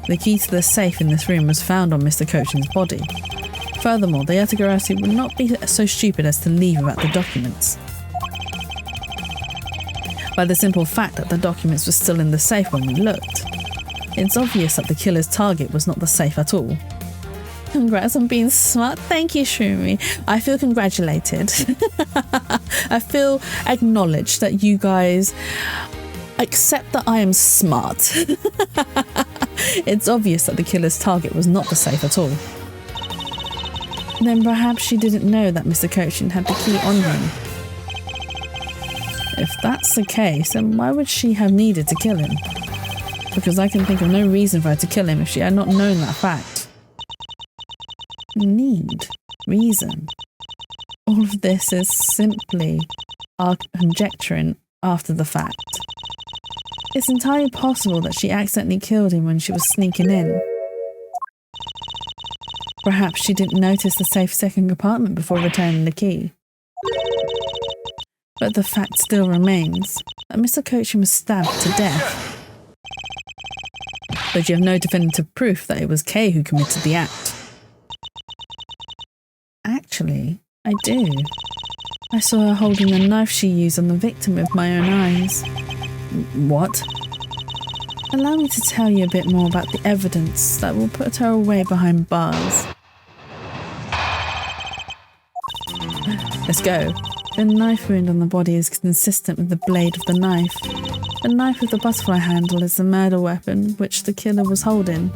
The key to the safe in this room was found on Mr. Cochin's body. Furthermore, the Yatagarasu would not be so stupid as to leave without the documents. By the simple fact that the documents were still in the safe when we looked, it's obvious that the killer's target was not the safe at all. Congrats on being smart. Thank you, Shroomy. I feel congratulated. I feel acknowledged that you guys accept that I am smart. It's obvious that the killer's target was not the safe at all. Then perhaps she didn't know that Mr. Cochin had the key on him. If that's the case, then why would she have needed to kill him? because I can think of no reason for her to kill him if she had not known that fact. Need? Reason? All of this is simply our conjecturing after the fact. It's entirely possible that she accidentally killed him when she was sneaking in. Perhaps she didn't notice the safe second compartment before returning the key. But the fact still remains that Mr. Coaching was stabbed to death. But you have no definitive proof that it was Kay who committed the act. Actually, I do. I saw her holding the knife she used on the victim with my own eyes. What? Allow me to tell you a bit more about the evidence that will put her away behind bars. Let's go. The knife wound on the body is consistent with the blade of the knife. The knife with the butterfly handle is the murder weapon which the killer was holding.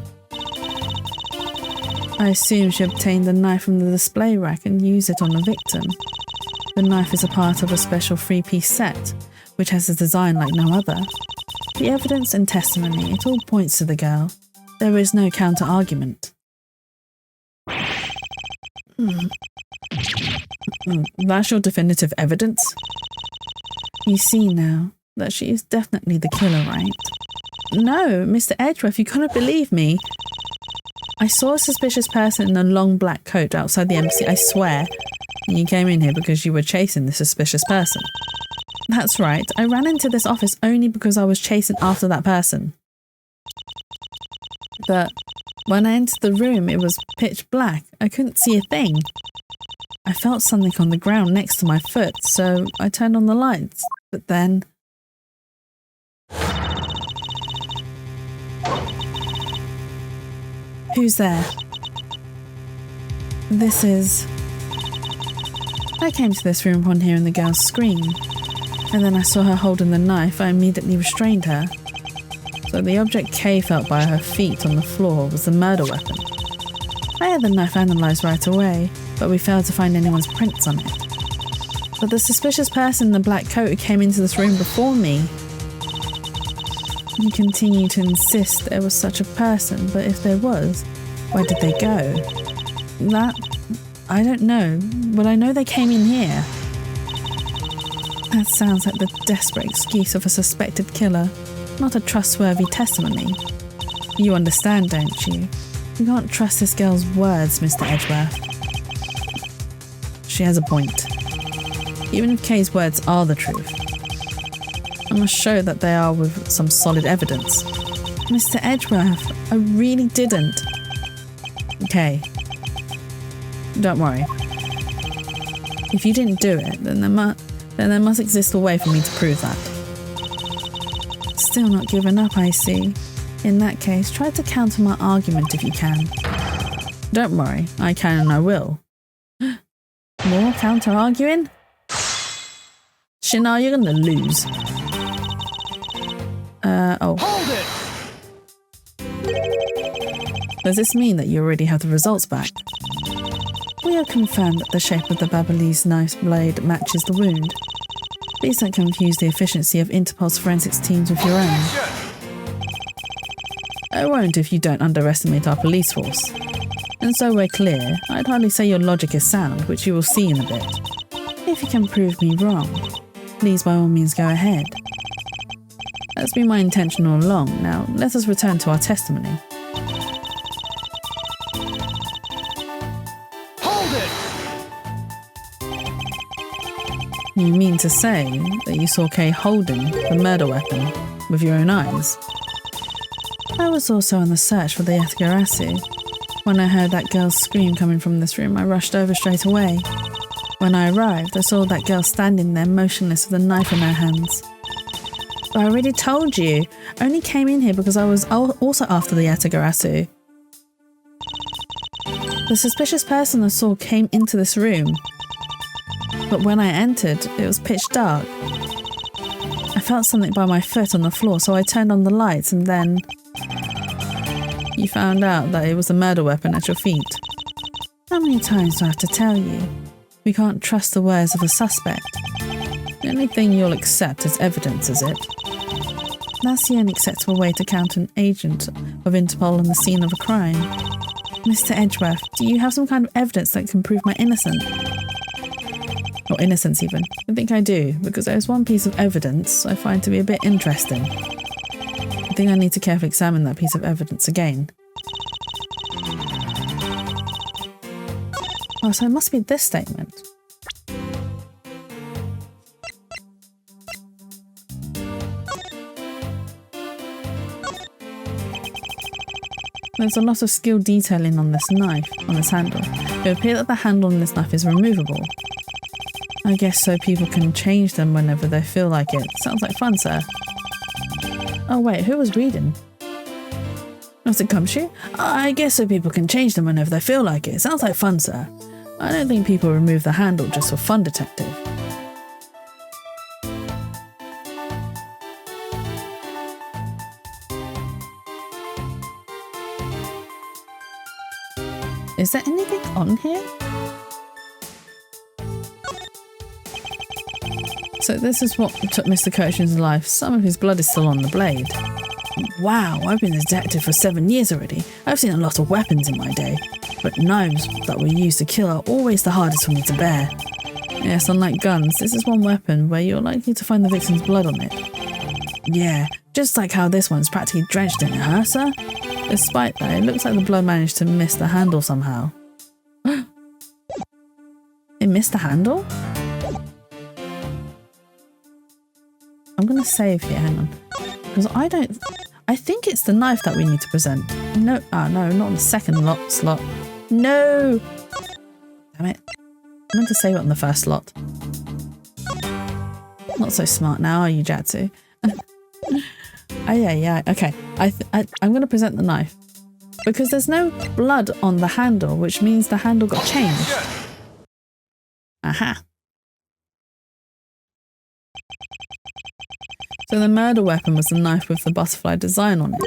I assume she obtained the knife from the display rack and used it on the victim. The knife is a part of a special 3-piece set, which has a design like no other. The evidence and testimony, it all points to the girl. There is no counter-argument. That's your definitive evidence? You see now that she is definitely the killer, right? No, Mr. Edgeworth, you cannot believe me. I saw a suspicious person in a long black coat outside the embassy, I swear. And you came in here because you were chasing the suspicious person. That's right, I ran into this office only because I was chasing after that person. But when I entered the room, it was pitch black. I couldn't see a thing. I felt something on the ground next to my foot, so I turned on the lights. But then... Who's there? This is... I came to this room upon hearing the girl's scream, and then I saw her holding the knife. I immediately restrained her. So the object Kay felt by her feet on the floor was the murder weapon. I had the knife analysed right away, but we failed to find anyone's prints on it. But the suspicious person in the black coat who came into this room before me... You continue to insist there was such a person, but if there was, where did they go? That... I don't know, but I know they came in here. That sounds like the desperate excuse of a suspected killer, not a trustworthy testimony. You understand, don't you? You can't trust this girl's words, Mr. Edgeworth. She has a point. Even if Kay's words are the truth, I must show that they are with some solid evidence. Mr. Edgeworth, I really didn't. Okay. Don't worry. If you didn't do it, then there must exist a way for me to prove that. Still not giving up, I see. In that case, try to counter my argument if you can. Don't worry, I can and I will. More counter-arguing? Shinar, you're gonna lose. Oh. Hold it! Does this mean that you already have the results back? We have confirmed that the shape of the Babyliss knife's blade matches the wound. Please don't confuse the efficiency of Interpol's forensics teams with your own. I won't if you don't underestimate our police force. And so we're clear, I'd hardly say your logic is sound, which you will see in a bit. If you can prove me wrong, please by all means go ahead. That's been my intention all along. Now, let us return to our testimony. You mean to say that you saw Kay holding the murder weapon with your own eyes? I was also on the search for the Yatigarasu. When I heard that girl's scream coming from this room, I rushed over straight away. When I arrived, I saw that girl standing there motionless with a knife in her hands. But I already told you, I only came in here because I was also after the Yatigarasu. The suspicious person I saw came into this room. But when I entered, it was pitch dark. I felt something by my foot on the floor, so I turned on the lights and then... You found out that it was a murder weapon at your feet. How many times do I have to tell you? We can't trust the words of a suspect. The only thing you'll accept as evidence, is it? That's the only acceptable way to counter an agent of Interpol on the scene of a crime. Mr. Edgeworth, do you have some kind of evidence that can prove my innocence? Or innocence even. I think I do, because there's one piece of evidence I find to be a bit interesting. I think I need to carefully examine that piece of evidence again. Oh, so it must be this statement. There's a lot of skilled detailing on this knife, on this handle. It would appear that the handle on this knife is removable. I guess so people can change them whenever they feel like it. Sounds like fun, sir. Oh wait, who was reading? Was it Gumshoe? I guess so people can change them whenever they feel like it. Sounds like fun, sir. I don't think people remove the handle just for fun, detective. Is there anything on here? So this is what took Mr. Cochran's life. Some of his blood is still on the blade. Wow, I've been a detective for 7 years already. I've seen a lot of weapons in my day, but knives that were used to kill are always the hardest for me to bear. Yes, unlike guns, this is one weapon where you're likely to find the victim's blood on it. Yeah, just like how this one's practically drenched in it, huh, sir? Despite that, it looks like the blood managed to miss the handle somehow. It missed the handle? I'm gonna save here, hang on. Because I think it's the knife that we need to present. No, no, not on the second slot. No! Damn it. I meant to save it on the first slot. Not so smart now, are you, Jatsu? Oh, yeah, okay. I'm going to present the knife. Because there's no blood on the handle, which means the handle got changed. Aha. So the murder weapon was the knife with the butterfly design on it.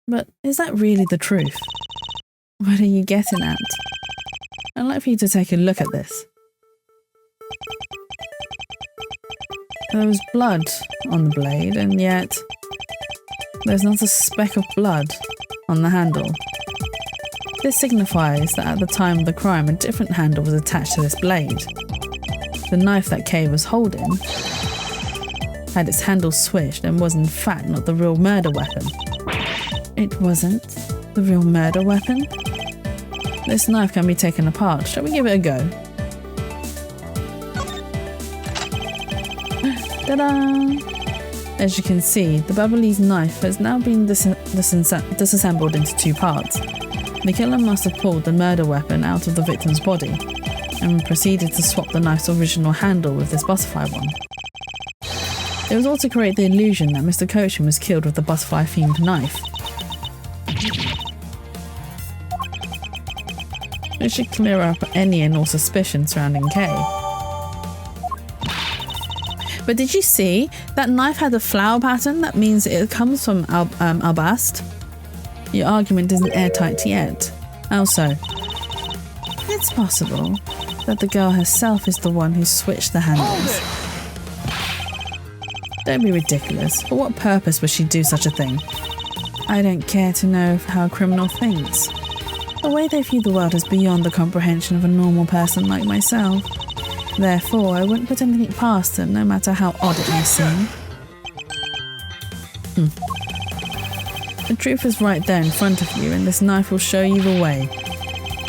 But is that really the truth? What are you getting at? I'd like for you to take a look at this. There was blood on the blade, and yet there's not a speck of blood on the handle. This signifies that at the time of the crime, a different handle was attached to this blade. The knife that Kay was holding had its handle switched and was in fact not the real murder weapon. It wasn't the real murder weapon? This knife can be taken apart. Shall we give it a go? Ta-da! As you can see, the Babyliss knife has now been disassembled into two parts. The killer must have pulled the murder weapon out of the victim's body and proceeded to swap the knife's original handle with this butterfly one. It was all to create the illusion that Mr. Cochran was killed with the butterfly-themed knife. It should clear up any and all suspicion surrounding Kay. But did you see that knife had a flower pattern? That means it comes from Albast. Your argument isn't airtight yet. Also, it's possible that the girl herself is the one who switched the handles. Don't be ridiculous. For what purpose would she do such a thing? I don't care to know how a criminal thinks. The way they view the world is beyond the comprehension of a normal person like myself. Therefore, I wouldn't put anything past them, no matter how odd it may seem. The truth is right there in front of you, and this knife will show you the way.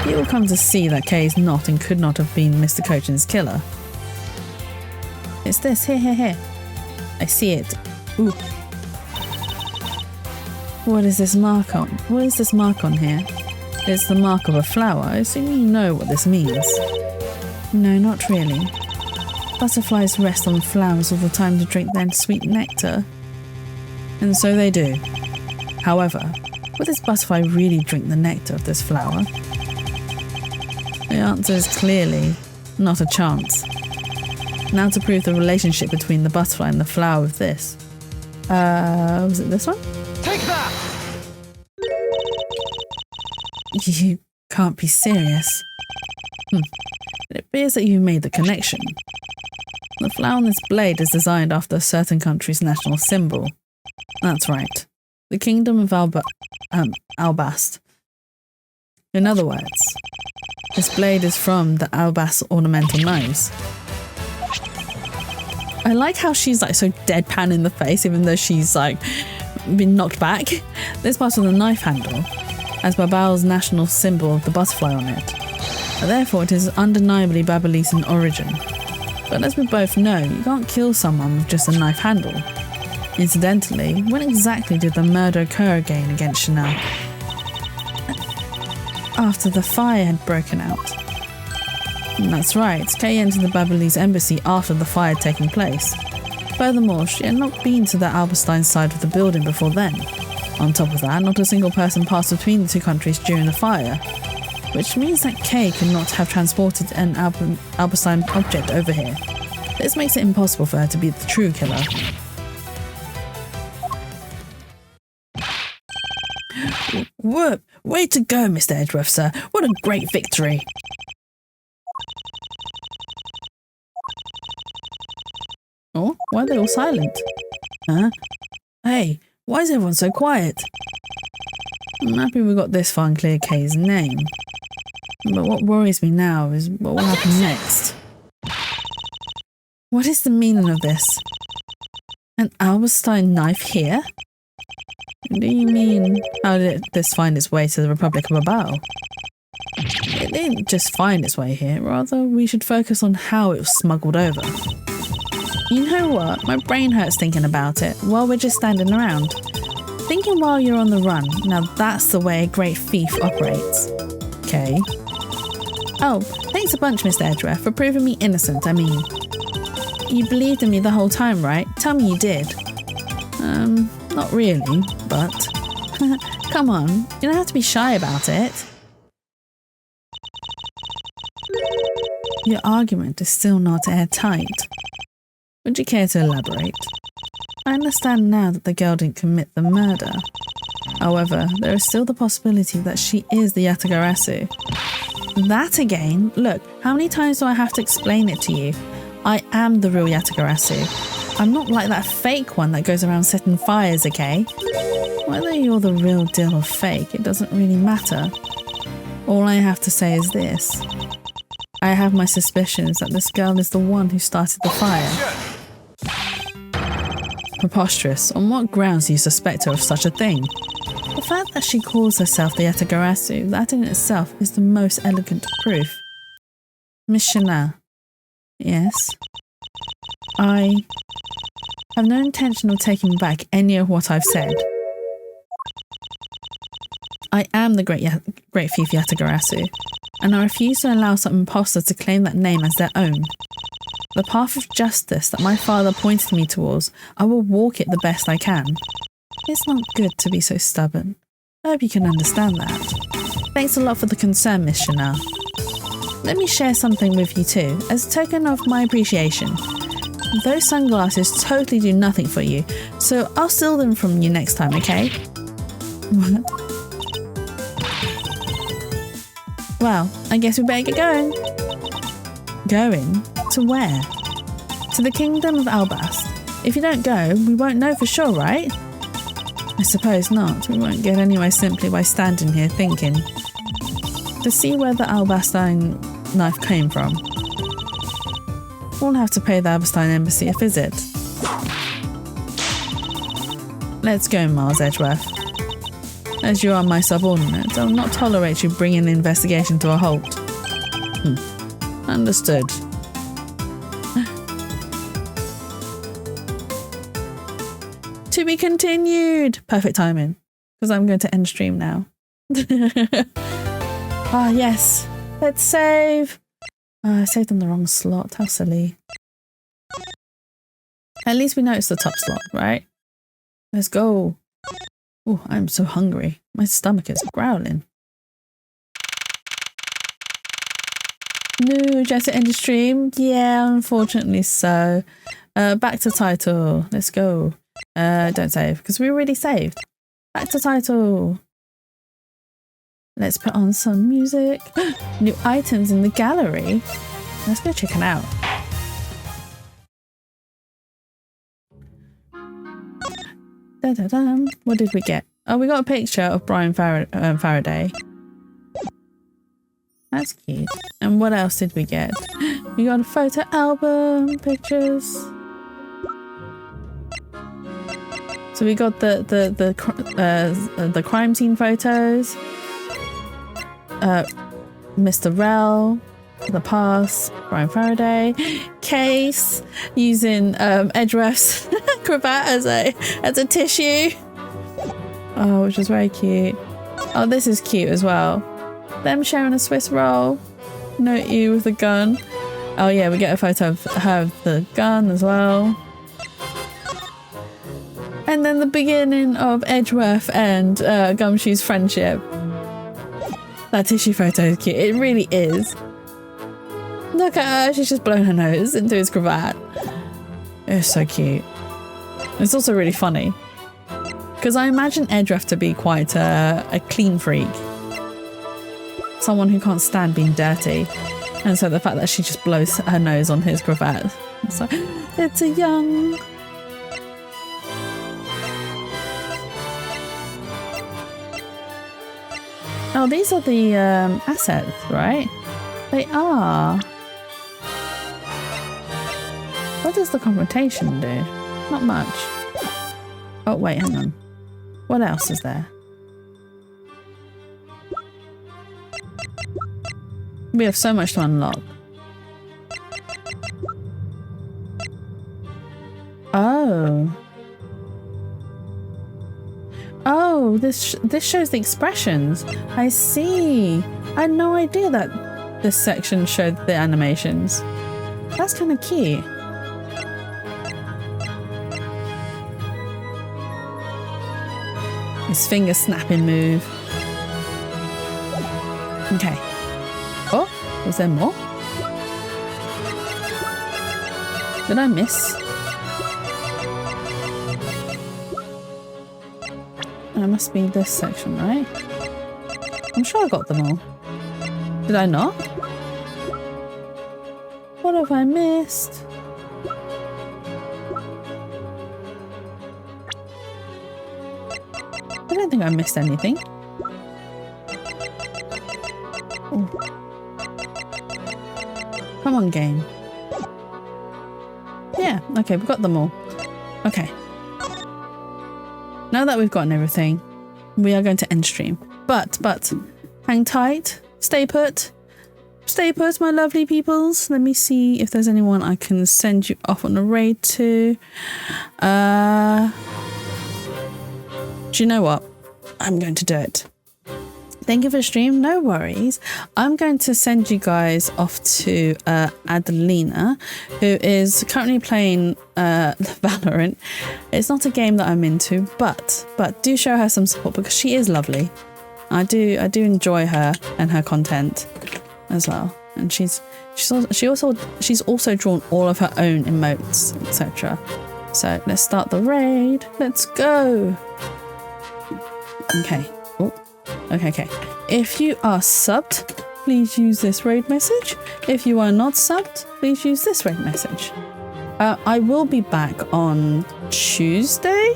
You will come to see that Kay is not and could not have been Mr. Cochran's killer. It's this, here. I see it. Ooh. What is this mark on? What is this mark on here? It's the mark of a flower. I assume you know what this means. No, not really. Butterflies rest on flowers all the time to drink their sweet nectar. And so they do. However, would this butterfly really drink the nectar of this flower? The answer is clearly not a chance. Now to prove the relationship between the butterfly and the flower with this. Was it this one? Take that! You can't be serious. It appears that you made the connection. The flower on this blade is designed after a certain country's national symbol, That's right. The Kingdom of Albast. In other words, this blade is from the Albast ornamental knives. I like how she's like so deadpan in the face, even though she's like been knocked back. This part of the knife handle has Babal's national symbol of the butterfly on it. Therefore, it is undeniably Babalese in origin. But as we both know, you can't kill someone with just a knife handle. Incidentally, when exactly did the murder occur again against Chanel? After the fire had broken out. And that's right, Kay entered the Babalese embassy after the fire had taken place. Furthermore, she had not been to the Alberstein side of the building before then. On top of that, not a single person passed between the two countries during the fire, which means that Kay could not have transported an Alberstein object over here. This makes it impossible for her to be the true killer. Whoop! Way to go, Mr. Edgeworth, sir. What a great victory. Oh, why are they all silent? Huh? Hey, why is everyone so quiet? I'm happy we got this far and clear Kay's name. But what worries me now is what will happen next. What is the meaning of this? An Alberstein knife here? Do you mean, how did this find its way to the Republic of Babal? It didn't just find its way here, rather we should focus on how it was smuggled over. You know what, my brain hurts thinking about it while we're just standing around. Thinking while you're on the run, now that's the way a great thief operates. Okay. Oh, thanks a bunch, Mr. Edgeworth, for proving me innocent, I mean. You believed in me the whole time, right? Tell me you did. Not really, but... Come on, you don't have to be shy about it. Your argument is still not airtight. Would you care to elaborate? I understand now that the girl didn't commit the murder. However, there is still the possibility that she is the Yatagarasu. That again? Look, how many times do I have to explain it to you? I am the real Yatagarasu. I'm not like that fake one that goes around setting fires, okay? Whether you're the real deal or fake, it doesn't really matter. All I have to say is this. I have my suspicions that this girl is the one who started the fire. Preposterous. On what grounds do you suspect her of such a thing? The fact that she calls herself the Yatagarasu, that in itself is the most elegant proof. Miss Chanel. Yes? I have no intention of taking back any of what I've said. I am the great thief Yatagarasu, and I refuse to allow some imposter to claim that name as their own. The path of justice that my father pointed me towards, I will walk it the best I can. It's not good to be so stubborn. I hope you can understand that. Thanks a lot for the concern, Miss Chanel. Let me share something with you too, as a token of my appreciation. Those sunglasses totally do nothing for you, so I'll steal them from you next time, okay? Well, I guess we better get going. Going? To where? To the Kingdom of Albast. If you don't go, we won't know for sure, right? I suppose not. We won't get anywhere simply by standing here thinking. To see where the Alberstein knife came from. We'll have to pay the Alberstein embassy a visit. Let's go, Miles Edgeworth. As you are my subordinate, I will not tolerate you bringing the investigation to a halt. Understood. To be continued! Perfect timing, because I'm going to end stream now. Ah, yes. Let's save. I saved on the wrong slot. How silly. At least we know it's the top slot, right? Let's go. Oh, I'm so hungry. My stomach is growling. No, just to end the stream? Yeah, unfortunately so. Back to title. Let's go. Don't save, because we already saved. Back to title. Let's put on some music. New items in the gallery. Let's go check it out. Da-da-dum. What did we get? Oh, we got a picture of Brian Faraday. That's cute. And what else did we get? We got a photo album, pictures. So we got the crime scene photos. Mr. Rell, the past, Brian Faraday, Case using Edgeworth's cravat as a tissue. Oh, which was very cute. Oh, this is cute as well. Them sharing a Swiss roll. Note you with the gun. Oh yeah, we get a photo of her with the gun as well. And then the beginning of Edgeworth and Gumshoe's friendship. That tissue photo is cute. It really is. Look at her. She's just blown her nose into his cravat. It's so cute. It's also really funny. Because I imagine Edgeworth to be quite a clean freak. Someone who can't stand being dirty. And so the fact that she just blows her nose on his cravat. It's like, it's a young... Oh, these are the assets, right? They are. What does the confrontation do? Not much. Oh, wait, hang on. What else is there? We have so much to unlock. Oh. Oh, this shows the expressions. I see. I had no idea that this section showed the animations. That's kind of cute. His finger snapping move. Okay. Oh, was there more? Did I miss? It must be this section, right? I'm sure I got them all. Did I not? What have I missed? I don't think I missed anything. Ooh. Come on, game. Yeah, okay, we've got them all. Okay. Now that we've gotten everything, we are going to end stream. But, hang tight, stay put, my lovely peoples. Let me see if there's anyone I can send you off on a raid to. Do you know what? I'm going to do it. Thank you for the stream. No worries. I'm going to send you guys off to Adelina, who is currently playing Valorant. It's not a game that I'm into, but do show her some support because she is lovely. I do enjoy her and her content as well. And she's also drawn all of her own emotes, etc. So let's start the raid. Let's go. Okay. Oh. Okay. If you are subbed, please use this raid message. If you are not subbed, please use this raid message. I will be back on Tuesday.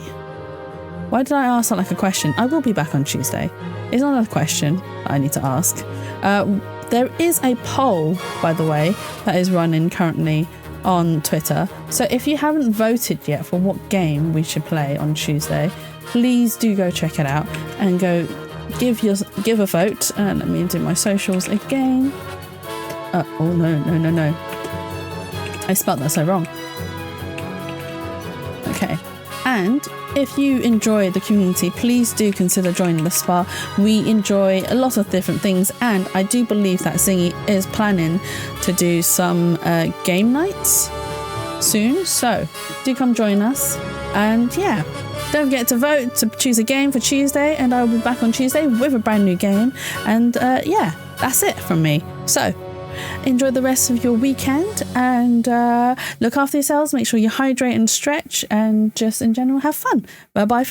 Why did I ask that like a question? I will be back on Tuesday. It's not a question that I need to ask. There is a poll, by the way, that is running currently on Twitter. So if you haven't voted yet for what game we should play on Tuesday, please do go check it out and go give a vote. Let me do my socials again. Oh no. I spelled that so wrong. Okay. And if you enjoy the community, please do consider joining the spa. We enjoy a lot of different things, and I do believe that Zingy is planning to do some game nights soon. So do come join us. And yeah, don't forget to vote to choose a game for Tuesday, and I will be back on Tuesday with a brand new game. And yeah, that's it from me. So enjoy the rest of your weekend and look after yourselves. Make sure you hydrate and stretch, and just in general have fun. Bye bye.